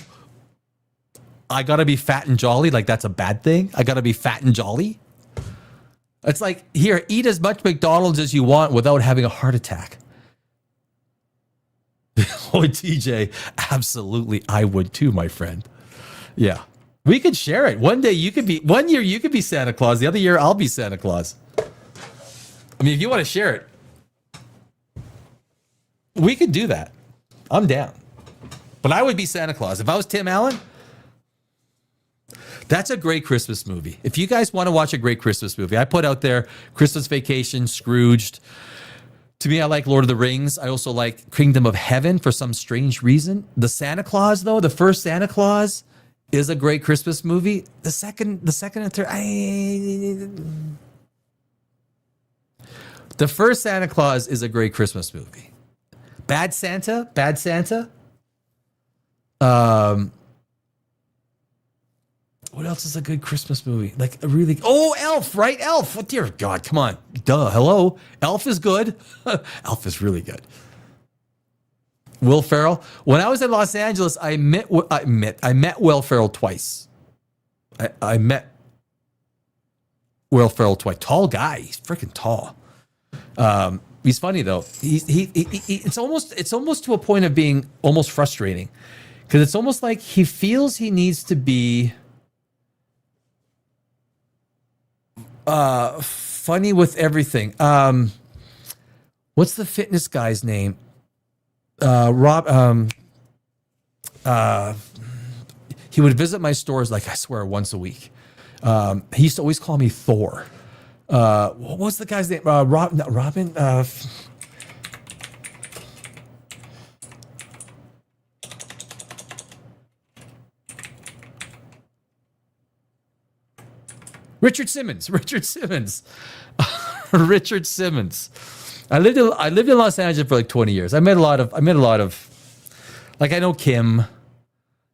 I got to be fat and jolly. Like that's a bad thing. I got to be fat and jolly. It's like, here, eat as much McDonald's as you want without having a heart attack. Oh, TJ, absolutely. I would too, my friend. Yeah. We could share it. 1 year you could be Santa Claus. The other year I'll be Santa Claus. I mean, if you want to share it, we could do that. I'm down. But I would be Santa Claus. If I was Tim Allen, that's a great Christmas movie. If you guys want to watch a great Christmas movie, I put out there Christmas Vacation, Scrooged. To me, I like Lord of the Rings. I also like Kingdom of Heaven for some strange reason. The Santa Claus, though, the first Santa Claus is a great Christmas movie. The second and third, the first Santa Claus is a great Christmas movie. Bad Santa. What else is a good Christmas movie? Like a really, Elf, right? Elf. Oh, dear God, come on. Duh, hello. Elf is good. Elf is really good. Will Ferrell. When I was in Los Angeles, I met Will Ferrell twice. I met Will Ferrell twice. Tall guy. He's freaking tall. He's funny though. It's almost to a point of being almost frustrating, because it's almost like he feels he needs to be funny with everything. What's the fitness guy's name? Rob. He would visit my stores, like I swear, once a week. He used to always call me Thor. What was the guy's name? Robin. Richard Simmons. I lived in Los Angeles for like 20 years. I met a lot of like, I know Kim.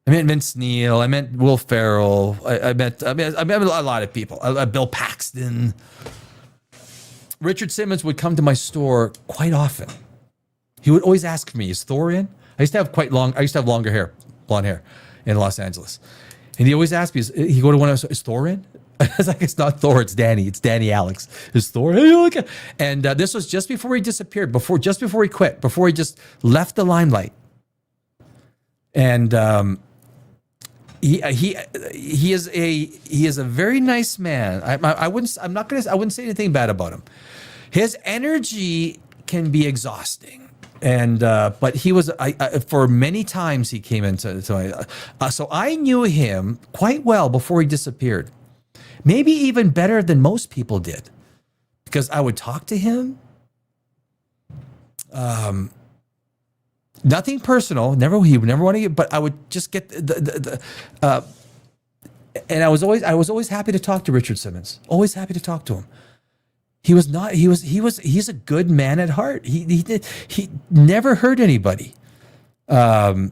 I met Vince Neil. I met Will Ferrell. I met a lot of people. Bill Paxton. Richard Simmons would come to my store quite often. He would always ask me, "Is Thor in?" I used to have longer hair, blonde hair, in Los Angeles, and he always asked me. He go to one of us, "Is Thor in?" I was like, "It's not Thor. It's Danny. It's Danny Alex. Is Thor?" Hey, look at. And this was just before he disappeared. Just before he quit. Before he just left the limelight. And he is a very nice man. I wouldn't say anything bad about him. His energy can be exhausting, and but he was for many times he came into my so I knew him quite well before he disappeared. Maybe even better than most people did, because I would talk to him. Nothing personal. He would never want to get, but I would just get and I was always happy to talk to Richard Simmons. Always happy to talk to him. He's a good man at heart. He never hurt anybody. I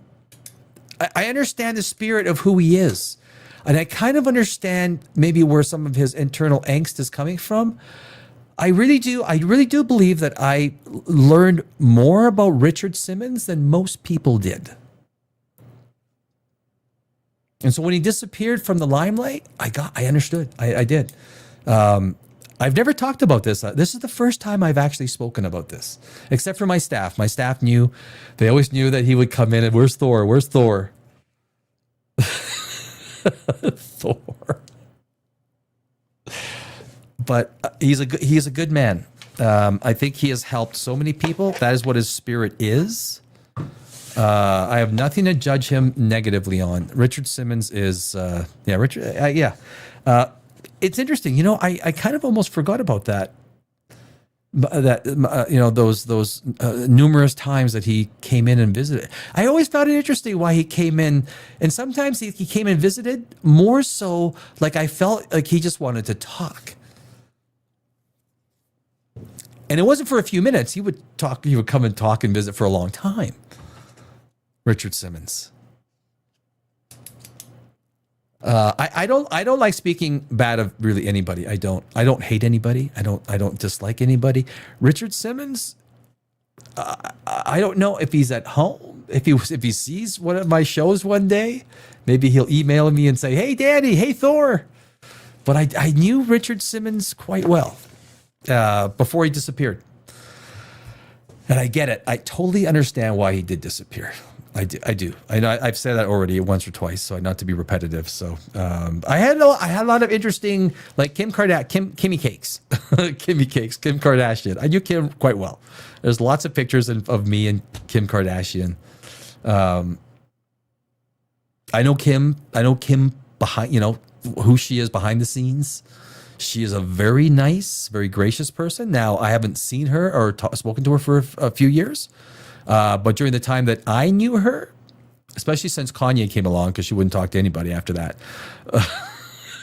understand the spirit of who he is. And I kind of understand maybe where some of his internal angst is coming from. I really do believe that I learned more about Richard Simmons than most people did. And so when he disappeared from the limelight, I understood. I did. I've never talked about this. This is the first time I've actually spoken about this, except for my staff. My staff knew. They always knew that he would come in and, where's Thor? Where's Thor? Thor. But he's a good man. I think he has helped so many people. That is what his spirit is. I have nothing to judge him negatively on. Richard Simmons is, Richard. It's interesting. You know, I kind of almost forgot about that. Those numerous times that he came in and visited. I always found it interesting why he came in, and sometimes he came and visited more so like I felt like he just wanted to talk. And it wasn't for a few minutes. He would come and talk and visit for a long time. Richard Simmons. I don't like speaking bad of really anybody. I don't hate anybody. I don't dislike anybody. Richard Simmons, I don't know if he's at home, if he sees one of my shows one day, maybe he'll email me and say, "Hey Danny, hey Thor." But I knew Richard Simmons quite well before he disappeared. And I get it. I totally understand why he did disappear. I do. I know I've said that already once or twice, so not to be repetitive. So I had a lot of interesting, like Kimmy Cakes, Kim Kardashian. I knew Kim quite well. There's lots of pictures of me and Kim Kardashian. I know Kim behind, who she is behind the scenes. She is a very nice, very gracious person. Now, I haven't seen her or spoken to her for a few years. But during the time that I knew her, especially since Kanye came along, because she wouldn't talk to anybody after that,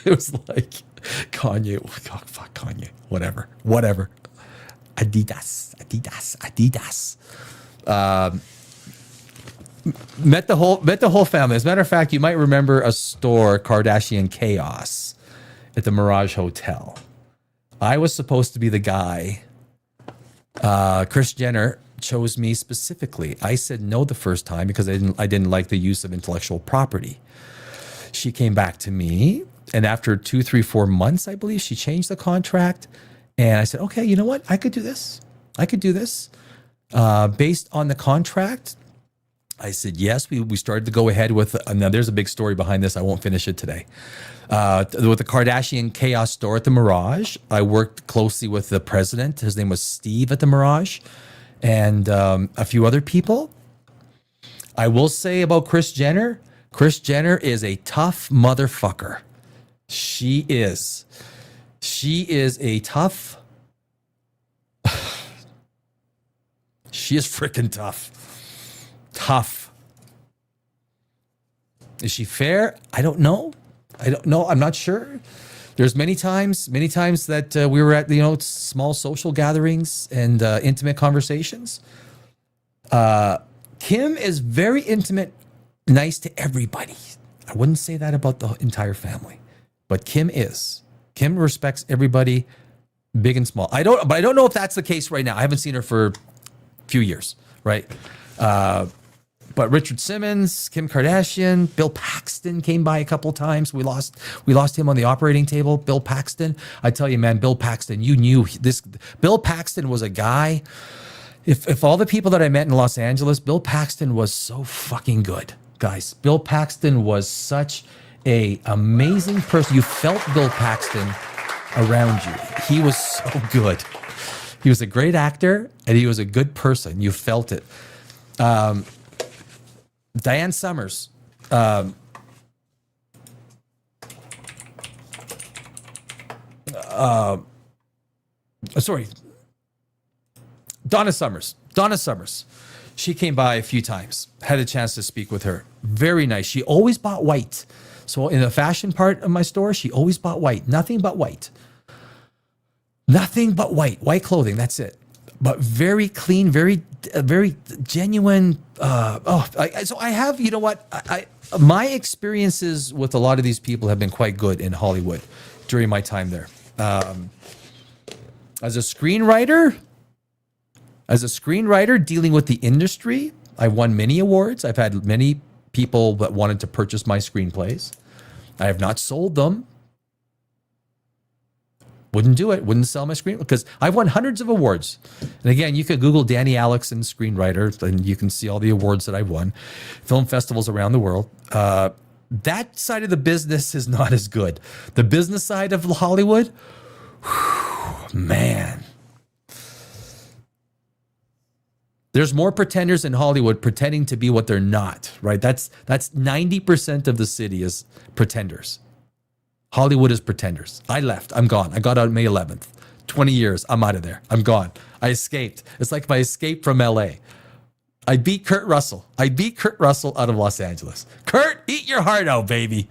it was like, Kanye, oh, fuck Kanye, whatever. Adidas. Met the whole family. As a matter of fact, you might remember a store, Kardashian Chaos, at the Mirage Hotel. I was supposed to be the guy. Kris Jenner chose me specifically. I said no the first time because I didn't like the use of intellectual property. She came back to me, and after 2, 3, 4 months, I believe, she changed the contract. And I said, okay, you know what? I could do this. Based on the contract, I said yes. We started to go ahead with. Now, there's a big story behind this. I won't finish it today. With the Kardashian Chaos store at the Mirage, I worked closely with the president. His name was Steve at the Mirage, and a few other people. I will say about Kris Jenner. Kris Jenner is a tough motherfucker. She is a tough. She is freaking tough. Tough. Is she fair? I don't know. I'm not sure. There's many times that we were at, small social gatherings and intimate conversations. Kim is very intimate, nice to everybody. I wouldn't say that about the entire family, but Kim is. Kim respects everybody, big and small. I don't know if that's the case right now. I haven't seen her for a few years, right? But Richard Simmons, Kim Kardashian, Bill Paxton came by a couple of times. We lost him on the operating table. Bill Paxton, I tell you, man, Bill Paxton, you knew this. Bill Paxton was a guy. If all the people that I met in Los Angeles, Bill Paxton was so fucking good, guys. Bill Paxton was such a amazing person. You felt Bill Paxton around you. He was so good. He was a great actor, and he was a good person. You felt it. Diane Summers. Donna Summers. Donna Summers. She came by a few times. Had a chance to speak with her. Very nice. She always bought white. So in the fashion part of my store, she always bought white, nothing but white. Nothing but white clothing. That's it. But very clean, very genuine. So I have, you know what? My experiences with a lot of these people have been quite good in Hollywood during my time there. As a screenwriter dealing with the industry, I won many awards. I've had many people that wanted to purchase my screenplays. I have not sold them. Wouldn't do it. Wouldn't sell my screen because I've won hundreds of awards. And again, you could Google Danny Alexson screenwriter and you can see all the awards that I've won. Film festivals around the world. That side of the business is not as good. The business side of Hollywood, man. There's more pretenders in Hollywood pretending to be what they're not, right? That's 90% of the city is pretenders. Hollywood is pretenders. I left. I'm gone. I got out May 11th. 20 years. I'm out of there. I'm gone. I escaped. It's like my escape from LA. I beat Kurt Russell. I beat Kurt Russell out of Los Angeles. Kurt, eat your heart out, baby.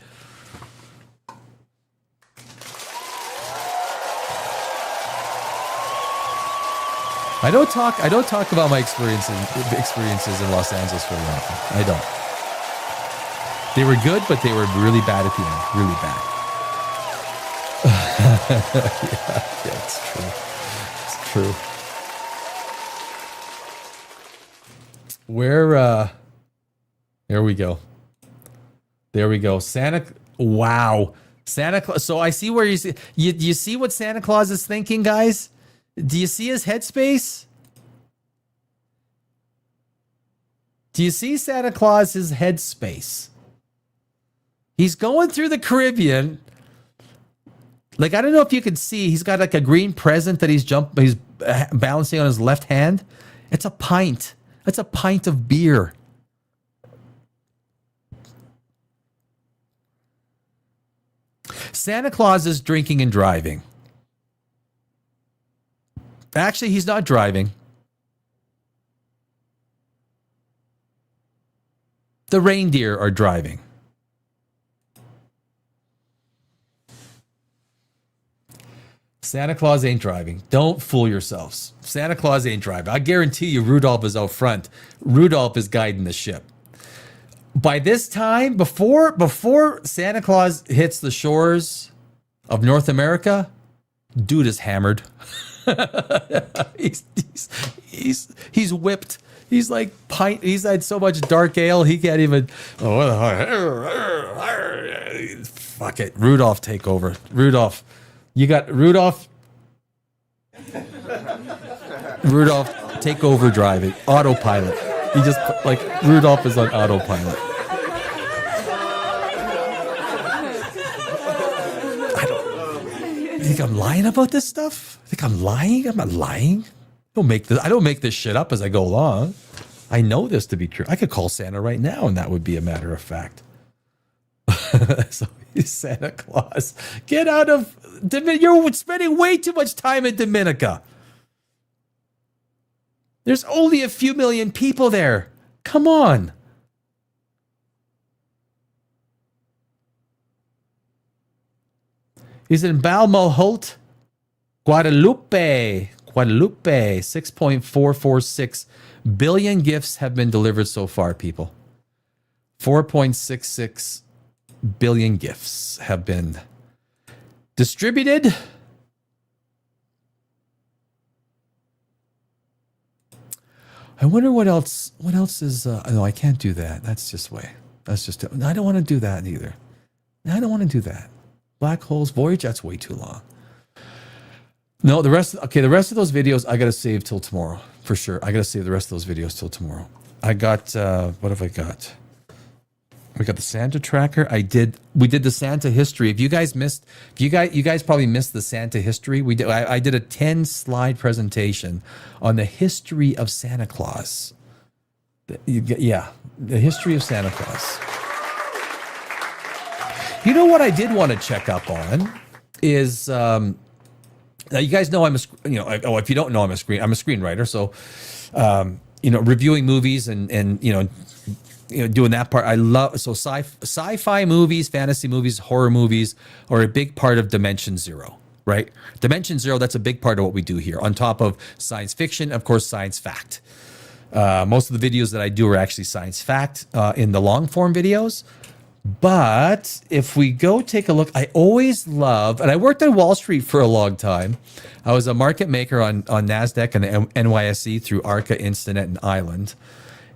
I don't talk about my experiences in Los Angeles very often. I don't. They were good, but they were really bad at the end. Really bad. yeah, it's true. It's true. There we go. There we go. Wow. Santa Claus. So I see where you see what Santa Claus is thinking, guys? Do you see his headspace? Do you see Santa Claus's headspace? He's going through the Caribbean. Like, I don't know if you can see, he's got like a green present that he's balancing on his left hand. It's a pint. That's a pint of beer. Santa Claus is drinking and driving. Actually, he's not driving. The reindeer are driving. Santa Claus ain't driving. Don't fool yourselves. Santa Claus ain't driving. I guarantee you Rudolph is out front. Rudolph is guiding the ship. By this time, before Santa Claus hits the shores of North America, dude is hammered. he's whipped. He's like pint. He's had so much dark ale he can't even. Fuck it, Rudolph, take over. Rudolph, you got Rudolph. Rudolph, take over driving. Autopilot. He just like Rudolph is on autopilot. You think I'm lying about this stuff? I think I'm lying? I'm not lying. I don't make this shit up as I go along. I know this to be true. I could call Santa right now and that would be a matter of fact. So he's Santa Claus. Get out of Dominica. You're spending way too much time in Dominica. There's only a few million people there. Come on. He's in Balmoholt, Guadalupe. 6.446 billion gifts have been delivered so far, people. 4.66 billion gifts have been distributed. I wonder what else is, no, I can't do that. That's just way. That's just, I don't want to do that either. I don't want to do that. Black holes, Voyage, that's way too long. No, the rest of those videos I got to save till tomorrow, for sure. I got to save the rest of those videos till tomorrow. I got, what have I got? We got the Santa tracker. We did the Santa history. If you guys probably missed the Santa history. I did a 10-slide presentation on the history of Santa Claus. The history of Santa Claus. You know what I did want to check up on is, you guys know if you don't know, I'm a screenwriter. So, reviewing movies and doing that part. I love sci-fi movies, fantasy movies, horror movies are a big part of Dimension Zero, right? Dimension Zero, that's a big part of what we do here. On top of science fiction, of course, science fact. Most of the videos that I do are actually science fact in the long form videos. But if we go take a look, I always love, and I worked on Wall Street for a long time. I was a market maker on NASDAQ and the NYSE through Arca, Instinet, and Island.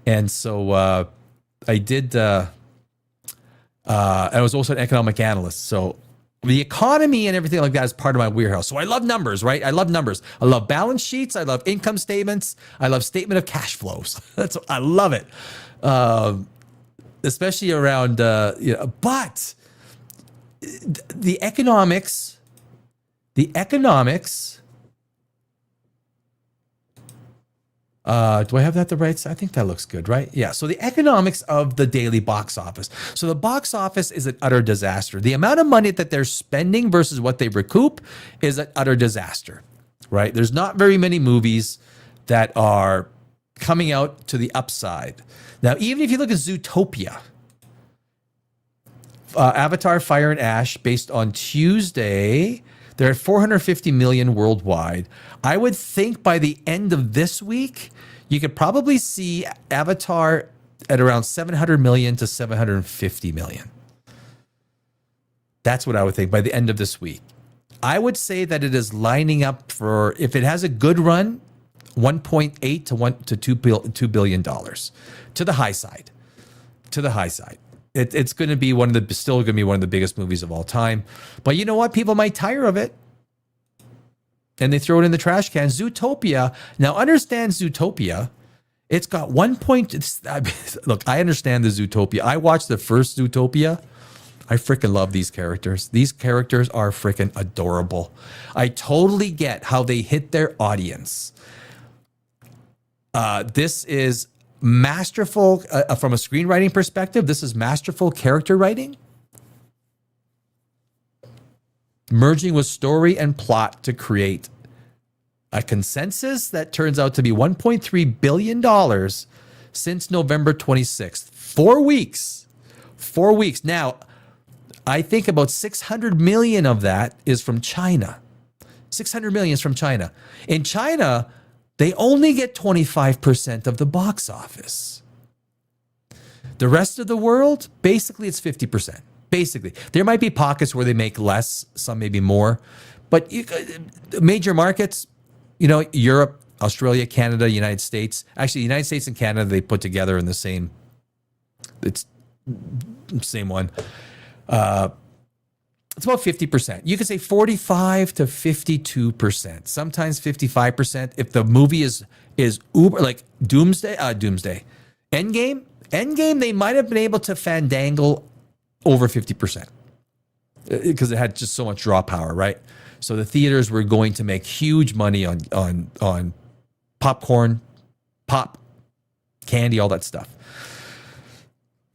And so I did, I was also an economic analyst. So the economy and everything like that is part of my wheelhouse. So I love numbers, right? I love numbers. I love balance sheets. I love income statements. I love statement of cash flows. I love it. Especially around, but the economics, do I have that the right side? I think that looks good, right? Yeah. So the economics of the daily box office. So the box office is an utter disaster. The amount of money that they're spending versus what they recoup is an utter disaster, right? There's not very many movies that are coming out to the upside. Now, even if you look at Zootopia, Avatar, Fire and Ash, based on Tuesday, they're at 450 million worldwide. I would think by the end of this week, you could probably see Avatar at around 700 million to 750 million. That's what I would think by the end of this week. I would say that it is lining up for, if it has a good run, 1.8 to $2 billion to the high side. It's going to be still going to be one of the biggest movies of all time. But you know what? People might tire of it, and they throw it in the trash can. Zootopia. Now understand Zootopia. It's got look, I understand the Zootopia. I watched the first Zootopia. I freaking love these characters. These characters are freaking adorable. I totally get how they hit their audience. This is masterful from a screenwriting perspective. This is masterful character writing, merging with story and plot to create a consensus that turns out to be $1.3 billion since November 26th. 4 weeks. 4 weeks. Now, I think about 600 million of that is from China. 600 million is from China. In China, they only get 25% of the box office. The rest of the world, basically it's 50%. Basically, there might be pockets where they make less, some maybe more, but major markets, Europe, Australia, Canada, United States. Actually, United States and Canada, they put together in the same one. It's about 50%. You could say 45 to 52%, sometimes 55%. If the movie is uber, like Doomsday, Endgame, they might have been able to fandangle over 50% because it had just so much draw power, right? So the theaters were going to make huge money on popcorn, pop, candy, all that stuff.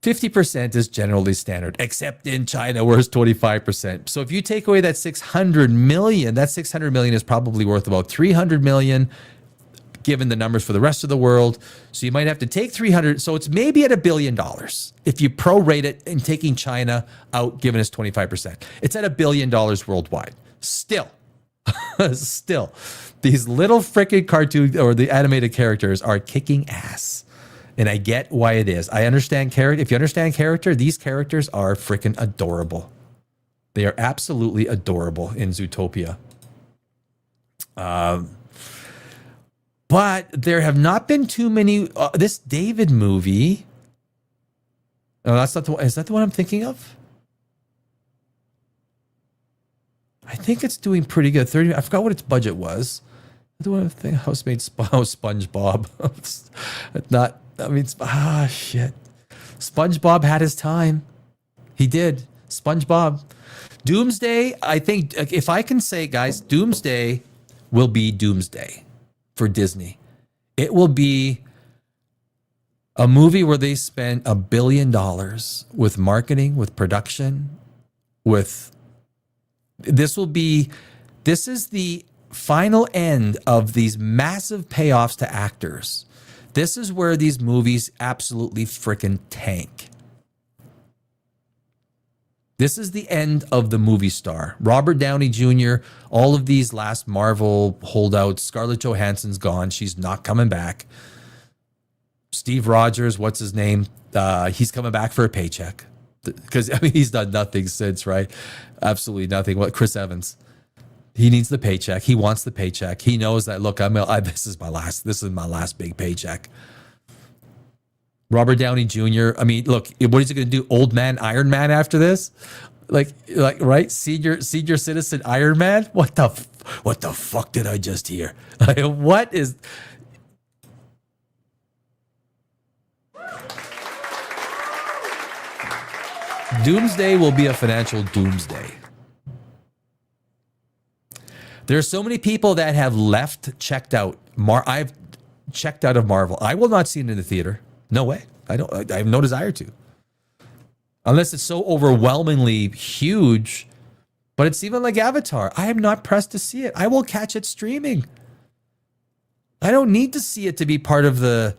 50% is generally standard, except in China where it's 25%. So if you take away that 600 million, that 600 million is probably worth about 300 million, given the numbers for the rest of the world. So you might have to take 300. So it's maybe at $1 billion if you prorate it and taking China out, given it's 25%. It's at $1 billion worldwide. Still, these little freaking cartoon or the animated characters are kicking ass. And I get why it is. I understand character. If you understand character, these characters are freaking adorable. They are absolutely adorable in Zootopia. But there have not been too many. This David movie. No, that's not the one. Is that the one I'm thinking of? I think it's doing pretty good. 30. I forgot what its budget was. The one thing, Housemaid SpongeBob. Not. I mean, shit. SpongeBob had his time. He did. SpongeBob. Doomsday, I think, if I can say, guys, Doomsday will be Doomsday for Disney. It will be a movie where they spent $1 billion with marketing, with production, with... This is the final end of these massive payoffs to actors. This is where these movies absolutely freaking tank. This is the end of the movie star. Robert Downey Jr., all of these last Marvel holdouts, Scarlett Johansson's gone. She's not coming back. Steve Rogers, what's his name? He's coming back for a paycheck. Because, I mean, he's done nothing since, right? Absolutely nothing. What, Chris Evans? He needs the paycheck. He wants the paycheck. He knows that, look, this is my last big paycheck. Robert Downey Jr. I mean, look, what is he going to do? Old man Iron Man after this? Like, right? Senior citizen Iron Man? What the fuck did I just hear? Like, what is? Doomsday will be a financial doomsday. There are so many people that have checked out. I've checked out of Marvel. I will not see it in the theater. No way. I have no desire to. Unless it's so overwhelmingly huge. But it's even like Avatar. I am not pressed to see it. I will catch it streaming. I don't need to see it to be part of the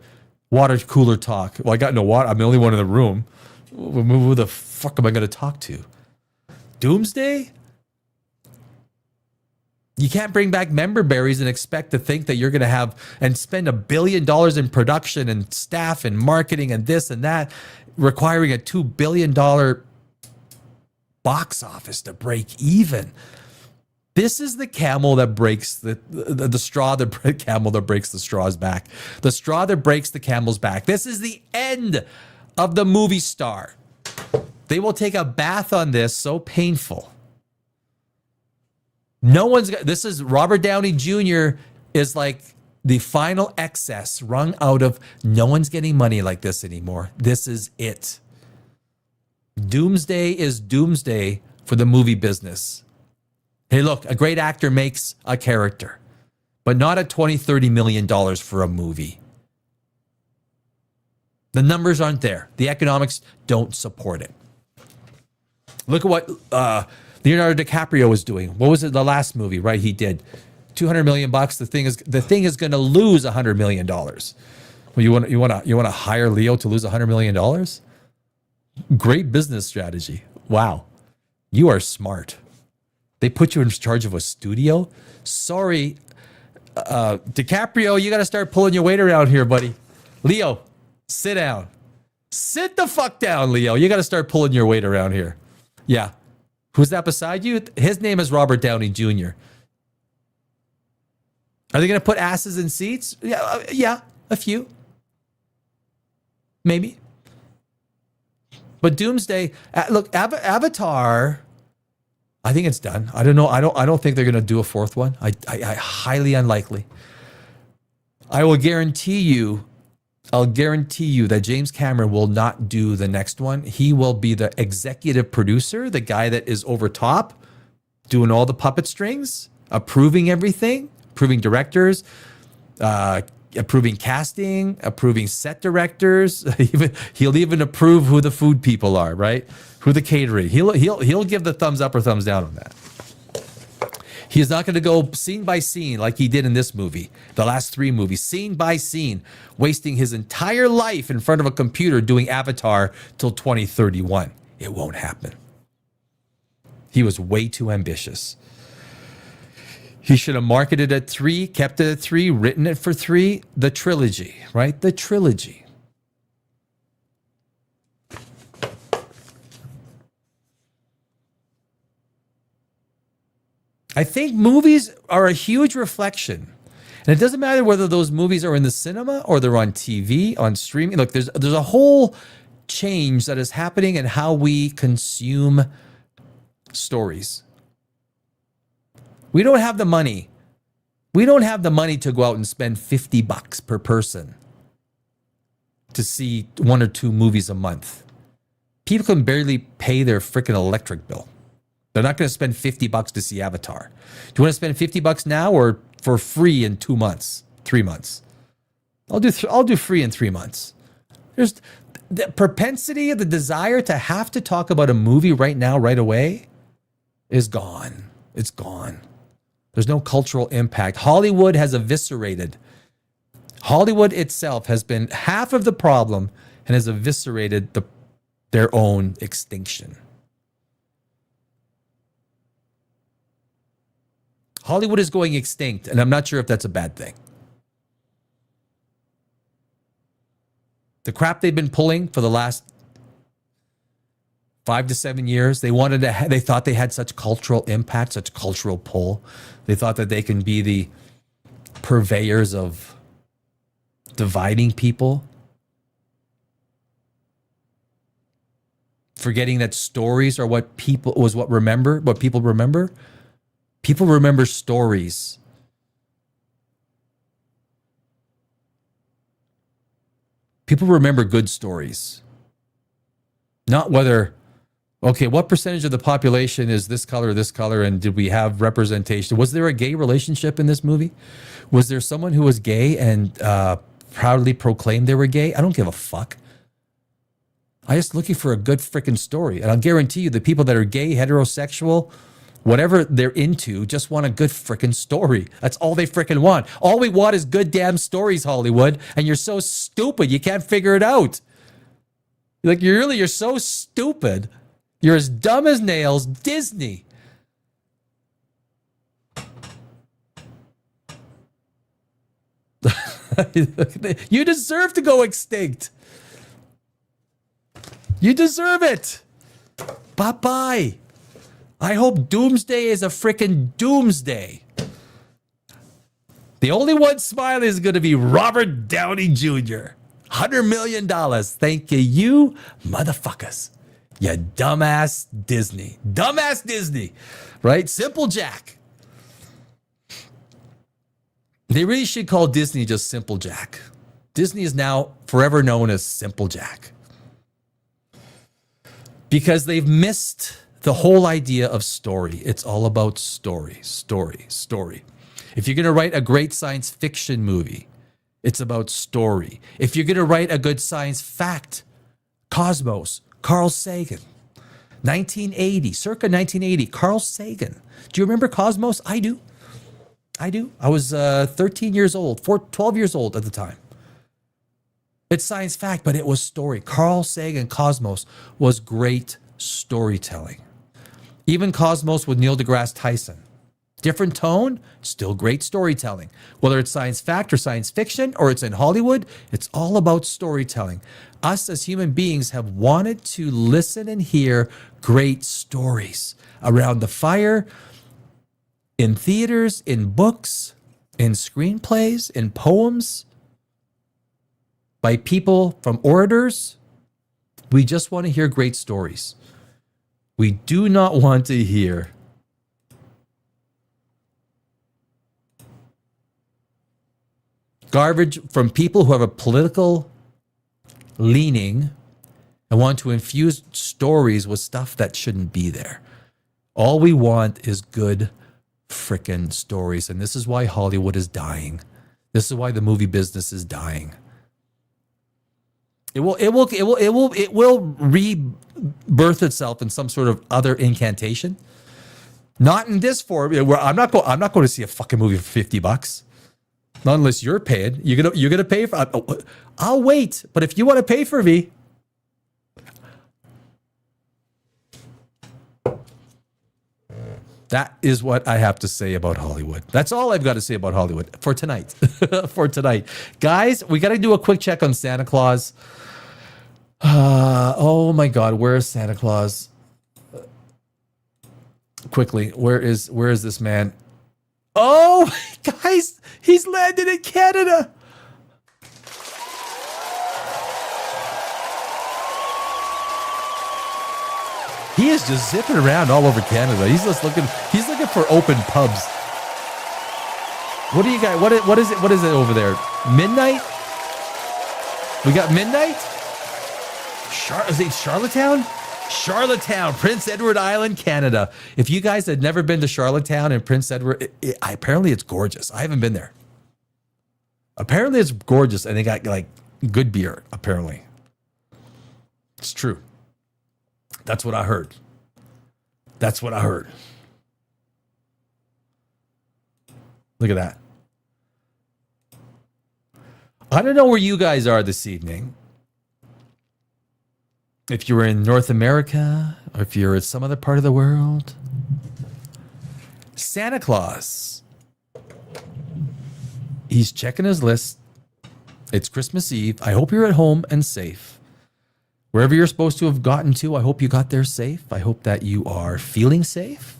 water cooler talk. Well, I got no water. I'm the only one in the room. Who the fuck am I going to talk to? Doomsday? You can't bring back member berries and expect to think that you're going to have and spend $1 billion in production and staff and marketing and this and that, requiring a $2 billion box office to break even. This is the camel that breaks the camel that breaks the straw's back. The straw that breaks the camel's back. This is the end of the movie star. They will take a bath on this, so painful. This is Robert Downey Jr. is like the final excess wrung out of no one's getting money like this anymore. This is it. Doomsday is doomsday for the movie business. Hey, look, a great actor makes a character, but not at $20-30 million for a movie. The numbers aren't there. The economics don't support it. Look at what Leonardo DiCaprio was doing. What was it? The last movie, right? He did $200 million. The thing is going to lose $100 million. Well, you want to hire Leo to lose $100 million? Great business strategy. Wow, you are smart. They put you in charge of a studio. Sorry, DiCaprio, you got to start pulling your weight around here, buddy. Leo, sit down. Sit the fuck down, Leo. You got to start pulling your weight around here. Yeah. Who's that beside you? His name is Robert Downey Jr. Are they going to put asses in seats? Yeah, a few. Maybe. But Doomsday, look, Avatar, I think it's done. I don't know. I don't think they're going to do a fourth one. I highly unlikely. I'll guarantee you that James Cameron will not do the next one. He will be the executive producer, the guy that is over top, doing all the puppet strings, approving everything, approving directors, approving casting, approving set directors. He'll even approve who the food people are, right? Who the catering. He'll give the thumbs up or thumbs down on that. He's not going to go scene by scene like he did in this movie, the last 3 movies, scene by scene, wasting his entire life in front of a computer doing Avatar till 2031. It won't happen. He was way too ambitious. He should have marketed at 3, kept it at 3, written it for 3. The trilogy, right? The trilogy. I think movies are a huge reflection. And it doesn't matter whether those movies are in the cinema or they're on TV, on streaming. Look, there's a whole change that is happening in how we consume stories. We don't have the money. We don't have the money to go out and spend $50 per person to see 1 or 2 movies a month. People can barely pay their freaking electric bill. They're not going to spend $50 to see Avatar. Do you want to spend $50 now or for free in 2 months, 3 months? I'll do free in 3 months. There's the propensity, the desire to have to talk about a movie right now, right away, is gone. It's gone. There's no cultural impact. Hollywood has eviscerated Hollywood itself has been half of the problem and has eviscerated their own extinction. Hollywood is going extinct, and I'm not sure if that's a bad thing. The crap they've been pulling for the last 5 to 7 years, they thought they had such cultural impact, such cultural pull. They thought that they can be the purveyors of dividing people, forgetting that stories are what people remember. People remember stories. People remember good stories. Not whether, okay, what percentage of the population is this color, and did we have representation? Was there a gay relationship in this movie? Was there someone who was gay and proudly proclaimed they were gay? I don't give a fuck. I'm just looking for a good freaking story. And I'll guarantee you the people that are gay, heterosexual, whatever they're into, just want a good freaking story. That's all they freaking want. All we want is good damn stories, Hollywood. And you're so stupid, you can't figure it out. Like, you're so stupid. You're as dumb as nails. Disney. You deserve to go extinct. You deserve it. Bye-bye. I hope doomsday is a freaking doomsday. The only one smiling is going to be Robert Downey Jr. $100 million. Thank you, you motherfuckers. You dumbass Disney. Dumbass Disney. Right? Simple Jack. They really should call Disney just Simple Jack. Disney is now forever known as Simple Jack. Because they've missed the whole idea of story. It's all about story, story, story. If you're going to write a great science fiction movie, it's about story. If you're going to write a good science fact, Cosmos, Carl Sagan, 1980, circa 1980, Carl Sagan. Do you remember Cosmos? I do. I was 13 years old, 12 years old at the time. It's science fact, but it was story. Carl Sagan, Cosmos, was great storytelling. Even Cosmos with Neil deGrasse Tyson. Different tone, still great storytelling. Whether it's science fact or science fiction, or it's in Hollywood, it's all about storytelling. Us as human beings have wanted to listen and hear great stories around the fire, in theaters, in books, in screenplays, in poems, by people from orators. We just want to hear great stories. We do not want to hear garbage from people who have a political leaning and want to infuse stories with stuff that shouldn't be there. All we want is good frickin' stories. And this is why Hollywood is dying. This is why the movie business is dying. It will rebirth itself in some sort of other incantation. Not in this form. Where I'm not going to see a fucking movie for $50. Not unless you're paying. You're gonna pay for. I'll wait. But if you want to pay for me, that is what I have to say about Hollywood. That's all I've got to say about Hollywood for tonight. For tonight, guys, we got to do a quick check on Santa Claus. Oh my God, where is Santa Claus? Quickly, where is this man? Oh, guys, he's landed in Canada. He is just zipping around all over Canada. He's looking for open pubs. What do you got? What is it over there? Midnight? We got midnight? Is it Charlottetown? Charlottetown, Prince Edward Island, Canada. If you guys had never been to Charlottetown and Prince Edward, apparently it's gorgeous. I haven't been there. Apparently it's gorgeous, and they got like good beer, apparently. It's true. That's what I heard. That's what I heard. Look at that. I don't know where you guys are this evening. If you're in North America or if you're in some other part of the world. Santa Claus. He's checking his list. It's Christmas Eve. I hope you're at home and safe. Wherever you're supposed to have gotten to, I hope you got there safe. I hope that you are feeling safe.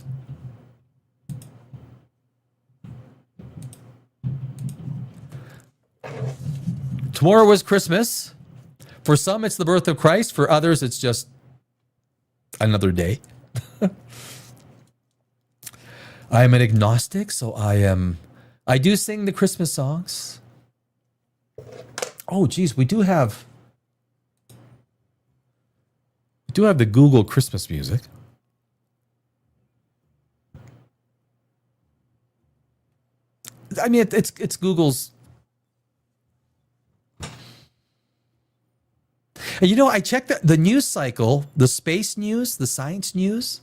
Tomorrow was Christmas. For some, it's the birth of Christ. For others, it's just another day. I am an agnostic, so I do sing the Christmas songs. Oh, geez, we do have the Google Christmas music. I mean, it's Google's. And you know, I checked the news cycle, the space news, the science news.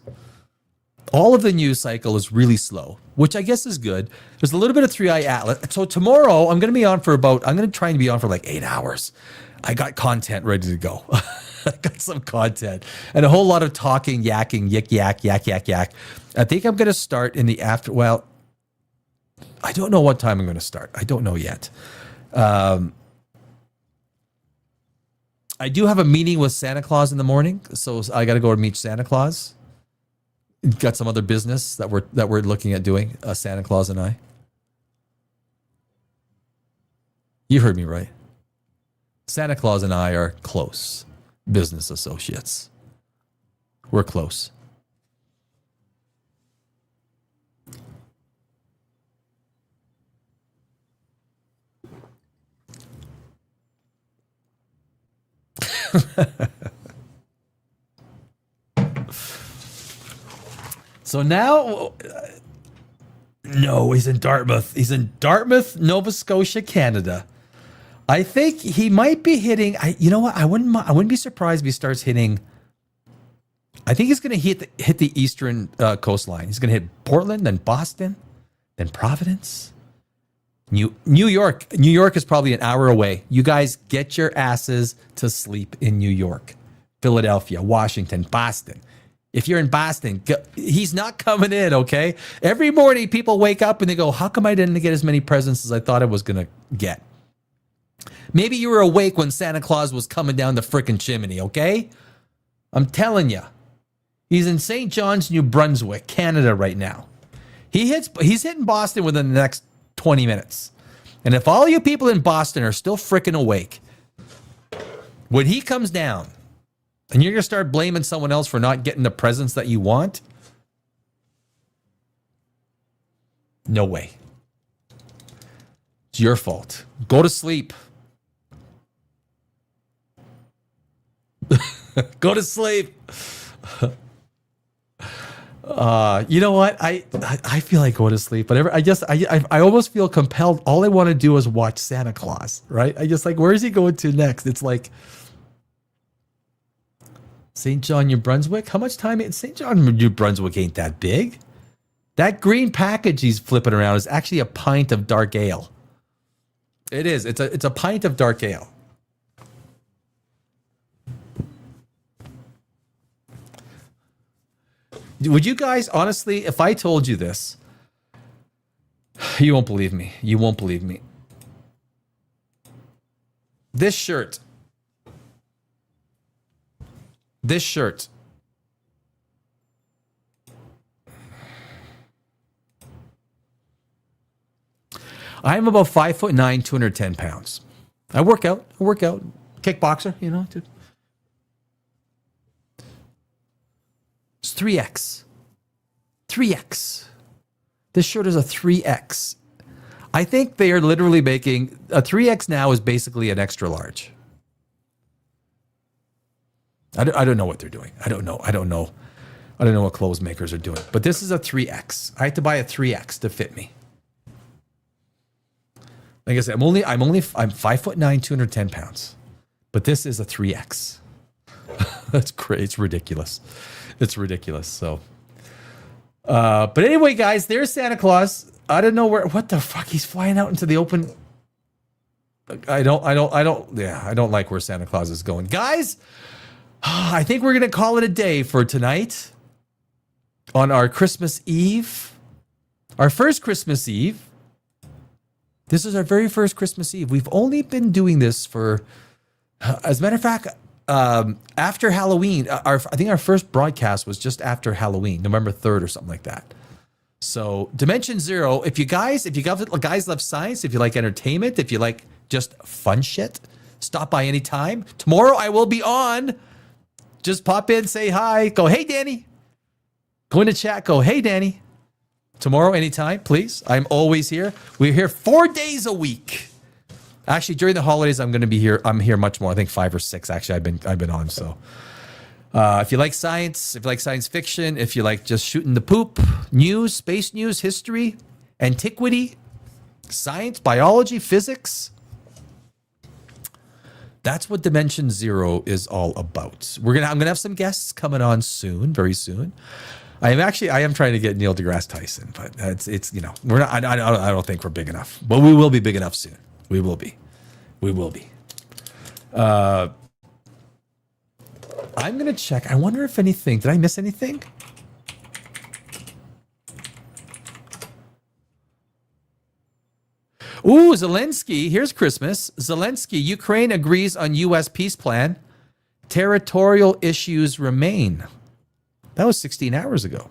All of the news cycle is really slow, which I guess is good. There's a little bit of 3i Atlas. So tomorrow I'm going to be on I'm going to try and be on for like 8 hours. I got content ready to go. I got some content and a whole lot of talking, yakking, yak. I think I'm going to start in the after. Well, I don't know what time I'm going to start. I don't know yet. I do have a meeting with Santa Claus in the morning, so I got to go and meet Santa Claus. Got some other business that we're looking at doing, Santa Claus and I. You heard me right. Santa Claus and I are close business associates. We're close. So now, no, he's in Dartmouth. He's in Dartmouth, Nova Scotia, Canada. I think he might be hitting. You know what? I wouldn't be surprised if he starts hitting. I think he's going to hit the eastern coastline. He's going to hit Portland, then Boston, then Providence, New York. New York is probably an hour away. You guys get your asses to sleep in New York, Philadelphia, Washington, Boston. If you're in Boston, he's not coming in, okay? Every morning people wake up and they go, how come I didn't get as many presents as I thought I was going to get? Maybe you were awake when Santa Claus was coming down the frickin' chimney, okay? I'm telling you. He's in St. John's, New Brunswick, Canada right now. He's hitting Boston within the next 20 minutes. And if all you people in Boston are still frickin' awake, when he comes down, and you're going to start blaming someone else for not getting the presents that you want? No way. It's your fault. Go to sleep. Go to sleep. You know what? I feel like going to sleep, but I almost feel compelled. All I want to do is watch Santa Claus, right? I just like, where is he going to next? It's like St. John, New Brunswick? How much time? St. John, New Brunswick ain't that big. That green package he's flipping around is actually a pint of dark ale. It is. It's a pint of dark ale. Would you guys, honestly, if I told you this, you won't believe me. You won't believe me. This shirt. I'm about 5'9", 210 pounds. I work out. Kickboxer, you know. It's 3X. 3X. This shirt is a 3X. I think they are literally making a 3X now is basically an extra large. I don't know what they're doing. I don't know what clothes makers are doing. But this is a 3X. I had to buy a 3X to fit me. Like I said, I'm 5'9", 210 pounds. But this is a 3X. That's great. It's ridiculous. It's ridiculous. So, but anyway, guys, there's Santa Claus. I don't know what the fuck he's flying out into the open. I don't like where Santa Claus is going. Guys, I think we're going to call it a day for tonight on our Christmas Eve. Our first Christmas Eve. This is our very first Christmas Eve. We've only been doing this for, as a matter of fact, after Halloween. I think our first broadcast was just after Halloween, November 3rd or something like that. So Dimension Zero, if you guys love science, if you like entertainment, if you like just fun shit, stop by anytime. Tomorrow I will be on. Just pop in, say hi, go, hey, Danny. Go into chat, go, hey, Danny. Tomorrow, anytime, please. I'm always here. We're here 4 days a week. Actually, during the holidays, I'm going to be here. I'm here much more. I think 5 or 6. Actually, I've been on. So, if you like science, if you like science fiction, if you like just shooting the poop, news, space news, history, antiquity, science, biology, physics, that's what Dimension Zero is all about. I'm gonna have some guests coming on soon, very soon. I am trying to get Neil deGrasse Tyson, but it's we're not. I don't think we're big enough, but we will be big enough soon. We will be. I'm gonna check. I wonder if anything. Did I miss anything? Ooh, Zelensky. Here's Christmas. Zelensky. Ukraine agrees on U.S. peace plan. Territorial issues remain. That was 16 hours ago.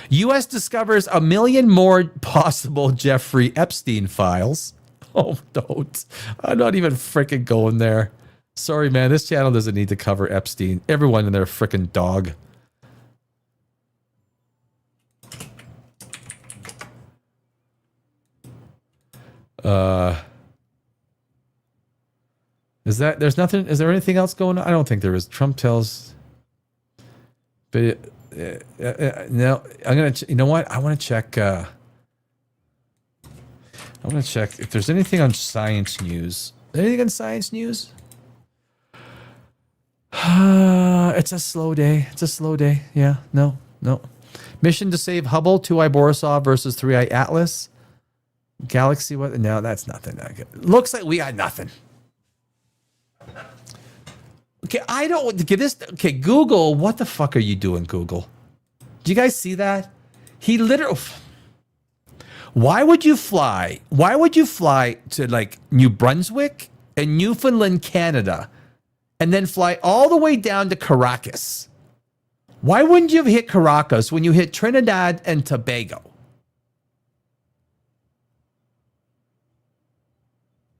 U.S. discovers 1 million more possible Jeffrey Epstein files. Oh, don't. I'm not even freaking going there. Sorry, man. This channel doesn't need to cover Epstein. Everyone and their freaking dog. Is there anything else going on? I don't think there is. Trump tells, but no, you know what? I want to check if there's anything on science news. Anything on science news? It's a slow day. Yeah, no. Mission to save Hubble, 2-eye Borisov versus 3-eye Atlas. Galaxy, what? No, that's nothing. Looks like we got nothing. Okay, I don't get this. Okay, Google, what the fuck are you doing, Google? Do you guys see that? He literally. Why would you fly to like New Brunswick and Newfoundland, Canada, and then fly all the way down to Caracas? Why wouldn't you have hit Caracas when you hit Trinidad and Tobago?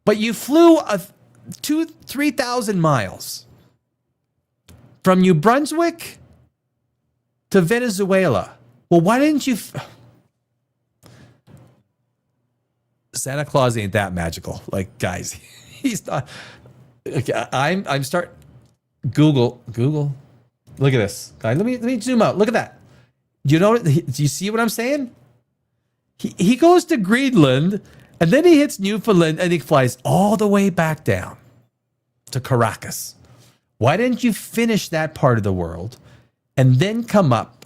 But you flew 3,000 miles from New Brunswick to Venezuela. Well, why didn't you? Santa Claus ain't that magical. Like, guys, he's not. Okay, I'm start. Google. Look at this, guys. Let me zoom out. Look at that. Do you see what I'm saying? He goes to Greenland. And then he hits Newfoundland and he flies all the way back down to Caracas. Why didn't you finish that part of the world and then come up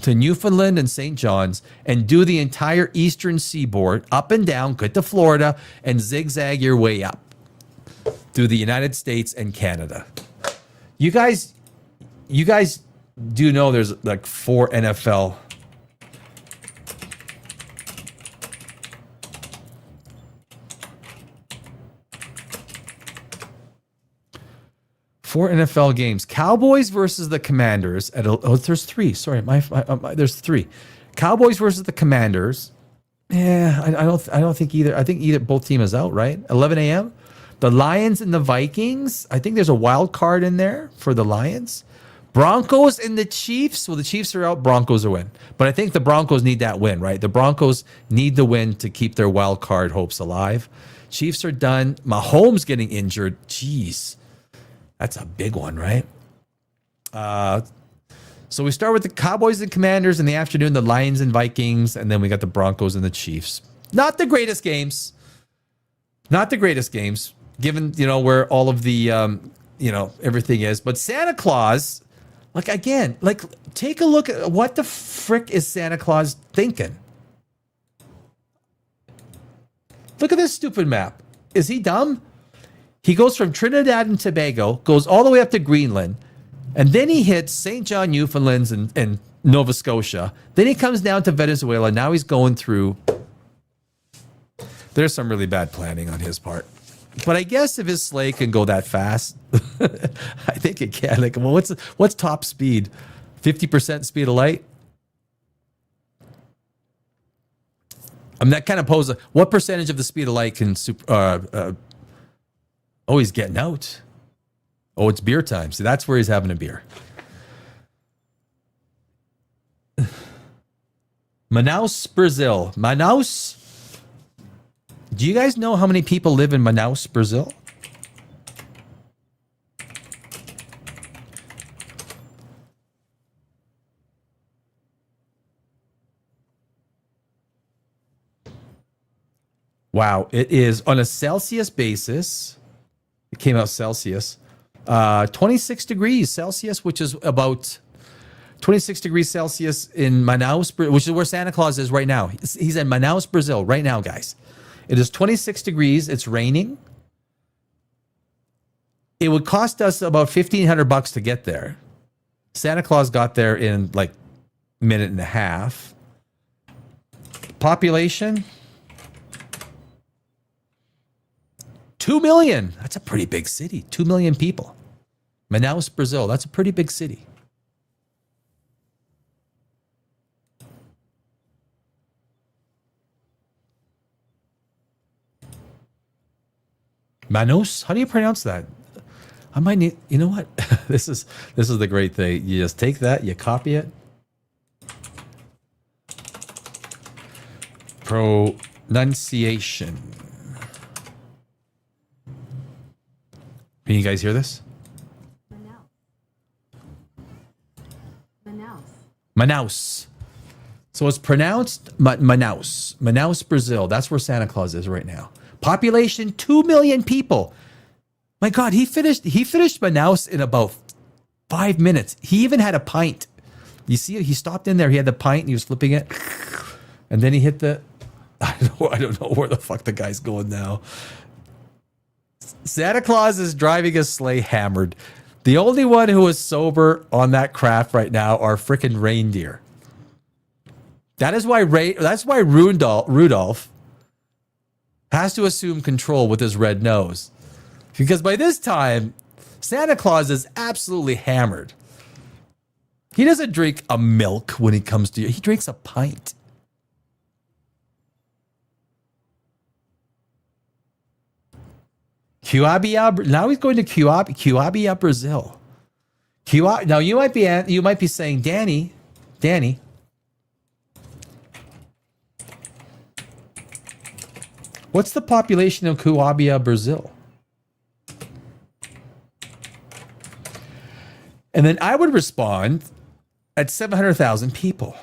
to Newfoundland and St. John's and do the entire eastern seaboard up and down, get to Florida, and zigzag your way up through the United States and Canada? You guys do know there's like 4 NFL 4 NFL games. Cowboys versus the Commanders. There's 3. Sorry, there's 3. Cowboys versus the Commanders. Yeah, I don't think either. I think both team is out, right? 11 a.m. The Lions and the Vikings. I think there's a wild card in there for the Lions. Broncos and the Chiefs. Well, the Chiefs are out. Broncos are win. But I think the Broncos need that win, right? The Broncos need the win to keep their wild card hopes alive. Chiefs are done. Mahomes getting injured. Jeez. That's a big one, right? So we start with the Cowboys and Commanders in the afternoon, the Lions and Vikings, and then we got the Broncos and the Chiefs. Not the greatest games. Given, where all of the, everything is. But Santa Claus, take a look at what the frick is Santa Claus thinking? Look at this stupid map. Is he dumb? He goes from Trinidad and Tobago, goes all the way up to Greenland, and then he hits St. John, Newfoundlands, and Nova Scotia. Then he comes down to Venezuela. Now he's going through. There's some really bad planning on his part. But I guess if his sleigh can go that fast, I think it can. Like, well, what's top speed? 50% speed of light? I mean, that kind of poses what percentage of the speed of light can oh, he's getting out. Oh, it's beer time. See, that's where he's having a beer. Manaus, Brazil. Manaus. Do you guys know how many people live in Manaus, Brazil? Wow, it is on a Celsius basis. It came out Celsius. 26 degrees Celsius, which is about 26 degrees Celsius in Manaus, which is where Santa Claus is right now. He's in Manaus, Brazil right now, guys. It is 26 degrees. It's raining. It would cost us about $1,500 to get there. Santa Claus got there in like a minute and a half. Population? 2 million. That's a pretty big city. 2 million people. Manaus, Brazil. That's a pretty big city. Manaus? How do you pronounce that? I might need, you know what? This is the great thing. You just take that, you copy it. Pronunciation. Can you guys hear this? Manaus. So it's pronounced Manaus. Manaus, Brazil. That's where Santa Claus is right now. Population 2 million people. My God, he finished Manaus in about 5 minutes. He even had a pint. You see it? He stopped in there. He had the pint and he was flipping it. And then he hit the I don't know where the fuck the guy's going now. Santa Claus is driving a sleigh hammered. The only one who is sober on that craft right now are frickin' reindeer. That's why Rudolph has to assume control with his red nose. Because by this time, Santa Claus is absolutely hammered. He doesn't drink a milk when he comes to you. He drinks a pint. Cuabia, now he's going to Cuabia, Brazil. Now you might be saying, Danny, what's the population of Cuabia, Brazil? And then I would respond at 700,000 people.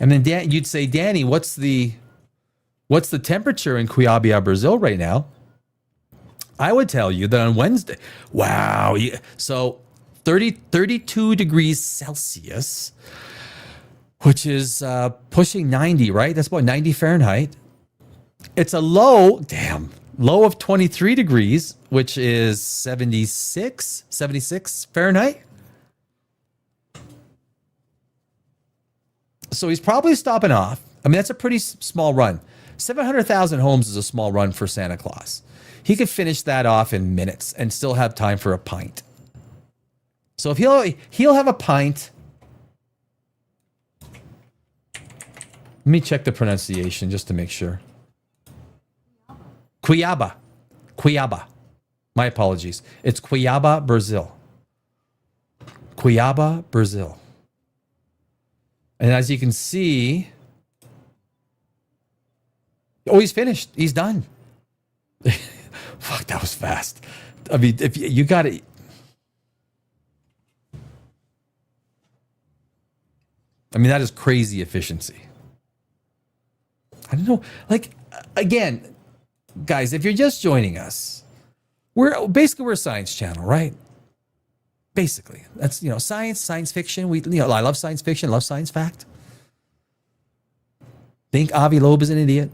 And then you'd say, Danny, what's the temperature in Cuiabá, Brazil right now? I would tell you that on Wednesday, wow, so 32 degrees Celsius, which is pushing 90, right? That's about 90 Fahrenheit. It's a low of 23 degrees, which is 76 Fahrenheit. So he's probably stopping off. I mean, that's a pretty small run. 700,000 homes is a small run for Santa Claus. He could finish that off in minutes and still have time for a pint. So if he'll have a pint. Let me check the pronunciation just to make sure. Cuiabá. My apologies. It's Cuiabá, Brazil. Cuiabá, Brazil. And as you can see, oh, he's finished. He's done. Fuck, that was fast. I mean, if you got it. I mean, that is crazy efficiency. I don't know. Like, again, guys, if you're just joining us, we're a science channel, right? Basically, that's, science fiction. I love science fiction, love science fact. think Avi Loeb is an idiot.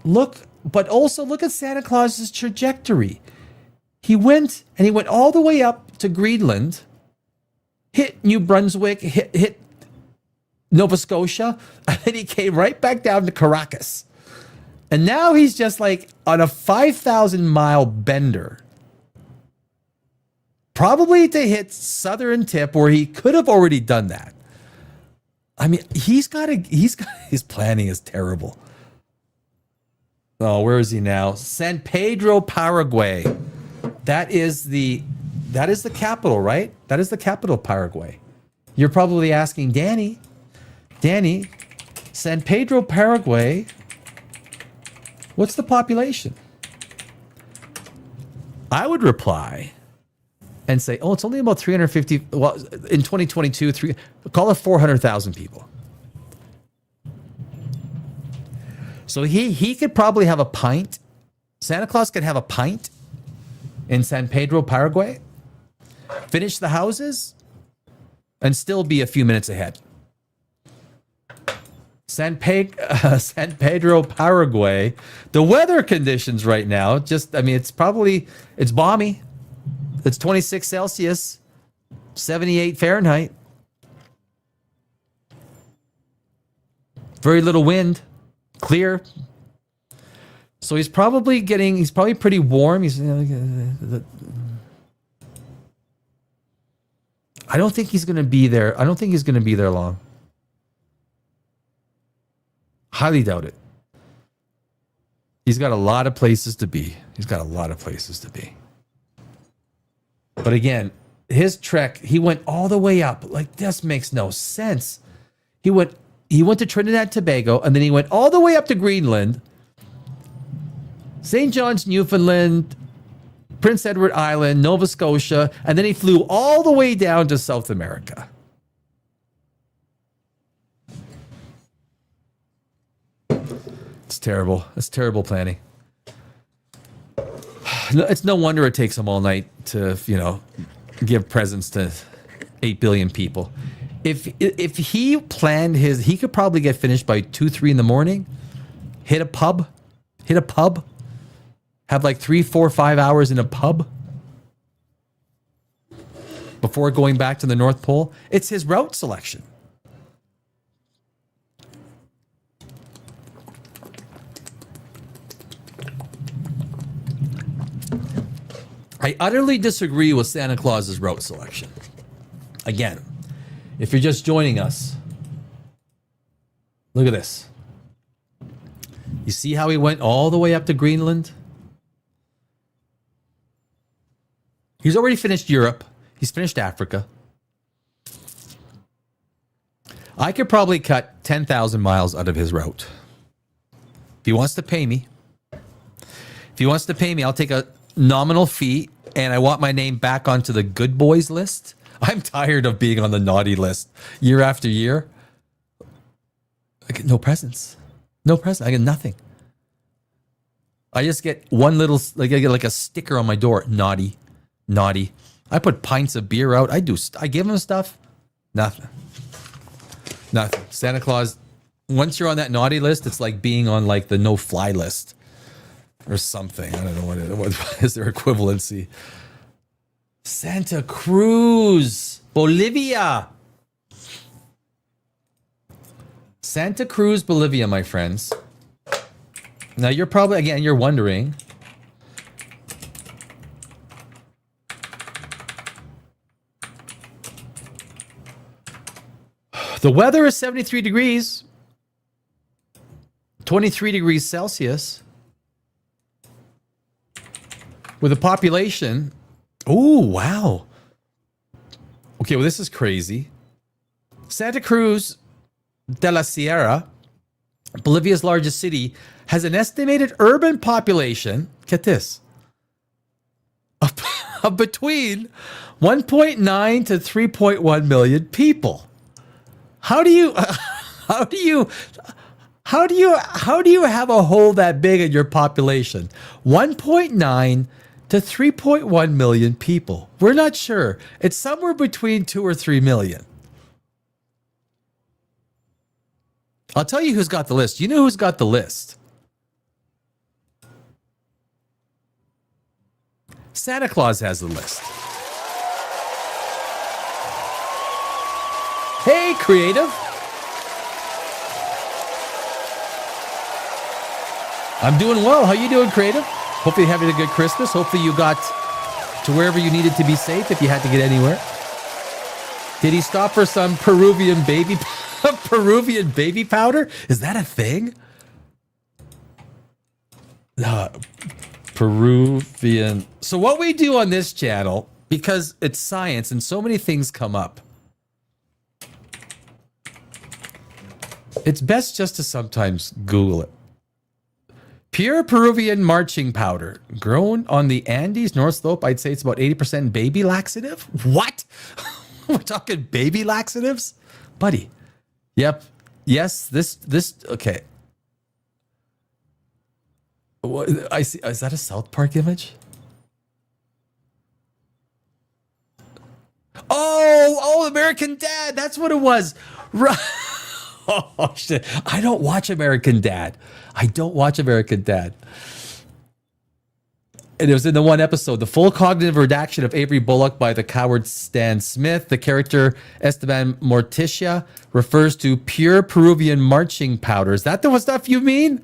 But also look at Santa Claus's trajectory. He went all the way up to Greenland, hit New Brunswick, hit Nova Scotia, and then he came right back down to Caracas. And now he's just like on a 5,000 mile bender. Probably to hit southern tip where he could have already done that. I mean, his planning is terrible. Oh, where is he now? San Pedro, Paraguay. That is the capital, right? That is the capital of Paraguay. You're probably asking Danny, San Pedro, Paraguay, what's the population? I would reply and say, oh, it's only about 350. Well, in 2022, call it 400,000 people. So he could probably have a pint. Santa Claus could have a pint in San Pedro, Paraguay, finish the houses, and still be a few minutes ahead. San Pedro, Paraguay. The weather conditions right now, it's balmy. It's 26 Celsius, 78 Fahrenheit. Very little wind, clear. So he's probably pretty warm. I don't think he's going to be there. I don't think he's going to be there long. Highly doubt it. He's got a lot of places to be. But again, his trek, he went all the way up. Like, this makes no sense. He went to Trinidad and Tobago, and then he went all the way up to Greenland, St. John's, Newfoundland, Prince Edward Island, Nova Scotia, and then he flew all the way down to South America. It's terrible. It's terrible planning. It's no wonder it takes him all night to, give presents to 8 billion people. If he planned he could probably get finished by 2, 3 in the morning, hit a pub, have like 3, 4, 5 hours in a pub before going back to the North Pole. It's his route selection. I utterly disagree with Santa Claus's route selection. Again, if you're just joining us, look at this. You see how he went all the way up to Greenland? He's already finished Europe. He's finished Africa. I could probably cut 10,000 miles out of his route. If he wants to pay me, I'll take a nominal fee, and I want my name back onto the good boys list. I'm tired of being on the naughty list year after year. I get no presents. I get nothing. I just get one little, I get like a sticker on my door. Naughty. I put pints of beer out. I give him stuff. Nothing. Santa Claus, once you're on that naughty list, it's like being on like the no-fly list or something. I don't know what is their equivalency. Santa Cruz, Bolivia. Santa Cruz, Bolivia, my friends. Now you're wondering, the weather is 73 degrees, 23 degrees Celsius, with a population. Oh, wow. Okay, well, this is crazy. Santa Cruz de la Sierra, Bolivia's largest city, has an estimated urban population, get this, of between 1.9 to 3.1 million people. How do you have a hole that big in your population? 1.9 to 3.1 million people. We're not sure. It's somewhere between 2 or 3 million. I'll tell you who's got the list. You know who's got the list? Santa Claus has the list. Hey, creative. I'm doing well. How you doing, creative? Hopefully you're having a good Christmas. Hopefully you got to wherever you needed to be safe if you had to get anywhere. Did he stop for some Peruvian baby powder? Is that a thing? Peruvian. So what we do on this channel, because it's science and so many things come up, it's best just to sometimes Google it. Pure Peruvian marching powder, grown on the Andes North Slope. I'd say it's about 80% baby laxative. What? We're talking baby laxatives? Buddy. Yep. Yes, this, okay. What, I see. Is that a South Park image? Oh, American Dad. That's what it was. Right. Oh, shit. I don't watch American Dad. And it was in the one episode, the full cognitive redaction of Avery Bullock by the coward Stan Smith. The character Esteban Morticia refers to pure Peruvian marching powder. Is that the stuff you mean?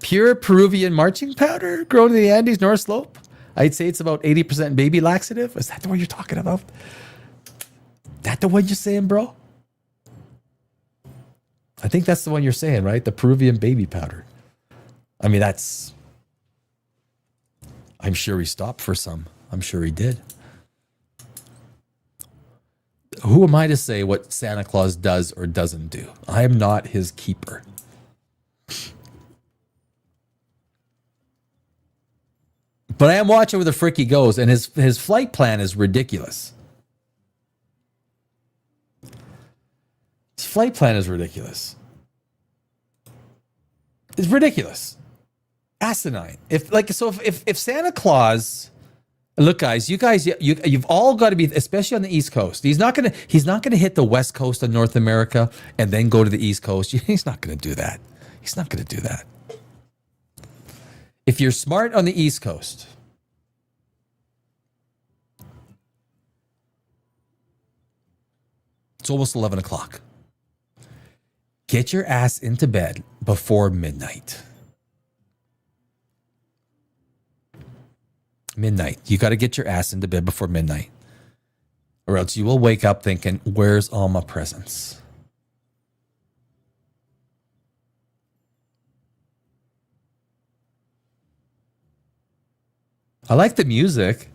Pure Peruvian marching powder grown in the Andes North Slope? I'd say it's about 80% baby laxative. Is that the one you're talking about? That the one you're saying, bro? I think that's the one you're saying, right? The Peruvian baby powder. I mean, that's... I'm sure he stopped for some. I'm sure he did. Who am I to say what Santa Claus does or doesn't do? I am not his keeper. But I am watching where the frick he goes, and his flight plan is ridiculous. His flight plan is ridiculous. It's ridiculous. Asinine. If Santa Claus, look, guys, you've all got to be, especially on the East Coast. He's not gonna hit the West Coast of North America and then go to the East Coast. He's not gonna do that. If you're smart on the East Coast, it's almost 11 o'clock. Get your ass into bed before midnight. You got to get your ass into bed before midnight, or else you will wake up thinking, where's all my presents? I like the music.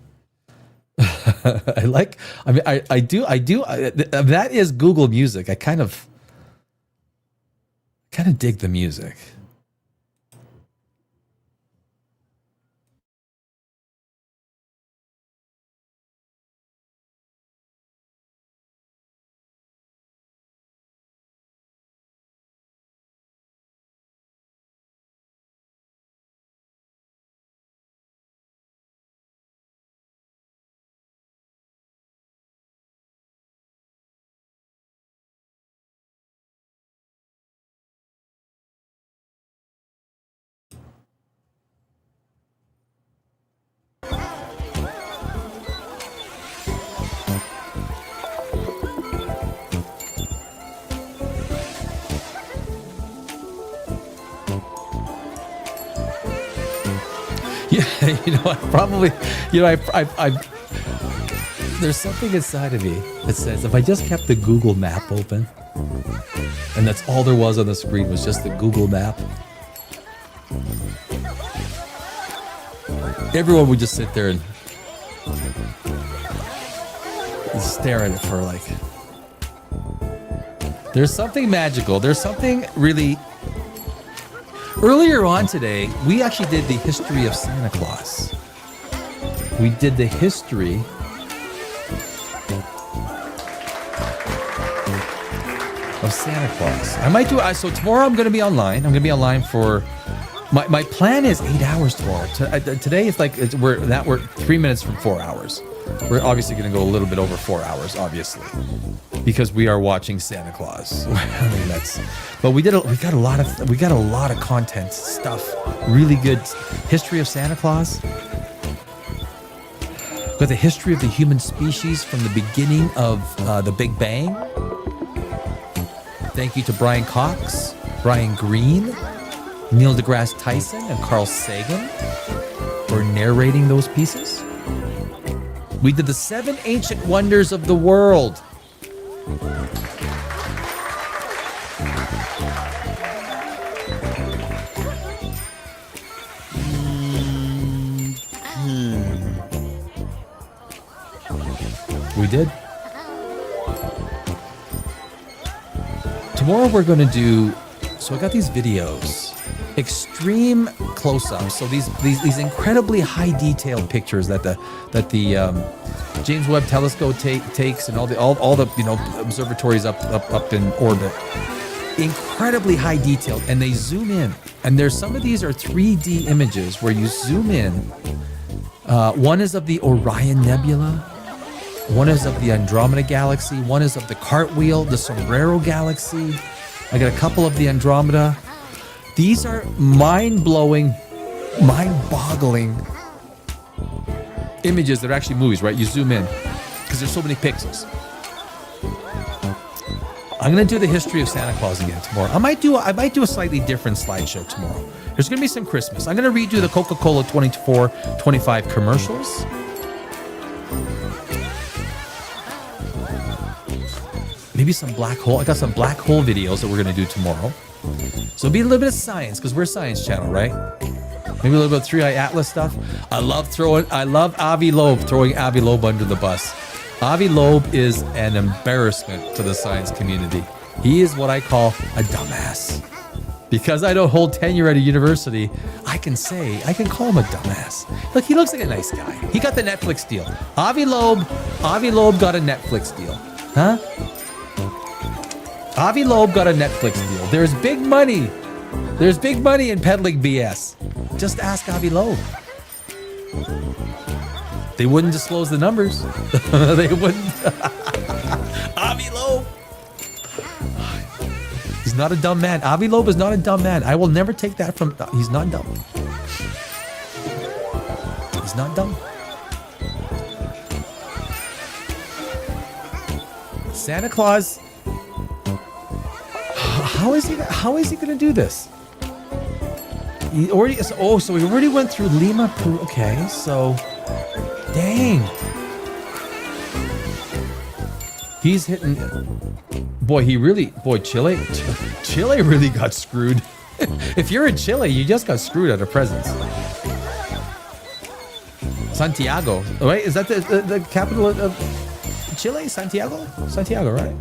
I do. That is Google Music. I kind of dig the music. There's something inside of me that says if I just kept the Google map open and that's all there was on the screen was just the Google map, everyone would just sit there and stare at it for like... There's something magical. There's something really... Earlier on today, we actually did the history of Santa Claus. We did the history of Santa Claus. I might do it. So tomorrow I'm going to be online. I'm going to be online for... My plan is 8 hours tomorrow. Today it's like we're 3 minutes from 4 hours. We're obviously going to go a little bit over 4 hours, obviously, because we are watching Santa Claus. I mean, but we got a lot of content stuff. Really good history of Santa Claus. Got the history of the human species from the beginning of the Big Bang. Thank you to Brian Cox, Brian Greene, Neil deGrasse Tyson, and Carl Sagan for narrating those pieces. We did the 7 ancient wonders of the world. We did. Tomorrow we're going to do, so I got these videos, extreme close-ups. So these incredibly high detailed pictures that the James Webb Telescope takes, and all the observatories up in orbit. Incredibly high detailed, and they zoom in. And there's some of these are 3D images where you zoom in. One is of the Orion Nebula. One is of the Andromeda Galaxy. One is of the Cartwheel, the Sombrero Galaxy. I got a couple of the Andromeda. These are mind-blowing, mind-boggling images that are actually movies, right? You zoom in because there's so many pixels. I'm going to do the history of Santa Claus again tomorrow. I might do a slightly different slideshow tomorrow. There's going to be some Christmas. I'm going to redo the Coca-Cola 24-25 commercials. Maybe some black hole. I got some black hole videos that we're going to do tomorrow. So it'll be a little bit of science because we're a science channel, right? Maybe a little bit of 3i Atlas stuff. I love Avi Loeb, throwing Avi Loeb under the bus. Avi Loeb is an embarrassment to the science community. He is what I call a dumbass. Because I don't hold tenure at a university, I can call him a dumbass. Look, he looks like a nice guy. He got the Netflix deal. Avi Loeb got a Netflix deal. Huh? Avi Loeb got a Netflix deal. There's big money. There's big money in peddling BS. Just ask Avi Loeb. They wouldn't disclose the numbers. They wouldn't. Avi Loeb. He's not a dumb man. Avi Loeb is not a dumb man. I will never take that from... He's not dumb. He's not dumb. Santa Claus... How is he going to do this? So we already went through Lima, Peru. Okay, so... Dang. He's hitting... Chile really got screwed. If you're in Chile, you just got screwed out of presents. Santiago, right? Is that the capital of Chile? Santiago, right?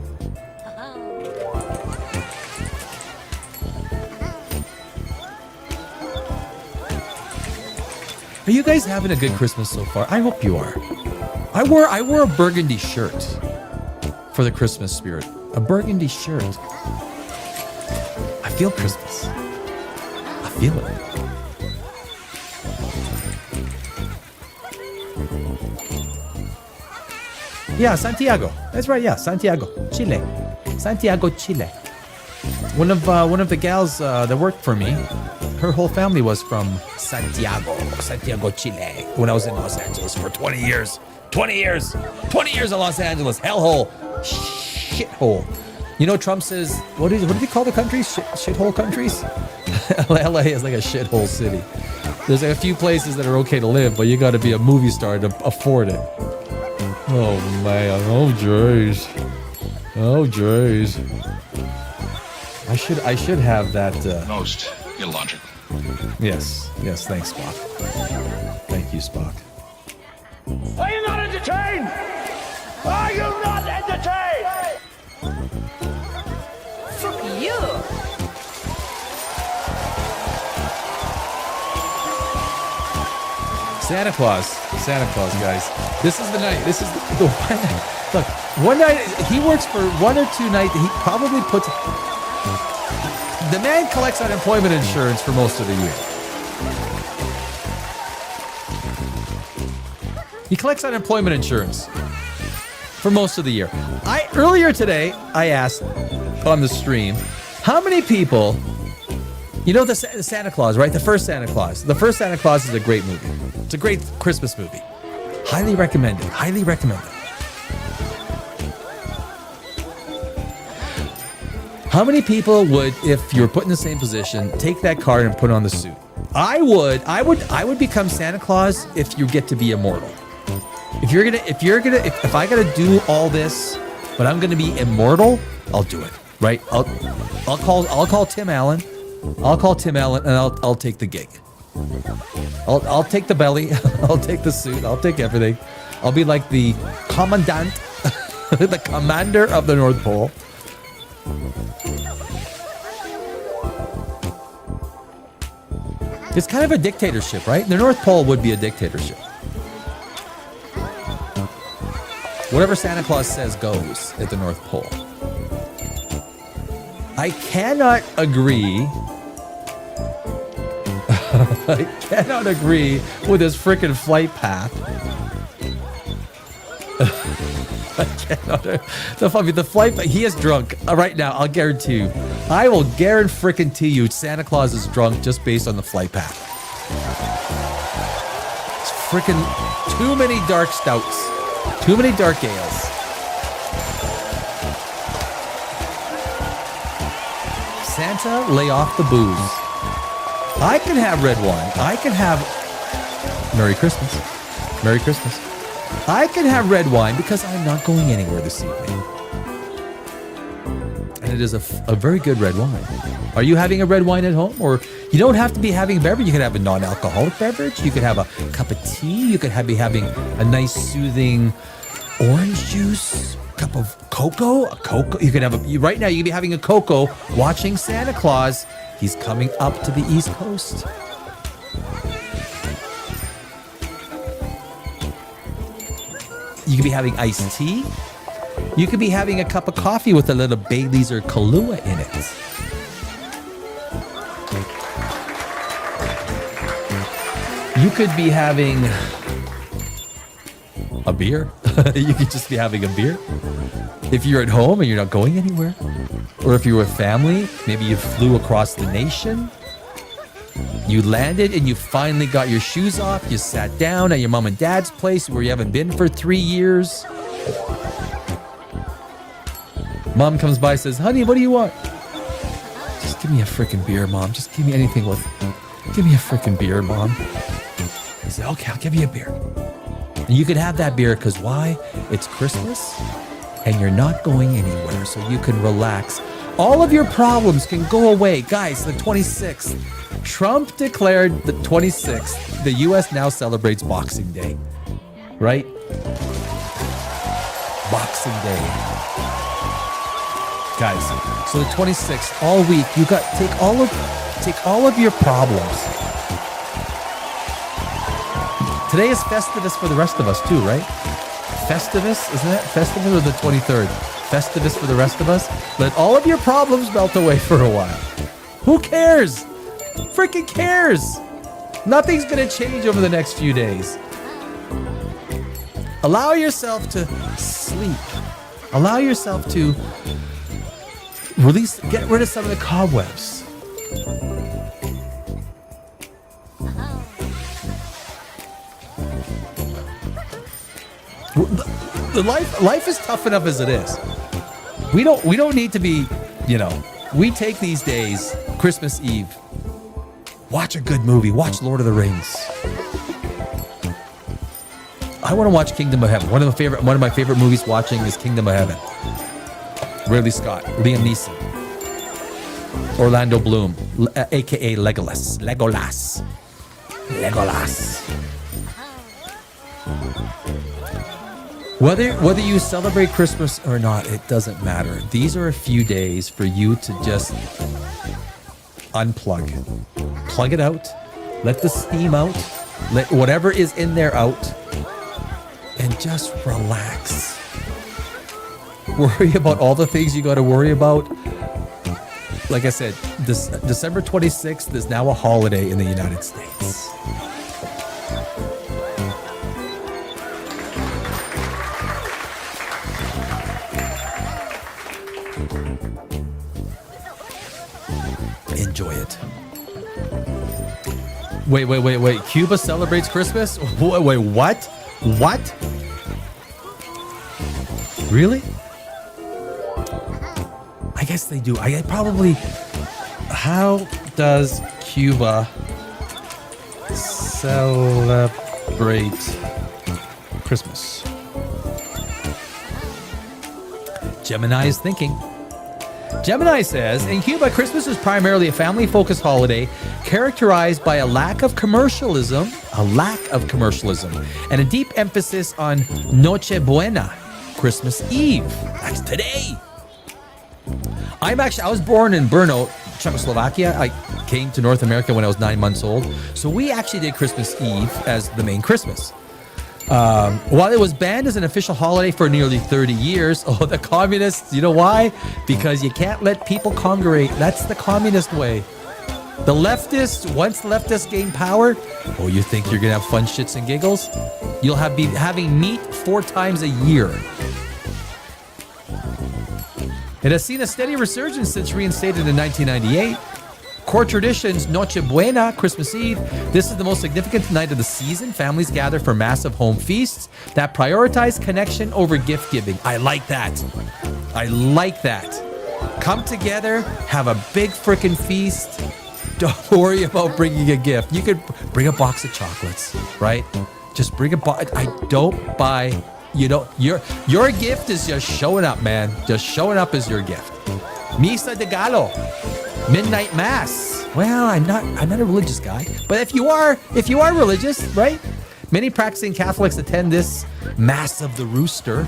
Are you guys having a good Christmas so far? I hope you are. I wore a burgundy shirt for the Christmas spirit. A burgundy shirt. I feel Christmas. I feel it. Yeah, Santiago. That's right. Yeah, Santiago, Chile. Santiago, Chile. One of the gals that worked for me, her whole family was from Santiago, Chile. When I was in Los Angeles for 20 years. 20 years in Los Angeles. Hellhole. Shithole. You know, Trump says, what do they call the countries? Shithole countries? LA is like a shithole city. There's like a few places that are okay to live, but you got to be a movie star to afford it. Oh man, oh jeez. I should have that. Most illogical. Yes, thanks, Spock. Thank you, Spock. Are you not entertained? Are you not entertained? Fuck you. Santa Claus, guys. This is the night. This is the one night. Look, one night, he works for 1 or 2 nights. He probably puts... The man collects unemployment insurance for most of the year. He collects unemployment insurance for most of the year. Earlier today, I asked on the stream, how many people, you know the Santa Claus, right? The first Santa Claus. The first Santa Claus is a great movie. It's a great Christmas movie. Highly recommended. Highly recommended. How many people would, if you were put in the same position, take that card and put on the suit? I would become Santa Claus if you get to be immortal. If I gotta do all this, but I'm gonna be immortal, I'll do it. Right? I'll call Tim Allen. I'll call Tim Allen and I'll take the gig. I'll take the belly. I'll take the suit. I'll take everything. I'll be like the commandant, the commander of the North Pole. It's kind of a dictatorship, right? The North Pole would be a dictatorship. Whatever Santa Claus says goes at the North Pole. I cannot agree. I cannot agree with his freaking flight path. I cannot. The flight. He is drunk right now. I'll guarantee you. I will guarantee you. Santa Claus is drunk just based on the flight path. It's freaking too many dark stouts. Too many dark ales. Santa, lay off the booze. I can have red wine. I can have Merry Christmas. Merry Christmas. I can have red wine because I'm not going anywhere this evening. And it is a very good red wine. Are you having a red wine at home? Or you don't have to be having a beverage. You could have a non-alcoholic beverage. You could have a cup of tea. You could be having a nice soothing orange juice, cup of cocoa. You could have right now you could be having a cocoa watching Santa Claus. He's coming up to the East Coast. You could be having iced tea. You could be having a cup of coffee with a little Bailey's or Kahlua in it. You could be having a beer. You could just be having a beer. If you're at home and you're not going anywhere. Or if you're with family, maybe you flew across the nation. You landed and you finally got your shoes off. You sat down at your mom and dad's place where you haven't been for 3 years. Mom comes by and says, honey, what do you want? Just give me a freaking beer, Mom. Just give me anything with. Give me a freaking beer, Mom. He said, okay, I'll give you a beer. And you could have that beer because why? It's Christmas and you're not going anywhere, so you can relax. All of your problems can go away. Guys, the 26th. Trump declared the 26th. The U.S. now celebrates Boxing Day. Right? Boxing Day. Guys, so the 26th, all week, you got take all of your problems. Today is Festivus for the rest of us too, right? Festivus, isn't it? Festivus or the 23rd? Festivus for the rest of us? Let all of your problems melt away for a while. Who cares? Freaking cares? Nothing's gonna change over the next few days. Allow yourself to sleep. Allow yourself to get rid of some of the cobwebs. The life is tough enough as it is. We don't need to be, we take these days, Christmas Eve, watch a good movie, watch Lord of the Rings. I want to watch Kingdom of Heaven. One of my favorite movies watching is Kingdom of Heaven. Ridley Scott, Liam Neeson, Orlando Bloom, aka Legolas. Whether you celebrate Christmas or not, it doesn't matter. These are a few days for you to just unplug. Plug it out. Let the steam out. Let whatever is in there out. And just relax. Worry about all the things you got to worry about. Like I said, this December 26th is now a holiday in the United States. Enjoy it. Wait. Cuba celebrates Christmas? Wait, what? What? Really? I guess they do. I probably... How does Cuba celebrate Christmas? Gemini is thinking. Gemini says, in Cuba, Christmas is primarily a family-focused holiday characterized by a lack of commercialism, and a deep emphasis on Noche Buena, Christmas Eve. That's today. I was born in Brno, Czechoslovakia. I came to North America when I was 9 months old. So we actually did Christmas Eve as the main Christmas. While it was banned as an official holiday for nearly 30 years, the communists, you know why? Because you can't let people congregate. That's the communist way. The leftists, once leftists gain power, you think you're going to have fun shits and giggles? You'll be having meat 4 times a year. It has seen a steady resurgence since reinstated in 1998. Core traditions, Noche Buena, Christmas Eve. This is the most significant night of the season. Families gather for massive home feasts that prioritize connection over gift giving. I like that. Come together, have a big freaking feast. Don't worry about bringing a gift. You could bring a box of chocolates, right? Just bring a box. I don't buy... your gift is just showing up, man. Just showing up is your gift. Misa de Gallo, midnight mass. Well, I'm not a religious guy, but if you are religious, right? Many practicing Catholics attend this Mass of the Rooster.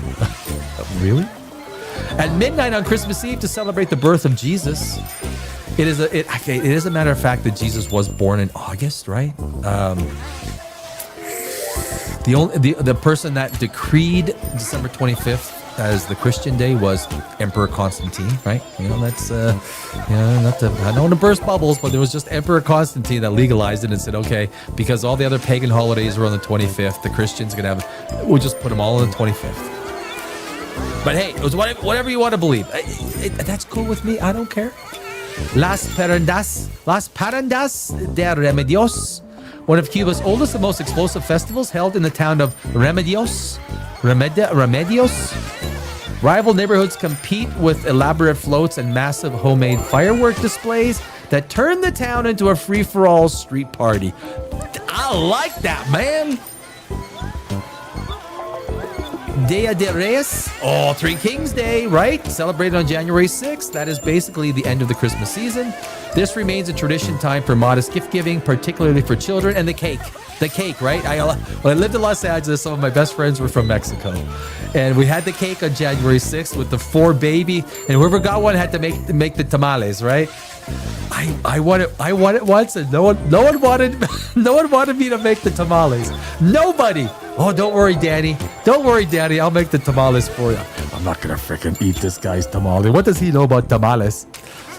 Really? At midnight on Christmas Eve to celebrate the birth of Jesus. It is a matter of fact that Jesus was born in August, right? The person that decreed December 25th as the Christian day was Emperor Constantine, right? I don't want to burst bubbles, but there was just Emperor Constantine that legalized it and said, okay, because all the other pagan holidays were on the 25th, the Christians we'll just put them all on the 25th. But hey, it was whatever you want to believe. That's cool with me. I don't care. Las Parandas de Remedios, one of Cuba's oldest and most explosive festivals, held in the town of Remedios. Rival neighborhoods compete with elaborate floats and massive homemade firework displays that turn the town into a free-for-all street party. I like that, man. Dia de Reyes, Three Kings Day, right? Celebrated on January 6th. That is basically the end of the Christmas season. This remains a tradition time for modest gift giving, particularly for children, and the cake. The cake, right? When I lived in Los Angeles, some of my best friends were from Mexico. And we had the cake on January 6th with the 4 baby, and whoever got one had to make the tamales, right? I won it once, and no one wanted me to make the tamales. Nobody. Oh, don't worry, Danny. I'll make the tamales for you. I'm not gonna freaking eat this guy's tamale. What does he know about tamales?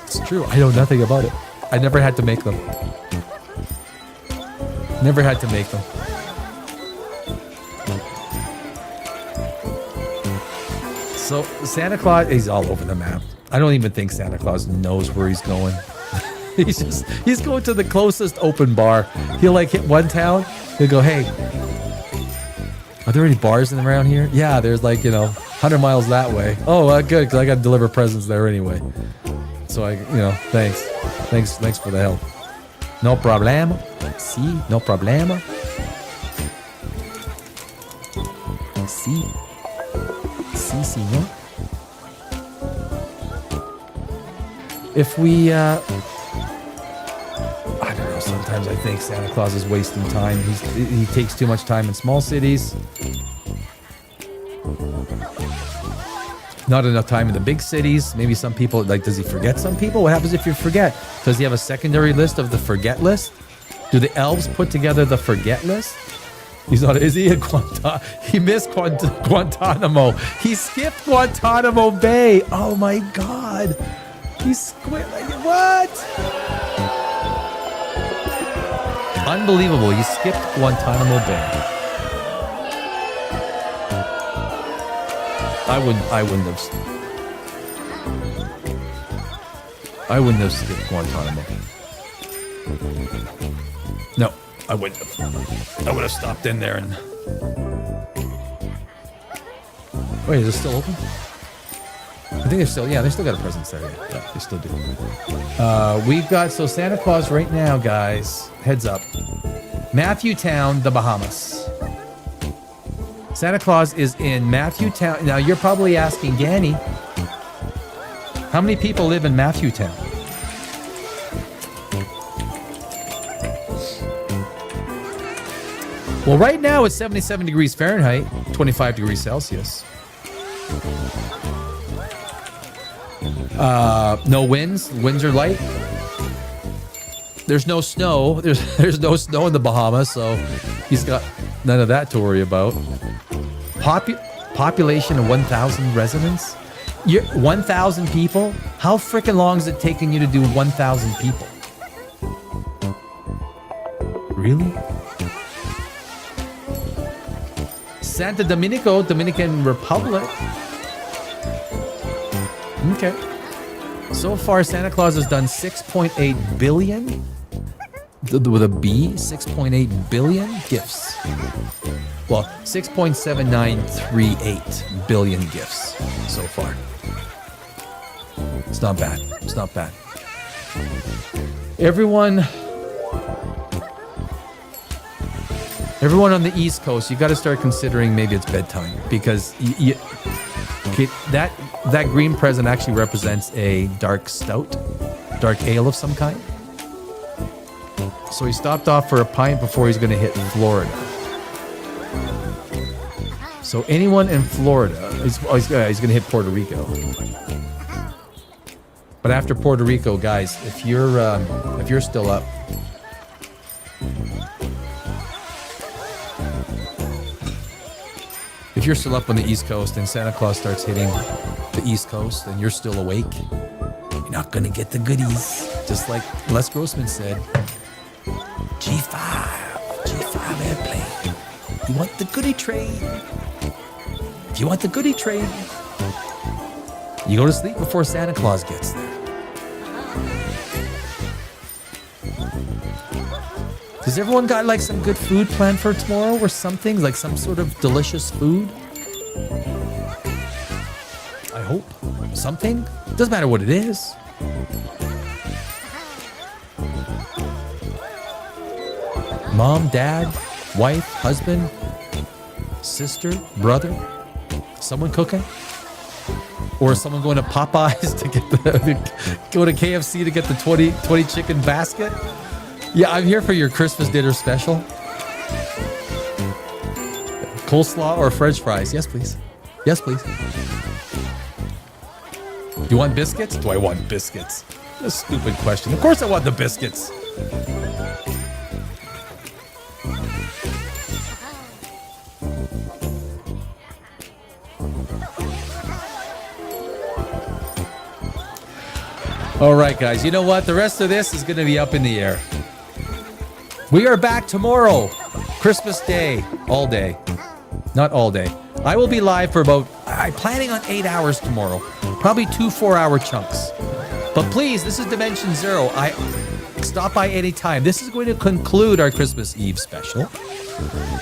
It's true. I know nothing about it. I never had to make them. So Santa Claus, he's all over the map. I don't even think Santa Claus knows where he's going. he's going to the closest open bar. He'll hit one town. He'll go, hey, are there any bars around here? Yeah, there's 100 miles that way. Oh, good, because I got to deliver presents there anyway. So thanks for the help. No problema. Sí, no problema. Sí, señor. If we, I don't know, sometimes I think Santa Claus is wasting time. He takes too much time in small cities. Not enough time in the big cities. Maybe some people, does he forget some people? What happens if you forget? Does he have a secondary list of the forget list? Do the elves put together the forget list? Is he in Guantanamo? He missed Guantanamo. He skipped Guantanamo Bay. Oh my God. What? Unbelievable. He skipped Guantanamo Bay. I wouldn't have. I wouldn't have skipped Guantanamo. No, I wouldn't have. I would have stopped in there and... Wait, is it still open? I think they still got a presence there. Yeah, they still do. We've got, so Santa Claus right now, guys, heads up. Matthewtown, the Bahamas. Santa Claus is in Matthewtown. Now, you're probably asking, Danny, how many people live in Matthewtown? Well, right now it's 77 degrees Fahrenheit, 25 degrees Celsius. No winds. Winds are light. There's no snow. There's no snow in the Bahamas, so he's got none of that to worry about. Population of 1,000 residents. 1,000 people? How freaking long is it taking you to do 1,000 people? Really? Santo Domingo, Dominican Republic. Okay. So far, Santa Claus has done 6.8 billion, with a B, 6.8 billion gifts. Well, 6.7938 billion gifts so far. It's not bad. It's not bad. Everyone on the East Coast, you got to start considering maybe it's bedtime, because okay, that green present actually represents a dark stout, dark ale of some kind. So he stopped off for a pint before he's going to hit Florida. So anyone in Florida, he's going to hit Puerto Rico. But after Puerto Rico, guys, if you're still up, if you're still up on the East Coast and Santa Claus starts hitting the East Coast and you're still awake, you're not going to get the goodies. Just like Les Grossman said, G5 airplane. You want the goodie train. If you want the goodie train, you go to sleep before Santa Claus gets there. Does everyone got like some good food planned for tomorrow or something? Like some sort of delicious food? I hope. Something? Doesn't matter what it is. Mom, dad, wife, husband, sister, brother, someone cooking? Or someone going to Popeyes to get go to KFC to get the 20 chicken basket? Yeah, I'm here for your Christmas dinner special. Coleslaw or French fries? Yes, please. Yes, please. Do you want biscuits? Do I want biscuits? A stupid question. Of course I want the biscuits. All right, guys. You know what? The rest of this is going to be up in the air. We are back tomorrow. Christmas Day. All day. Not all day. I will be live for about, I'm planning on 8 hours tomorrow. Probably 2 4-hour chunks. But please, this is Dimension Zero. Stop by anytime. This is going to conclude our Christmas Eve special.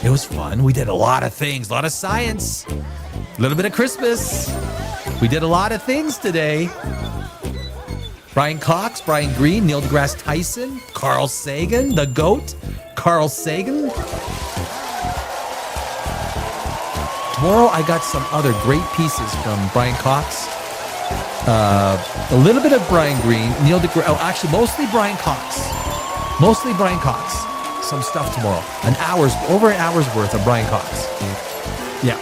It was fun. We did a lot of things. A lot of science. A little bit of Christmas. We did a lot of things today. Brian Cox, Brian Greene, Neil deGrasse Tyson, Carl Sagan, the GOAT, Carl Sagan. Tomorrow I got some other great pieces from Brian Cox. A little bit of Brian Greene, Neil deGrasse, actually mostly Brian Cox. Mostly Brian Cox. Some stuff tomorrow. Over an hour's worth of Brian Cox. Yeah.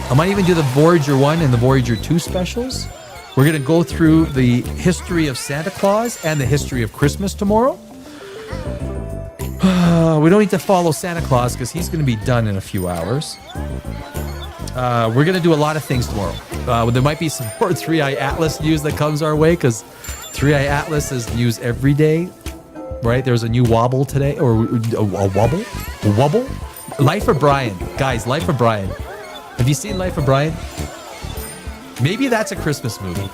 I might even do the Voyager 1 and the Voyager 2 specials. We're going to go through the history of Santa Claus and the history of Christmas tomorrow. We don't need to follow Santa Claus because he's going to be done in a few hours. We're going to do a lot of things tomorrow. There might be some more 3i Atlas news that comes our way because 3i Atlas is news every day, right? There's a new wobble today, or a wobble? A wobble? Life of Brian. Guys, Life of Brian. Have you seen Life of Brian? Maybe that's a Christmas movie.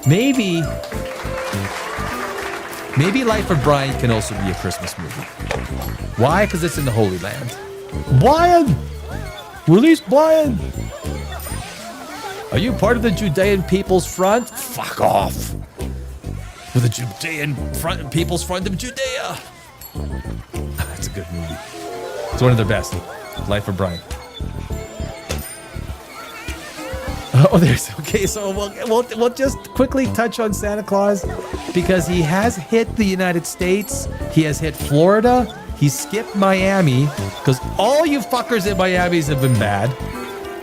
Maybe Life of Brian can also be a Christmas movie. Why? Because it's in the Holy Land. Brian! Release Brian! Are you part of the Judean People's Front? Fuck off. With the Judean People's Front of Judea. That's a good movie. It's one of their best. Life of Brian. Oh, there's okay. So we'll just quickly touch on Santa Claus because he has hit the United States. He has hit Florida. He skipped Miami because all you fuckers in Miami have been bad.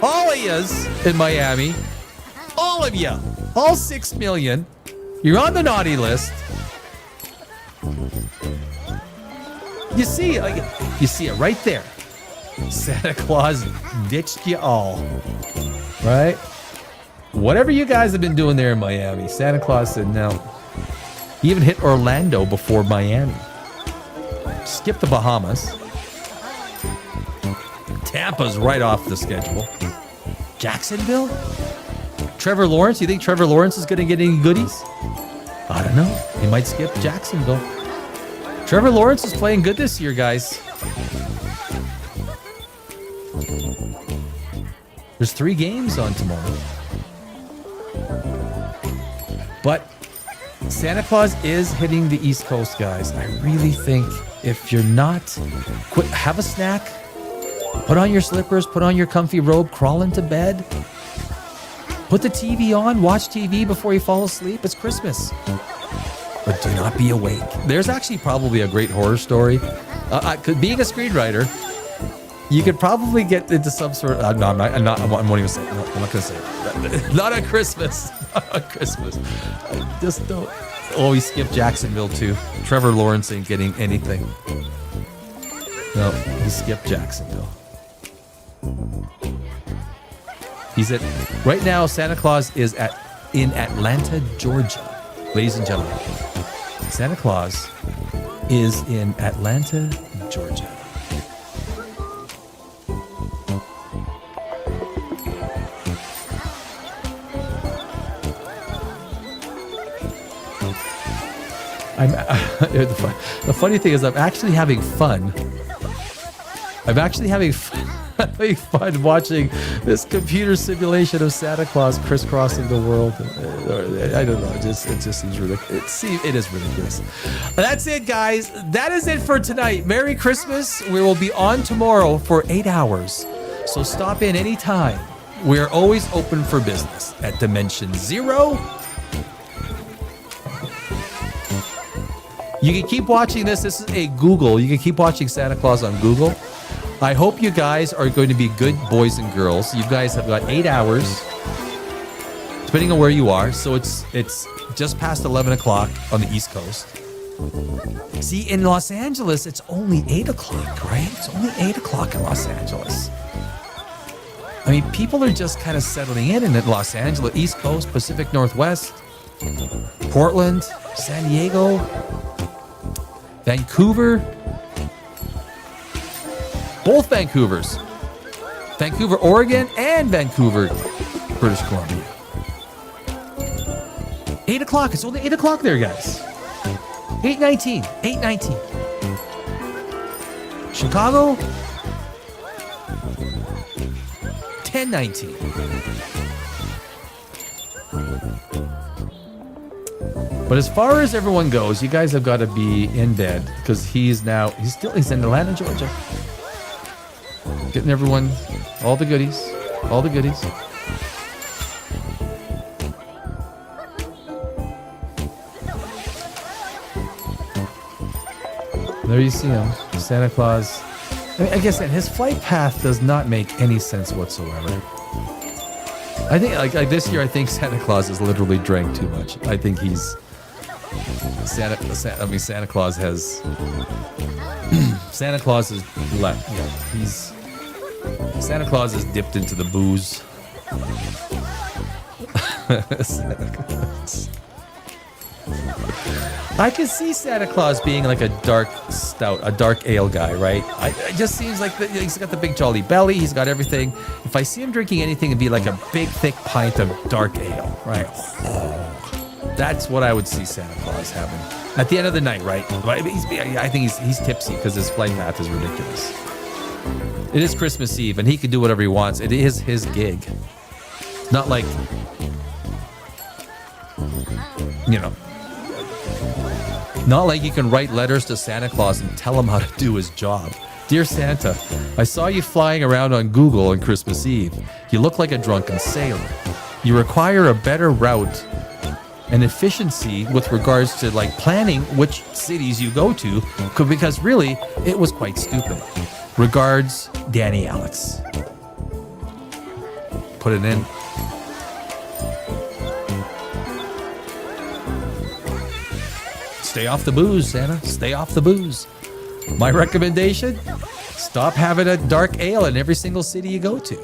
All of yous in Miami, all of you, all 6 million, you're on the naughty list. You see it right there. Santa Claus ditched you all, right? Whatever you guys have been doing there in Miami, Santa Claus said no. He even hit Orlando before Miami. Skip the Bahamas. Tampa's right off the schedule. Jacksonville? Trevor Lawrence? You think Trevor Lawrence is going to get any goodies? I don't know. He might skip Jacksonville. Trevor Lawrence is playing good this year, guys. There's 3 games on tomorrow. But Santa Claus is hitting the East Coast, guys. I really think if you're not, have a snack, put on your slippers, put on your comfy robe, crawl into bed, put the TV on, watch TV before you fall asleep. It's Christmas. But do not be awake. There's actually probably a great horror story. Being a screenwriter, you could probably get into some sort of... no, I won't even say it. No, I'm not going to say it. Not on Christmas. Not on Christmas. I just don't... Oh, he skipped Jacksonville, too. Trevor Lawrence ain't getting anything. No, he skipped Jacksonville. He's at... Right now, Santa Claus is in Atlanta, Georgia. Ladies and gentlemen, Santa Claus is in Atlanta, Georgia. The funny thing is I'm actually having fun. Having fun watching this computer simulation of Santa Claus crisscrossing the world. I don't know. It just seems ridiculous. It is ridiculous. That's it, guys. That is it for tonight. Merry Christmas. We will be on tomorrow for 8 hours. So stop in anytime. We are always open for business at Dimension Zero. You can keep watching this. This is a Google. You can keep watching Santa Claus on Google. I hope you guys are going to be good boys and girls. You guys have got 8 hours, depending on where you are. So it's just past 11 o'clock on the East Coast. See, in Los Angeles, it's only 8 o'clock, right? It's only 8 o'clock in Los Angeles. I mean, people are just kind of settling in Los Angeles, East Coast, Pacific Northwest, Portland, San Diego, Vancouver. Both Vancouvers. Vancouver, Oregon, and Vancouver, British Columbia. 8 o'clock. It's only 8 o'clock there, guys. 8:19. 8:19. Chicago, 10:19. But as far as everyone goes, you guys have got to be in bed because he's in Atlanta, Georgia. Getting everyone all the goodies. All the goodies. There you see him, Santa Claus. I mean, I guess his flight path does not make any sense whatsoever. I think, like this year, I think Santa Claus has literally drank too much. I think he's Santa Claus has left. Yeah, Santa Claus has dipped into the booze. Santa Claus. I can see Santa Claus being like a dark stout, a dark ale guy, right? It just seems like he's got the big jolly belly. He's got everything. If I see him drinking anything, it'd be like a big, thick pint of dark ale, right? Oh, that's what I would see Santa Claus having at the end of the night, right? I think he's tipsy because his flight path is ridiculous. It is Christmas Eve, and he can do whatever he wants. It is his gig. Not like, not like you can write letters to Santa Claus and tell him how to do his job. Dear Santa, I saw you flying around on Google on Christmas Eve. You look like a drunken sailor. You require a better route and efficiency with regards to like planning which cities you go to, because really it was quite stupid. Regards, Danny Alex. Put it in. Stay off the booze, Santa. Stay off the booze. My recommendation, stop having a dark ale in every single city you go to.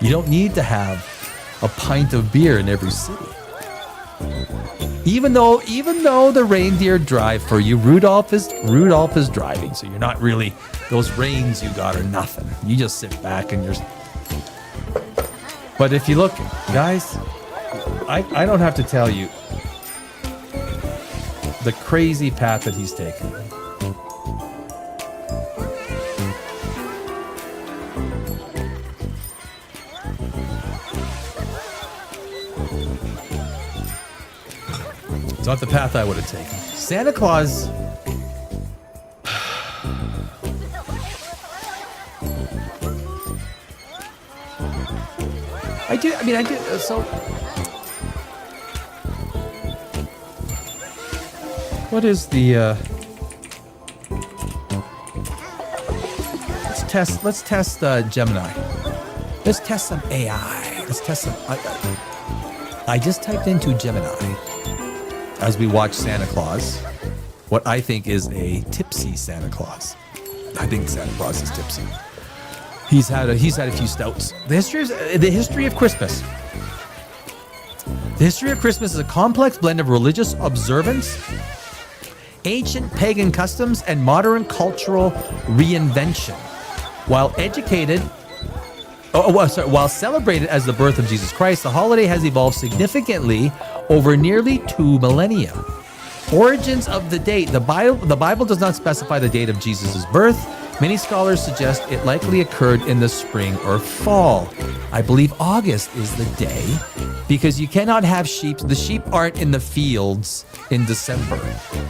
You don't need to have a pint of beer in every city. Even though the reindeer drive for you, Rudolph is driving, so you're not really, those reins you got are nothing. You just sit back and you're. But if you look, guys, I don't have to tell you the crazy path that he's taken. It's not the path I would have taken. Santa Claus. I do. So, what is the? Let's test Gemini. Let's test some AI. Let's test some. I just typed into Gemini as we watch Santa Claus. What I think is a tipsy Santa Claus. I think Santa Claus is tipsy. He's had a few stouts. The history of Christmas. The history of Christmas is a complex blend of religious observance, ancient pagan customs, and modern cultural reinvention. While celebrated as the birth of Jesus Christ, the holiday has evolved significantly over nearly 2 millennia. Origins of the date. The Bible does not specify the date of Jesus' birth. Many scholars suggest it likely occurred in the spring or fall. I believe August is the day because you cannot have sheep. The sheep aren't in the fields in December.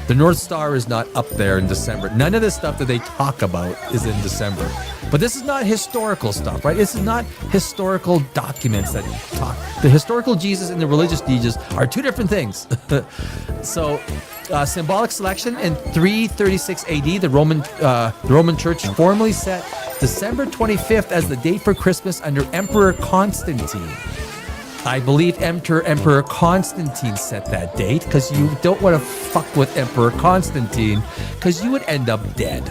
The North Star is not up there in December. None of the stuff that they talk about is in December. But this is not historical stuff, right? This is not historical documents that talk. The historical Jesus and the religious Jesus are two different things. So, symbolic selection in 336 AD, the Roman Church formally set December 25th as the date for Christmas under Emperor Constantine. I believe Emperor Constantine set that date because you don't want to fuck with Emperor Constantine because you would end up dead.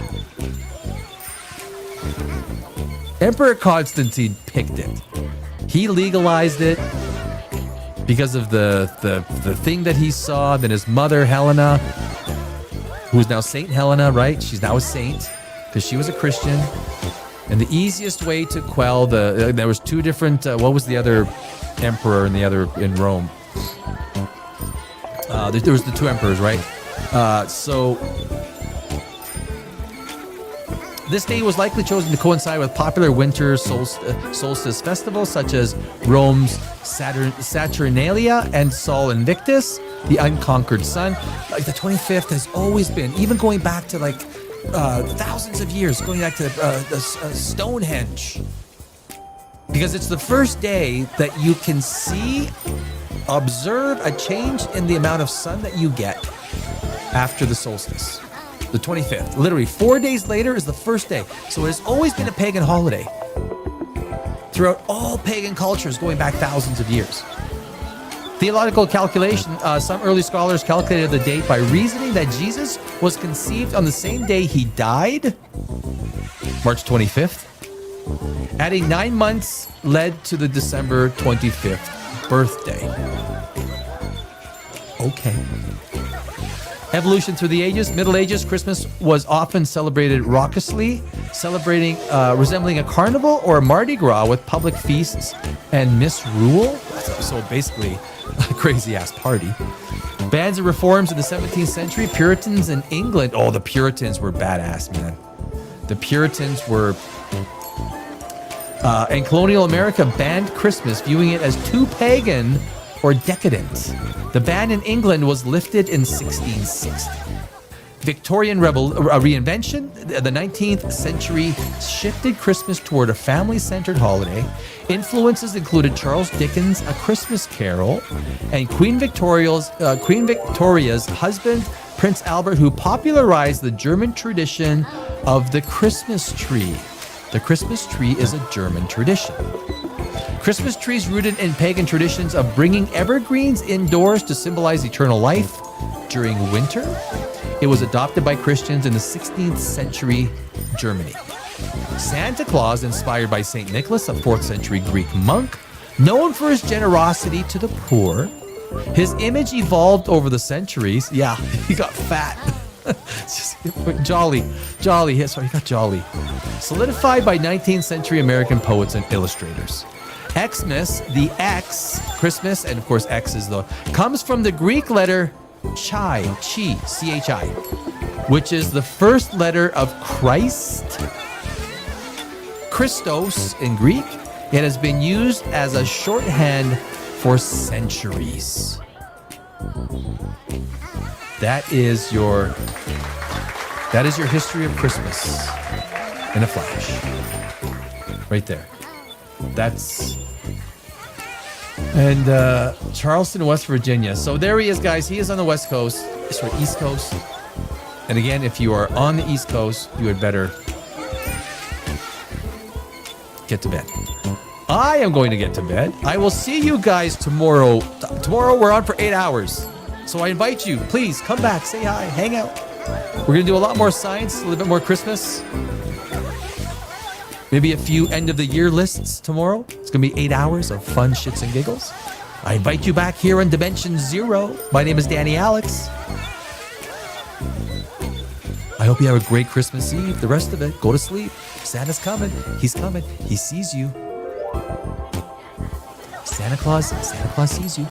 Emperor Constantine picked it. He legalized it because of the thing that he saw. Then his mother, Helena, who is now Saint Helena, right? She's now a saint because she was a Christian. And the easiest way to quell there was two different, what was the other emperor and the other in Rome? There was the two emperors, right? So this day was likely chosen to coincide with popular winter solstice festivals such as Rome's Saturnalia and Sol Invictus, the unconquered sun. Like the 25th has always been, even going back to like thousands of years, going back to Stonehenge. Because it's the first day that you can observe a change in the amount of sun that you get after the solstice. The 25th. Literally 4 days later is the first day. So it has always been a pagan holiday throughout all pagan cultures going back thousands of years. Theological calculation, some early scholars calculated the date by reasoning that Jesus was conceived on the same day he died, March 25th. Adding 9 months led to the December 25th birthday. Okay. Evolution through the ages. Middle Ages, Christmas was often celebrated raucously, resembling a carnival or a Mardi Gras with public feasts and misrule. So basically, a crazy-ass party. Bands and reforms in the 17th century. Puritans in England. Oh, the Puritans were badass, man. The Puritans were... and colonial America banned Christmas, viewing it as too pagan or decadent. The ban in England was lifted in 1660. Victorian reinvention, the 19th century shifted Christmas toward a family-centered holiday. Influences included Charles Dickens' A Christmas Carol, and Queen Victoria's husband, Prince Albert, who popularized the German tradition of the Christmas tree. The Christmas tree is a German tradition. Christmas trees rooted in pagan traditions of bringing evergreens indoors to symbolize eternal life during winter. It was adopted by Christians in the 16th century Germany. Santa Claus, inspired by St. Nicholas, a 4th century Greek monk, known for his generosity to the poor. His image evolved over the centuries. Yeah, he got fat. It's just jolly. Sorry, he got jolly. Solidified by 19th century American poets and illustrators. Xmas, the X, Christmas, and of course X is comes from the Greek letter chi, C-H-I, which is the first letter of Christ. Christos in Greek. It has been used as a shorthand for centuries. That is your history of Christmas in a flash. Right there. And Charleston, West Virginia. So there he is, guys. He is on the West Coast. Sorry, East Coast. And again, if you are on the East Coast, you had better get to bed. I am going to get to bed. I will see you guys tomorrow. Tomorrow we're on for 8 hours. So I invite you, please come back, say hi, hang out. We're going to do a lot more science, a little bit more Christmas. Maybe a few end of the year lists tomorrow. It's going to be 8 hours of fun shits and giggles. I invite you back here on Dimension Zero. My name is Danny Alex. I hope you have a great Christmas Eve. The rest of it, go to sleep. Santa's coming. He's coming. He sees you. Santa Claus sees you.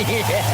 Yeah.